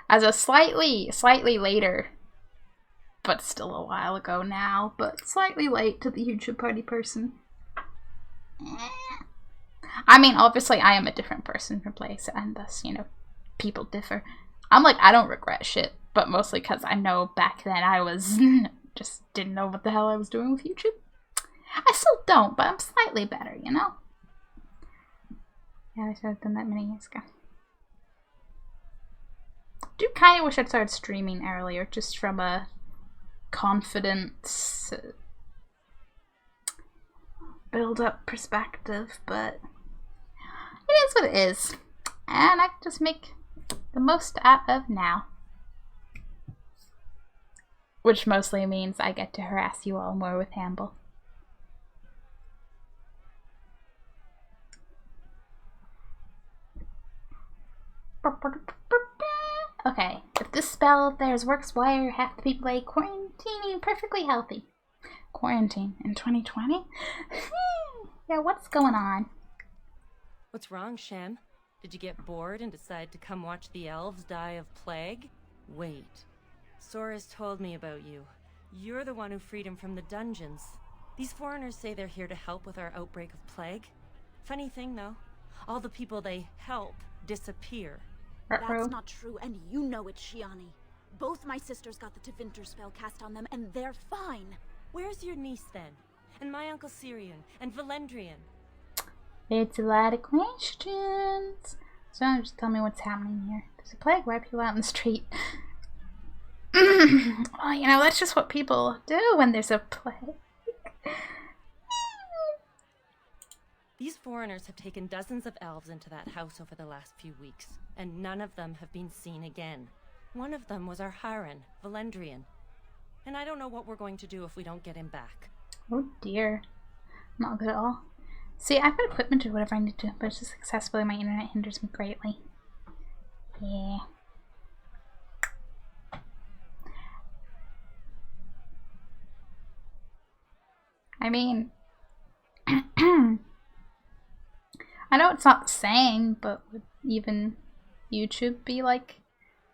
As a slightly later, but still a while ago now, but slightly late to the YouTube party person. I mean, obviously I am a different person from place, and thus, you know, people differ. I'm like, I don't regret shit, but mostly because I know back then I was just didn't know what the hell I was doing with YouTube. I still don't, but I'm slightly better, you know? Yeah, I should have done that many years ago. Do kind of wish I'd started streaming earlier, just from a confidence build-up perspective, but it is what it is, and I can just make the most out of now. Which mostly means I get to harass you all more with Hamble. Okay, if this spell of theirs works, why are half the people quarantining perfectly healthy? Quarantine in 2020? Yeah, what's going on? What's wrong, Shem? Did you get bored and decide to come watch the elves die of plague? Wait. Sora's told me about you. You're the one who freed him from the dungeons. These foreigners say they're here to help with our outbreak of plague. Funny thing, though. All the people they help disappear. That's not true, and you know it, Shiani. Both my sisters got the Tevinter spell cast on them, and they're fine. Where's your niece, then? And my Uncle Syrian? And Valendrian? It's a lot of questions. So just tell me what's happening here. There's a plague. Why are people out in the street? Well, you know, that's just what people do when there's a plague. These foreigners have taken dozens of elves into that house over the last few weeks, and none of them have been seen again. One of them was our Haran, Valendrian. And I don't know what we're going to do if we don't get him back. Oh dear. Not good at all. See, I've got equipment to do whatever I need to, but it's just accessibility. My internet hinders me greatly. Yeah. I mean, I know it's not the same, but would even YouTube be like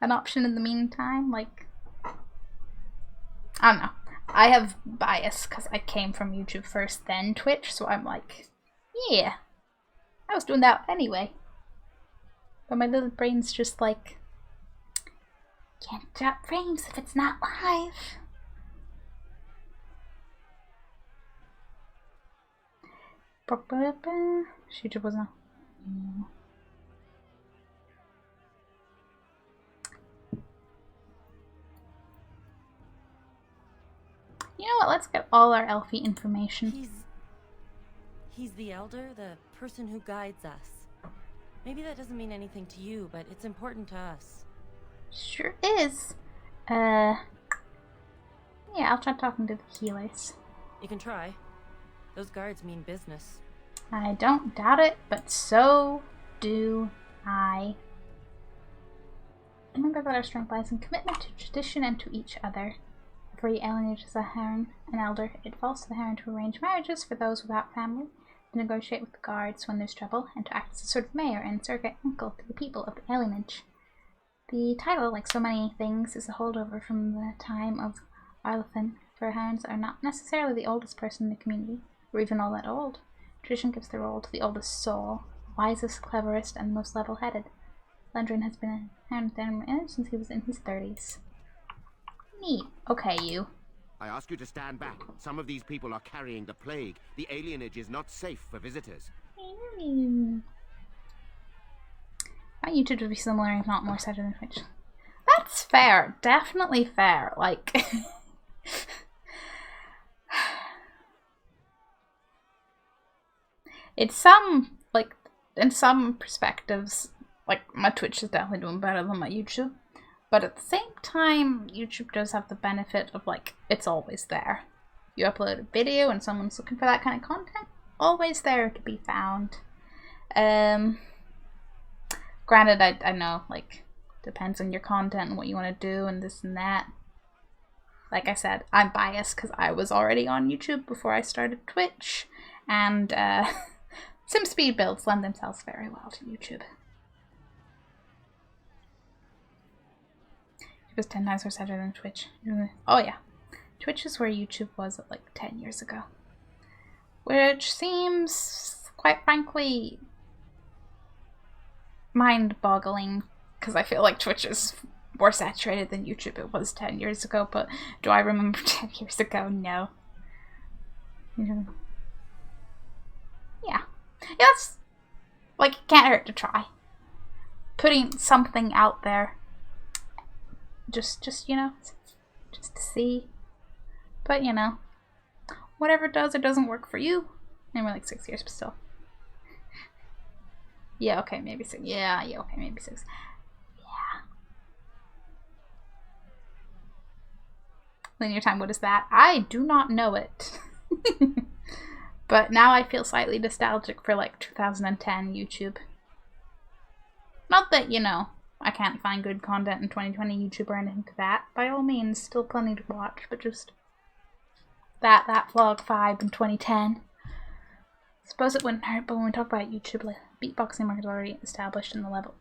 an option in the meantime? Like, I don't know. I have bias because I came from YouTube first, then Twitch, so I'm like, yeah, I was doing that anyway. But my little brain's just like, can't drop frames if it's not live. YouTube wasn't. You know what? Let's get all our Elfie information. He's the elder, the person who guides us. Maybe that doesn't mean anything to you, but it's important to us. Sure is. Yeah, I'll try talking to the healers. You can try. Those guards mean business. I don't doubt it, but so do I. Remember that our strength lies in commitment to tradition and to each other. Every alienage is a Haran, an elder. It falls to the Haran to arrange marriages for those without family, to negotiate with the guards when there's trouble, and to act as a sort of mayor and surrogate uncle to the people of the alienage. The title, like so many things, is a holdover from the time of Arlathan, for Harans are not necessarily the oldest person in the community, or even all that old. Tradition gives the role to the oldest soul, wisest, cleverest, and most level-headed. Valendrian has been a Haran since he was in his 30s. Neat. Okay, you. I ask you to stand back. Some of these people are carrying the plague. The alienage is not safe for visitors. My YouTube would be similar, if not more centered than Twitch. That's fair. Definitely fair. Like, it's some, like, in some perspectives, like, my Twitch is definitely doing better than my YouTube. But at the same time, YouTube does have the benefit of, like, it's always there. You upload a video and someone's looking for that kind of content, always there to be found. Granted, I know, like, depends on your content and what you want to do and this and that. Like I said, I'm biased because I was already on YouTube before I started Twitch, and some speed builds lend themselves very well to YouTube. It was 10 times more better than Twitch. Oh yeah, Twitch is where YouTube was at like 10 years ago. Which seems, quite frankly, mind-boggling, because I feel like Twitch is more saturated than YouTube it was 10 years ago, but do I remember 10 years ago? No. Yeah. Yes! Like, it can't hurt to try. Putting something out there. Just, you know, just to see. But, you know, whatever does or doesn't work for you. And we're like 6 years, but still. Yeah, okay, maybe 6. Yeah, okay, maybe 6. Yeah. Linear time, what is that? I do not know it. But now I feel slightly nostalgic for like 2010 YouTube. Not that, you know, I can't find good content in 2020 YouTube or anything to that, by all means, still plenty to watch, but just that vlog 5 in 2010. Suppose it wouldn't hurt, but when we talk about YouTube, like, beatboxing market is already established in the level.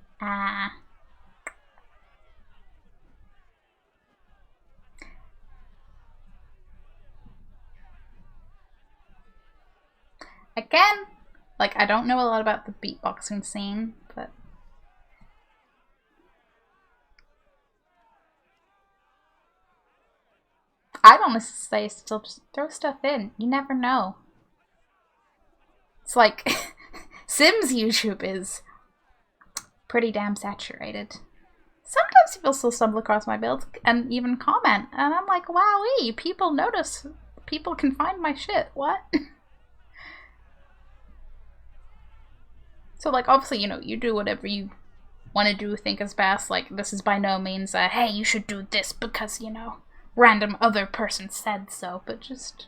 Again, like, I don't know a lot about the beatboxing scene, but I'd honestly say still just throw stuff in. You never know. It's like Sims YouTube is pretty damn saturated. Sometimes people still stumble across my builds and even comment, and I'm like, wowee, people notice. People can find my shit. What? So, like, obviously, you know, you do whatever you want to do, think is best. Like, this is by no means a, hey, you should do this because, you know, random other person said so, but just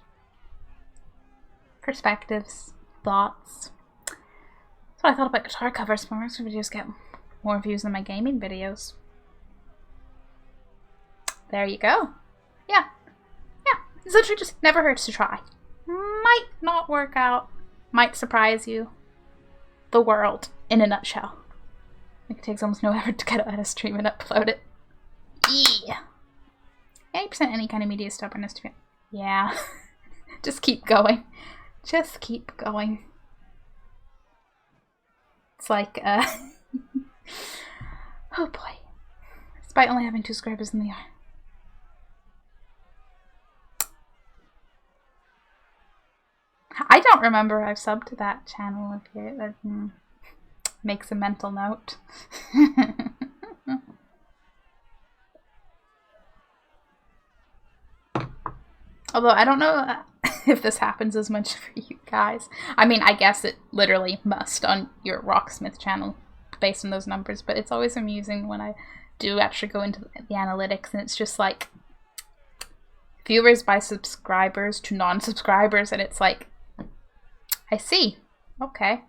perspectives, thoughts. That's what I thought about guitar covers. My next videos get more views than my gaming videos. There you go. Yeah. It's literally just never hurts to try. Might not work out. Might surprise you. The world in a nutshell. Like, it takes almost no effort to get out a stream and upload it. Yeah. 80% any kind of media stubbornness to me. Yeah. Just keep going. Just keep going. It's like, oh boy. Despite only having 2 subscribers in the yard. I don't remember I've subbed to that channel if you makes a mental note. Although I don't know if this happens as much for you guys. I mean, I guess it literally must on your Rocksmith channel based on those numbers, but it's always amusing when I do actually go into the analytics and it's just like viewers by subscribers to non-subscribers, and it's like, I see. Okay.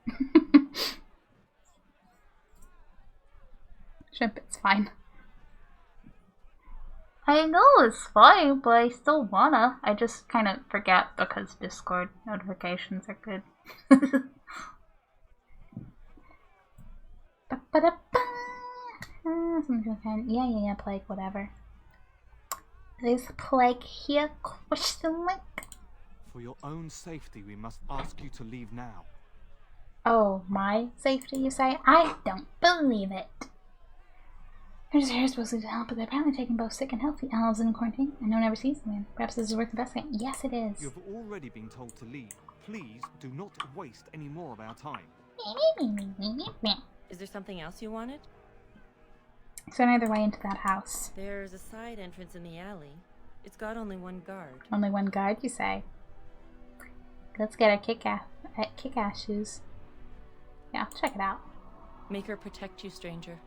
Shrimp, it's fine. I know it's fine, but I still wanna. I just kind of forget because Discord notifications are good. Yeah, Plague, whatever. There's Plague here, question mark? For your own safety, we must ask you to leave now. Oh, my safety, you say? I don't believe it. They're here supposed to help, but they're apparently taking both sick and healthy elves in quarantine, and no one ever sees them. Perhaps this is worth investigating. Yes, it is. You've already been told to leave. Please do not waste any more of our time. Is there something else you wanted? Is there another way into that house? There's a side entrance in the alley. It's got only 1 guard. Only 1 guard, you say? Let's get our kick-ass shoes. Yeah, check it out. Make her protect you, stranger.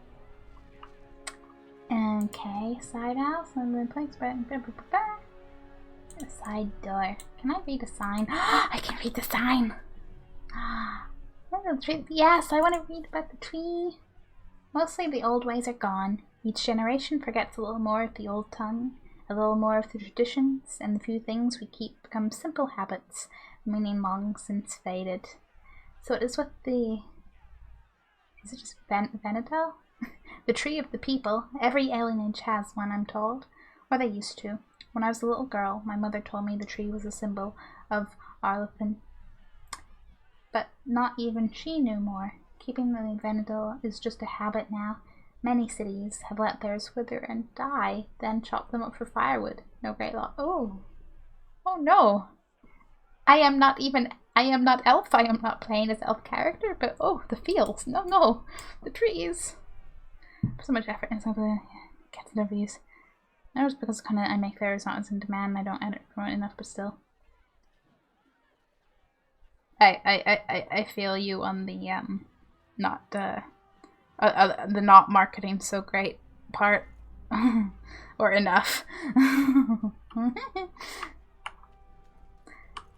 Okay, side house, and then place a side door. Can I read a sign? I can read the sign! Yes, I want to read about the tree. Mostly the old ways are gone. Each generation forgets a little more of the old tongue, a little more of the traditions, and the few things we keep become simple habits, meaning long since faded. So it is what the... Is it just Veneto? The tree of the people. Every alien age has one, I'm told. Or they used to. When I was a little girl, my mother told me the tree was a symbol of Arlothan. But not even she knew more. Keeping the Veneto is just a habit now. Many cities have let theirs wither and die, then chop them up for firewood. No great law. Oh. Oh no. I am not elf. I am not playing as elf character, but oh, the fields. No. The trees. So much effort and something gets it overused. I know it's because I make fairies not as in demand and I don't edit promote enough, but still. I feel you on the the not marketing so great part. Or enough.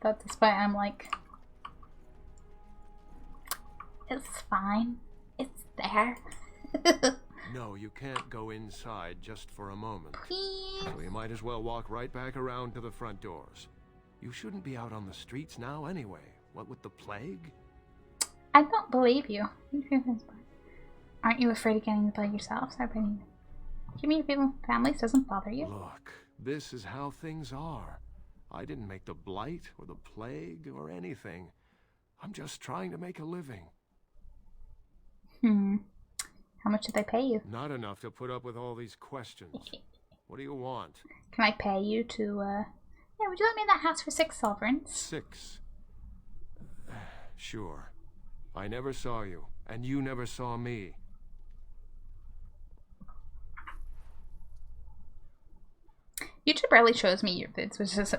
But despite I'm like, it's fine. It's there. No, you can't go inside just for a moment. So you might as well walk right back around to the front doors. You shouldn't be out on the streets now anyway. What with the plague? I don't believe you. Aren't you afraid of getting the plague yourself? Keeping your families doesn't bother you? Look, this is how things are. I didn't make the blight or the plague or anything. I'm just trying to make a living. How much did they pay you? Not enough to put up with all these questions. What do you want? Can I pay you to, yeah, would you let me in that house for 6 sovereigns? 6? Sure. I never saw you, and you never saw me. YouTube rarely shows me your vids, which is...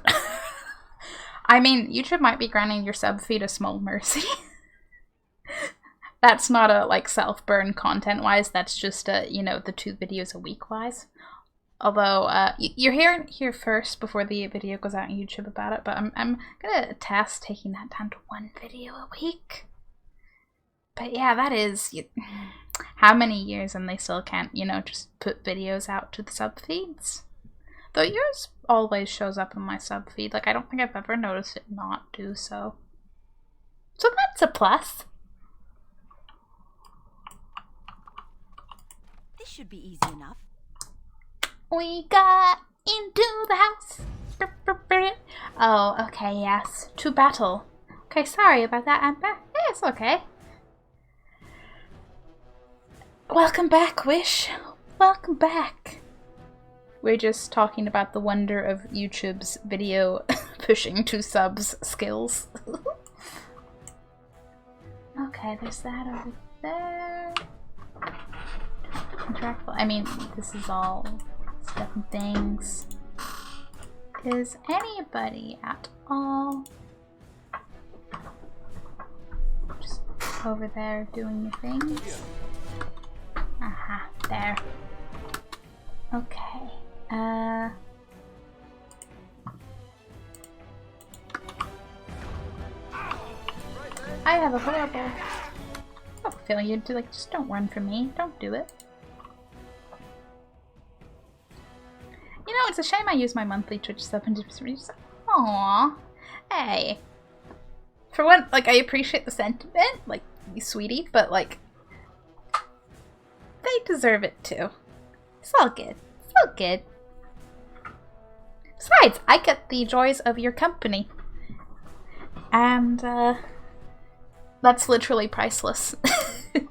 I mean, YouTube might be granting your sub feed a small mercy. That's not a, like, self-burn content-wise, that's just, you know, the 2 videos a week-wise. Although, you're hearing here first before the video goes out on YouTube about it, but I'm gonna test taking that down to 1 video a week. But yeah, that is... how many years and they still can't, you know, just put videos out to the sub feeds? Though yours always shows up in my sub feed. Like, I don't think I've ever noticed it not do so. So that's a plus. This should be easy enough. We got into the house. Oh, okay, yes. To battle. Okay, sorry about that, Amber. Yeah, it's okay. Welcome back, Wish. Welcome back. We're just talking about the wonder of YouTube's video pushing to subs skills. Okay, there's that over there. Contractful. I mean, this is all stuff and things. Is anybody at all just over there doing your things? Aha, there. Okay. I have a horrible feeling you'd do, like, just don't run from me. Don't do it. You know, it's a shame I use my monthly Twitch sub and just aww. Hey. For one, like, I appreciate the sentiment, like, you sweetie, but, like, they deserve it too. It's all good. It's all good. Besides, I get the joys of your company. And, that's literally priceless. Because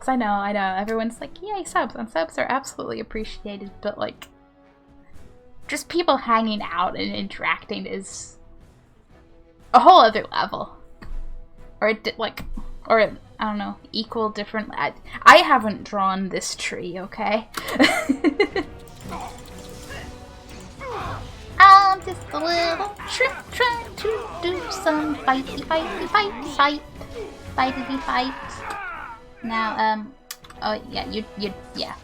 I know, everyone's like, yay, subs, and subs are absolutely appreciated, but, like, just people hanging out and interacting is a whole other level. Or, or, I don't know, equal, different. I haven't drawn this tree, okay? I'm just a little shrimp trying to do some fighty fight. Now, oh yeah, yeah,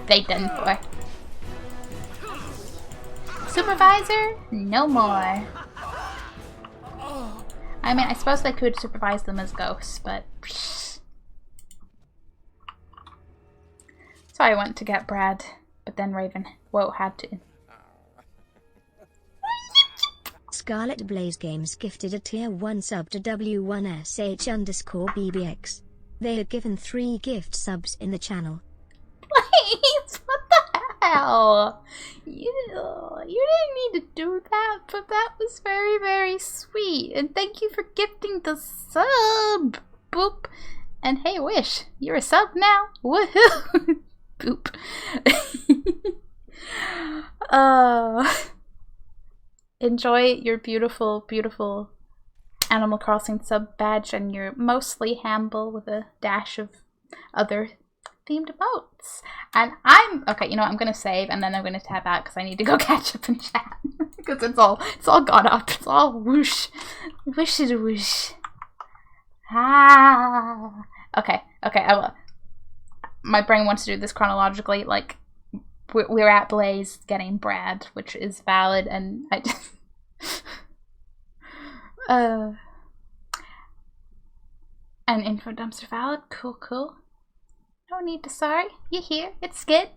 they done for. Supervisor? No more. I mean, I suppose they could supervise them as ghosts, but... So I went to get Brad, but then Raven, had to. Scarlet Blaze Games gifted a tier 1 sub to W1SH_BBX. They are given 3 gift subs in the channel. Please, what the hell? You didn't need to do that, but that was very, very sweet. And thank you for gifting the sub. Boop. And hey, Wish, you're a sub now. Woohoo. Boop. Enjoy your beautiful, beautiful Animal Crossing sub badge and your mostly Hamble with a dash of other themed emotes. And okay, you know what, I'm gonna save and then I'm gonna tab out because I need to go catch up in chat. Because it's all got up. It's all whoosh. Whoosh it whoosh. Ah. Okay, I will. My brain wants to do this chronologically, like we're at Blaze getting Brad, which is valid, and I just and info dumps are valid. Cool. No need to sorry. You're here. It's good.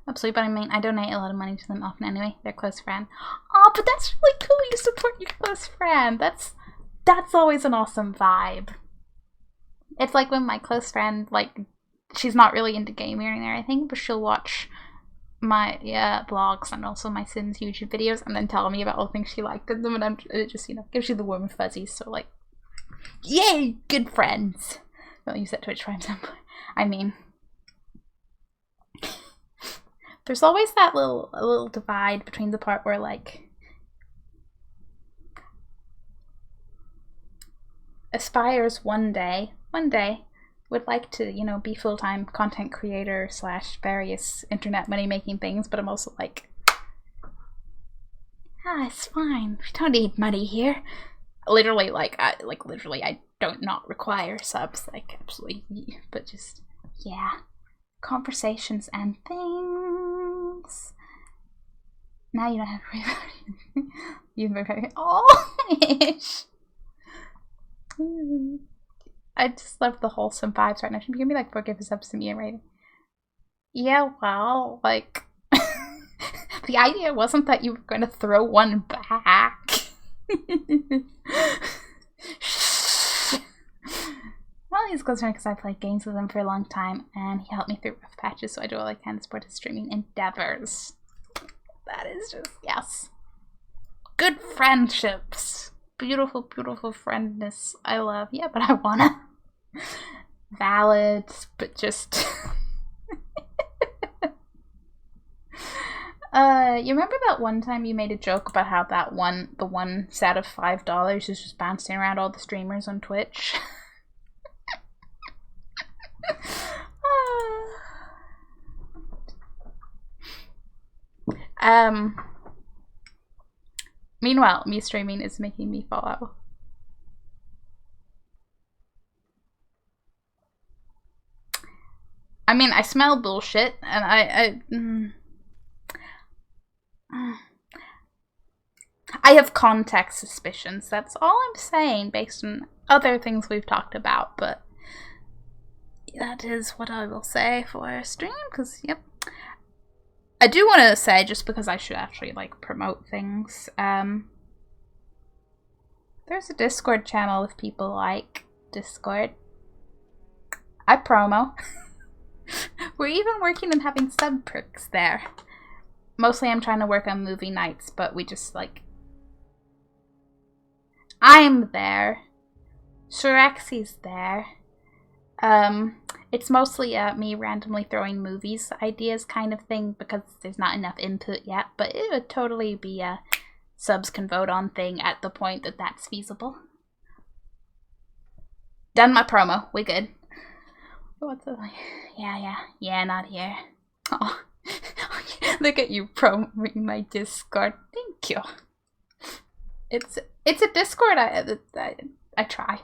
Absolutely, but I mean, I donate a lot of money to them often anyway. They're close friend. Oh, but that's really cool. You support your close friend. That's always an awesome vibe. It's like when my close friend, like, she's not really into gaming or anything, but she'll watch my blogs and also my Sims YouTube videos and then tell me about all the things she liked in them, and it just, you know, gives you the warm fuzzies. So like, yay, good friends. Don't use that Twitch for example. I mean, there's always that little divide between the part where like aspires one day would like to, you know, be full-time content creator / various internet money making things, but I'm also like, it's fine. We don't need money here. Literally, I don't not require subs, like absolutely, but just yeah, conversations and things. Now you don't have to worry about it. You've been ish. I just love the wholesome vibes right now. Should you give me like 4 gift subs to me and rating? Yeah, well, like the idea wasn't that you were going to throw one back. Well, he's close friend because I played games with him for a long time, and he helped me through rough patches, so I do all I can to support his streaming endeavors. That is just, yes. Good friendships. Beautiful, beautiful friendness. I love. Yeah, but I wanna. Valid, but just. You remember that one time you made a joke about how the one set of $5 is just bouncing around all the streamers on Twitch? Meanwhile, me streaming is making me fall out. I mean, I smell bullshit, and I have context suspicions. That's all I'm saying, based on other things we've talked about, but that is what I will say for a stream, because, yep. I do want to say, just because I should actually, like, promote things, there's a Discord channel if people like Discord. I promo. We're even working on having sub perks there. Mostly I'm trying to work on movie nights, but we just, like... I'm there. Shirexi's there. It's mostly me randomly throwing movies ideas kind of thing, because there's not enough input yet, but it would totally be a subs can vote on thing at the point that that's feasible. Done my promo. We good. What's the... Yeah, not here. Oh, look at you promoting my Discord. Thank you. It's a Discord. I try.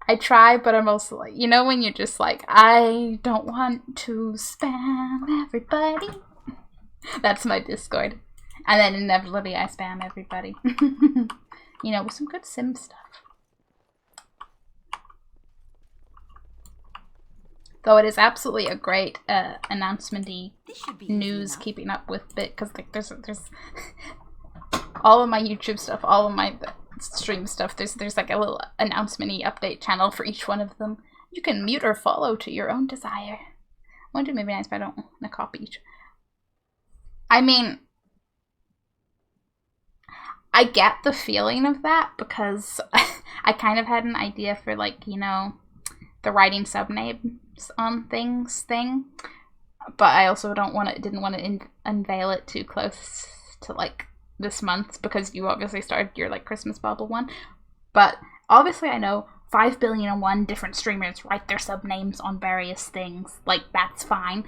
I try, but I'm also like, you know, when you're just like, I don't want to spam everybody. That's my Discord. And then inevitably I spam everybody. You know, with some good sim stuff. Though it is absolutely a great announcement-y news keeping up with bit, because like there's all of my YouTube stuff, all of my stream stuff, there's like a little announcement-y update channel for each one of them. You can mute or follow to your own desire. I want to do maybe nice, but I don't want to copy each. I mean, I get the feeling of that, because I kind of had an idea for, like, you know, the writing subnames on things thing, but I also didn't want to unveil it too close to, like, this month, because you obviously started your, like, Christmas bubble one. But obviously I know 5,000,001 different streamers write their subnames on various things. Like, that's fine.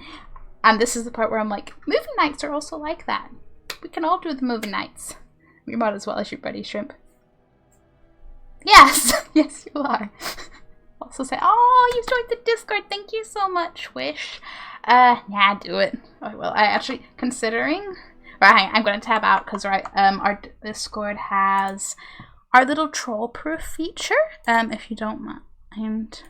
And this is the part where I'm like, movie nights are also like that. We can all do the movie nights. You're mod as well as your buddy Shrimp. Yes! Yes, you are. Also say, oh, you joined the Discord. Thank you so much, Wish. Yeah, do it. Oh, well, I actually, considering... Right, I'm going to tab out because our Discord has our little troll-proof feature, if you don't mind.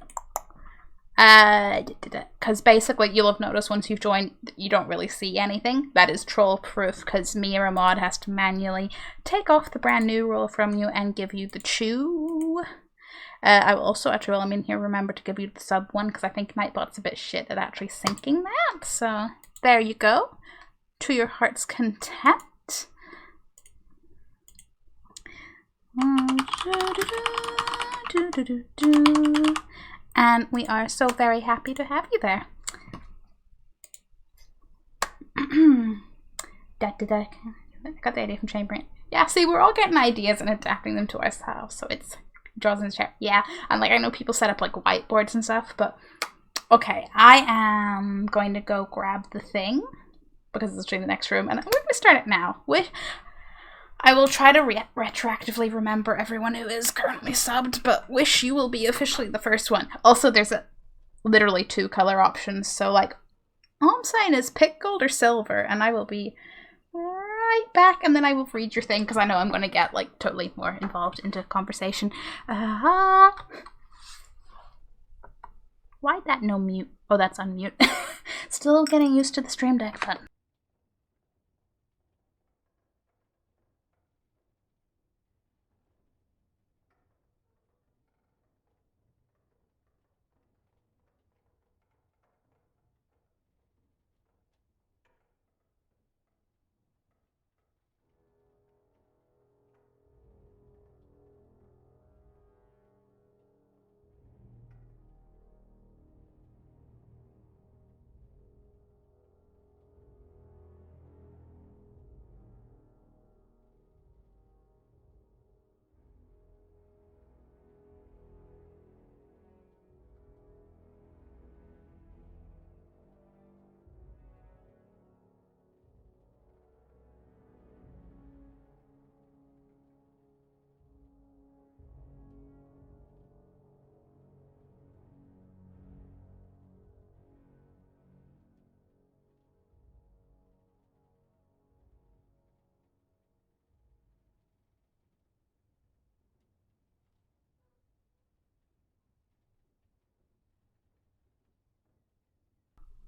Because basically you'll have noticed once you've joined, you don't really see anything. That is troll proof, because Mira Mod has to manually take off the brand new role from you and give you the chew. I will also, actually, while I'm in here, remember to give you the sub one, because I think Nightbot's a bit shit at actually syncing that. So there you go, to your heart's content. And we are so very happy to have you there. I got the idea from Chamberlain. Yeah, see, we're all getting ideas and adapting them to ourselves, so it's draws in the chair. Yeah, and like I know people set up like whiteboards and stuff, but okay, I am going to go grab the thing because it's in the next room, and we're going to start it now. I will try to retroactively remember everyone who is currently subbed, but wish you will be officially the first one. Also, there's literally 2 color options, so like, all I'm saying is pick gold or silver, and I will be right back, and then I will read your thing, because I know I'm going to get like totally more involved into conversation. Why'd that no mute? Oh, that's unmute. Still getting used to the Stream Deck button.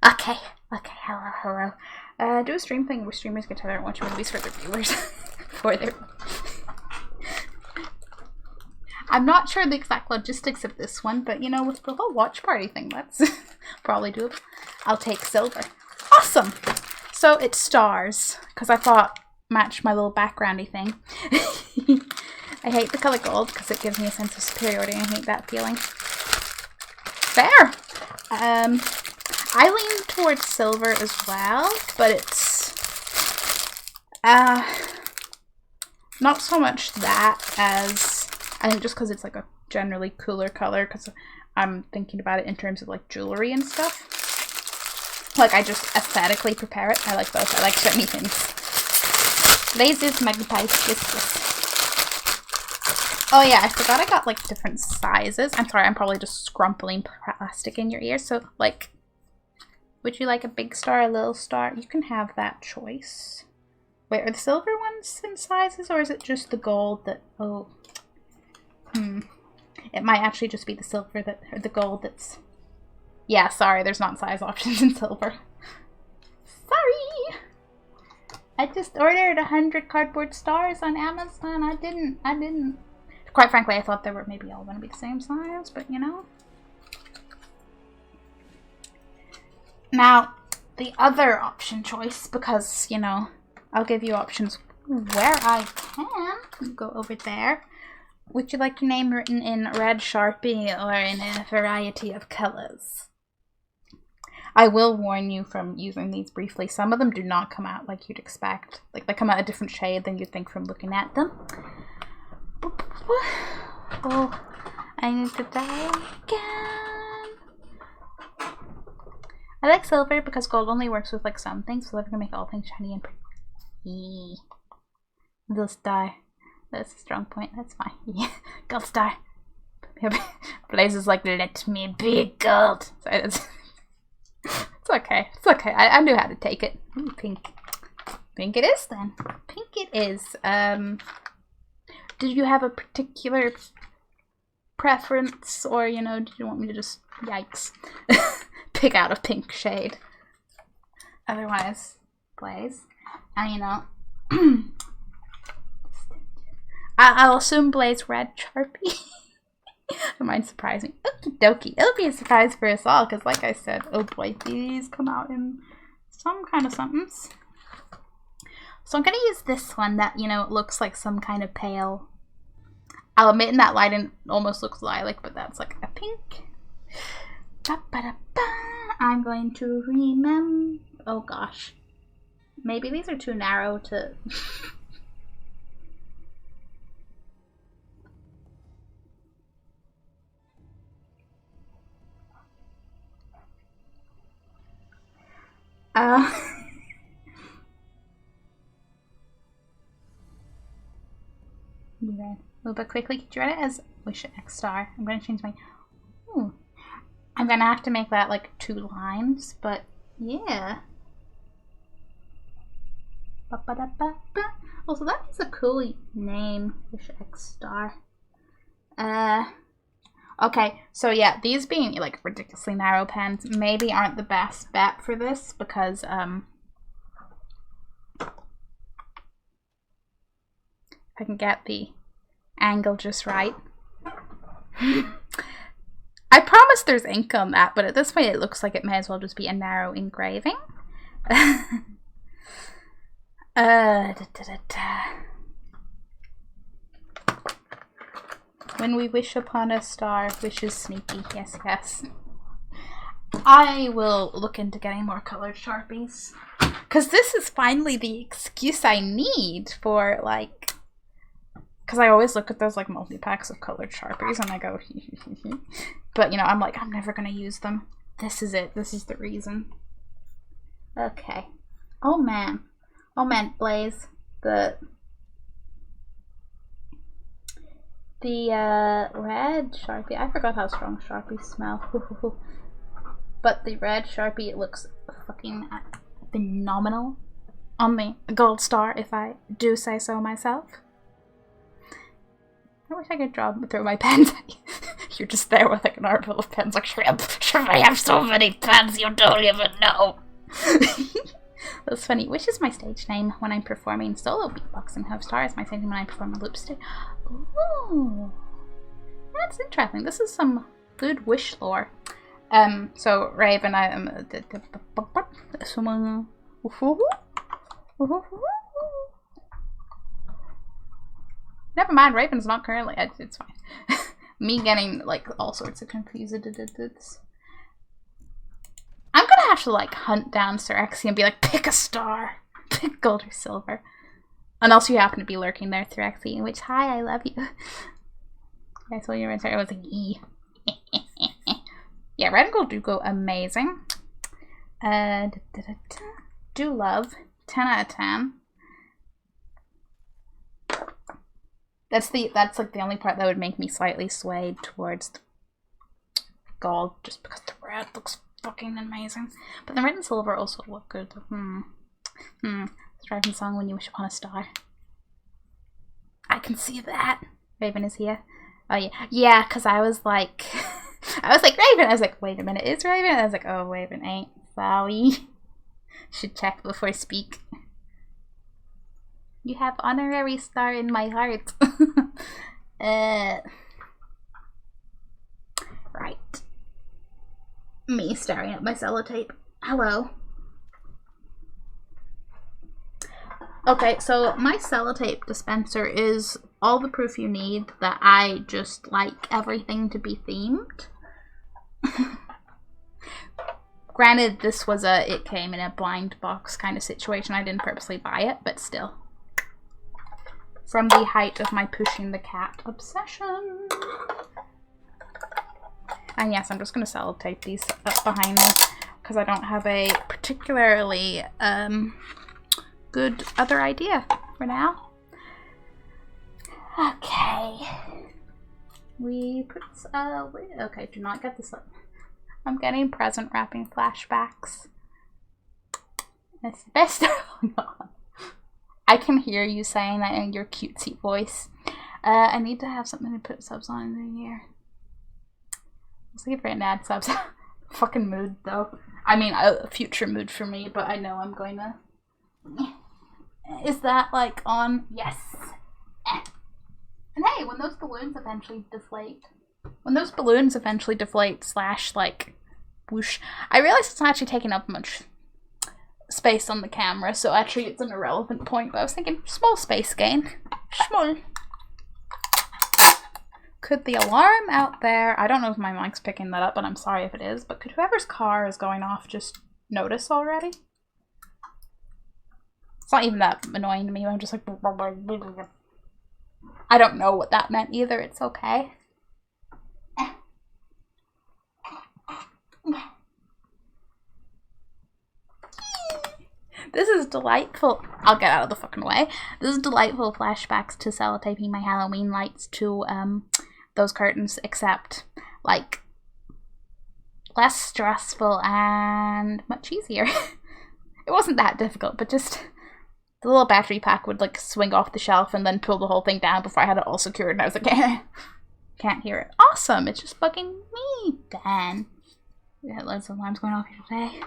Okay, hello. Do a stream thing where streamers get together and watch movies for their viewers. I'm not sure the exact logistics of this one, but you know, with the whole watch party thing, that's probably doable. I'll take silver. Awesome! So it's stars, because I thought match my little backgroundy thing. I hate the color gold because it gives me a sense of superiority, and I hate that feeling. Fair! I lean towards silver as well, but it's not so much that as I think just because it's like a generally cooler color, because I'm thinking about it in terms of like jewelry and stuff. Like I just aesthetically prepare it. I like both. I like shiny things. Lasers, magnifies, yes. Oh yeah, I forgot I got like different sizes. I'm sorry, I'm probably just scrumpling plastic in your ear. So like, would you like a big star, a little star? You can have that choice. Wait, are the silver ones in sizes, or is it just the gold that... Oh. It might actually just be the silver that... Or the gold that's... Yeah, sorry, there's not size options in silver. Sorry! I just ordered 100 cardboard stars on Amazon. I didn't. Quite frankly, I thought they were maybe all going to be the same size, but you know. Now, the other option choice, because, you know, I'll give you options where I can. Go over there. Would you like your name written in red Sharpie or in a variety of colors? I will warn you from using these briefly. Some of them do not come out like you'd expect. Like, they come out a different shade than you'd think from looking at them. Oh, I need to die again. I like silver because gold only works with like some things. Silver can make all things shiny and pretty. They'll die. That's a strong point. That's fine. Yeah, gold star. Blaze is like, let me be gold. Sorry, it's okay. It's okay. I knew how to take it. Ooh, pink. Pink it is then. Pink it is. Did you have a particular preference, or you know, did you want me to just Yikes. Pick out a pink shade. Otherwise, Blaze. And you know, I'll assume Blaze red Sharpie. It might surprise me. Okie dokie. It'll be a surprise for us all, because like I said, oh boy, these come out in some kind of somethings. So I'm going to use this one that, you know, looks like some kind of pale. I'll admit in that light it almost looks lilac, but that's like a pink. I'm going to remember. Oh gosh. Maybe these are too narrow to. Red. A little bit quickly. Do you write it as Wish X star? I'm going to change my. Ooh. I'm going to have to make that like 2 lines, but yeah. Also, that is a cool name. Wish X star. Okay, so yeah, these being like ridiculously narrow pens maybe aren't the best bet for this because if I can get the angle just right. I promise there's ink on that, but at this point it looks like it may as well just be a narrow engraving. When we wish upon a star, wishes sneaky. Yes, yes. I will look into getting more colored Sharpies. Because this is finally the excuse I need for, like... Because I always look at those, like, multi-packs of colored Sharpies and I go, but, you know, I'm like, I'm never going to use them. This is it. This is the reason. Okay. Oh, man. Oh, man, Blaze. The red Sharpie, I forgot how strong Sharpies smell. But the red Sharpie, it looks fucking phenomenal on the gold star, if I do say so myself. I wish I could throw my pens at you. You're just there with like an armful of pens, like, Shrimp, I have so many pens you don't even know. That's funny. Which is my stage name when I'm performing solo beatboxing? Have stars. My stage name when I perform a loop stage. Ooh, that's interesting. This is some good wish lore. So Raven, I am. Never mind. Raven's not currently. It's fine. Me getting like all sorts of confused. I'm gonna have to like hunt down Sirexi and be like, pick a star, pick gold or silver, unless you happen to be lurking there, Sirexi. Which, hi, I love you. I told you right there. I was like, E. Yeah, red and gold do go amazing. Do love 10 out of 10. That's like the only part that would make me slightly swayed towards the gold, just because the red looks fucking amazing. But the red and silver also look good. Driving song When You Wish Upon a Star. I can see that. Raven is here. Oh yeah. Yeah, because I was like Raven. I was like, wait a minute, is Raven? I was like, oh, Raven ain't. Sorry. Should check before I speak. You have honorary star in my heart. Right. Me staring at my sellotape. Hello. Okay, so my sellotape dispenser is all the proof you need that I just like everything to be themed. Granted, this was it came in a blind box kind of situation. I didn't purposely buy it, but still. From the height of my pushing the cat obsession. And yes, I'm just going to sellotape these up behind me because I don't have a particularly good other idea for now. Okay. We put, okay, do not get this up. I'm getting present wrapping flashbacks. It's the best. I can hear you saying that in your cutesy voice. I need to have something to put subs on in the year. Let's give her an ad subs. Fucking mood though. I mean, a future mood for me, but I know I'm going to. Is that like on? Yes. And hey, when those balloons eventually deflate, slash like whoosh, I realize it's not actually taking up much space on the camera, so actually it's an irrelevant point, but I was thinking small space gain. Small. Could the alarm out there, I don't know if my mic's picking that up, but I'm sorry if it is, but could whoever's car is going off just notice already? It's not even that annoying to me, I'm just like, I don't know what that meant either, it's okay. This is delightful. I'll get out of the fucking way. This is delightful flashbacks to sellotaping my Halloween lights to those curtains, except like less stressful and much easier. It wasn't that difficult, but just the little battery pack would like swing off the shelf and then pull the whole thing down before I had it all secured, and I was like, can't hear it. Awesome, it's just bugging me, Dan. We had loads of alarms going off here today.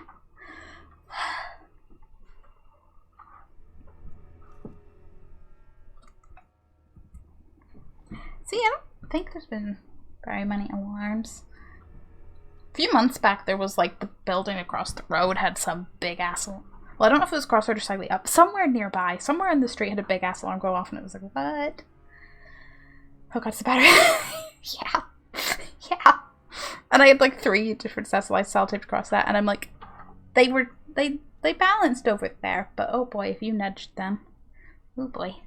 See, I don't think there's been very many alarms. A few months back, there was like the building across the road had some big ass alarm. Well, I don't know if it was across the road or slightly up. Somewhere nearby, somewhere in the street had a big ass alarm go off, and it was like, what? Oh god, it's the battery. Yeah. Yeah. And I had like 3 different sets of lights sellotaped across that, and I'm like, they balanced over there, but oh boy, if you nudged them. Oh boy.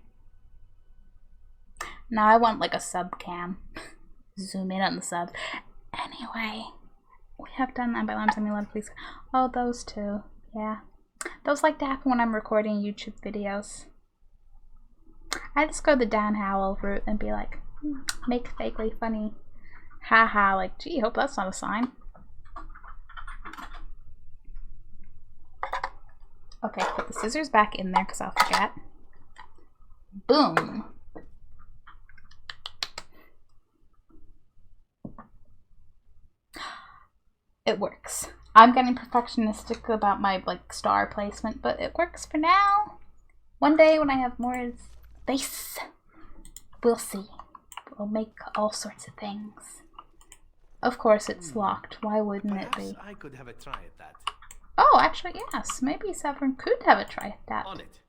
Now I want like a sub cam. Zoom in on the sub. Anyway, we have done that by alarms. I mean, let please. Oh, those two. Yeah. Those like to happen when I'm recording YouTube videos. I just go the Dan Howell route and be like, make fakely funny. Haha, like, gee, hope that's not a sign. Okay, put the scissors back in there because I'll forget. Boom. It works. I'm getting perfectionistic about my like star placement, but it works for now. One day when I have more space, we'll see. We'll make all sorts of things. Of course it's locked. Why wouldn't it be? I could have a try at that. Oh, actually yes. Maybe Severn could have a try at that. On it.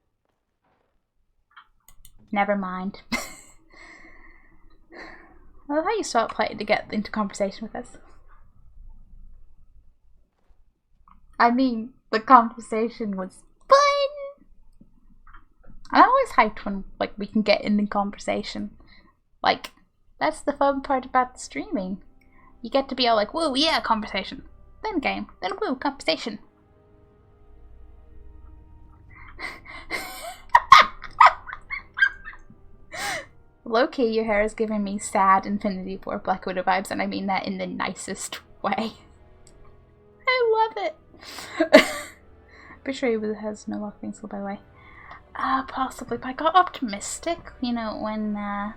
Never mind. I love how you start playing to get into conversation with us. I mean, the conversation was fun. I'm always hyped when like we can get into conversation. Like, that's the fun part about the streaming. You get to be all like, woo, yeah, conversation. Then game. Then woo, conversation. Low-key, your hair is giving me sad Infinity War Black Widow vibes, and I mean that in the nicest way. I love it. Pretty sure he has no luck being sold, by the way. Possibly, but I got optimistic, you know, when, no,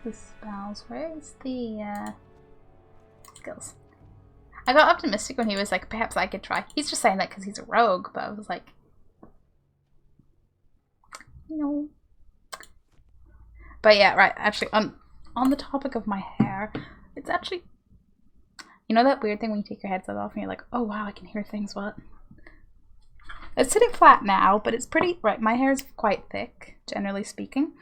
this is spells. Where is the, skills? I got optimistic when he was like, perhaps I could try. He's just saying that because he's a rogue, but I was like, no. But yeah, right, actually, on the topic of my hair, it's actually, you know that weird thing when you take your headset off and you're like, oh wow, I can hear things, what? It's sitting flat now, but it's pretty, right, my hair is quite thick, generally speaking.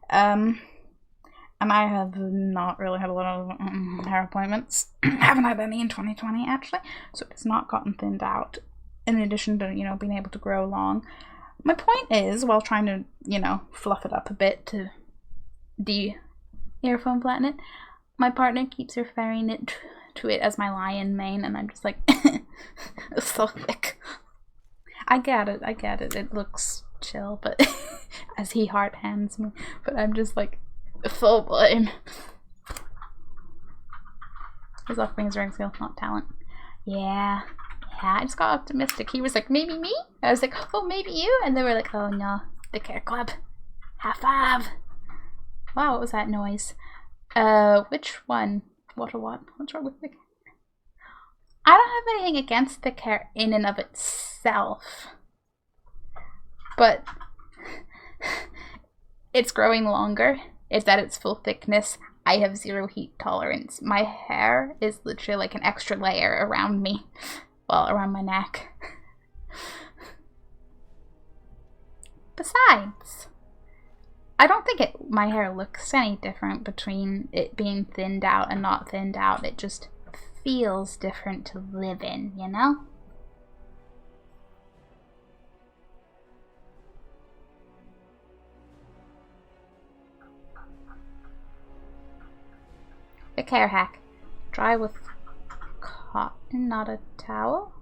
And I have not really had a lot of hair appointments. Haven't had any in 2020, actually, so it's not gotten thinned out, in addition to, you know, being able to grow long. My point is, while trying to, you know, fluff it up a bit to de-earphone flatten it, my partner keeps referring to it as my lion mane, and I'm just like, it's so thick. I get it, it looks chill, but as he hard hands me, but I'm just like, full blame. His offering is skill, not talent. Yeah, I just got optimistic. He was like, maybe me? I was like, oh, maybe you? And they were like, oh no, the care club. High five. Wow, what was that noise? Which one? What? What's wrong with the hair? I don't have anything against the hair in and of itself. But it's growing longer. It's at its full thickness. I have 0 heat tolerance. My hair is literally like an extra layer around me. Well, around my neck. Besides, I don't think my hair looks any different between it being thinned out and not thinned out. It just feels different to live in, you know? A care hack. Dry with cotton, not a towel.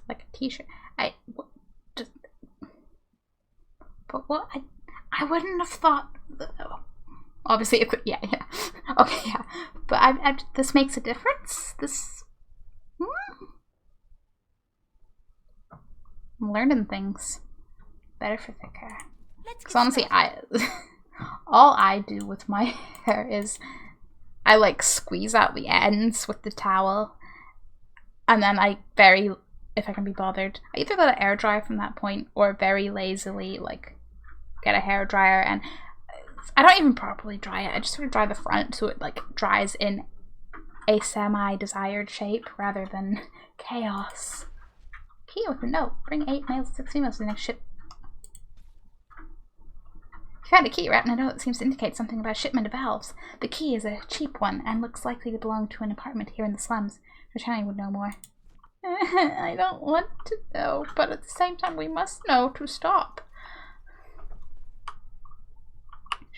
Like a t-shirt. But what? I wouldn't have thought. Obviously, it could. Yeah. Okay, yeah. But this makes a difference. This. I'm learning things. Better for thick hair. Because honestly, all I do with my hair is I like squeeze out the ends with the towel, and then if I can be bothered, I either let it air dry from that point or very lazily like get a hair dryer, and I don't even properly dry it. I just sort of dry the front so it like dries in a semi-desired shape rather than chaos. Key with a note. Bring 8 males and 6 females to the next ship. You found a key wrapped in a note that seems to indicate something about a shipment of elves. The key is a cheap one and looks likely to belong to an apartment here in the slums. Britannia would know more. I don't want to know, but at the same time we must know to stop.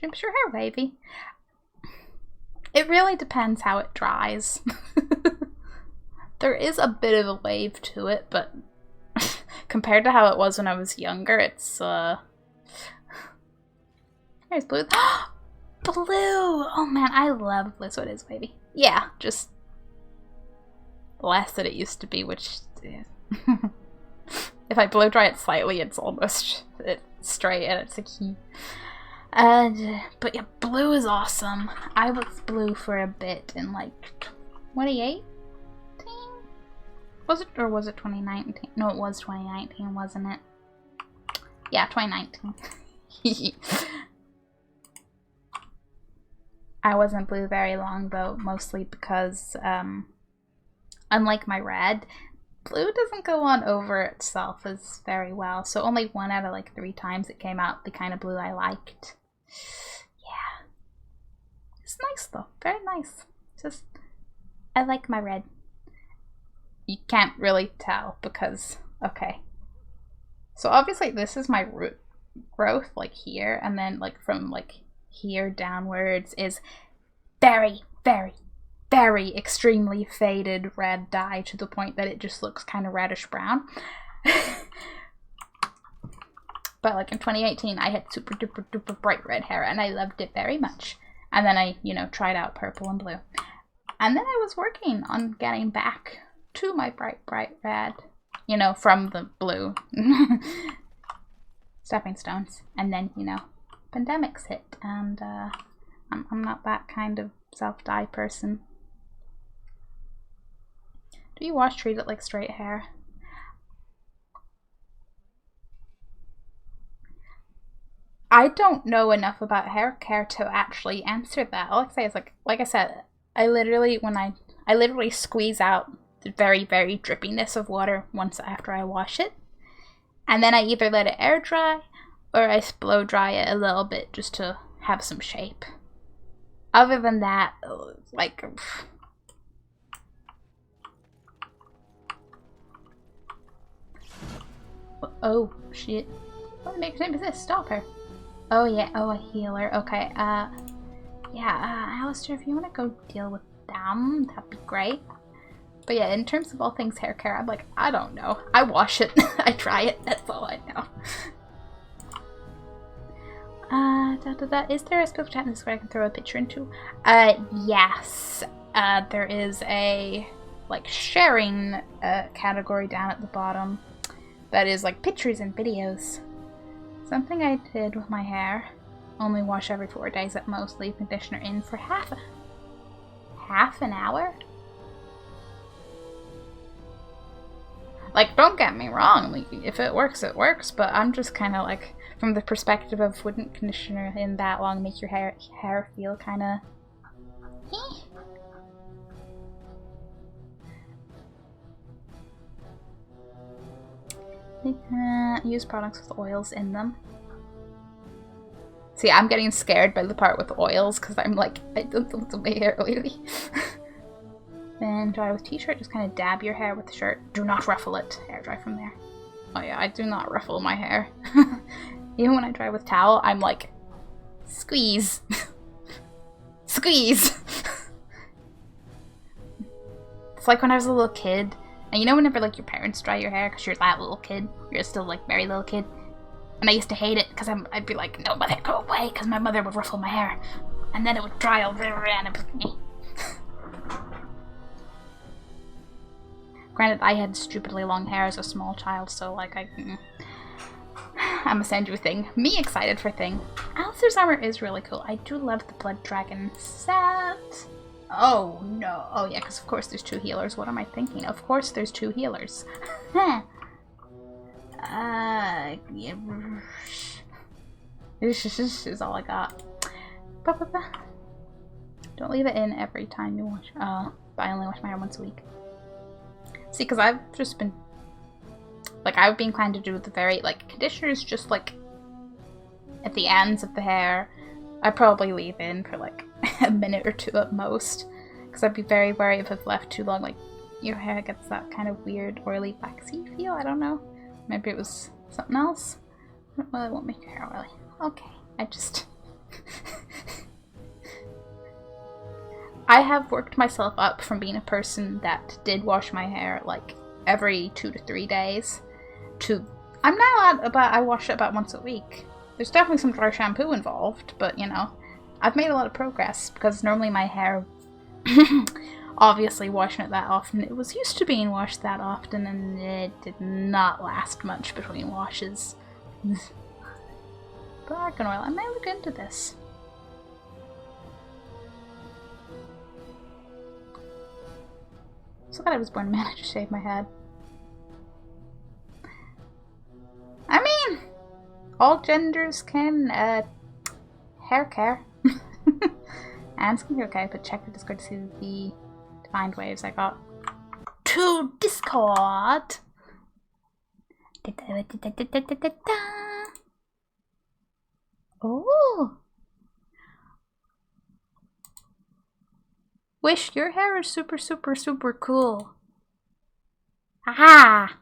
Is your hair wavy? It really depends how it dries. There is a bit of a wave to it, but compared to how it was when I was younger, it's there's blue. Blue! Oh man, I love blue, so it is wavy. Yeah, just less than it used to be, which if I blow dry it slightly, it's almost straight and it's a key. But yeah, blue is awesome. I was blue for a bit in like 2018? Was it, or was it 2019? No, it was 2019, wasn't it? Yeah, 2019. I wasn't blue very long though, mostly because, unlike my red, blue doesn't go on over itself as very well. So only 1 out of like 3 times it came out the kind of blue I liked. Yeah. It's nice though, very nice. Just, I like my red. You can't really tell because, okay. So obviously this is my root growth, like here, and then like from like here downwards is very, very, very extremely faded red dye to the point that it just looks kind of reddish brown. But like in 2018 I had super duper duper bright red hair and I loved it very much. And then I, you know, tried out purple and blue. And then I was working on getting back to my bright red, you know, from the blue. Stepping stones. And then, you know, pandemics hit, and I'm not that kind of self-dye person. Do you treat it like straight hair? I don't know enough about hair care to actually answer that. All I can say is like I said, I literally squeeze out the very, very drippiness of water once after I wash it. And then I either let it air dry or I blow dry it a little bit just to have some shape. Other than that, like, oh shit. What makes name is this? Stop her. Oh yeah, oh, a healer. Okay, yeah, Alistair, if you want to go deal with them, that'd be great. But yeah, in terms of all things hair care, I'm like, I don't know. I wash it. I dry it. That's all I know. Is there a spell chat in this where I can throw a picture into? Yes. there is a like sharing category down at the bottom that is like pictures and videos. Something I did with my hair. Only wash every 4 days at most. Leave conditioner in for half an hour? Like, don't get me wrong, like, if it works, it works, but I'm just kind of like, from the perspective of wouldn't conditioner in that long make your hair feel kind of... Use products with oils in them. See, I'm getting scared by the part with oils because I'm like, I don't want to make hair oily. Then dry with t-shirt, just kind of dab your hair with the shirt. Do not ruffle it. Hair dry from there. Oh yeah, I do not ruffle my hair. Even when I dry with towel, I'm like, squeeze. Squeeze. It's like when I was a little kid. And you know whenever like your parents dry your hair because you're that little kid? You're still like very little kid. And I used to hate it because I'd be like, no, mother, go away, because my mother would ruffle my hair. And then it would dry over and it was me. Granted, I had stupidly long hair as a small child, so like I'm gonna send you a thing. Me excited for thing. Alistair's armor is really cool. I do love the Blood Dragon set. Oh no. Oh yeah, because of course there's 2 healers. What am I thinking? Of course there's 2 healers. Yeah. This is all I got. Don't leave it in every time you wash. Oh, but I only wash my hair once a week. See, because I've just been, like, I've been inclined to do the very, like, conditioners just, like, at the ends of the hair. I'd probably leave in for, like, a minute or 2 at most. Because I'd be very wary if I've left too long, like, your hair gets that kind of weird, oily, waxy feel. I don't know. Maybe it was something else. Well, it won't make your hair oily. Okay, I just... I have worked myself up from being a person that did wash my hair like every 2 to 3 days to I'm now at about, I wash it about once a week. There's definitely some dry shampoo involved, but you know, I've made a lot of progress because normally my hair, obviously washing it that often, it was used to being washed that often and it did not last much between washes. But argan oil, I might look into this. So glad I was born a man, I just shaved my head. I mean, all genders can, hair care. And skincare care, but check the Discord to see the defined waves I got. To Discord! Oh! Wish, your hair is super, super, super cool. Ah!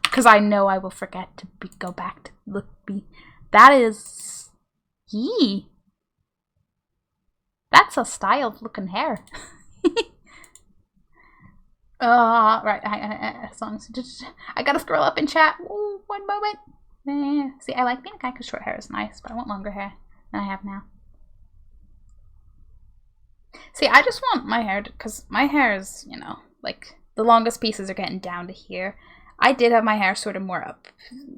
Because I know I will forget to go back to look. That is... Yee! That's a styled looking hair. Right. As long as I gotta scroll up in chat. Ooh, one moment. See, I like being a guy because short hair is nice, but I want longer hair than I have now. See, I just want my hair because my hair is, you know, like the longest pieces are getting down to here. I did have my hair sort of more up,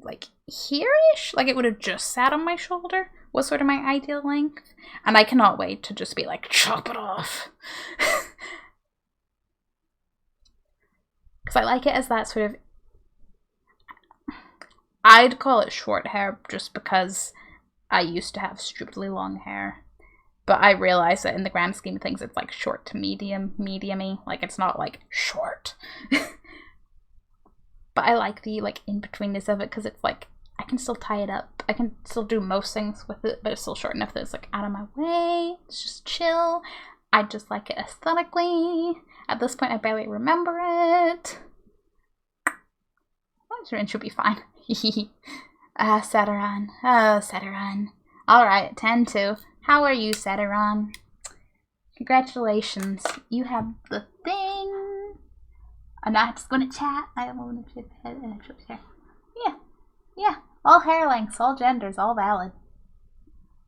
like here-ish, like it would have just sat on my shoulder was sort of my ideal length, and I cannot wait to just be like, chop it off. Because I like it as that sort of, I'd call it short hair just because I used to have stupidly long hair. But I realize that in the grand scheme of things, it's like short to medium-y. Like, it's not like short. But I like the like in-betweenness of it because it's like, I can still tie it up. I can still do most things with it, but it's still short enough that it's like out of my way. It's just chill. I just like it aesthetically. At this point, I barely remember it. It should be fine. Setaran. Oh, Setaran. Alright, 10-2. How are you, Setaran? Congratulations. You have the thing. I'm not just going to chat. I am going to chat. Yeah. All hair lengths, all genders, all valid.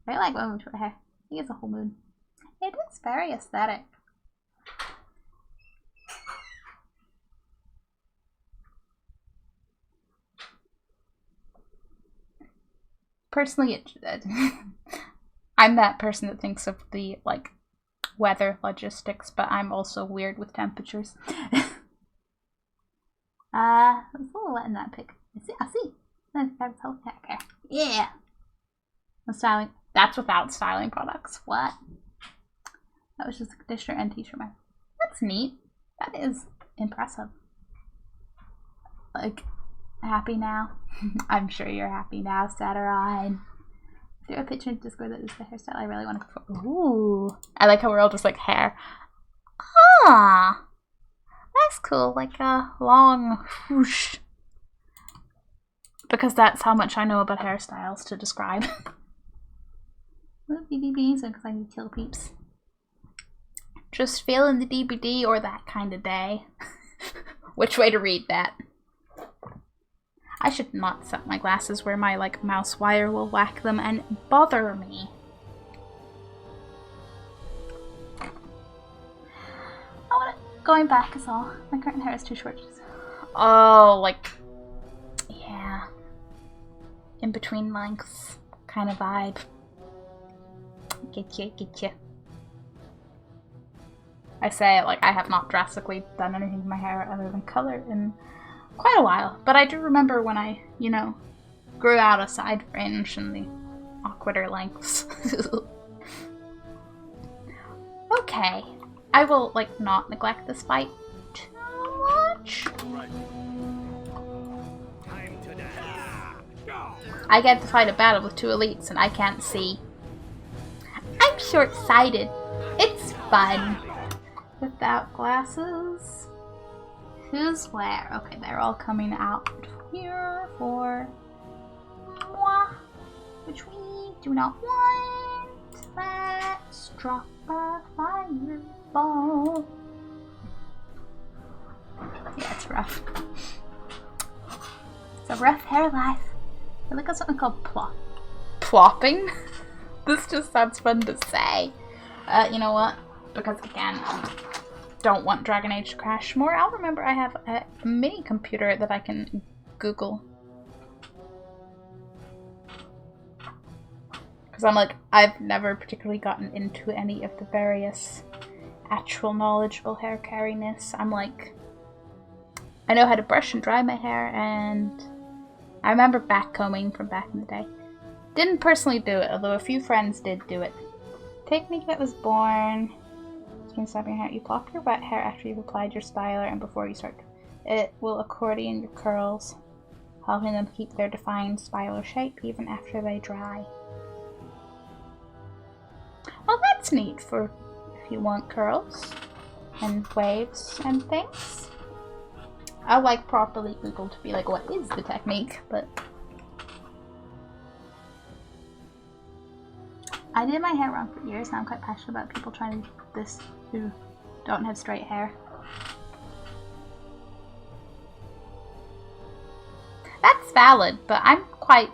I like women with short hair. I think it's a whole mood. It is very aesthetic. Personally, I'm that person that thinks of the, like, weather logistics, but I'm also weird with temperatures. It's a little wet in that pic. I see. That's healthcare. Okay. Yeah. The styling. That's without styling products. What? That was just a conditioner and t-shirt. That's neat. That is impressive. Like, happy now? I'm sure you're happy now, Saturnine. Is there a picture in Discord that is the hairstyle I really want to go for? Ooh. I like how we're all just like hair. Ah. That's cool. Like a long whoosh. Because that's how much I know about hairstyles to describe. BDBs because I need kill peeps. Just feeling the DBD or that kind of day. Which way to read that? I should not set my glasses where my like mouse wire will whack them and bother me. Going back is all. My current hair is too short. Oh, like, yeah. In between lengths kind of vibe. Get you. I say it like I have not drastically done anything to my hair other than color in quite a while. But I do remember when I, you know, grew out a side fringe and the awkwarder lengths. Okay. I will, like, not neglect this fight too much. I get to fight a battle with two elites and I can't see. I'm short-sighted. It's fun. Without glasses. Who's where? Okay, they're all coming out here for moi, which we do not want. Let's drop a fireball. Yeah, it's rough. It's a rough hair life. I look at something called plopping. This just sounds fun to say. You know what? Because again, don't want Dragon Age to crash more. I'll remember I have a mini computer that I can Google. Because I'm like, I've never particularly gotten into any of the various actual knowledgeable hair cariness. I'm like, I know how to brush and dry my hair, and I remember backcombing from back in the day. Didn't personally do it, although a few friends did do it. Technique that was born. Can stop your hair. You plop your wet hair after you've applied your styler and before you start. It will accordion your curls, helping them keep their defined spiral shape even after they dry. Well, that's neat for if you want curls and waves and things. I like properly Google to be like, what is the technique? But I did my hair wrong for years and I'm quite passionate about people trying this who don't have straight hair. That's valid, but I'm quite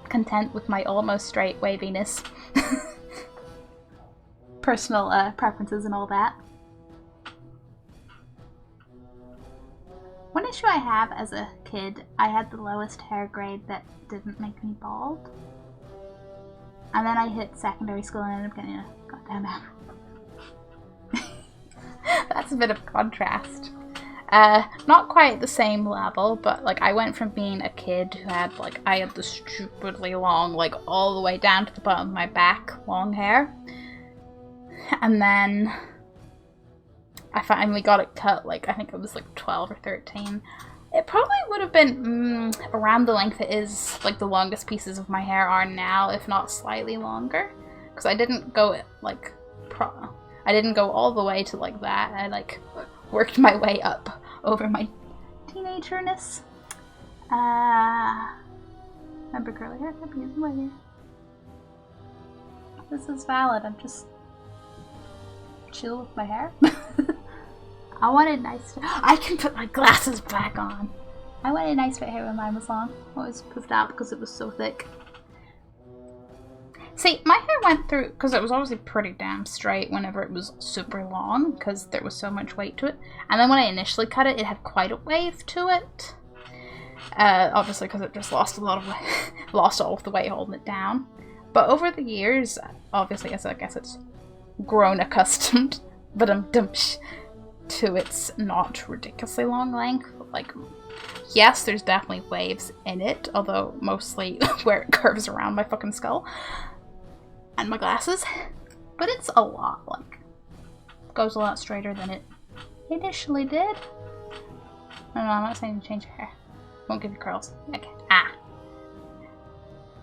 content with my almost straight waviness. Personal preferences and all that. One issue I have as a kid, I had the lowest hair grade that didn't make me bald. And then I hit secondary school and ended up getting a goddamn afro. That's a bit of contrast. Not quite the same level, but like I went from being a kid who had like, I had the stupidly long, like all the way down to the bottom of my back, long hair. And then I finally got it cut, like I think it was like 12 or 13. It probably would have been around the length it is, like the longest pieces of my hair are now, if not slightly longer. Because I didn't go like, I didn't go all the way to like that. I like worked my way up over my teenagerness. Remember curly hair? I'm using my hair. This is valid. I'm just chill with my hair. I wanted nice. I can put my glasses back on. I wanted nice fit hair when mine was long. I was puffed out because it was so thick. See, my hair went through, because it was obviously pretty damn straight whenever it was super long, because there was so much weight to it. And then when I initially cut it, it had quite a wave to it. Obviously because it just lost a lot of weight, lost all of the weight holding it down. But over the years, obviously, I guess it's grown accustomed, but to its not ridiculously long length. Like, yes, there's definitely waves in it, although mostly where it curves around my fucking skull and my glasses. But it's a lot, like, goes a lot straighter than it initially did. No, I'm not saying to change your hair. Won't give you curls. Okay.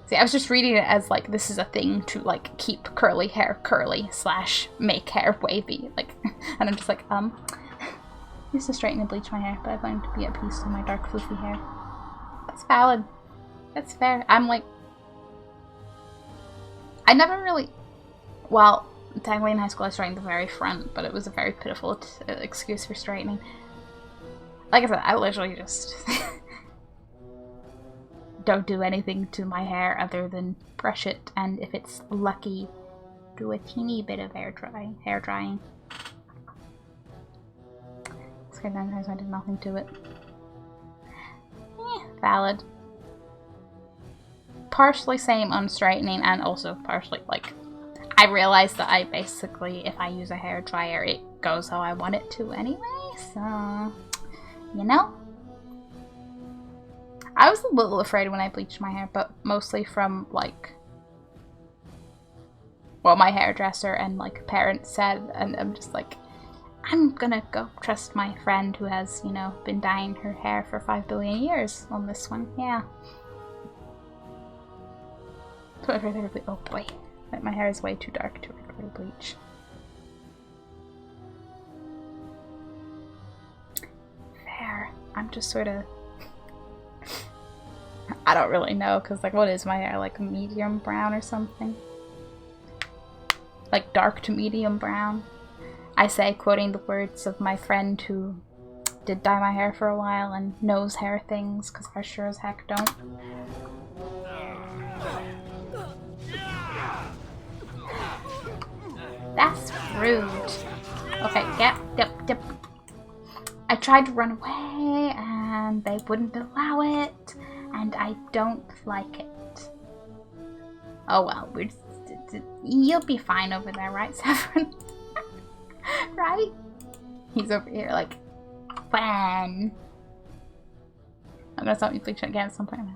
See, I was just reading it as, like, this is a thing to, like, keep curly hair curly / make hair wavy. Like, and I'm just like, I used to straighten and bleach my hair, but I've learned to be at peace with my dark, floofy hair. That's valid. That's fair. I'm like, I never really, well, technically in high school I straightened the very front, but it was a very pitiful excuse for straightening. Like I said, I literally just don't do anything to my hair other than brush it, and if it's lucky, do a teeny bit of hair drying. Sometimes I did nothing to it. Valid. Partially same on straightening, and also partially, like, I realized that I basically, if I use a hair dryer, it goes how I want it to anyway, so, you know? I was a little afraid when I bleached my hair, but mostly from, like, what my hairdresser and, like, parents said, and I'm just like, I'm gonna go trust my friend who has, you know, been dyeing her hair for 5 billion years on this one, yeah. Oh boy, my hair is way too dark to really bleach. Fair. I'm just sort of, I don't really know, because, like, what is my hair, like medium brown or something? Like dark to medium brown. I say, quoting the words of my friend who did dye my hair for a while and knows hair things, because I sure as heck don't. That's rude. Okay, yep. I tried to run away and they wouldn't allow it, and I don't like it. Oh well, you'll be fine over there, right, Severin? Right? He's over here like, fun. I'm gonna stop you bleaching again at some point.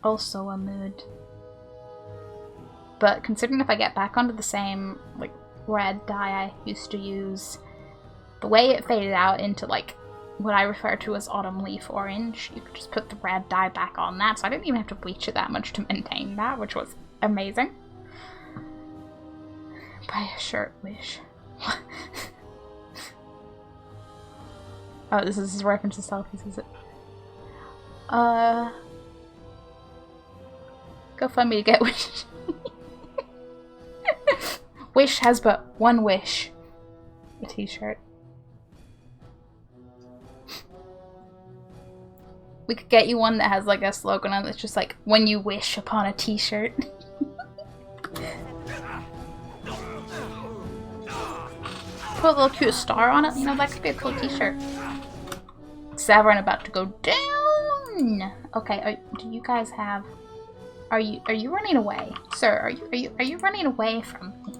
Also a mood. But considering if I get back onto the same, like, red dye I used to use, the way it faded out into, like, what I refer to as autumn leaf orange, you could just put the red dye back on that, so I didn't even have to bleach it that much to maintain that, which was amazing. By a shirt wish. Oh, this is a reference to selfies, is it? Go find me to get wish. Wish has but one wish. A t-shirt. We could get you one that has like a slogan on it that's just like, when you wish upon a t-shirt. Put a little cute star on it, you know, that could be a cool t-shirt. Severin about to go down. Okay, do you guys have, are you running away? Sir, are you running away from me?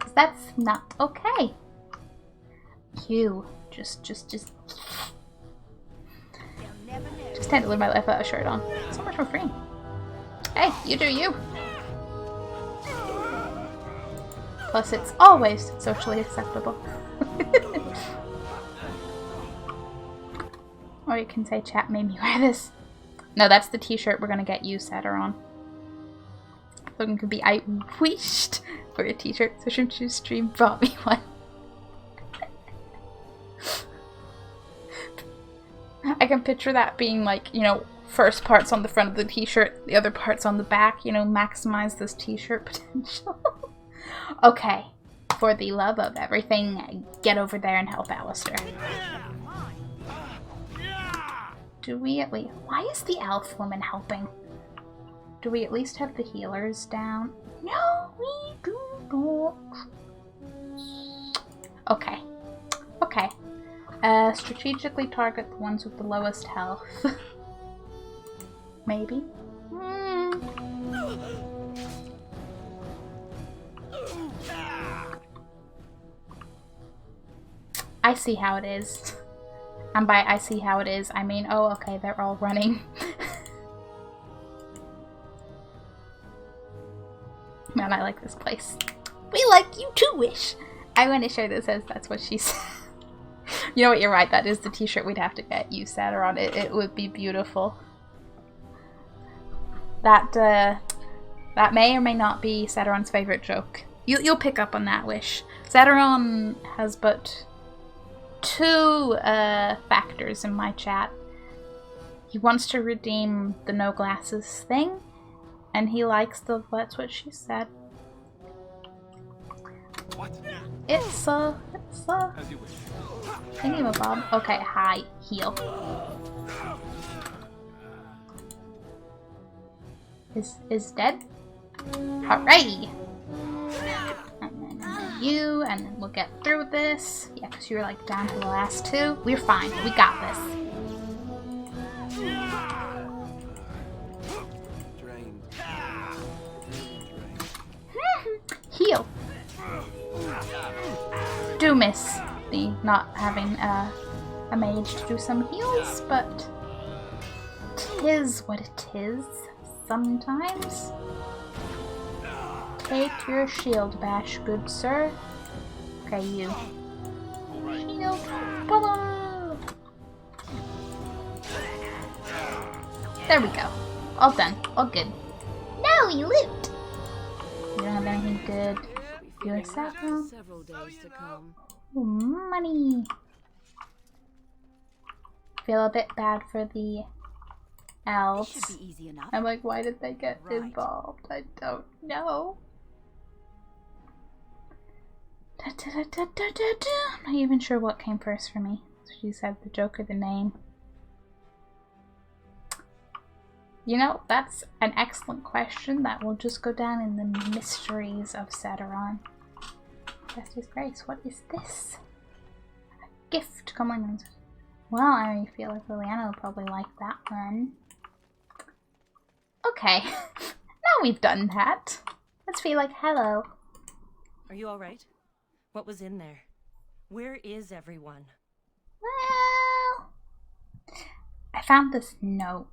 Cause that's not okay. You just had to live my life without a shirt on. So much more free. Hey, you do you. Plus it's always socially acceptable. Or you can say chat made me wear this. No, that's the t-shirt we're gonna get you, Setter, on. Logan could be, I wished for a t-shirt, so Shrimp Stream bought me one. I can picture that being like, you know, first part's on the front of the t-shirt, the other part's on the back, you know, maximize this t-shirt potential. Okay, for the love of everything, get over there and help Alistair. Do we at least... Why is the elf woman helping? Do we at least have the healers down? No, we do not. Okay. Okay. Strategically target the ones with the lowest health. Maybe. I see how it is. And by I see how it is, I mean, oh, okay, they're all running. Man, I like this place. We like you too, Wish. I want to show this as that's what she said. You know what, you're right, that is the t-shirt we'd have to get you, Satyron. It would be beautiful. That may or may not be Satyron's favorite joke. You'll pick up on that, Wish. Satyron has but 2 factors in my chat. He wants to redeem the no glasses thing, and he likes the that's what she said. What? It's As you wish. Bob. Okay, hi, heal. Is dead? Hooray! And then you, and then we'll get through this. Yeah, because you're like down to the last 2. We're fine. We got this. Heal. Do miss the not having a mage to do some heals, but 'tis what it is sometimes. Take your shield bash, good sir. Okay, you. Shield. Power. There we go. All done. All good. Now we loot. You don't have anything good. You're a Satyron. Several days to come. Ooh, money. Feel a bit bad for the elves. This should be easy enough. I'm like, why did they get involved? I don't know. I'm not even sure what came first for me. She said the joke or the name. You know, that's an excellent question that will just go down in the mysteries of Satyron. Justice Grace, what is this? A gift, come on. Well, I feel like Liliana will probably like that one. Okay, now we've done that. Let's be like, hello. Are you alright? What was in there? Where is everyone? Well, I found this note.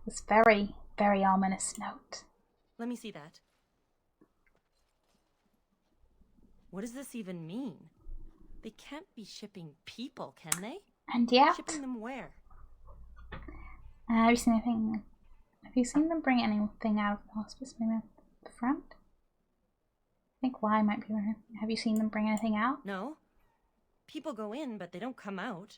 This very, very ominous note. Let me see that. What does this even mean? They can't be shipping people, can they? And yet, shipping them where? have you seen anything? Have you seen them bring anything out of the hospice? Maybe at the front? I think Y might be right. Have you seen them bring anything out? No. People go in, but they don't come out.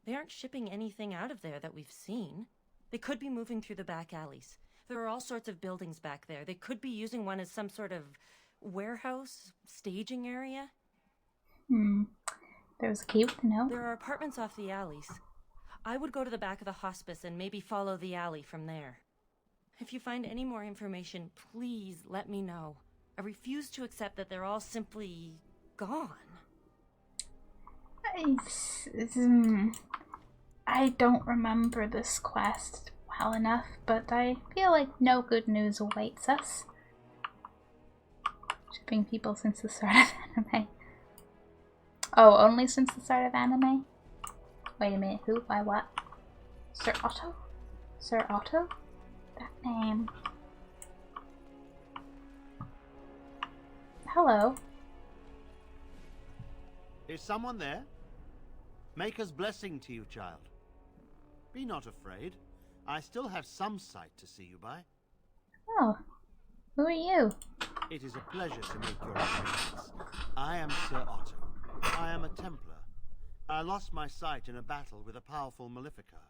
They aren't shipping anything out of there that we've seen. They could be moving through the back alleys. There are all sorts of buildings back there. They could be using one as some sort of warehouse, staging area. There's a key with the note. There are apartments off the alleys. I would go to the back of the hospice and maybe follow the alley from there. If you find any more information, please let me know. I refuse to accept that they're all simply gone. I don't remember this quest well enough, but I feel like no good news awaits us. Shipping people since the start of anime. Oh, only since the start of anime? Wait a minute, who? Why what? Sir Otto? Sir Otto? That name. Hello. Is someone there? Maker's blessing to you, child. Be not afraid. I still have some sight to see you by. Oh. Who are you? It is a pleasure to make your acquaintance. I am Sir Otto. I am a Templar. I lost my sight in a battle with a powerful Malefica.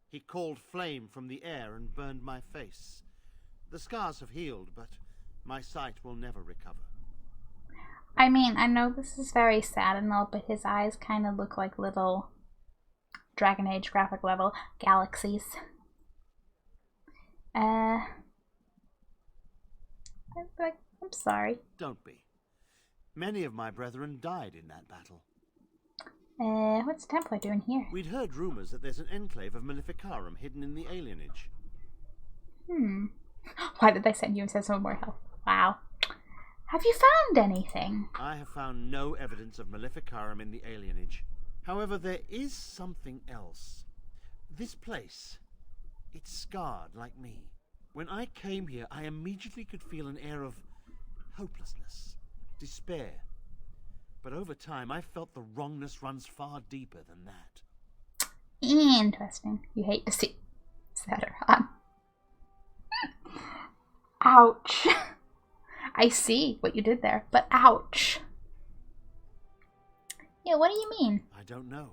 He called flame from the air and burned my face. The scars have healed, but my sight will never recover. I mean, I know this is very sad and all, but his eyes kind of look like little Dragon Age graphic level galaxies. I'm sorry. Don't be. Many of my brethren died in that battle. What's the Templar doing here? We'd heard rumors that there's an enclave of Maleficarum hidden in the alienage. Why did they send you instead of some more help? Wow. Have you found anything? I have found no evidence of Maleficarum in the alienage. However, there is something else. This place, it's scarred like me. When I came here, I immediately could feel an air of hopelessness, despair. But over time, I felt the wrongness runs far deeper than that. Interesting. You hate to see Zeteron. Ouch. I see what you did there, but ouch. Yeah, what do you mean? I don't know.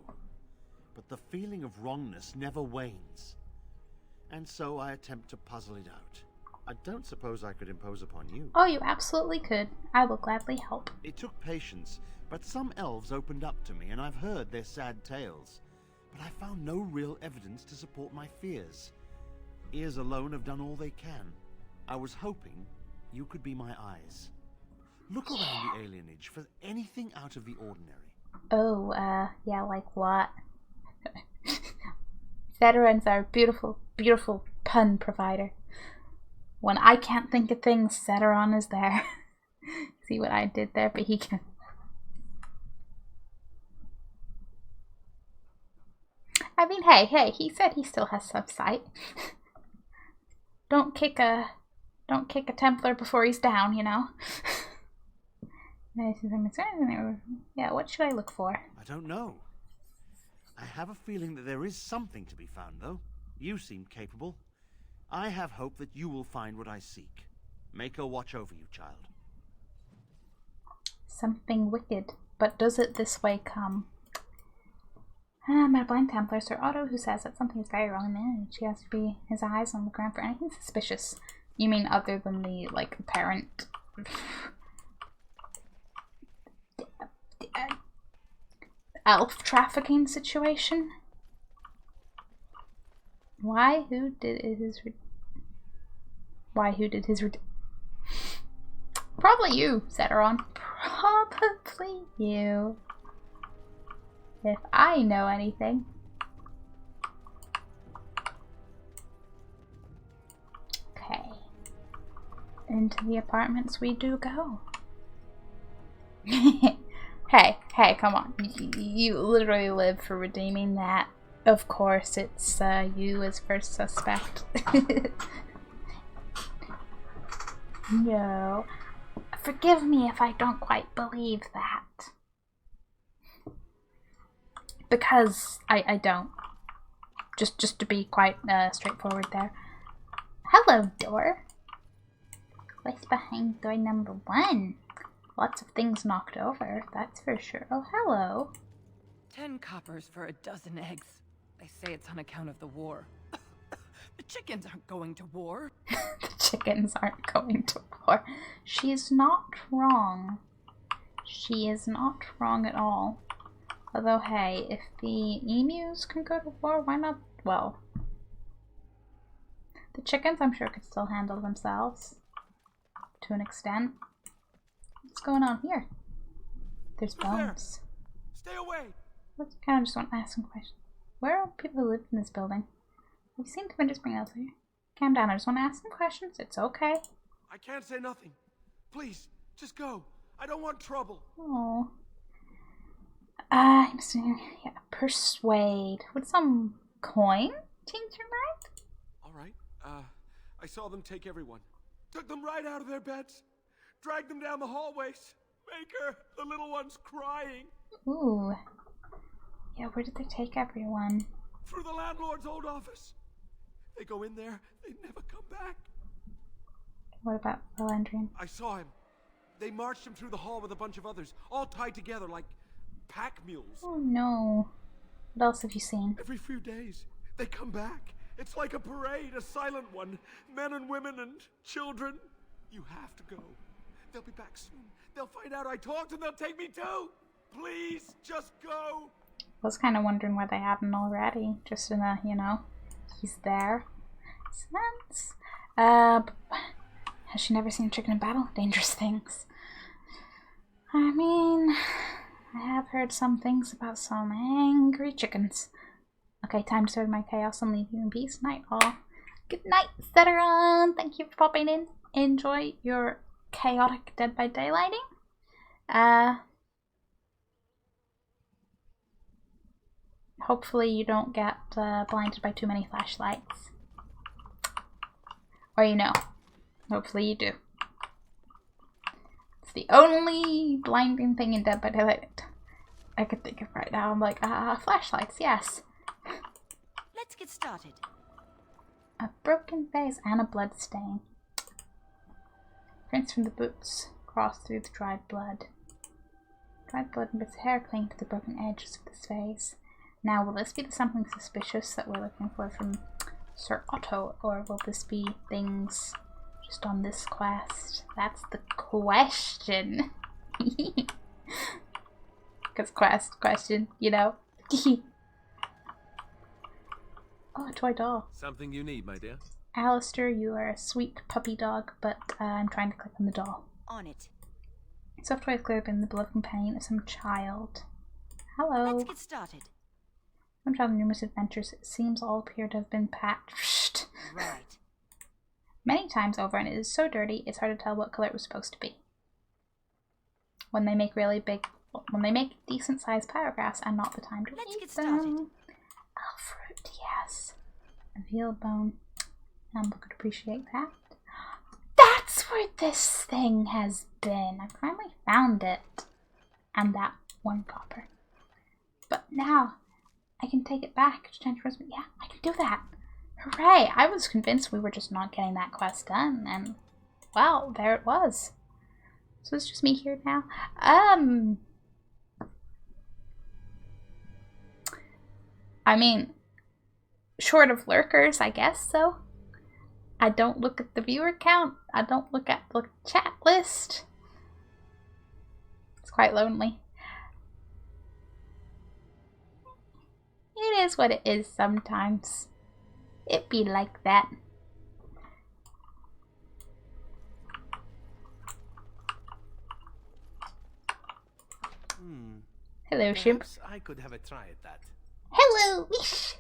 But the feeling of wrongness never wanes. And so I attempt to puzzle it out. I don't suppose I could impose upon you. Oh, you absolutely could. I will gladly help. It took patience, but some elves opened up to me, and I've heard their sad tales. But I found no real evidence to support my fears. Ears alone have done all they can. I was hoping you could be my eyes. Look around the alienage for anything out of the ordinary. Oh, yeah, like what? Veterans are a beautiful, beautiful pun provider. When I can't think of things, Zeteron is there. See what I did there? But he can. I mean, hey, he said he still has some sight. Don't kick a Templar before he's down, you know? Yeah, what should I look for? I don't know. I have a feeling that there is something to be found, though. You seem capable. I have hope that you will find what I seek. Make her watch over you, child. Something wicked, but does it this way come? My blind Templar, Sir Otto, who says that something is very wrong in the image. He has to be his eyes on the ground for anything suspicious. You mean other than the, like, apparent... elf trafficking situation? Why? Who did his... Probably you, Zeteron. Probably you. If I know anything. Okay. Into the apartments we do go. Hey, come on. You literally live for redeeming that. Of course, it's you as first suspect. No. Forgive me if I don't quite believe that. Because I don't. Just to be quite straightforward there. Hello, door. What's behind door number 1? Lots of things knocked over, that's for sure. Oh, hello. 10 coppers for a dozen eggs. They say it's on account of the war. The chickens aren't going to war. The chickens aren't going to war. She is not wrong. She is not wrong at all. Although, hey, if the emus can go to war, why not? Well, the chickens, I'm sure, could still handle themselves. To an extent. What's going on here? There's bones. Stay away! Let's kind of just want to ask some questions. Where are people who lived in this building? Have you seen Defenders bring else here? Calm down, I just want to ask some questions. It's okay. I can't say nothing. Please, just go. I don't want trouble. Oh. Yeah, persuade. Would some coin change your mind? Alright, I saw them take everyone. Took them right out of their beds. Dragged them down the hallways. Make her, the little one's crying. Ooh. Yeah, where did they take everyone? Through the landlord's old office. They go in there, they never come back. What about Valandrian? I saw him. They marched him through the hall with a bunch of others, all tied together like pack mules. Oh no. What else have you seen? Every few days, they come back. It's like a parade, a silent one. Men and women and children. You have to go. They'll be back soon. They'll find out I talked and they'll take me too. Please, just go. I was kind of wondering why they hadn't already. Just in a, you know, he's there sense. Has she never seen a chicken in battle? Dangerous things. I mean, I have heard some things about some angry chickens. Okay, time to start my chaos and leave you in peace. Night all. Good night, Cetteron. Thank you for popping in. Enjoy your chaotic Dead by Daylighting. Hopefully you don't get blinded by too many flashlights. Or hopefully you do. It's the only blinding thing in Dead by Daylight I could think of right now. I'm like, flashlights, yes. Let's get started. A broken vase and a blood stain. Prints from the boots cross through the dried blood. Dried blood and bits of hair cling to the broken edges of this vase. Now, will this be the something suspicious that we're looking for from Sir Otto, or will this be things just on this quest? That's the question. Because question, Oh, a toy doll. Something you need, my dear? Alistair, you are a sweet puppy dog, but I'm trying to click on the doll. On it. Soft toy has clearly been the beloved companion of some child. Hello. Let's get started. Some child and numerous adventures. It seems all appear to have been patched. Right. Many times over, and it is so dirty, it's hard to tell what color it was supposed to be. When they make decent sized paragraphs and not the time to Let's read get started. them. Oh, fruit, yes. A veal bone. I could appreciate that. That's where this thing has been. I finally found it. And that 1 copper. But now, I can take it back to Giant Rosemary. Yeah, I can do that. Hooray! I was convinced we were just not getting that quest done. And, well, there it was. So it's just me here now. I mean, short of lurkers, I guess so. I don't look at the viewer count. I don't look at the chat list. It's quite lonely. It is what it is sometimes. It be like that. Hello, shimp. I could have a try at that. Hello, Wish.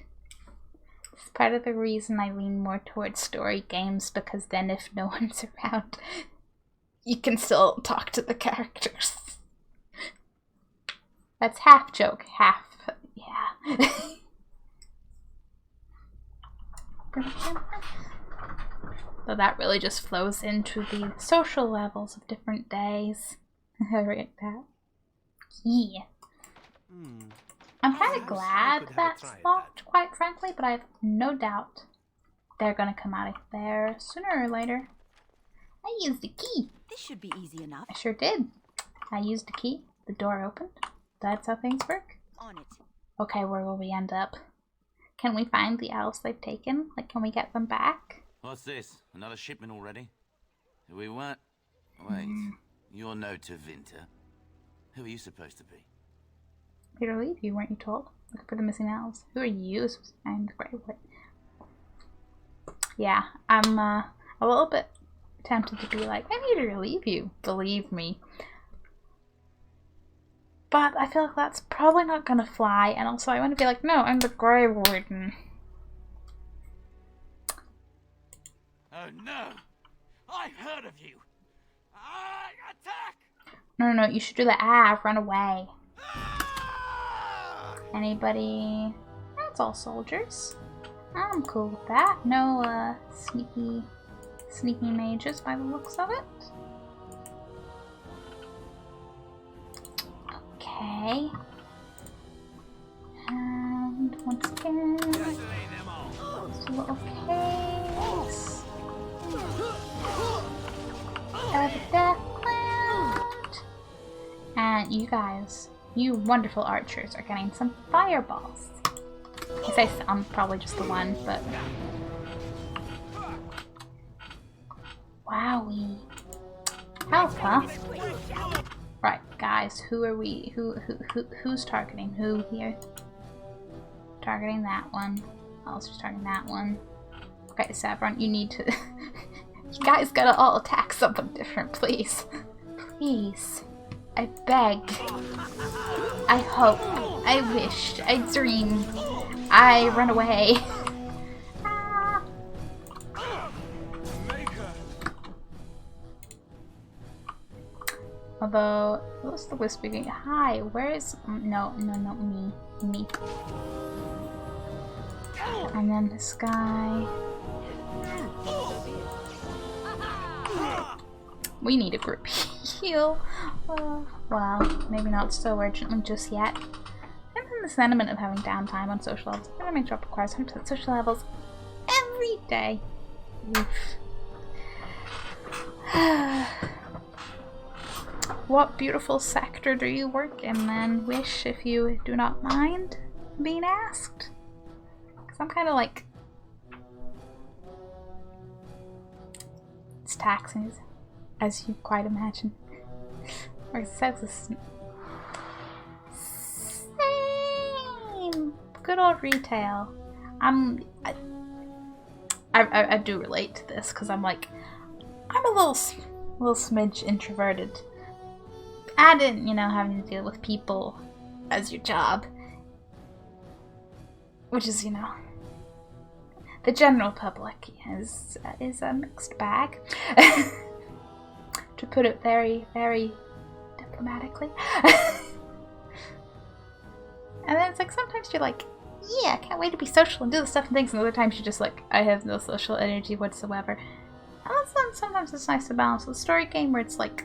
It's part of the reason I lean more towards story games, because then if no one's around, you can still talk to the characters. That's half joke, half, yeah. So that really just flows into the social levels of different days. I rate that. Yeah. I'm kind of glad that's locked, quite frankly, but I have no doubt they're gonna come out of there sooner or later. I used the key. This should be easy enough. I sure did. I used the key. The door opened. That's how things work. On it. Okay, where will we end up? Can we find the elves they've taken? Like, can we get them back? What's this? Another shipment already? We weren't... Wait, you're no Tevinter. Who are you supposed to be? Peter leave you, weren't you told? Look for the missing elves. Who are you? I'm the Grey Wood. Yeah, I'm a little bit tempted to be like, I need to relieve you. Believe me. But I feel like that's probably not gonna fly, and also I want to be like, no, I'm the Grey Warden. Oh no! I've heard of you! Attack! No, you should do the run away. Anybody? That's all soldiers. I'm cool with that. No sneaky mages by the looks of it. Okay. And once again, just a little case. Out of the Deathland. And you guys, you wonderful archers, are getting some fireballs. I say I'm probably just the one, but wowie. Help, huh? Right, guys, who are we? Who's targeting who here? Targeting that one. Alistair's targeting that one. Okay, Saffron, you need to You guys gotta all attack someone different, please. Please. I beg. I hope. I wish. I dream. I run away. Although, what's the whispering? Hi, where is... No, me. And then this guy. We need a group heal. Well, maybe not so urgently just yet. I'm in the sentiment of having downtime on social levels. I'm gonna make job requires 100% social levels every day. What beautiful sector do you work in then? Wish, if you do not mind being asked. Because I'm kind of like... It's taxing, as you quite imagine. Or it says this... Same! Good old retail. I do relate to this, because I'm like... I'm a little smidge introverted. Add in, you know, having to deal with people as your job. Which is, you know, the general public is a mixed bag. To put it very, very diplomatically. And then it's like, sometimes you're like, yeah, I can't wait to be social and do the stuff and things. And other times you're just like, I have no social energy whatsoever. And sometimes it's nice to balance with a story game where it's like,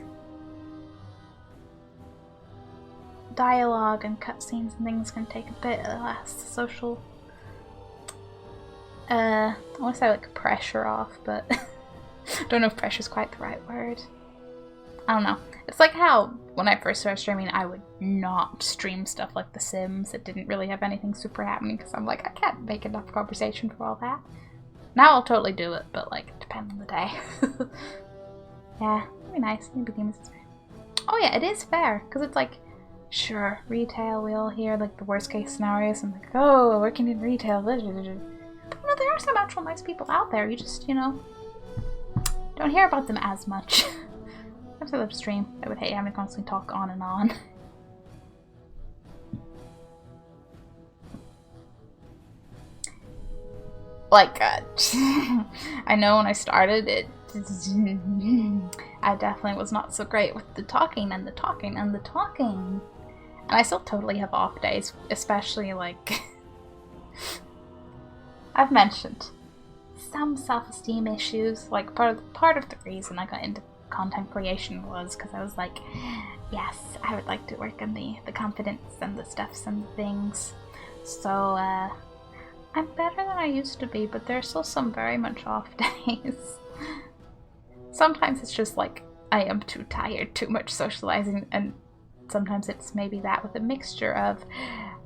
dialogue and cutscenes and things can take a bit less social I want to say like pressure off, but I don't know if pressure is quite the right word. I don't know. It's like how when I first started streaming I would not stream stuff like The Sims that didn't really have anything super happening because I'm like, I can't make enough conversation for all that. Now I'll totally do it, but like it depends on the day. Yeah, it'd be nice. Maybe games is fair. Oh yeah, it is fair because it's like, sure, retail, we all hear like the worst case scenarios. I'm like, oh, working in retail. But you know, there are some actual nice people out there. You just, you know, don't hear about them as much. If I live stream, I would hate having to constantly talk on and on. Like, I know when I started it, I definitely was not so great with the talking and the talking and the talking. And I still totally have off days, especially like... I've mentioned some self-esteem issues. Like part of the reason I got into content creation was because I was like, yes, I would like to work on the confidence and the stuffs and the things. So I'm better than I used to be, but there's still some very much off days. Sometimes it's just like I am too tired, too much socializing, and sometimes it's maybe that with a mixture of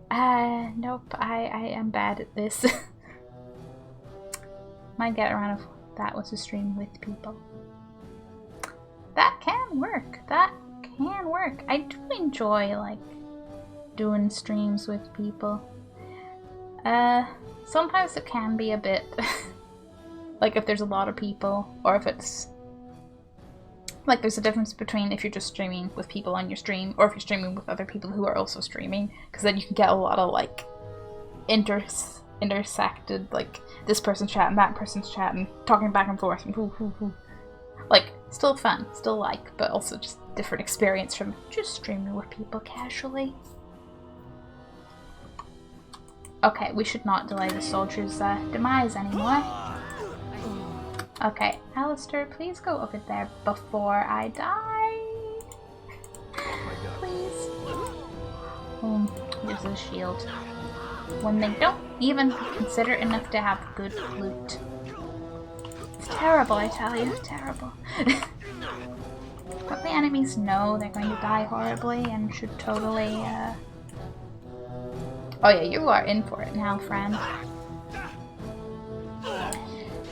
nope, I am bad at this. Might get around if that was a stream with people. That can work. That can work. I do enjoy like doing streams with people. Sometimes it can be a bit like if there's a lot of people, or if it's like there's a difference between if you're just streaming with people on your stream or if you're streaming with other people who are also streaming, because then you can get a lot of like intersected, like this person's chatting, that person's chatting, talking back and forth, and like still fun, still like, but also just different experience from just streaming with people casually. Okay, we should not delay the soldier's demise anymore. Okay, Alistair, please go over there before I die. Please. Here's a shield. When they don't even consider enough to have good loot. It's terrible, I tell you, terrible. But the enemies know they're going to die horribly and should totally, Oh yeah, you are in for it now, friend.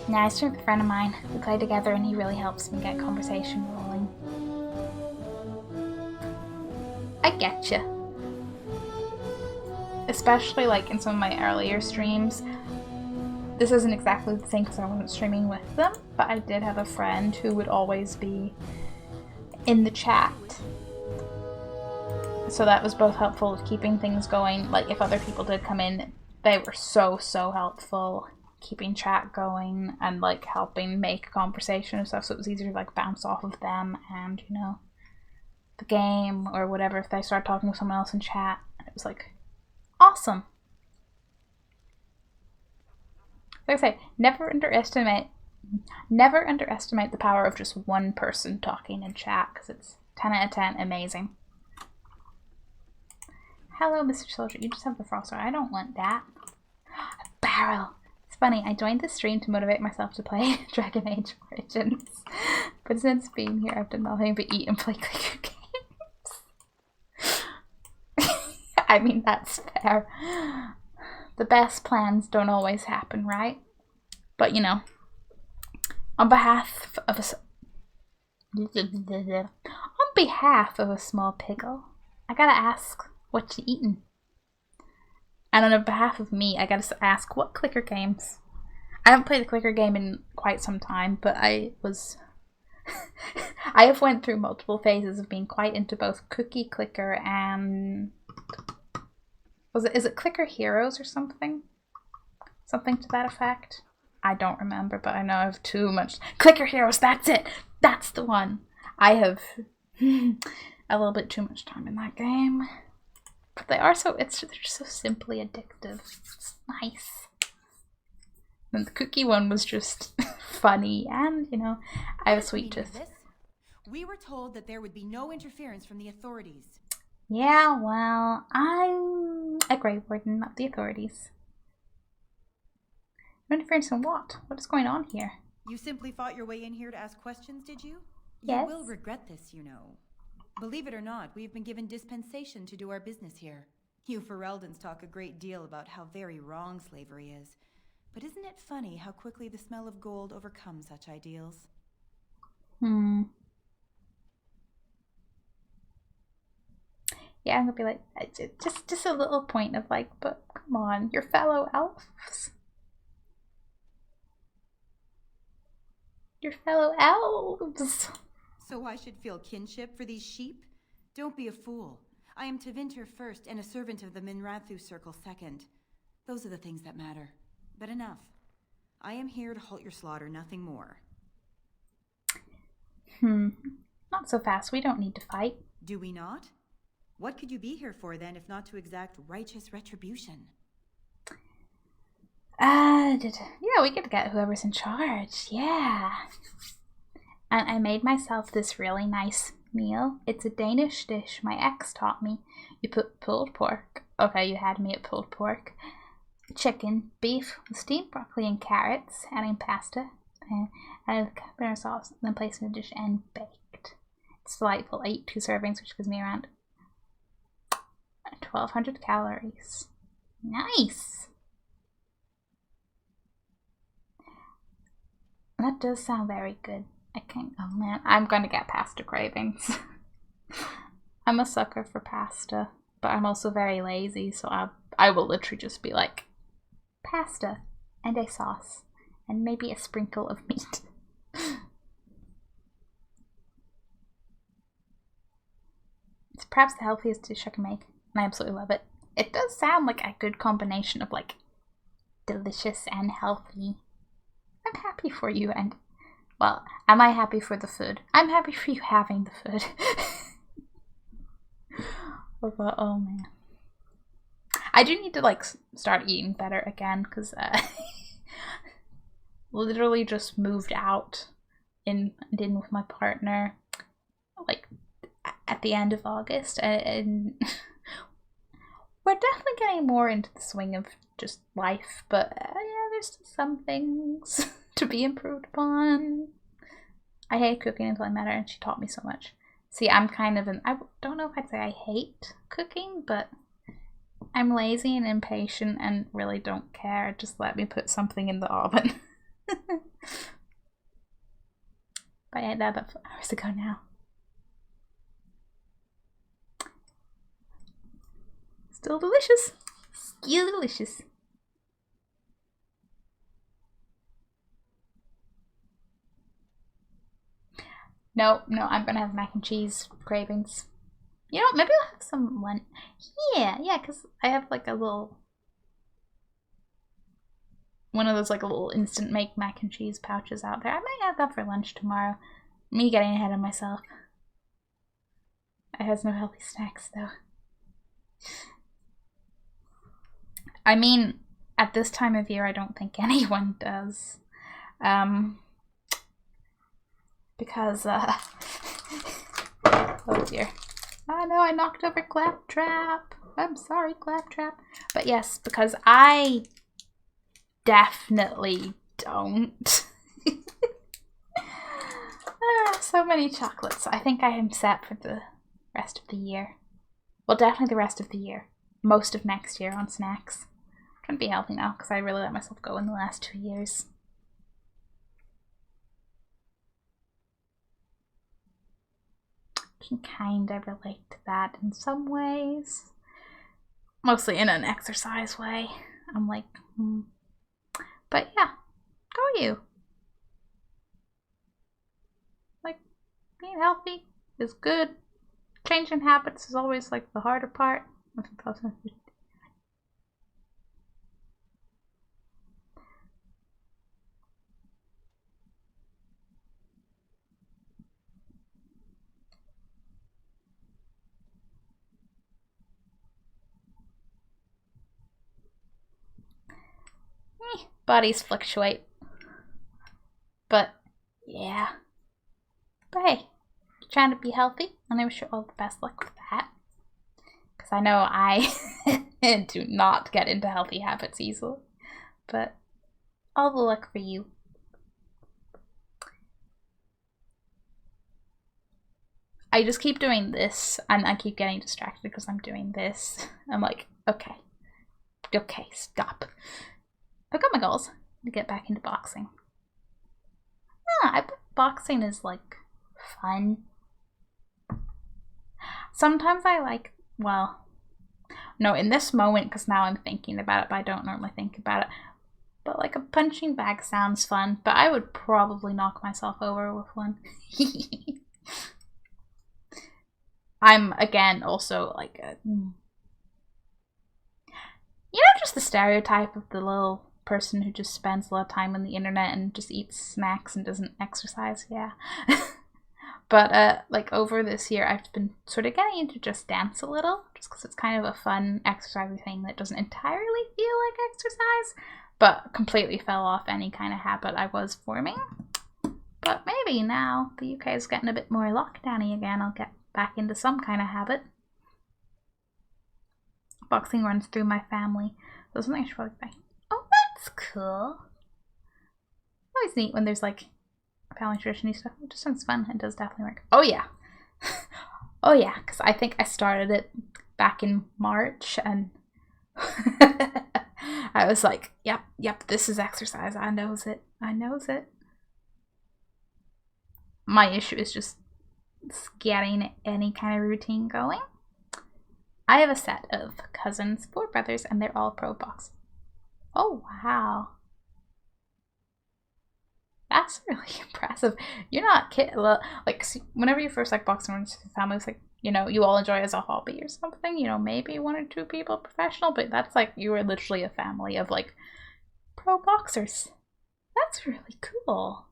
Yeah, I stream with a friend of mine. We play together and he really helps me get conversation rolling. I get you. Especially like in some of my earlier streams, this isn't exactly the same because I wasn't streaming with them, but I did have a friend who would always be in the chat. So that was both helpful with keeping things going. Like if other people did come in, they were so helpful keeping chat going and like helping make conversation and stuff, so it was easier to like bounce off of them and, you know, the game or whatever if they started talking with someone else in chat. It was like awesome. Like I say, never underestimate the power of just one person talking in chat, because it's 10 out of 10 amazing. Hello, Mr. Soldier. You just have the frost. I don't want that. A barrel. It's funny. I joined the stream to motivate myself to play Dragon Age Origins, but since being here, I've done nothing but eat and play clicker games. I mean, that's fair. The best plans don't always happen, right? But you know, on behalf of a small piggle, I gotta ask what you eatin'. And on behalf of me, I gotta ask what clicker games. I haven't played the clicker game in quite some time, but I have went through multiple phases of being quite into both Cookie Clicker and is it Clicker Heroes or something? Something to that effect. I don't remember, but I know I have too much. Clicker Heroes, that's it! That's the one! I have a little bit too much time in that game. But they're so simply addictive. It's nice. And the cookie one was just funny, and, you know, I have a sweet tooth. We were told that there would be no interference from the authorities. Yeah, well, I'm a Grey Warden, not the authorities. No interference in what? What is going on here? You simply fought your way in here to ask questions, did you? Yes. You will regret this, you know. Believe it or not, we've been given dispensation to do our business here. You Fereldans talk a great deal about how very wrong slavery is. But isn't it funny how quickly the smell of gold overcomes such ideals? Yeah, I'm gonna be like, just a little point of like, but come on, your fellow elves. Your fellow elves. So I should feel kinship for these sheep? Don't be a fool. I am Tevinter first and a servant of the Minrathu Circle second. Those are the things that matter. But enough. I am here to halt your slaughter, nothing more. Not so fast. We don't need to fight. Do we not? What could you be here for then, if not to exact righteous retribution? Yeah, we get to get whoever's in charge. Yeah. And I made myself this really nice meal. It's a Danish dish my ex taught me. You put pulled pork. Okay, you had me at pulled pork. Chicken, beef, steamed broccoli and carrots, adding pasta, and added carbonara sauce, then placed in a dish and baked. It's delightful. I eat 2 servings, which gives me around 1,200 calories. Nice! That does sound very good. Oh man, I'm gonna get pasta cravings. I'm a sucker for pasta, but I'm also very lazy, so I will literally just be like, pasta and a sauce and maybe a sprinkle of meat. It's perhaps the healthiest dish I can make, and I absolutely love it. It does sound like a good combination of like delicious and healthy. I'm happy for you, and well, am I happy for the food? I'm happy for you having the food. Oh man. I do need to like start eating better again, because literally just moved out in with my partner like at the end of August, and we're definitely getting more into the swing of just life, but yeah, there's still some things to be improved upon. I hate cooking until I met her, and she taught me so much. See, I'm kind of I don't know if I'd say I hate cooking, but I'm lazy and impatient and really don't care. Just let me put something in the oven. But I ate that about 4 hours ago now. Still delicious. Still delicious. No, I'm gonna have mac and cheese cravings. You know, maybe I'll have some lunch. Yeah, because I have like a little... one of those like little instant make mac and cheese pouches out there. I might have that for lunch tomorrow. Me getting ahead of myself. I has no healthy snacks though. I mean, at this time of year, I don't think anyone does. Because, oh dear. Oh no, I knocked over Claptrap. I'm sorry, Claptrap. But yes, because I definitely don't. So many chocolates. I think I am set for the rest of the year. Well, definitely the rest of the year. Most of next year on snacks. I'm trying to be healthy now because I really let myself go in the last 2 years. I can kind of relate to that in some ways. Mostly in an exercise way. I'm like, But yeah, go you. Like, being healthy is good. Changing habits is always like the harder part. Bodies fluctuate. But yeah. But hey, trying to be healthy, and I wish you all the best luck with that. Because I know I do not get into healthy habits easily. But all the luck for you. I just keep doing this, and I keep getting distracted because I'm doing this. I'm like, okay, stop. I've got my goals to get back into boxing. I bet boxing is like fun. Sometimes I like, well, no, in this moment, because now I'm thinking about it, but I don't normally think about it. But like a punching bag sounds fun, but I would probably knock myself over with one. I'm, again, also like a, just the stereotype of the little person who just spends a lot of time on the internet and just eats snacks and doesn't exercise. Yeah. But like over this year, I've been sort of getting into just dance a little, just because it's kind of a fun exercise thing that doesn't entirely feel like exercise, but completely fell off any kind of habit I was forming. But maybe now the UK is getting a bit more lockdowny again, I'll get back into some kind of habit. Boxing runs through my family. So something I should probably buy. Oh, that's cool. Always neat when there's like family tradition stuff. It just sounds fun. It does definitely work. Oh yeah. Oh yeah, because I think I started it back in March and I was like, yep, this is exercise. I knows it. My issue is just getting any kind of routine going. I have a set of cousins, 4 brothers, and they're all pro boxing. Oh, wow. That's really impressive. You're not kidding. Like, whenever you first like boxing runs to the family, it's like, you all enjoy it as a hobby or something. Maybe 1 or 2 people professional, but that's like you were literally a family of like pro boxers. That's really cool.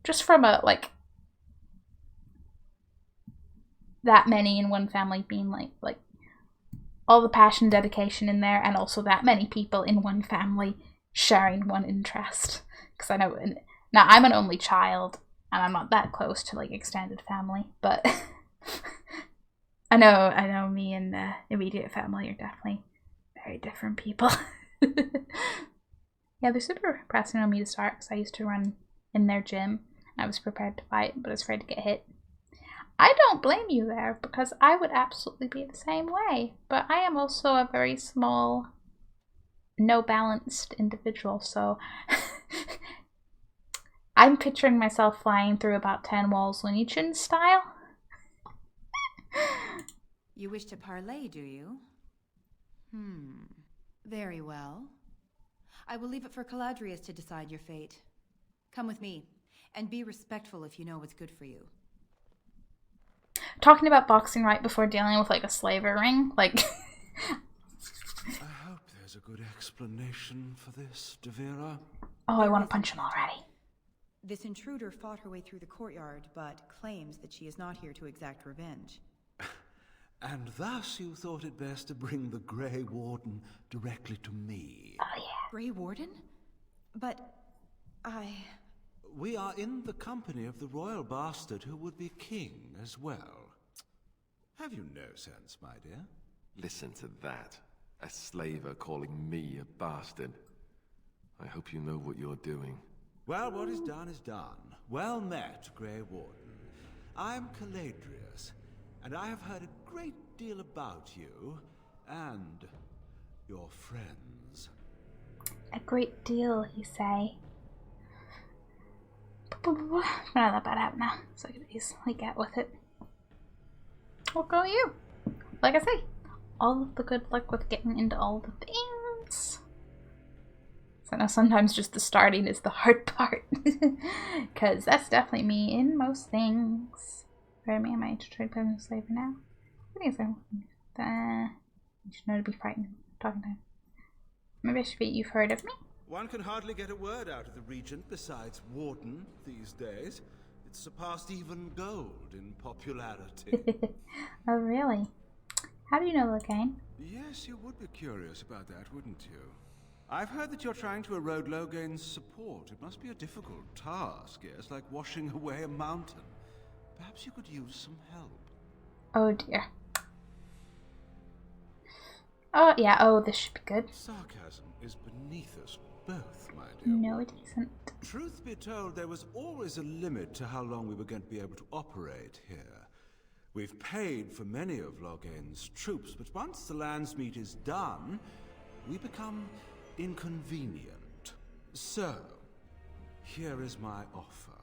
Just from a like that many in one family being like all the passion, dedication in there, and also that many people in one family sharing one interest. Because I know now I'm an only child and I'm not that close to like extended family, but I know me and the immediate family are definitely very different people. Yeah, they're super pressing on me to start because I used to run in their gym. I was prepared to fight, but I was afraid to get hit. I don't blame you there, because I would absolutely be the same way. But I am also a very small, no-balanced individual, so I'm picturing myself flying through about 10 walls Looney Tunes style. You wish to parley, do you? Very well. I will leave it for Caladrius to decide your fate. Come with me. And be respectful if you know what's good for you. Talking about boxing right before dealing with like a slaver ring, like. I hope there's a good explanation for this, Devira. Oh, I want to punch him already. This intruder fought her way through the courtyard, but claims that she is not here to exact revenge. And thus you thought it best to bring the Grey Warden directly to me. Oh, yeah. Grey Warden? But We are in the company of the royal bastard who would be king as well. Have you no sense, my dear? Listen to that. A slaver calling me a bastard. I hope you know what you're doing. Well, what is done. Well met, Grey Warden. I'm Caladrius, and I have heard a great deal about you and your friends. A great deal, you say? Not that bad app now, so I can easily get with it. What go you? Like I say, all of the good luck with getting into all the things. So now sometimes just the starting is the hard part. Because that's definitely me in most things. Where am I to trade person slaver now? What is that? You should know to be frightened. Talking to him. Maybe I should be, you've heard of me? One can hardly get a word out of the regent besides Warden these days. It's surpassed even gold in popularity. Oh, really? How do you know Loghain? Yes, you would be curious about that, wouldn't you? I've heard that you're trying to erode Loghain's support. It must be a difficult task, yes, like washing away a mountain. Perhaps you could use some help. Oh dear. Oh yeah, oh this should be good. Sarcasm is beneath us both, my dear. No, it isn't. Truth be told, there was always a limit to how long we were going to be able to operate here. We've paid for many of Loghain's troops, but once the Landsmeety is done, we become inconvenient. So, here is my offer.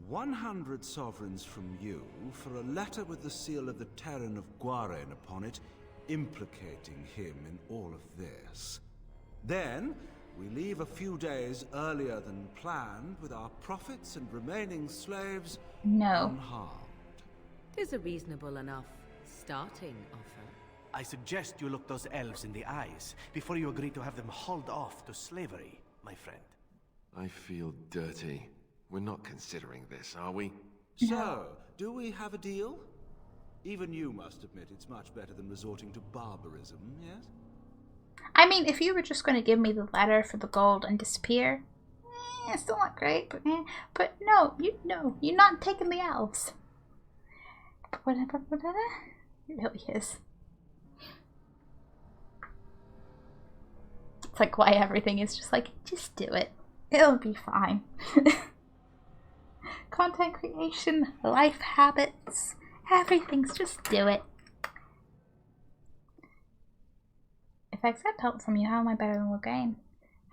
100 sovereigns from you for a letter with the seal of the Terran of Guaren upon it, implicating him in all of this. Then, we leave a few days earlier than planned with our profits and remaining slaves unharmed. Tis a reasonable enough starting offer. I suggest you look those elves in the eyes before you agree to have them hauled off to slavery, my friend. I feel dirty. We're not considering this, are we? So, do we have a deal? Even you must admit it's much better than resorting to barbarism, yes? I mean, if you were just going to give me the letter for the gold and disappear, it's still not great, but no, you're not taking the elves. It really is. It's like why everything is just like, just do it. It'll be fine. Content creation, life habits, everything's just do it. If I accept help from you, how am I better than Loghain?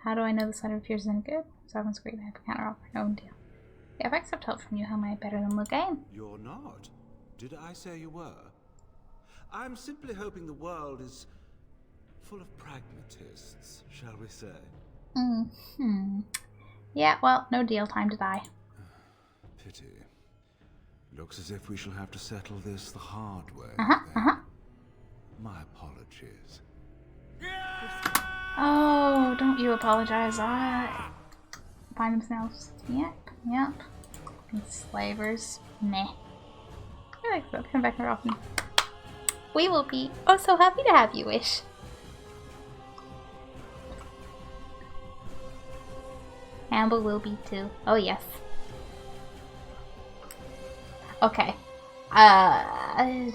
How do I know this letter of yours isn't good? Sovereign's great, I have a counter offer, no deal. Yeah, if I accept help from you, how am I better than Loghain? You're not. Did I say you were? I'm simply hoping the world is full of pragmatists, shall we say? Yeah, well, no deal, time to die. Pity. Looks as if we shall have to settle this the hard way. My apologies. Oh, don't you apologize. Find themselves. Yep. These slavers. Meh. I like that. Come back more often. We will be oh so happy to have you, Wish. Amber will be too. Oh yes. Okay. I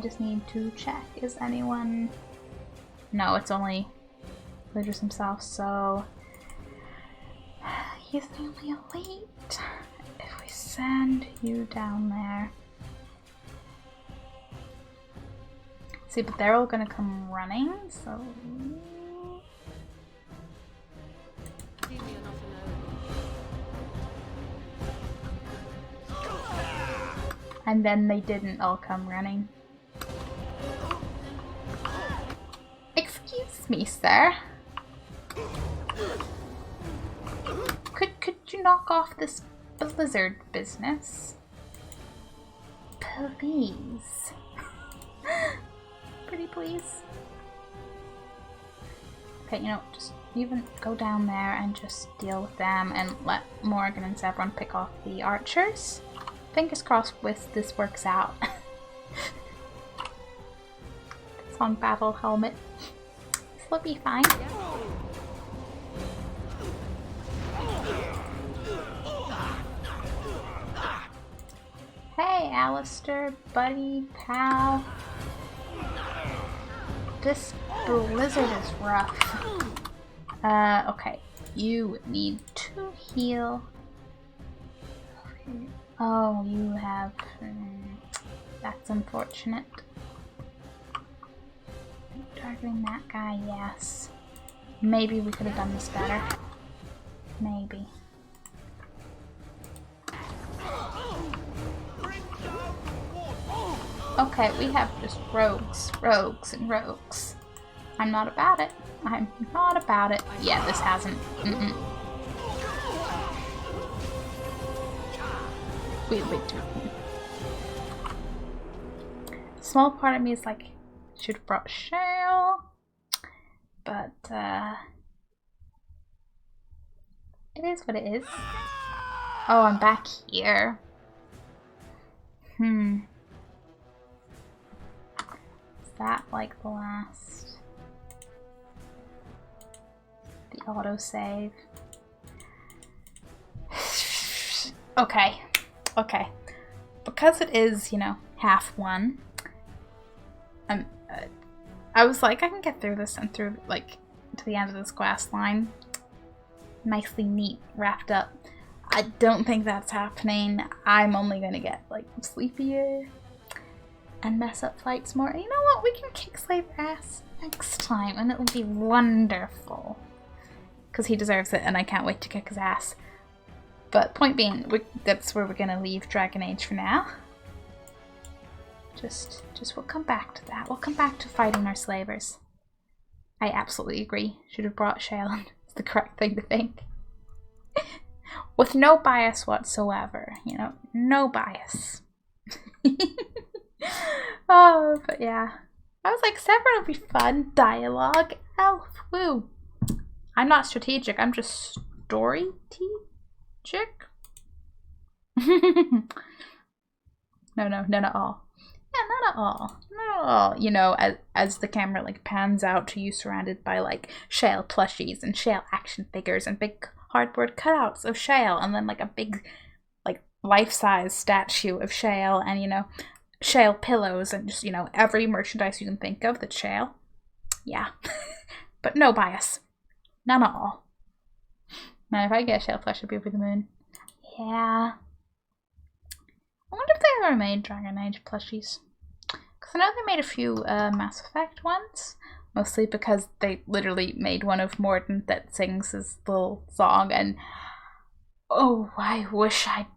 just need to check. Is anyone... No, it's only Ludus himself, so... He's the only elite. If we send you down there... See, but they're all gonna come running, so... And then they didn't all come running. Excuse me, sir. could you knock off this blizzard business? Please. Pretty please. Okay, you know, just even go down there and just deal with them and let Morgan and Sevron pick off the archers. Fingers crossed this works out. It's on battle helmet. This will be fine. Hey, Alistair, buddy, pal. This blizzard is rough. Okay. You need to heal. Oh, you have... that's unfortunate. Targeting that guy, yes. Maybe we could have done this better. Maybe. Okay, we have just rogues, and rogues. I'm not about it. I'm not about it. Yeah, this hasn't. Wait. Small part of me is like, should have brought Shale, but it is what it is. Oh, I'm back here. Is that like the last? The autosave. Okay. Because it is, you know, half one. I was like, I can get through this and through, like, to the end of this quest line. Nicely neat, wrapped up. I don't think that's happening. I'm only gonna get, like, sleepier and mess up fights more. And you know what? We can kick Slave's ass next time and it will be wonderful. Because he deserves it and I can't wait to kick his ass. But point being, that's where we're gonna leave Dragon Age for now. Just we'll come back to that. We'll come back to fighting our slavers. I absolutely agree. Should have brought Shaylin. It's the correct thing to think. With no bias whatsoever, you know, no bias. Oh, but yeah. I was like, Severn would be fun. Dialogue. Elf. Woo. I'm not strategic. I'm just story-teagic. No, not at all. Yeah, not at all. Not at all. You know, as the camera like pans out to you surrounded by like Shale plushies and Shale action figures and big cardboard cutouts of Shale and then like a big like life-size statue of Shale and, you know, Shale pillows and just, you know, every merchandise you can think of that's Shale. Yeah. But no bias. None at all. Now if I get a Shale plush, I'd be over the moon. Yeah. I wonder if they ever made Dragon Age plushies. Because I know they made a few Mass Effect ones. Mostly because they literally made one of Mordant that sings his little song. And oh, I wish I'd,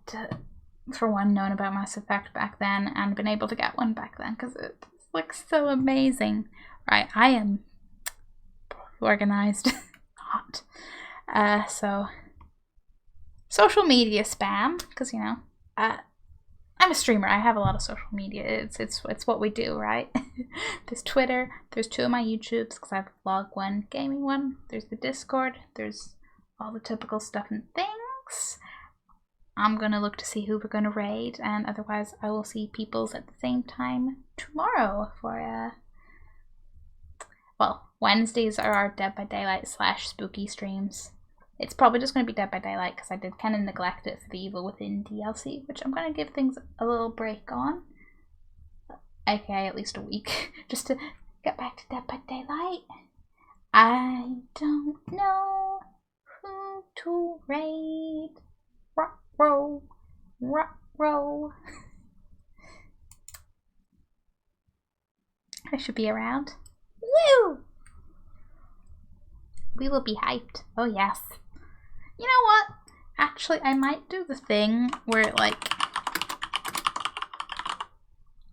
for one, known about Mass Effect back then. And been able to get one back then. Because it looks so amazing. Right, I am organized. Hot. So, social media spam. Because, you know, I'm a streamer. I have a lot of social media. It's what we do, right? There's Twitter. There's 2 of my YouTubes because I have a vlog one, gaming one. There's the Discord. There's all the typical stuff and things. I'm gonna look to see who we're gonna raid, and otherwise I will see people's at the same time tomorrow for well, Wednesdays are our Dead by Daylight / spooky streams. It's probably just going to be Dead by Daylight because I did kind of neglect it for the Evil Within DLC, which I'm going to give things a little break on. AKA at least a week, just to get back to Dead by Daylight. I don't know who to raid. Row. I should be around. Woo! We will be hyped. Oh yes. You know what? Actually, I might do the thing where, like,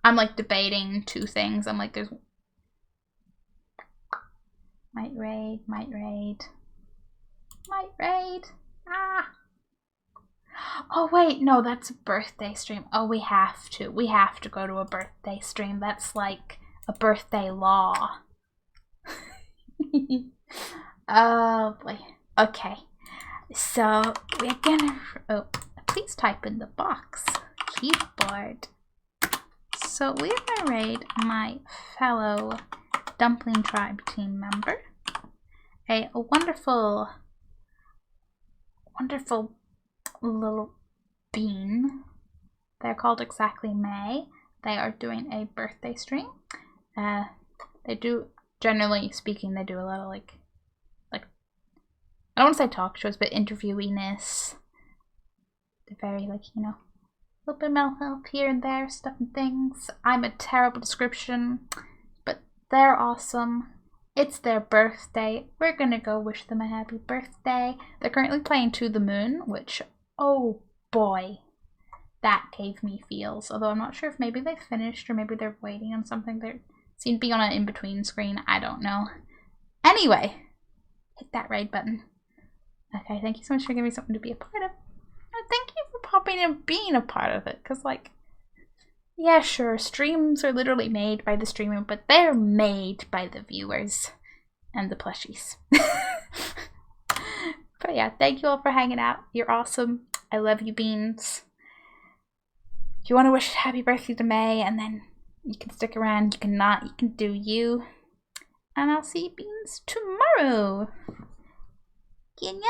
I'm, like, debating 2 things. I'm like, there's... Might raid. Ah! Oh wait, no, that's a birthday stream. Oh, we have to. We have to go to a birthday stream. That's like a birthday law. Oh boy. Okay. So we're gonna. Oh, please type in the box. Keyboard. So we're gonna raid my fellow Dumpling Tribe team member. A wonderful, wonderful little bean. They're called Exactly May. They are doing a birthday stream. They do, generally speaking, they do a lot of like I don't want to say talk shows, but interviewiness. They're very like, you know, a little bit of mental health here and there, stuff and things. I'm a terrible description, but they're awesome. It's their birthday. We're gonna go wish them a happy birthday. They're currently playing To the Moon, which, oh boy, that gave me feels. Although I'm not sure if maybe they finished or maybe they're waiting on something. They seem to be on an in-between screen. I don't know. Anyway, hit that raid button. Okay, thank you so much for giving me something to be a part of. And thank you for popping in and being a part of it. Because, like, yeah, sure, streams are literally made by the streamer, but they're made by the viewers and the plushies. But yeah, thank you all for hanging out. You're awesome. I love you, Beans. If you want to wish happy birthday to May, and then you can stick around, you can not, you can do you. And I'll see you, Beans, tomorrow. Good night.